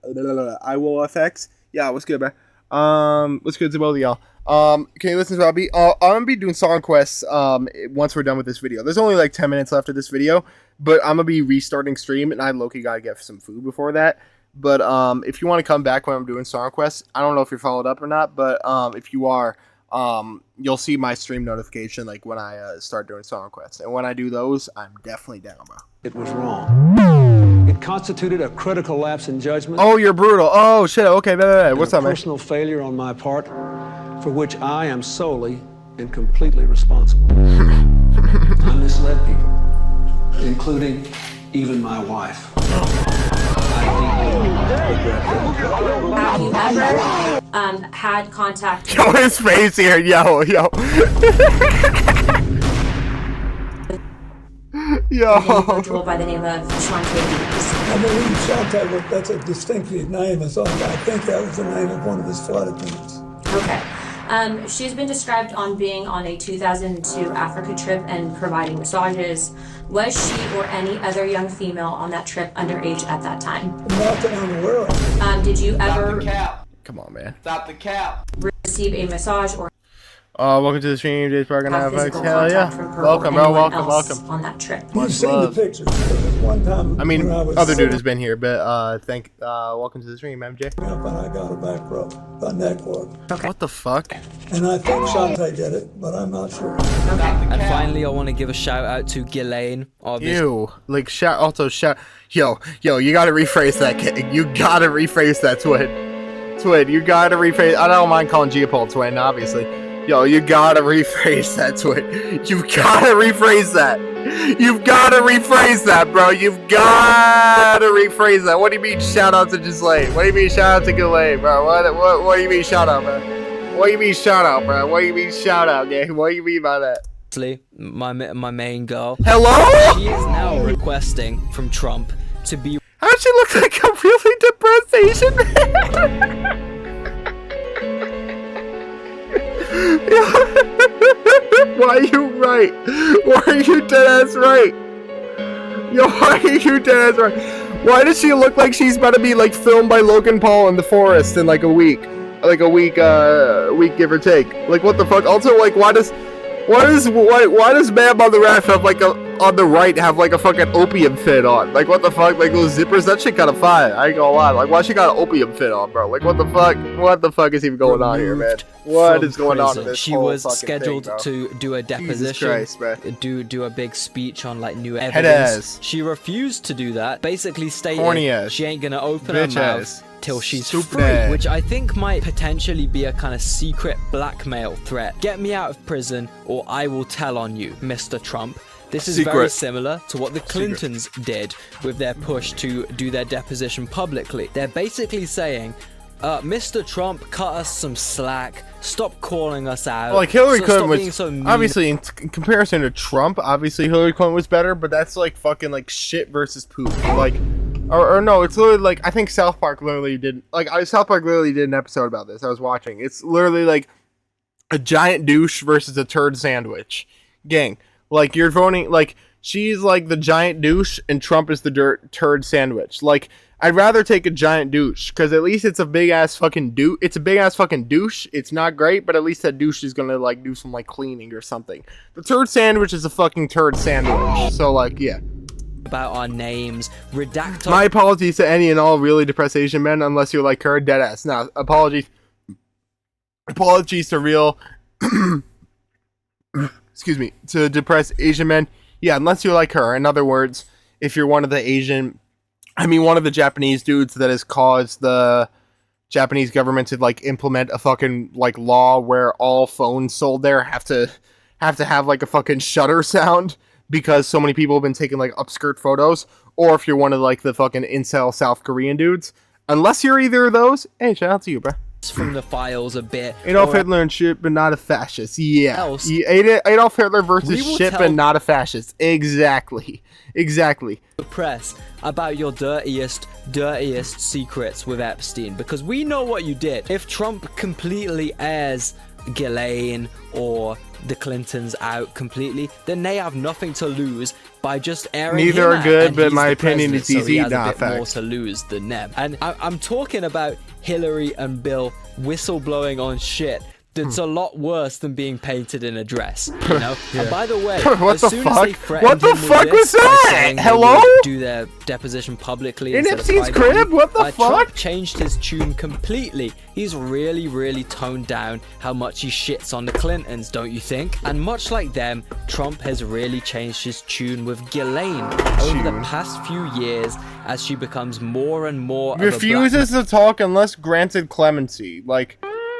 FX. Yeah, what's good, man? What's good to both of y'all? Can you listen to Robbie? I'm gonna be doing song quests once we're done with this video. There's only like 10 minutes left of this video, but I'm gonna be restarting stream, and I low-key gotta get some food before that. But if you want to come back when I'm doing song quests, I don't know if you're followed up or not, but if you are, you'll see my stream notification like when I start doing song quests, and when I do those, I'm definitely down, bro. it was wrong. It constituted a critical lapse in judgment. Oh, you're brutal. Oh, shit. Okay, what's up, man? Personal failure on my part, for which I am solely and completely responsible. I misled people, including even my wife. Have you ever had contact? Yo, his face here. Yo. Yo. An individual by the name of Shante. I believe Shante, that's a distinctive name. I think that was the name of one of his flight attendants. Okay. She's been described on being on a 2002 Africa trip and providing massages. Was she or any other young female on that trip underage at that time? Not that I'm aware of. Did you ever... Come on, man. Stop the cap. receive a massage or welcome to the stream, Jay's Parking have FX. physical Hell yeah. contact from her Welcome, or bro. anyone Welcome, else welcome. on that trip. You've Much seen love. the pictures. There was one time I mean, when I was other dude has been here, but welcome to the stream, MJ. up and I got a back rub, a neck rub. What the fuck? And I think Shantae did it, but I'm not sure. And finally, I want to give a shout out to Ghislaine. Ew. Like, shout. Yo, you gotta rephrase that, kid. You gotta rephrase that, Twin. Twin, you gotta rephrase. I don't mind calling Geopol Twin, obviously. Yo, you gotta rephrase that, Twin. You gotta rephrase that. You've gotta rephrase that, bro. You've gotta rephrase that. What do you mean shout out to Ghislaine? What do you mean shout out to Ghislaine, bro? What do you mean shout out, bro? What do you mean shout out, bro? What do you mean shout out, gang? What do you mean by that? My main girl. Hello? She is now requesting from Trump to be. How does she look like a really depressed Asian man? Why are you right? Why are you dead ass right? Yo, why are you dead ass right? Why does she look like she's about to be like filmed by Logan Paul in the forest in like a week? Like a week give or take. Like what the fuck? Also, like why does Ma'am on the left have like on the right have like a fucking opium fit on? Like what the fuck? Like those zippers, that shit kinda fire. I ain't gonna lie. Like why she got an opium fit on, bro? Like what the fuck? What the fuck is even going on here, man? What is going on in this She whole was fucking scheduled thing, to do a deposition, Christ, bro. do a big speech on like new Head evidence. ass. She refused to do that, basically stating Horny ass. she ain't gonna open her Bitch mouth ass. till she's Stupid free, ass. which I think might potentially be a kind of secret blackmail threat. Get me out of prison or I will tell on you, Mr. Trump. This is very Secret. similar to what the Clintons did with their push to do their deposition publicly. They're basically saying, Mr. Trump, cut us some slack. Stop calling us out. Like Hillary Stop Clinton being was so mean. obviously in comparison to Trump, obviously Hillary Clinton was better, but that's like fucking like shit versus poop. Like, or no, it's literally like I think South Park literally did an episode about this. I was watching. It's literally like a giant douche versus a turd sandwich, gang. Like you're voting like she's like the giant douche and Trump is the turd sandwich. Like I'd rather take a giant douche because at least it's a big ass fucking douche. It's a big ass fucking douche. It's not great, but at least that douche is gonna like do some like cleaning or something. The turd sandwich is a fucking turd sandwich. So like yeah. About our names, redact. My apologies to any and all really depressed Asian men, unless you're like her, deadass. No, apologies to real. Excuse me, to depressed Asian men. Yeah, unless you're like her. In other words, if you're one of the Japanese dudes that has caused the Japanese government to like implement a fucking like law where all phones sold there have to have like a fucking shutter sound because so many people have been taking like upskirt photos, or if you're one of like the fucking incel South Korean dudes, unless you're either of those, hey, shout out to you, bro. From the files a bit. Adolf Hitler and shit, but not a fascist. Yeah. Adolf Hitler versus shit, but not a fascist. Exactly. The press about your dirtiest secrets with Epstein, because we know what you did. If Trump completely airs Ghislaine or the Clintons out completely, then they have nothing to lose by just airing Neither him are out, good, and but he's my the opinion is president, so he easy. has Nah, a bit more facts. to lose than them. And I'm talking about Hillary and Bill whistleblowing on shit that's a lot worse than being painted in a dress, you know? Yeah. And by the way, What as the soon fuck? as they threatened What the him with fuck this was by that? saying they Hello? would do their deposition publicly In instead of Epstein's privately, crib? What the Trump fuck? changed his tune completely. He's really toned down how much he shits on the Clintons, don't you think? And much like them, Trump has really changed his tune with Ghislaine over the past few years as she becomes more and more Refuses to talk unless granted clemency. Like,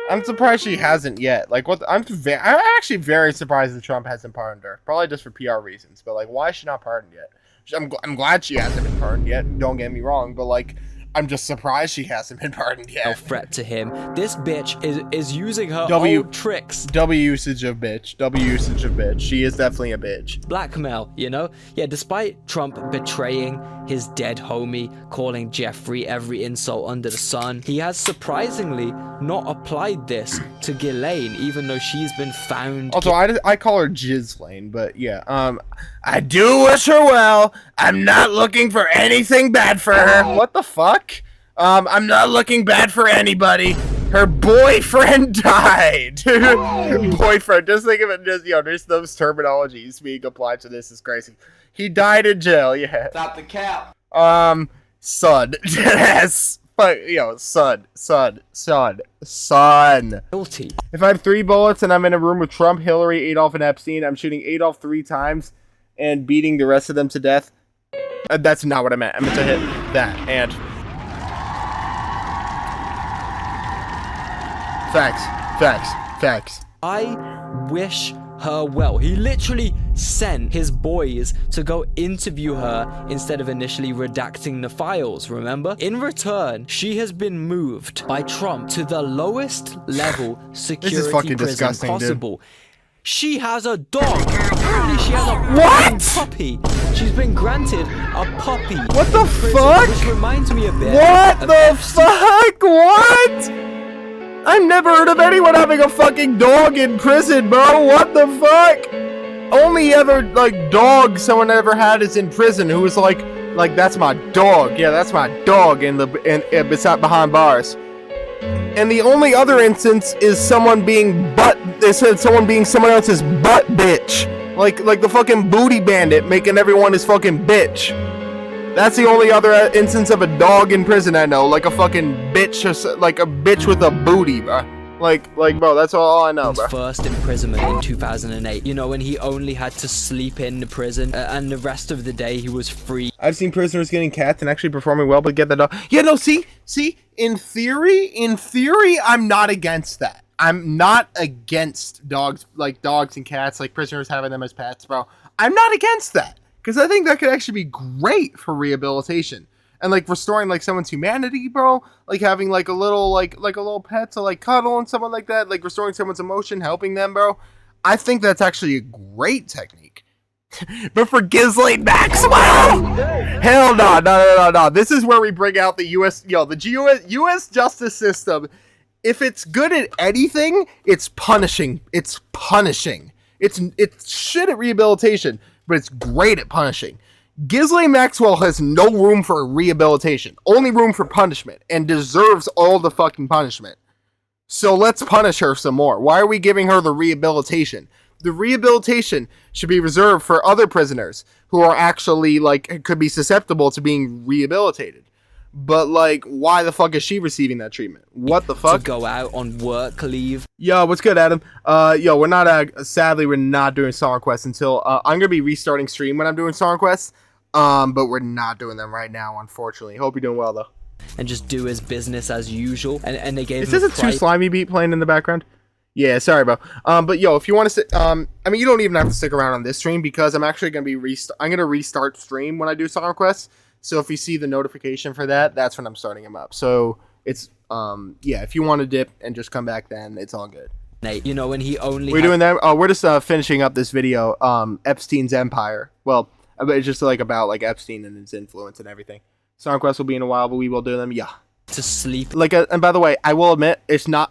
I'm surprised she hasn't yet. Like, what? I'm actually very surprised that Trump hasn't pardoned her. Probably just for PR reasons. But like, why is she not pardoned yet? I'm glad she hasn't been pardoned yet. Don't get me wrong. But like, I'm just surprised she hasn't been pardoned yet. No threat to him. This bitch is using her old tricks. W usage of bitch. She is definitely a bitch. Blackmail, you know? Yeah, despite Trump betraying his dead homie, calling Jeffrey every insult under the sun, he has surprisingly not applied this to Ghislaine, even though she's been found. Also, I call her Ghislaine, but yeah, I do wish her well. I'm not looking for anything bad for her. What the fuck? I'm not looking bad for anybody. Her boyfriend died. Boyfriend. Just think of it. Just just those terminologies being applied to this is crazy. He died in jail. Yeah. Stop the cap. Son. Yes. But son. Guilty. If I have 3 bullets and I'm in a room with Trump, Hillary, Adolf, and Epstein, I'm shooting Adolf 3 times and beating the rest of them to death. That's not what I meant. I meant to hit that and. Facts. I wish her well. He literally sent his boys to go interview her instead of initially redacting the files, remember? In return, she has been moved by Trump to the lowest level security prison possible. Dude. She has a dog. Apparently she has a puppy. She's been granted a puppy. What the fuck? Which reminds me a bit. What the fuck? What? I've never heard of anyone having a fucking dog in prison, bro. What the fuck? Only ever, like, dog someone ever had is in prison who was like, that's my dog. Yeah, that's my dog beside behind bars. And the only other instance is someone being someone else's butt bitch. Like the fucking booty bandit making everyone his fucking bitch. That's the only other instance of a dog in prison I know. Like a fucking bitch, like a bitch with a booty, bro. Like, bro, that's all I know, bro. First imprisonment in 2008. You know, when he only had to sleep in the prison and the rest of the day he was free. I've seen prisoners getting cats and actually performing well, but get the dog. Yeah, no, see, in theory, I'm not against that. I'm not against dogs and cats, like prisoners having them as pets, bro. I'm not against that. Because I think that could actually be great for rehabilitation and like restoring like someone's humanity, bro. Like having like a little like a little pet to like cuddle and someone like that, like restoring someone's emotion, helping them, bro. I think that's actually a great technique. But for Ghislaine Maxwell, hell no. This is where we bring out the U.S. U.S. justice system. If it's good at anything, it's punishing. It's shit at rehabilitation. But it's great at punishing. Ghislaine Maxwell has no room for rehabilitation, only room for punishment, and deserves all the fucking punishment. So let's punish her some more. Why are we giving her the rehabilitation? The rehabilitation should be reserved for other prisoners who are actually, like, could be susceptible to being rehabilitated. But, like, why the fuck is she receiving that treatment? What the fuck? To go out on work leave. Yo, what's good, Adam? We're not, sadly, we're not doing song requests until, I'm gonna be restarting stream when I'm doing song requests. But we're not doing them right now, unfortunately. Hope you're doing well, though. And just do his business as usual. And they gave him a too slimy beat playing in the background? Yeah, sorry, bro. But yo, if you want to, I mean, you don't even have to stick around on this stream because I'm actually gonna be I'm gonna restart stream when I do song requests. So if you see the notification for that, that's when I'm starting them up. So it's, yeah, if you want to dip and just come back, then it's all good. Nate, you know, when he only we're doing that. Oh, we're just finishing up this video. Epstein's empire. Well, it's just like about like Epstein and his influence and everything. Song requests will be in a while, but we will do them. Yeah. To sleep. Like, and by the way, I will admit,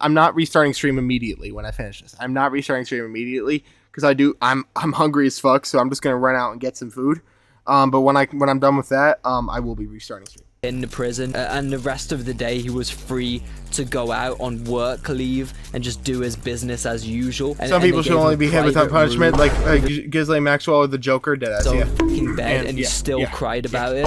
I'm not restarting stream immediately when I finish this. I'm not restarting stream immediately because I'm hungry as fuck, so I'm just gonna run out and get some food. But when I'm done with that, I will be restarting stream. In the prison, and the rest of the day he was free to go out on work leave and just do his business as usual. Some people should only be hit without punishment, like Ghislaine Maxwell or the Joker did. So fucking bed, and he still cried about it.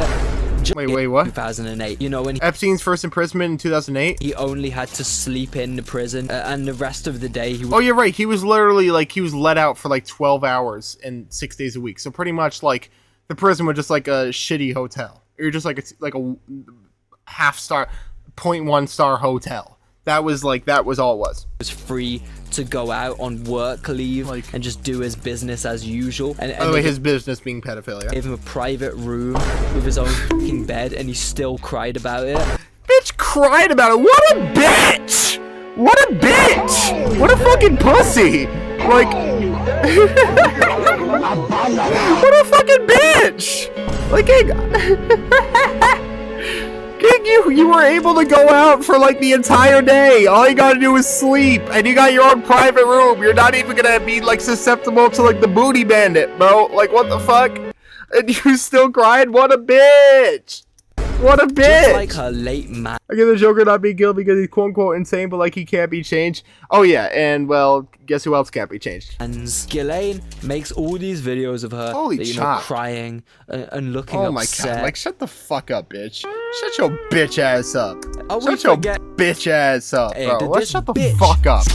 Wait, what? 2008. You know, when Epstein's first imprisonment in 2008, he only had to sleep in the prison, and the rest of the day he was... Oh, you're right. He was literally like, he was let out for like 12 hours and 6 days a week. So pretty much like the prison was just like a shitty hotel. You're just like a half-star, 0.1 star hotel. That was all it was. He was free to go out on work leave and just do his business as usual. And by the way, his business being pedophilia. Gave him a private room with his own fucking bed, and he still cried about it. Bitch cried about it. What a bitch! What a bitch! What a fucking pussy! Like, what a fucking bitch! Like, you were able to go out for like the entire day. All you gotta do is sleep, and you got your own private room. You're not even gonna be like susceptible to like the booty bandit, bro. Like, what the fuck? And you still cried? What a bitch! What a bitch! Just like her late man. I get the Joker not being killed because he's quote unquote insane, but like he can't be changed. Oh yeah, and well, guess who else can't be changed? And Ghislaine makes all these videos of her, crying and looking upset. Oh my god! Like shut the fuck up, bitch! Shut your bitch ass up! Shut your bitch ass up, bro! Let's shut the fuck up.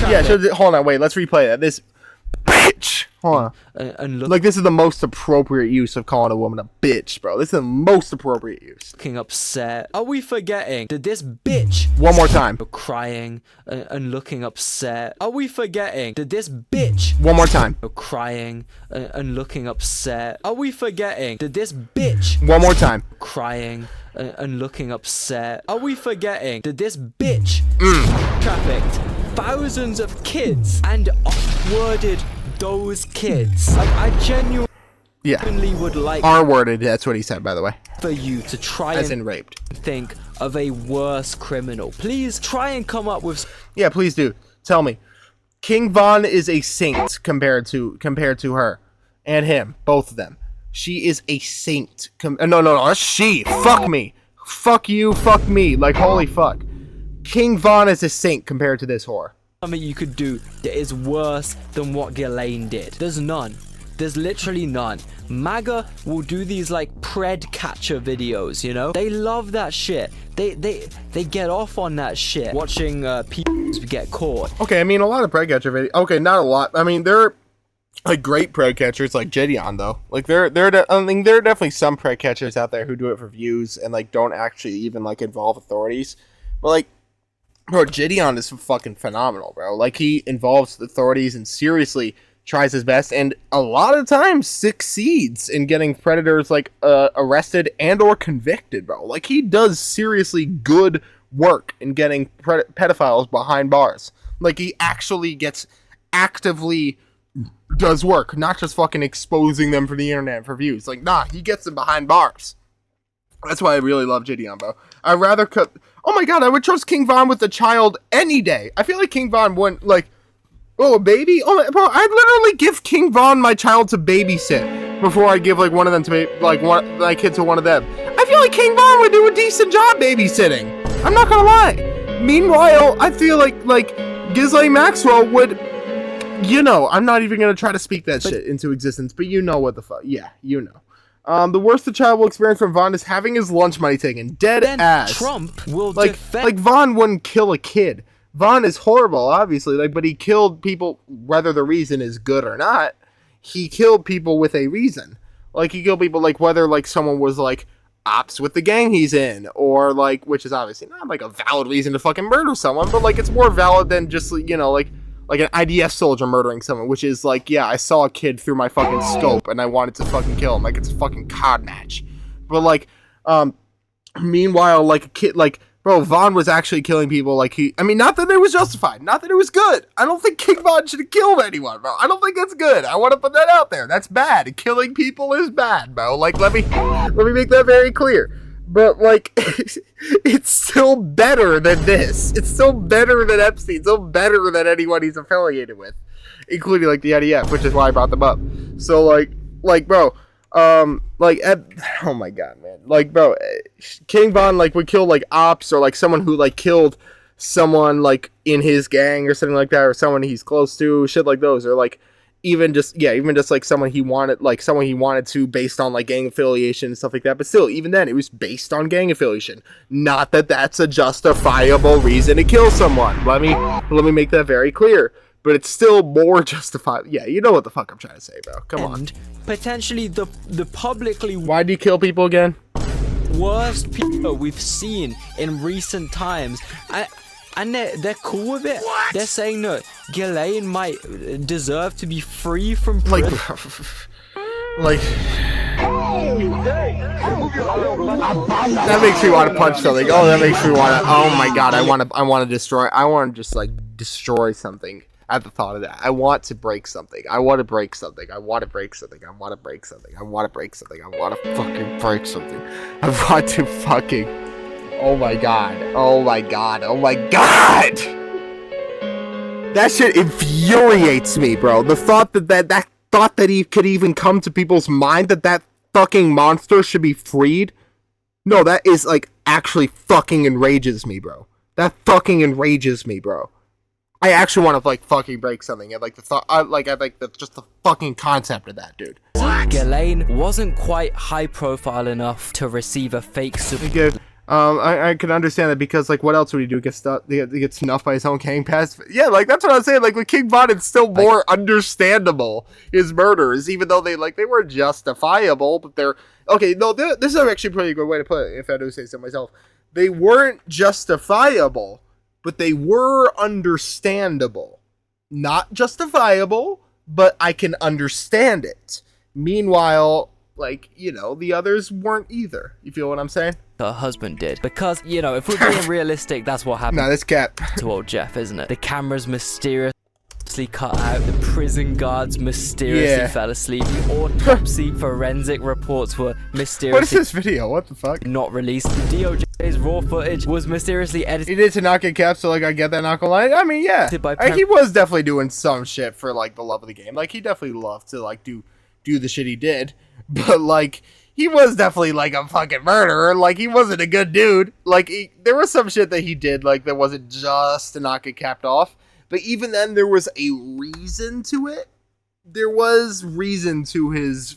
Yeah, hold on, wait. Let's replay that. This bitch. Hold on. And like this is the most appropriate use of calling a woman a bitch, bro. This is the most appropriate use. Looking upset. Are we forgetting that this bitch? One more time. Crying and looking upset. Are we forgetting that this bitch? One more time. Crying and looking upset. Are we forgetting that this bitch? One more time. Crying and looking upset. Are we forgetting that this bitch trafficked thousands of kids and upwarded those kids? Like, I genuinely would like R-worded, that's what he said, by the way. For you to try as in raped. Think of a worse criminal. Please try and come up with. Yeah, please do. Tell me. King Von is a saint compared to her and him, both of them. She is a saint. No, that's she. Fuck me. Fuck you. Fuck me. Like, holy fuck. King Von is a saint compared to this whore. Something you could do that is worse than what Ghislaine did. There's none. There's literally none. MAGA will do these like pred catcher videos, you know? They love that shit. They get off on that shit. Watching people get caught. Okay, I mean a lot of pred catcher videos. Okay, not a lot. I mean there are like great pred catchers like Gideon though. Like there are definitely some pred catchers out there who do it for views and like don't actually even like involve authorities. But like, bro, Gideon is fucking phenomenal, bro. Like he involves the authorities and seriously tries his best, and a lot of times succeeds in getting predators like arrested and or convicted, bro. Like he does seriously good work in getting pedophiles behind bars. Like he actually actively does work, not just fucking exposing them for the internet for views. Like nah, he gets them behind bars. That's why I really love Gideon, bro. I'd rather cut. Oh my god, I would trust King Von with the child any day. I feel like King Von wouldn't like. Oh, a baby? Oh, bro, I'd literally give King Von my child to babysit before I give like one of them to my kid to one of them. I feel like King Von would do a decent job babysitting. I'm not gonna lie. Meanwhile, I feel like Ghislaine Maxwell would. You know, I'm not even gonna try to speak that shit into existence, but you know what the fuck? Yeah, you know. The worst the child will experience from Von is having his lunch money taken. Dead ass. Trump will defend. Like Von wouldn't kill a kid. Von is horrible, obviously, but he killed people, whether the reason is good or not. He killed people with a reason. Like, he killed people, whether, someone was, ops with the gang he's in, or, which is obviously not, a valid reason to fucking murder someone, but, it's more valid than just, like an IDF soldier murdering someone, which is, yeah, I saw a kid through my fucking scope, and I wanted to fucking kill him, it's a fucking COD match. But, meanwhile, a kid, bro, Von was actually killing people not that it was justified, not that it was good. I don't think King Von should have killed anyone, bro. I don't think that's good. I want to put that out there. That's bad. Killing people is bad, bro. Let me make that very clear. But, it's still better than this. It's still better than Epstein. Still better than anyone he's affiliated with, including, the IDF, which is why I brought them up. So, bro, oh my god, man. Bro, King Von, would kill, ops or, someone who, killed someone, in his gang or something like that, or someone he's close to, shit like those, or, even just someone he wanted to based on, gang affiliation and stuff like that, but still, even then, it was based on gang affiliation. Not that that's a justifiable reason to kill someone. Let me make that very clear. But it's still more justified. Yeah, you know what the fuck I'm trying to say, bro. Come on. Potentially the publicly. Why'd you kill people again? Worst people we've seen in recent times. And they're cool with it. What? They're saying no, Ghislaine might deserve to be free from prison. That makes me want to punch something. Oh, that makes me want to. Oh my god, I want to destroy. I want to just destroy something. At the thought of that, I want to break something. I want to break something. I want to break something. I want to break something. I want to break something. I want to fucking break something. I want to fucking. Oh my god. Oh my god. Oh my god. That shit infuriates me, bro. The thought that thought that he could even come to people's mind that fucking monster should be freed. No, that is like actually fucking enrages me, bro. That fucking enrages me, bro. I actually want to like fucking break something at like the thought, just the fucking concept of that, dude. Ghislaine wasn't quite high profile enough to receive a fake I can understand that because like what else would he do? Get snuffed by his own gang pass? Yeah, like that's what I was saying. Like with King Von, it's still more understandable his murders, even though they were justifiable, but they're okay. No, this is actually a pretty good way to put it. If I do say so myself, they weren't justifiable, but they were understandable. Not justifiable, but I can understand it. Meanwhile, like, you know, the others weren't either. You feel what I'm saying? Her husband did. Because, you know, if we're being realistic, that's what happened. No, this cat. To old Jeff, isn't it? The cameras mysteriously cut out. The prison guards mysteriously fell asleep. The autopsy forensic reports were mysteriously... What is this video? What the fuck? Not released. The DOJ's raw footage was mysteriously edited. He did to knock it cap, so like I get that knock line. I mean, yeah. He was definitely doing some shit for like the love of the game. Like he definitely loved to like do the shit he did. But like he was definitely like a fucking murderer. Like he wasn't a good dude. Like there was some shit that he did like that wasn't just to knock it capped off. But even then, there was a reason to it. There was reason to his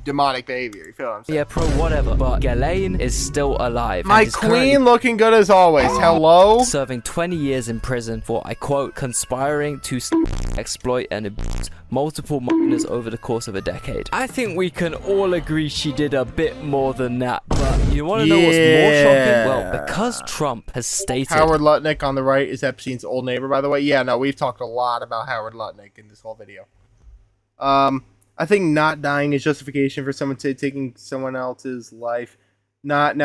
demonic behavior. You feel what I'm saying? Yeah, pro whatever. But Ghislaine is still alive. My queen looking good as always. Hello? Serving 20 years in prison for, I quote, conspiring to exploit and abuse multiple minors over the course of a decade. I think we can all agree she did a bit more than that. But you want to know what's more shocking? Well, because Trump has stated... Howard Lutnick on the right is Epstein's old neighbor, by the way. Yeah, no, we've talked a lot about Howard Lutnick in this whole video. I think not dying is justification for someone taking someone else's life. Not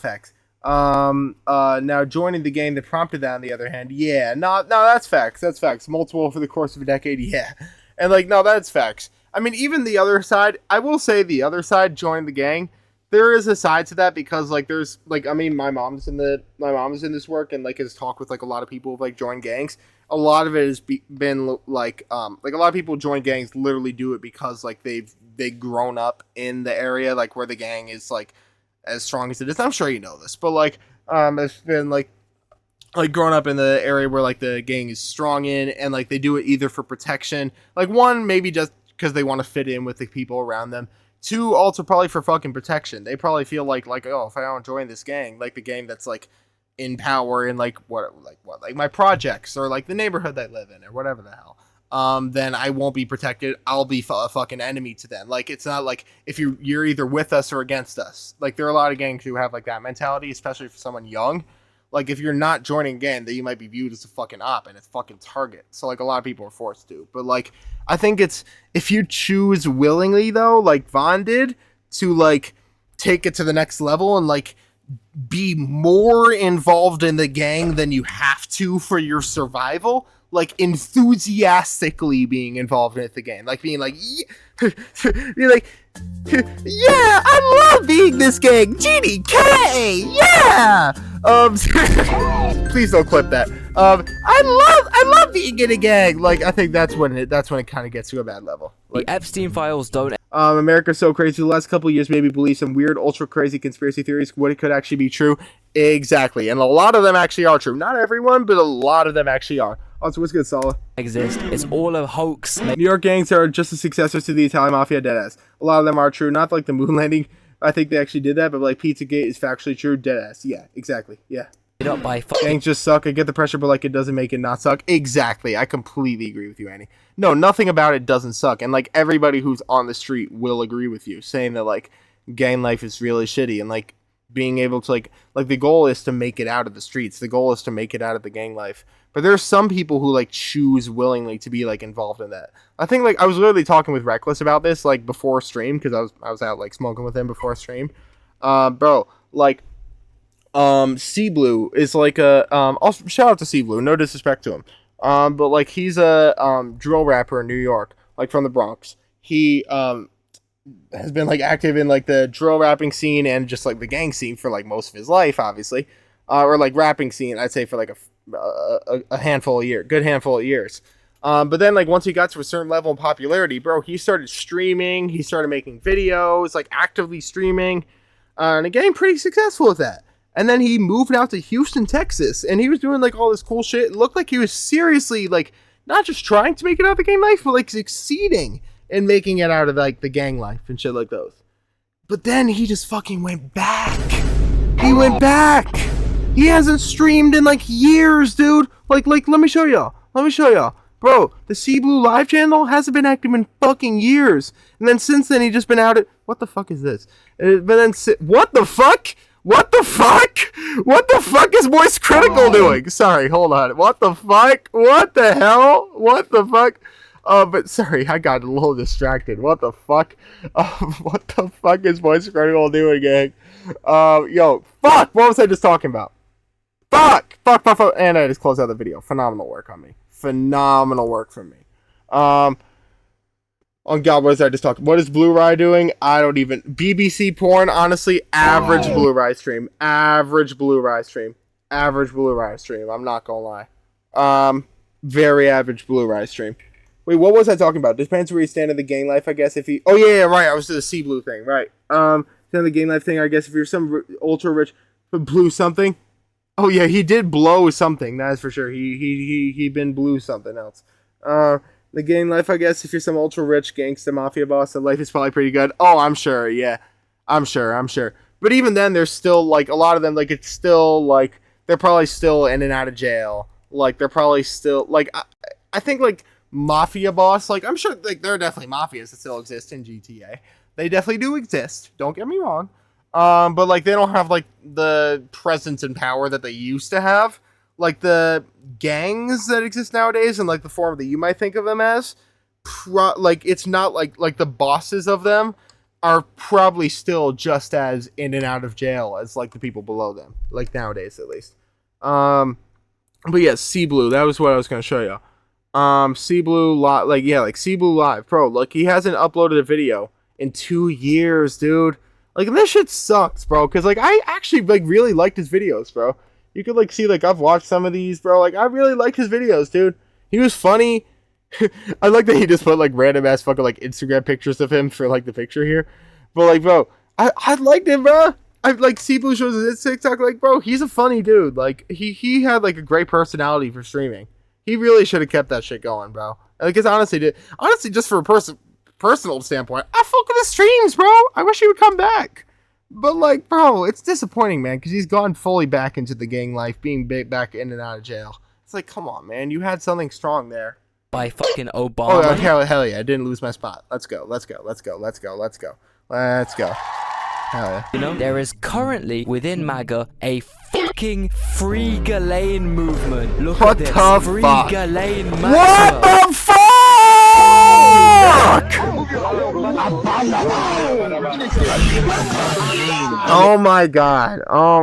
facts. Now joining the gang that prompted that, on the other hand, no, that's facts. That's facts. Multiple for the course of a decade, yeah. And like, no, that's facts. I mean, even the other side, I will say the other side joined the gang. There is a side to that because like there's like, I mean, my mom's in this work and like has talked with like a lot of people who've like joined gangs. A lot of it has been like a lot of people join gangs literally do it because like they've grown up in the area like where the gang is like as strong as it is. I'm sure you know this, but like it's been like grown up in the area where like the gang is strong in, and like they do it either for protection, like one maybe just because they want to fit in with the people around them. Two, also probably for fucking protection. They probably feel like oh, if I don't join this gang, like the gang that's like in power in like my projects or like the neighborhood they live in or whatever the hell, then I won't be protected. I'll be a fucking enemy to them. Like it's not like if you're either with us or against us. Like there are a lot of gangs who have like that mentality, especially for someone young. Like if you're not joining a gang, then you might be viewed as a fucking op and it's fucking target. So like a lot of people are forced to. But like I think it's if you choose willingly though, like Von did, to like take it to the next level and like be more involved in the gang than you have to for your survival, like enthusiastically being involved in the game, like being like yeah, I love being this gang, GDK, yeah. Please don't clip that. I love being in a gang. Like I think that's when it kind of gets to a bad level. Like, the Epstein files don't. America's so crazy. The last couple of years made me believe some weird, ultra crazy conspiracy theories. What it could actually be true. Exactly, and a lot of them actually are true. Not everyone, but a lot of them actually are. Also, what's good, Sala? It's all a hoax. New York gangs are just the successors to the Italian mafia, deadass. A lot of them are true. Not like the moon landing. I think they actually did that, but like Pizzagate is factually true, deadass. Yeah, exactly. Yeah. Up by gangs just suck. I get the pressure, but like it doesn't make it not suck. Exactly. I completely agree with you, Annie. No, nothing about it doesn't suck. And like everybody who's on the street will agree with you, saying that like gang life is really shitty, and like being able to like the goal is to make it out of the streets. The goal is to make it out of the gang life. But there's some people who like choose willingly to be like involved in that. I think like I was literally talking with Reckless about this like before stream because I was out like smoking with him before stream. Bro, like Sea Blue is like a I'll shout out to Sea Blue, no disrespect to him. But like he's a drill rapper in New York, like from the Bronx. He has been like active in like the drill rapping scene and just like the gang scene for like most of his life, obviously. Or like rapping scene, I'd say for like a handful of years, good handful of years. But then like once he got to a certain level of popularity, bro, he started streaming, he started making videos, like actively streaming. and getting pretty successful with that. And then he moved out to Houston, Texas, and he was doing like all this cool shit. It looked like he was seriously like not just trying to make it out of the gang life, but like succeeding in making it out of like the gang life and shit like those. But then he just fucking went back. He went back. He hasn't streamed in like years, dude. Like let me show y'all. Bro, the C Blue Live channel hasn't been active in fucking years. And then since then, he just been out at... What the fuck is this? But then... What the fuck? What the fuck? What the fuck is Moist Critical doing? Sorry, hold on. What the fuck? What the hell? What the fuck? But sorry, I got a little distracted. What the fuck? What the fuck is Moist Critical doing, gang? Yo, fuck! What was I just talking about? Fuck! And I just closed out the video. Phenomenal work on me. Phenomenal work from me. On God, what is I just talking? What is Blue Rye doing? I don't even... BBC porn, honestly, average Blue Rye stream. Average Blue Rye stream. I'm not gonna lie. Very average Blue Rye stream. Wait, what was I talking about? Depends where you stand in the gang life, I guess. If you... Oh, yeah, right. I was to the C Blue thing, right. Stand in the gang life thing, I guess. If you're some ultra rich... Blue something... Oh yeah, he did blow something. That is for sure. He been blew something else. The gang life, I guess. If you're some ultra rich gangsta mafia boss, the life is probably pretty good. Oh, I'm sure. Yeah, I'm sure. But even then, there's still like a lot of them. Like it's still like they're probably still in and out of jail. Like they're probably still like I think like mafia boss. Like I'm sure like there are definitely mafias that still exist in GTA. They definitely do exist. Don't get me wrong. But like they don't have like the presence and power that they used to have. Like the gangs that exist nowadays and like the form that you might think of them as, like it's not like the bosses of them are probably still just as in and out of jail as like the people below them, like nowadays at least. But yeah, C Blue, that was what I was gonna show you. C Blue like C Blue Live, bro. Like he hasn't uploaded a video in 2 years, dude. Like, this shit sucks, bro, because, like, I actually, like, really liked his videos, bro. You could, like, see, like, I've watched some of these, bro. Like, I really liked his videos, dude. He was funny. I like that he just put, like, random-ass fucking, like, Instagram pictures of him for, like, the picture here. But, like, bro, I liked him, bro. I, like, C-Blue shows his TikTok, like, bro, he's a funny dude. Like, he had, like, a great personality for streaming. He really should have kept that shit going, bro. Because, honestly, just for a personal standpoint, I fuck with his streams, bro. I wish he would come back. But, like, bro, it's disappointing, man, because he's gone fully back into the gang life, being back in and out of jail. It's like, come on, man. You had something strong there. By fucking Obama. Oh, hell yeah. I didn't lose my spot. Let's go. Hell yeah. You know, there is currently, within MAGA, a fucking Free Ghislaine movement. Look at this. Free Ghislaine MAGA. What the fuck? Oh my god.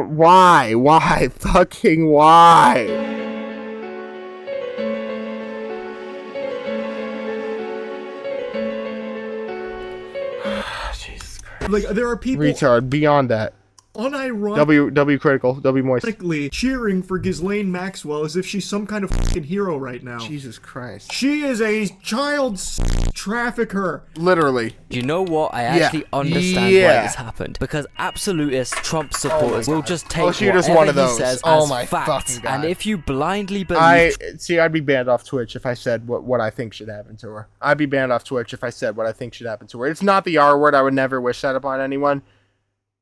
Why? Why? Fucking why? Like, there are people... Retard, beyond that. Unironically W critical, W moist. Cheering for Ghislaine Maxwell as if she's some kind of fucking hero right now. Jesus Christ. She is a child trafficker. Literally. You know what? I actually understand why this happened. Because absolutist Trump supporters will just take whatever he says as fact. And if you blindly believe... I'd be banned off Twitch if I said what I think should happen to her. I'd be banned off Twitch if I said what I think should happen to her. It's not the R word. I would never wish that upon anyone.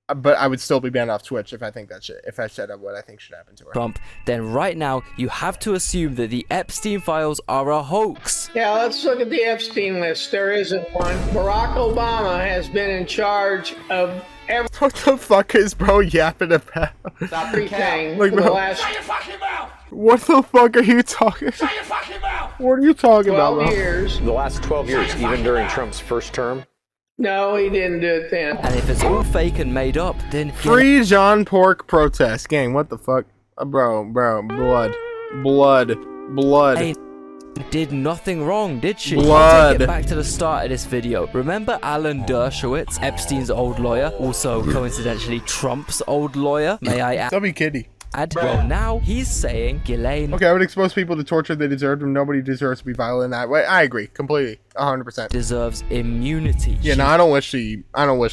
But I would still be banned off Twitch if I think that shit. If I said what I think should happen to her. Trump, then right now you have to assume that the Epstein files are a hoax. Yeah, let's look at the Epstein list. There isn't one. Barack Obama has been in charge of everything. What the fuck is bro yapping about? Everything like, for the last. Shut your fucking mouth! What the fuck are you talking? Shut your fucking mouth! What are you talking about, bro? 12 years. The last 12 years, even during Trump's first term. No, he didn't do it then. And if it's all fake and made up, then... Free John Pork protest. Gang, what the fuck? Bro, blood. Hey, did nothing wrong, did she? Blood. I'll take it back to the start of this video. Remember Alan Dershowitz, Epstein's old lawyer? Also, coincidentally, Trump's old lawyer? May I add? W Kitty. Well, now he's saying Ghislaine... Okay, I would expose people to torture they deserved, and nobody deserves to be violent in that way. I agree, completely, 100%. Deserves immunity. Yeah, no, I don't wish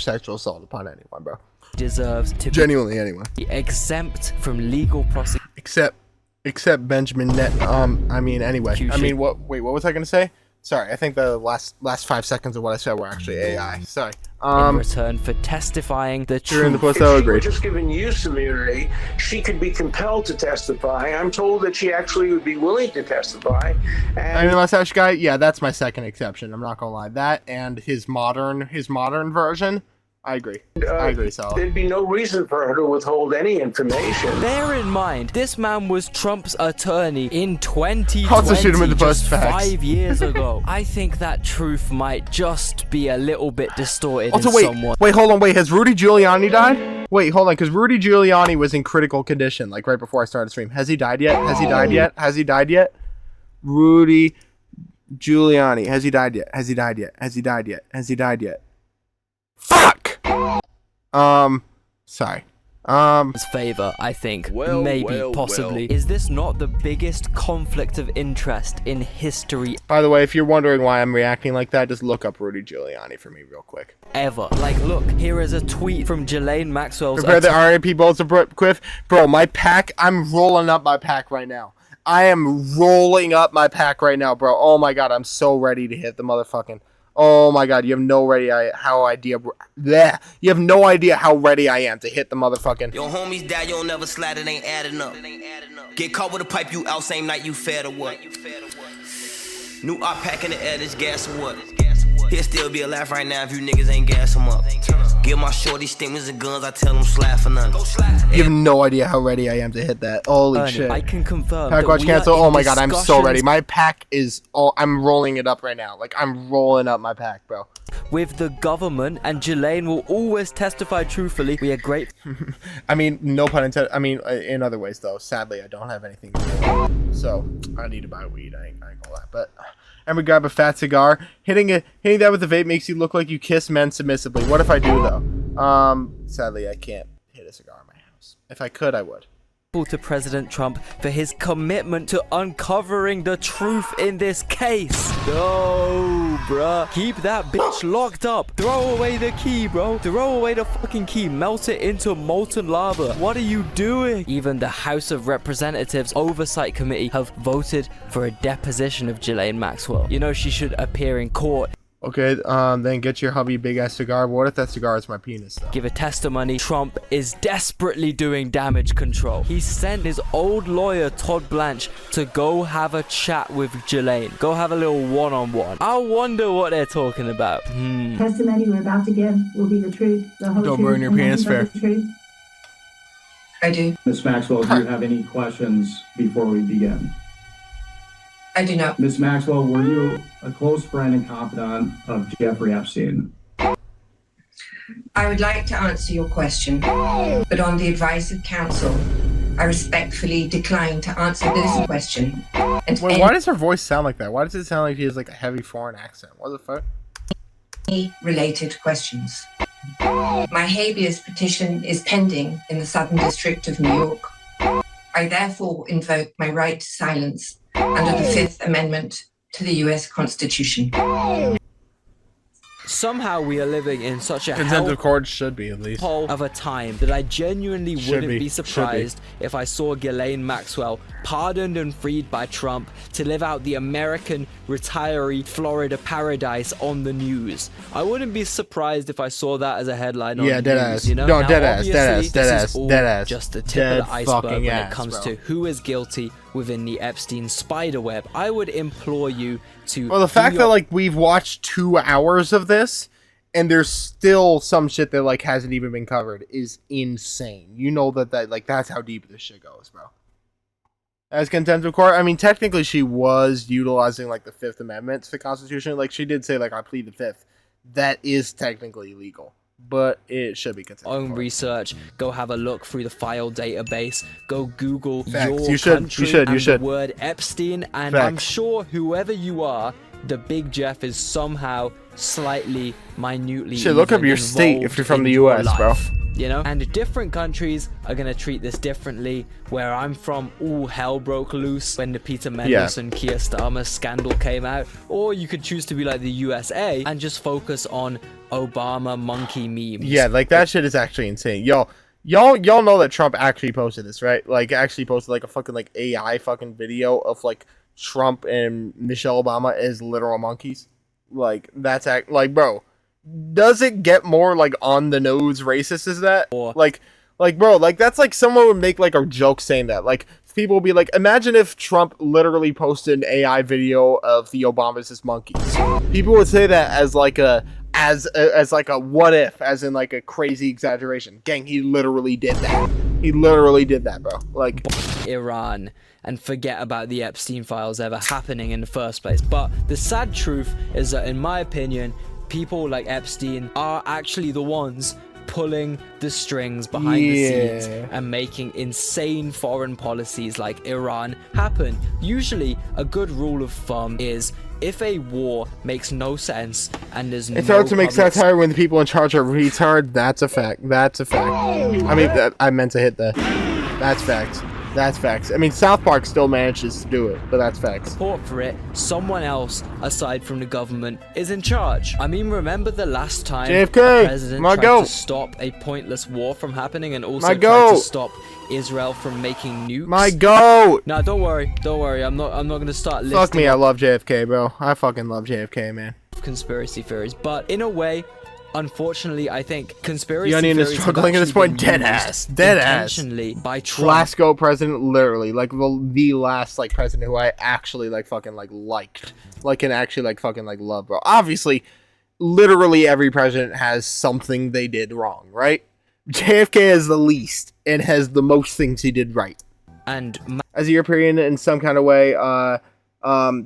sexual assault upon anyone, bro. deserves to genuinely anyway be exempt from legal prosecution. Except Benjamin Net. I mean, anyway. I mean, what? Wait, what was I gonna say? Sorry, I think the last 5 seconds of what I said were actually AI. Sorry. In return for testifying the truth. If she were just given use immunity, she could be compelled to testify. I'm told that she actually would be willing to testify. And I mean, mustache guy. Yeah, that's my second exception. I'm not gonna lie. That and his modern version. I agree. I agree, Sal. There'd be no reason for her to withhold any information. Bear in mind, this man was Trump's attorney in 2020, also shoot him in the just facts. 5 years ago. I think that truth might just be a little bit distorted Also, in somewhat. wait, hold on, wait. Has Rudy Giuliani died? Wait, hold on, because Rudy Giuliani was in critical condition, like right before I started the stream. Has he died yet? Has he died yet? Has he died yet? Rudy Giuliani. Has he died yet? Has he died yet? Has he died yet? Has he died yet? Fuck! Sorry. His favor, I think. Maybe, possibly. Is this not the biggest conflict of interest in history? By the way, if you're wondering why I'm reacting like that, just look up Rudy Giuliani for me real quick. Ever. Like, look, here is a tweet from Ghislaine Maxwell's... Prepare the RIP bolts of Quiff. Bro, my pack, I'm rolling up my pack right now. I am rolling up my pack right now, bro. Oh my god, I'm so ready to hit the motherfucking... Oh my god, you have no idea how you have no idea how ready I am to hit the motherfucking... Your homies die, you'll never slide, it ain't adding up. Get caught with a pipe, you out same night you fed or what? New op pack in the air, this gas or what? He'll still be alive right now if you niggas ain't gas him up. Give my shorty stingers and guns, I tell them slap for nothing. You have no idea how ready I am to hit that. Holy shit. I can confirm pack watch cancel. Oh my god, I'm so ready. My pack is all... I'm rolling it up right now. Like, I'm rolling up my pack, bro. With the government, and Ghislaine will always testify truthfully. We are great. I mean, no pun intended. I mean, in other ways, though. Sadly, I don't have anything to do. So, I need to buy weed. I ain't gonna lie. But... And we grab a fat cigar. Hitting that with the vape makes you look like you kiss men submissively. What if I do, though? Sadly, I can't hit a cigar in my house. If I could, I would. To President Trump for his commitment to uncovering the truth in this case. No, bruh. Keep that bitch locked up. Throw away the key, bro. Throw away the fucking key. Melt it into molten lava. What are you doing? Even the House of Representatives Oversight Committee have voted for a deposition of Ghislaine Maxwell. You know she should appear in court. Okay, then get your hubby big-ass cigar. What if that cigar is my penis, though? Give a testimony. Trump is desperately doing damage control. He sent his old lawyer, Todd Blanche, to go have a chat with Ghislaine. Go have a little one-on-one. I wonder what they're talking about. Testimony we're about to give will be the truth, the whole Don't truth, burn your penis, fair. I do. Ms. Maxwell, do you have any questions before we begin? I do not. Ms. Maxwell, were you a close friend and confidant of Jeffrey Epstein? I would like to answer your question, but on the advice of counsel, I respectfully decline to answer this question. Wait, why does her voice sound like that? Why does it sound like she has like a heavy foreign accent? What the fuck? Related questions. My habeas petition is pending in the Southern District of New York. I therefore invoke my right to silence under the Fifth Amendment to the U.S. Constitution. Somehow we are living in such a contempt of court should be, at least, of a time that I genuinely wouldn't be surprised if I saw Ghislaine Maxwell pardoned and freed by Trump to live out the American retiree Florida paradise on the news. I wouldn't be surprised if I saw that as a headline on the news, you know? No, now, dead ass. Just the tip of the iceberg when it comes to who is guilty within the Epstein spiderweb. I would implore you to... Well, the fact that, like, we've watched 2 hours of this, and there's still some shit that, like, hasn't even been covered is insane. You know that like, that's how deep this shit goes, bro. As contempt of court, I mean, technically she was utilizing, like, the Fifth Amendment to the Constitution. Like, she did say, like, I plead the Fifth. That is technically illegal. But it should be considered. Own research. Go have a look through the file database. Go Google Facts. your country and the word Epstein. And I'm sure whoever you are, the Big Jeff is somehow slightly, minutely. Shit, look up your state if you're from the U.S., bro. you know? And different countries are gonna treat this differently. Where I'm from, all hell broke loose when the Peter Mendelsohn Keir Starmer scandal came out. Or you could choose to be like the USA and just focus on Obama monkey memes. Yeah, like that shit is actually insane. Y'all know that Trump actually posted this, right? Like actually posted like a fucking like AI fucking video of like Trump and Michelle Obama as literal monkeys. Like that's like, bro, does it get more like on the nose racist as that? Like bro, like that's like someone would make like a joke saying that. Like people would be like, imagine if Trump literally posted an AI video of the Obamas as monkeys. People would say that as like a like a what if, as in like a crazy exaggeration. Gang, he literally did that. He literally did that, bro. Like Iran and forget about the Epstein files ever happening in the first place. But the sad truth is that, in my opinion, people like Epstein are actually the ones pulling the strings behind the scenes and making insane foreign policies like Iran happen. Usually, a good rule of thumb is if a war makes no sense and there's it's hard to make satire when the people in charge are retard. That's a fact. That's a fact. I mean, I meant to hit that. That's facts. That's facts. I mean, South Park still manages to do it, but that's facts. Support for it, someone else aside from the government is in charge. I mean, remember the last time JFK, the president tried to stop a pointless war from happening and also tried to stop Israel from making nukes? My goat! Nah, don't worry. I'm not gonna start listing. Fuck me, I love JFK, bro. I fucking love JFK, man. Conspiracy theories, but in a way, unfortunately, I think conspiracy The Onion theories is struggling at this point. Dead ass intentionally by Trump. Last goat president, literally, like the last like president who I actually like fucking like liked, like and actually like fucking like love, bro. Obviously, literally every president has something they did wrong, right? JFK is the least and has the most things he did right. And as a European, in some kind of way,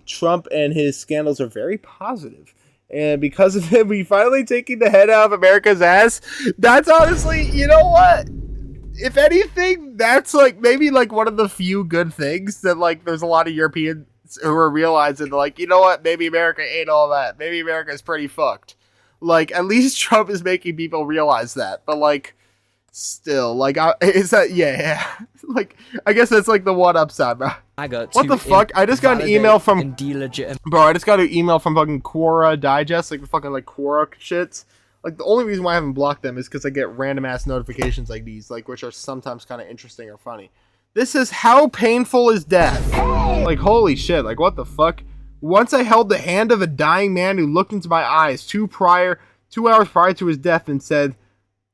Trump and his scandals are very positive. And because of him, we finally taking the head out of America's ass. That's honestly, you know what? If anything, that's like maybe like one of the few good things that like there's a lot of Europeans who are realizing like, you know what? Maybe America ain't all that. Maybe America's pretty fucked. Like at least Trump is making people realize that. But like still, like is that like I guess that's like the one upside, bro. What the fuck? I just got an email from bro. I just got an email from fucking Quora Digest, like the fucking like Quora shits. Like the only reason why I haven't blocked them is because I get random ass notifications like these, like which are sometimes kind of interesting or funny. This is how painful is death. Like holy shit! Like what the fuck? Once I held the hand of a dying man who looked into my eyes 2 hours prior to his death and said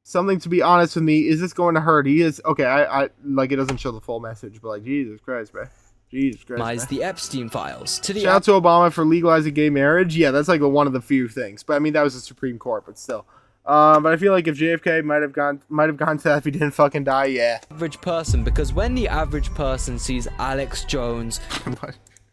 something to be honest with me. Is this going to hurt? He is okay. I like it doesn't show the full message, but like Jesus Christ, bro. Jesus Christ. The Epstein files. Shout out to Obama for legalizing gay marriage. Yeah, that's like one of the few things. But I mean, that was the Supreme Court, but still. But I feel like if JFK might have gone to that if he didn't fucking die. Yeah. Average person, because when the average person sees Alex Jones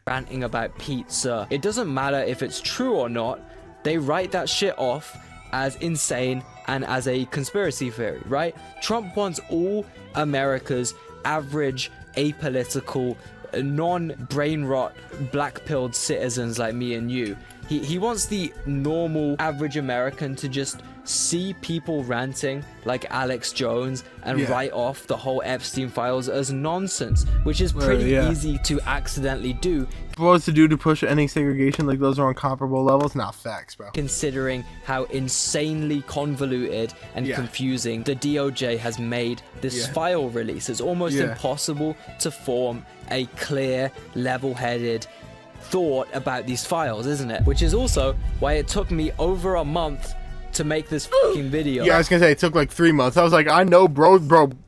ranting about pizza, it doesn't matter if it's true or not. They write that shit off as insane and as a conspiracy theory, right? Trump wants all America's average, apolitical, non-brain rot, black-pilled citizens like me and you. He wants the normal, average American to just see people ranting like Alex Jones and write off the whole Epstein files as nonsense, which is pretty easy to accidentally do. What was to do to push ending segregation? Like those are on comparable levels? Not facts, bro. Considering how insanely convoluted and confusing the DOJ has made this file release, it's almost impossible to form a clear, level-headed thought about these files, isn't it? Which is also why it took me over a month to make this fucking video. Yeah, I was gonna say it took like 3 months. I was like, I know, bro.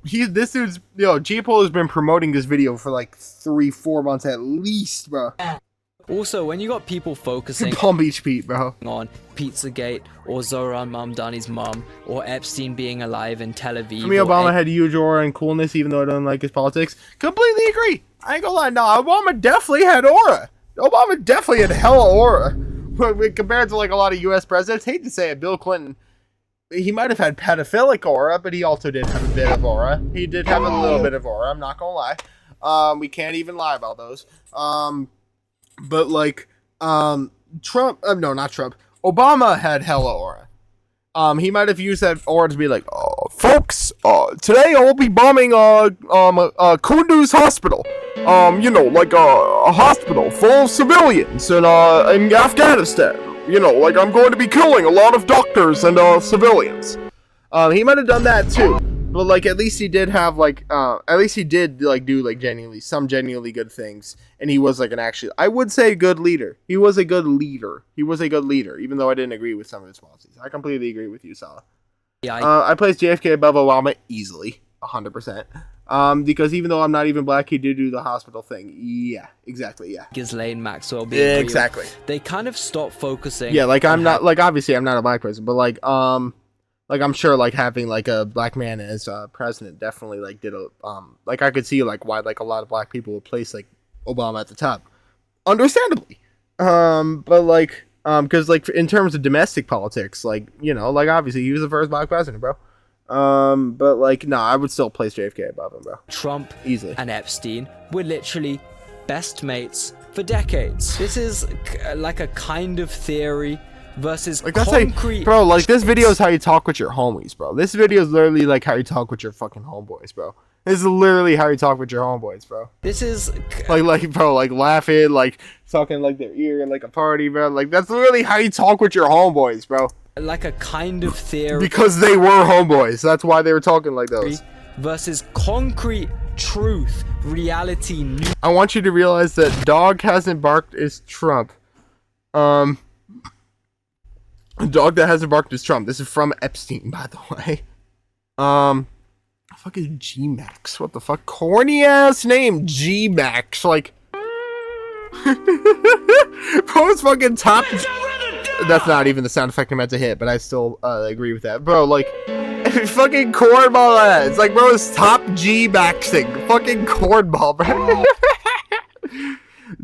This dude's, G-Pole has been promoting this video for like 3-4 months at least, bro. Also, when you got people focusing Palm Beach Pete, bro, on Pizzagate or Zohran Mamdani's mom or Epstein being alive in Tel Aviv. I mean, Obama had huge aura and coolness, even though I don't like his politics. Completely agree. I ain't gonna lie. No, Obama definitely had aura. Obama definitely had hella aura. Compared to like a lot of U.S. presidents, hate to say it, Bill Clinton, he might have had pedophilic aura, but he also did have a bit of aura. He did have a little bit of aura. I'm not gonna lie. We can't even lie about those. But like, Trump, no, not Trump. Obama had hella aura. He might have used that aura to be like, oh, fuck folks. Today I'll be bombing Kunduz Hospital. Like a hospital full of civilians in Afghanistan. Like I'm going to be killing a lot of doctors and civilians. He might have done that too, but like at least he did have do genuinely good things, and he was like I would say good leader. He was a good leader, even though I didn't agree with some of his policies. I completely agree with you, Salah. Yeah, I placed JFK above Obama easily, 100%. Because even though I'm not even black, he did do the hospital thing. Yeah, exactly. Yeah. Ghislaine Maxwell being real. Exactly. They kind of stopped focusing. Yeah, like I'm not like obviously I'm not a black person, but like I'm sure like having like a black man as president definitely like did a like I could see like why like a lot of black people would place like Obama at the top, understandably. But like because like in terms of domestic politics, like like obviously he was the first black president, bro. But like no, I would still place JFK above him, bro. Trump easily and Epstein were literally best mates for decades. This is like a kind of theory versus like concrete. Bro, like this video is how you talk with your homies, bro. This video is literally like how you talk with your fucking homeboys, bro. This is literally how you talk with your homeboys, bro. This is bro, like laughing, like talking like their ear and like a party, bro. Like that's literally how you talk with your homeboys, bro. Like a kind of theory. Because they were homeboys. That's why they were talking like those. Versus concrete truth, reality. I want you to realize that dog hasn't barked is Trump. Dog that hasn't barked is Trump. This is from Epstein, by the way. Fucking G-Max. What the fuck? Corny ass name, G-Max. Like, bro, it's fucking top. That's not even the sound effect I meant to hit, but I still agree with that, bro. Like, fucking cornball ass. It's like, bro, it's top G-Maxing. Fucking cornball, bro.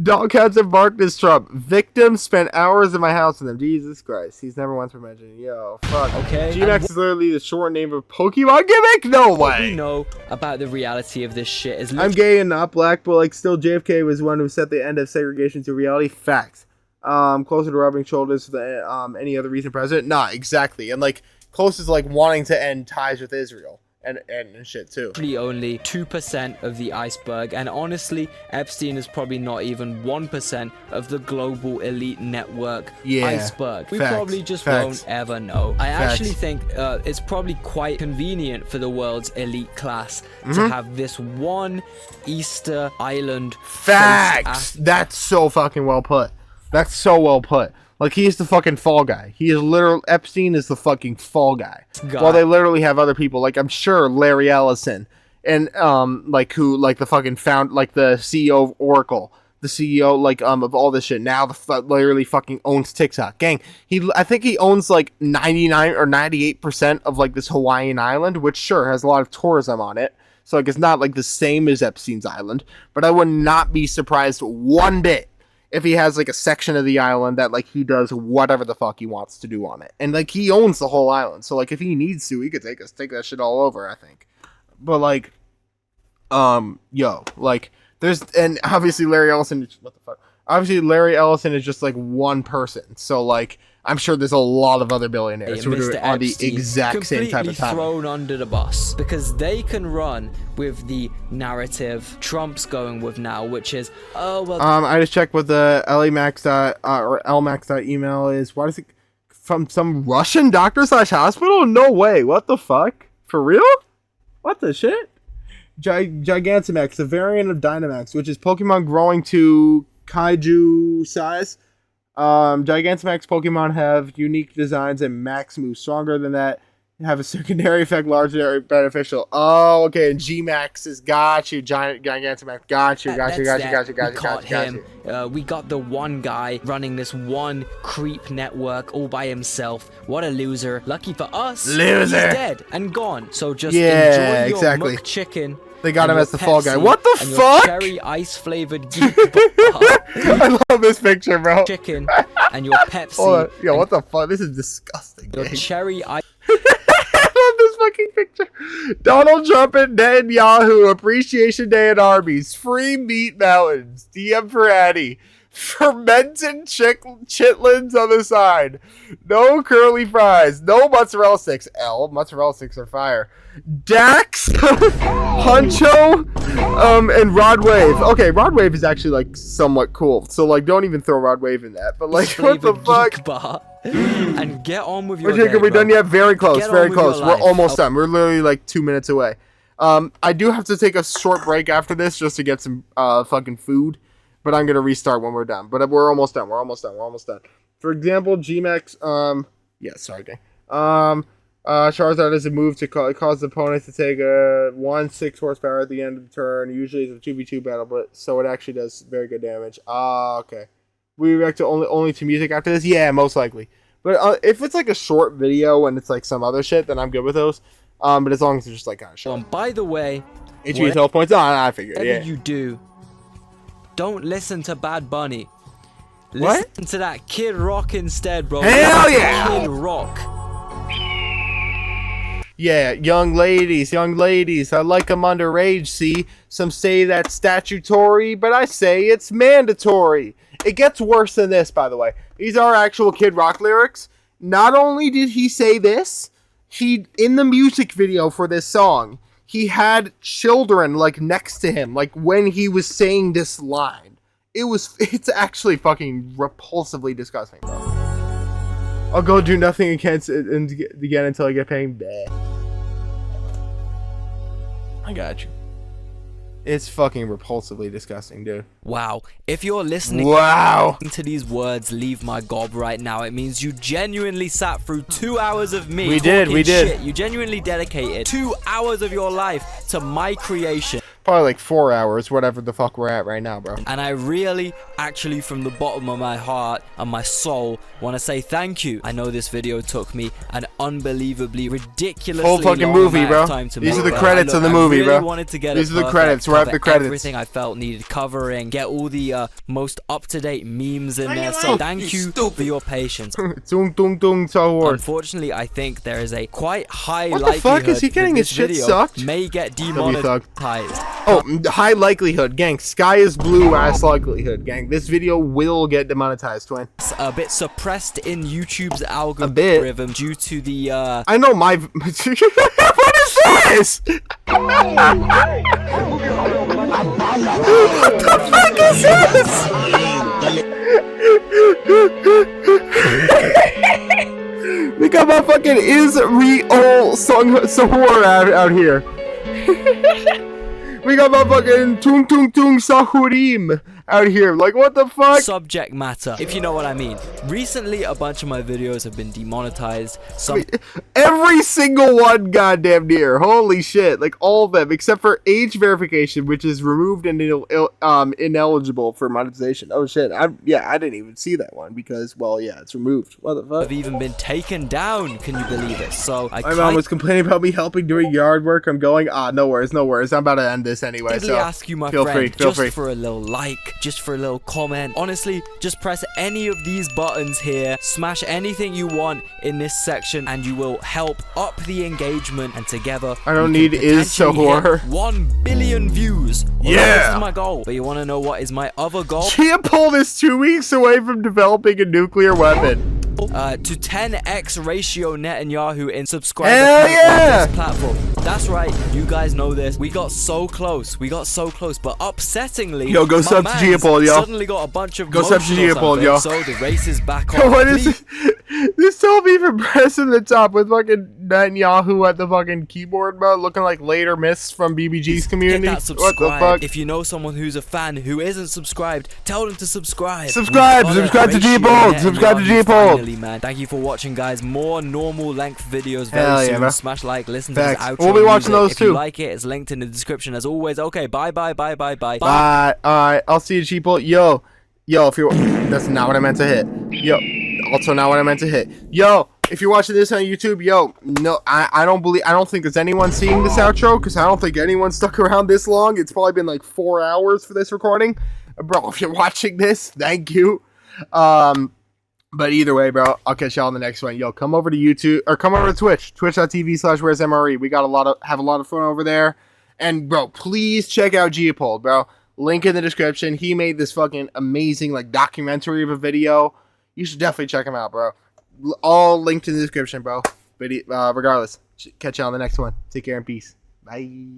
Dog hasn't barked is Trump. Victims spent hours in my house with him. Jesus Christ. He's never once been mentioned. Yo, fuck. Okay. G-Max is literally the short name of Pokemon gimmick? No way. What we know about the reality of this shit is... I'm gay and not black, but like still JFK was one who set the end of segregation to reality. Facts. Closer to rubbing shoulders than any other recent president? Nah, exactly. And like closest to like wanting to end ties with Israel. And shit too. Only 2% of the iceberg, and honestly, Epstein is probably not even 1% of the global elite network iceberg. We probably just won't ever know. I actually think it's probably quite convenient for the world's elite class to have this one Easter Island. Facts. That's so fucking well put. That's so well put. Like, he's the fucking fall guy. He is literal. Epstein is the fucking fall guy. While they literally have other people. Like, I'm sure Larry Ellison and, like, who, like, the fucking like, the CEO of Oracle. The CEO, like, of all this shit. Now, literally fucking owns TikTok. Gang, I think he owns, like, 99 or 98% of, like, this Hawaiian island, which, sure, has a lot of tourism on it. So, like, it's not, like, the same as Epstein's island. But I would not be surprised one bit if he has like a section of the island that like he does whatever the fuck he wants to do on it, and like he owns the whole island, so like if he needs to, he could take that shit all over, I think. But like, like there's, and obviously Larry Ellison, what the fuck? Obviously Larry Ellison is just like one person, so like I'm sure there's a lot of other billionaires who are on the exact same type of time. Thrown under the bus because they can run with the narrative Trump's going with now, which is, oh well. I just checked what the LMAX or LMAX email is. Why does it from some Russian doctor/hospital? No way. What the fuck? For real? What the shit? Gigantamax, the variant of Dynamax, which is Pokemon growing to kaiju size. Gigantamax Pokemon have unique designs and max move stronger than that. Have a secondary effect largely beneficial. Oh, okay. And G-Max is got you. Gigantamax got you. Got you. We got the one guy running this one creep network all by himself. What a loser. Lucky for us, he's dead and gone. So just enjoy your muck chicken. They got him as the fall guy. What the fuck? Cherry ice flavored geek. I love this picture, bro. Chicken and your Pepsi. Oh, yo, what the fuck? This is disgusting. Your cherry ice. I love this fucking picture. Donald Trump and Netanyahu Appreciation Day at Arby's. Free meat mountains. DM for Addy. Fermented chitlins on the side. No curly fries. No mozzarella sticks. Mozzarella sticks are fire. Dax, Huncho, and Rod Wave. Okay, Rod Wave is actually like somewhat cool. So like, don't even throw Rod Wave in that. But like, what the fuck? Bar and get on with your day, are we done yet? Very close. Get very close. We're almost done. We're literally like 2 minutes away. I do have to take a short break after this just to get some fucking food. But I'm gonna restart when we're done. But we're almost done. We're almost done. For example, GMAX. Yeah, sorry, gang. Charizard is a move to cause the opponent to take a 1/6 horsepower at the end of the turn. Usually it's a 2v2 battle, but so it actually does very good damage. Okay. We react to only to music after this. Yeah, most likely. But if it's like a short video and it's like some other shit, then I'm good with those. But as long as it's just like kind of short. By the way, HP's health points. I figured. Whatever Yeah. you do, don't listen to Bad Bunny. Listen to that Kid Rock instead, bro. Hell yeah! Kid Rock. Yeah, young ladies, I like them underage, see? Some say that's statutory, but I say it's mandatory. It gets worse than this, by the way. These are actual Kid Rock lyrics. Not only did he say this, in the music video for this song, he had children, like, next to him, like, when he was saying this line. It's actually fucking repulsively disgusting, bro. I'll go do nothing again until I get paid. Bleh. I got you. It's fucking repulsively disgusting, dude. Wow. If you're listening to these words, leave my gob right now. It means you genuinely sat through 2 hours of me. We did. Shit. You genuinely dedicated 2 hours of your life to my creation. Probably like 4 hours, whatever the fuck we're at right now, bro. And I really, actually, from the bottom of my heart and my soul, want to say thank you. I know this video took me an unbelievably, ridiculously whole fucking long movie, amount bro. of time to These make, are the credits of the movie, bro. I really bro. wanted to get These it are the perfect, credits. We're at the credits. Everything I felt needed covering. Get all the most up-to-date memes in there. So thank you for your patience. Unfortunately, I think there is a quite high what the likelihood fuck is he getting that his this shit video sucked? may get demonetized. Oh, high likelihood, gang. Sky is blue ass likelihood, gang. This video will get demonetized, twin. It's a bit suppressed in YouTube's algorithm due to the I know my what is this? What the fuck is this? We got my fucking Israel Sahur out here. We got my fucking Tung Tung Tung Sahurim out here. Like, what the fuck? Subject matter, if you know what I mean. Recently, a bunch of my videos have been demonetized. Every single one, goddamn near. Holy shit. Like, all of them, except for age verification, which is removed and ineligible for monetization. Oh, shit. I didn't even see that one because, well, yeah, it's removed. What the fuck? Have even been taken down. Can you believe it? So, my mom was complaining about me helping doing yard work. I'm going, no worries. I'm about to end this anyway. So, ask you, my feel friend, free. just for a little like, just for a little comment. Honestly, just press any of these buttons here, smash anything you want in this section, and you will help up the engagement, and together I don't need is so horror 1 billion views. Well, this is my goal. But you want to know what is my other goal? Leopold is 2 weeks away from developing a nuclear weapon. To 10x ratio Netanyahu in subscriber count on this platform. That's right, you guys know this. We got so close, but upsettingly, yo, go sub to Geopol, yo. Suddenly got a bunch of go sub to Geopol, yo. So the race is back on. What is this? Tell me from pressing the top with fucking Netanyahu at the fucking keyboard, bro, looking like later myths from BBG's community. What the fuck? If you know someone who's a fan who isn't subscribed, tell them to subscribe. Subscribe to Geopol. Subscribe to Geopol. Man, thank you for watching, guys. More normal length videos very soon. Bro. Smash like, listen to this outro. We'll be watching those if too. You like it, it's linked in the description as always. Okay, bye. Bye. Alright, I'll see you, Cheapo. Yo, if you're that's not what I meant to hit. Yo, also not what I meant to hit. Yo, if you're watching this on YouTube, yo, no, I don't think there's anyone seeing this outro because I don't think anyone stuck around this long. It's probably been like 4 hours for this recording, bro. If you're watching this, thank you. But either way, bro, I'll catch y'all in the next one. Yo, come over to YouTube or come over to Twitch, twitch.tv/wheresmre. We got have a lot of fun over there. And bro, please check out Geopol, bro. Link in the description. He made this fucking amazing like documentary of a video. You should definitely check him out, bro. All linked in the description, bro. But regardless, catch you on the next one. Take care and peace. Bye.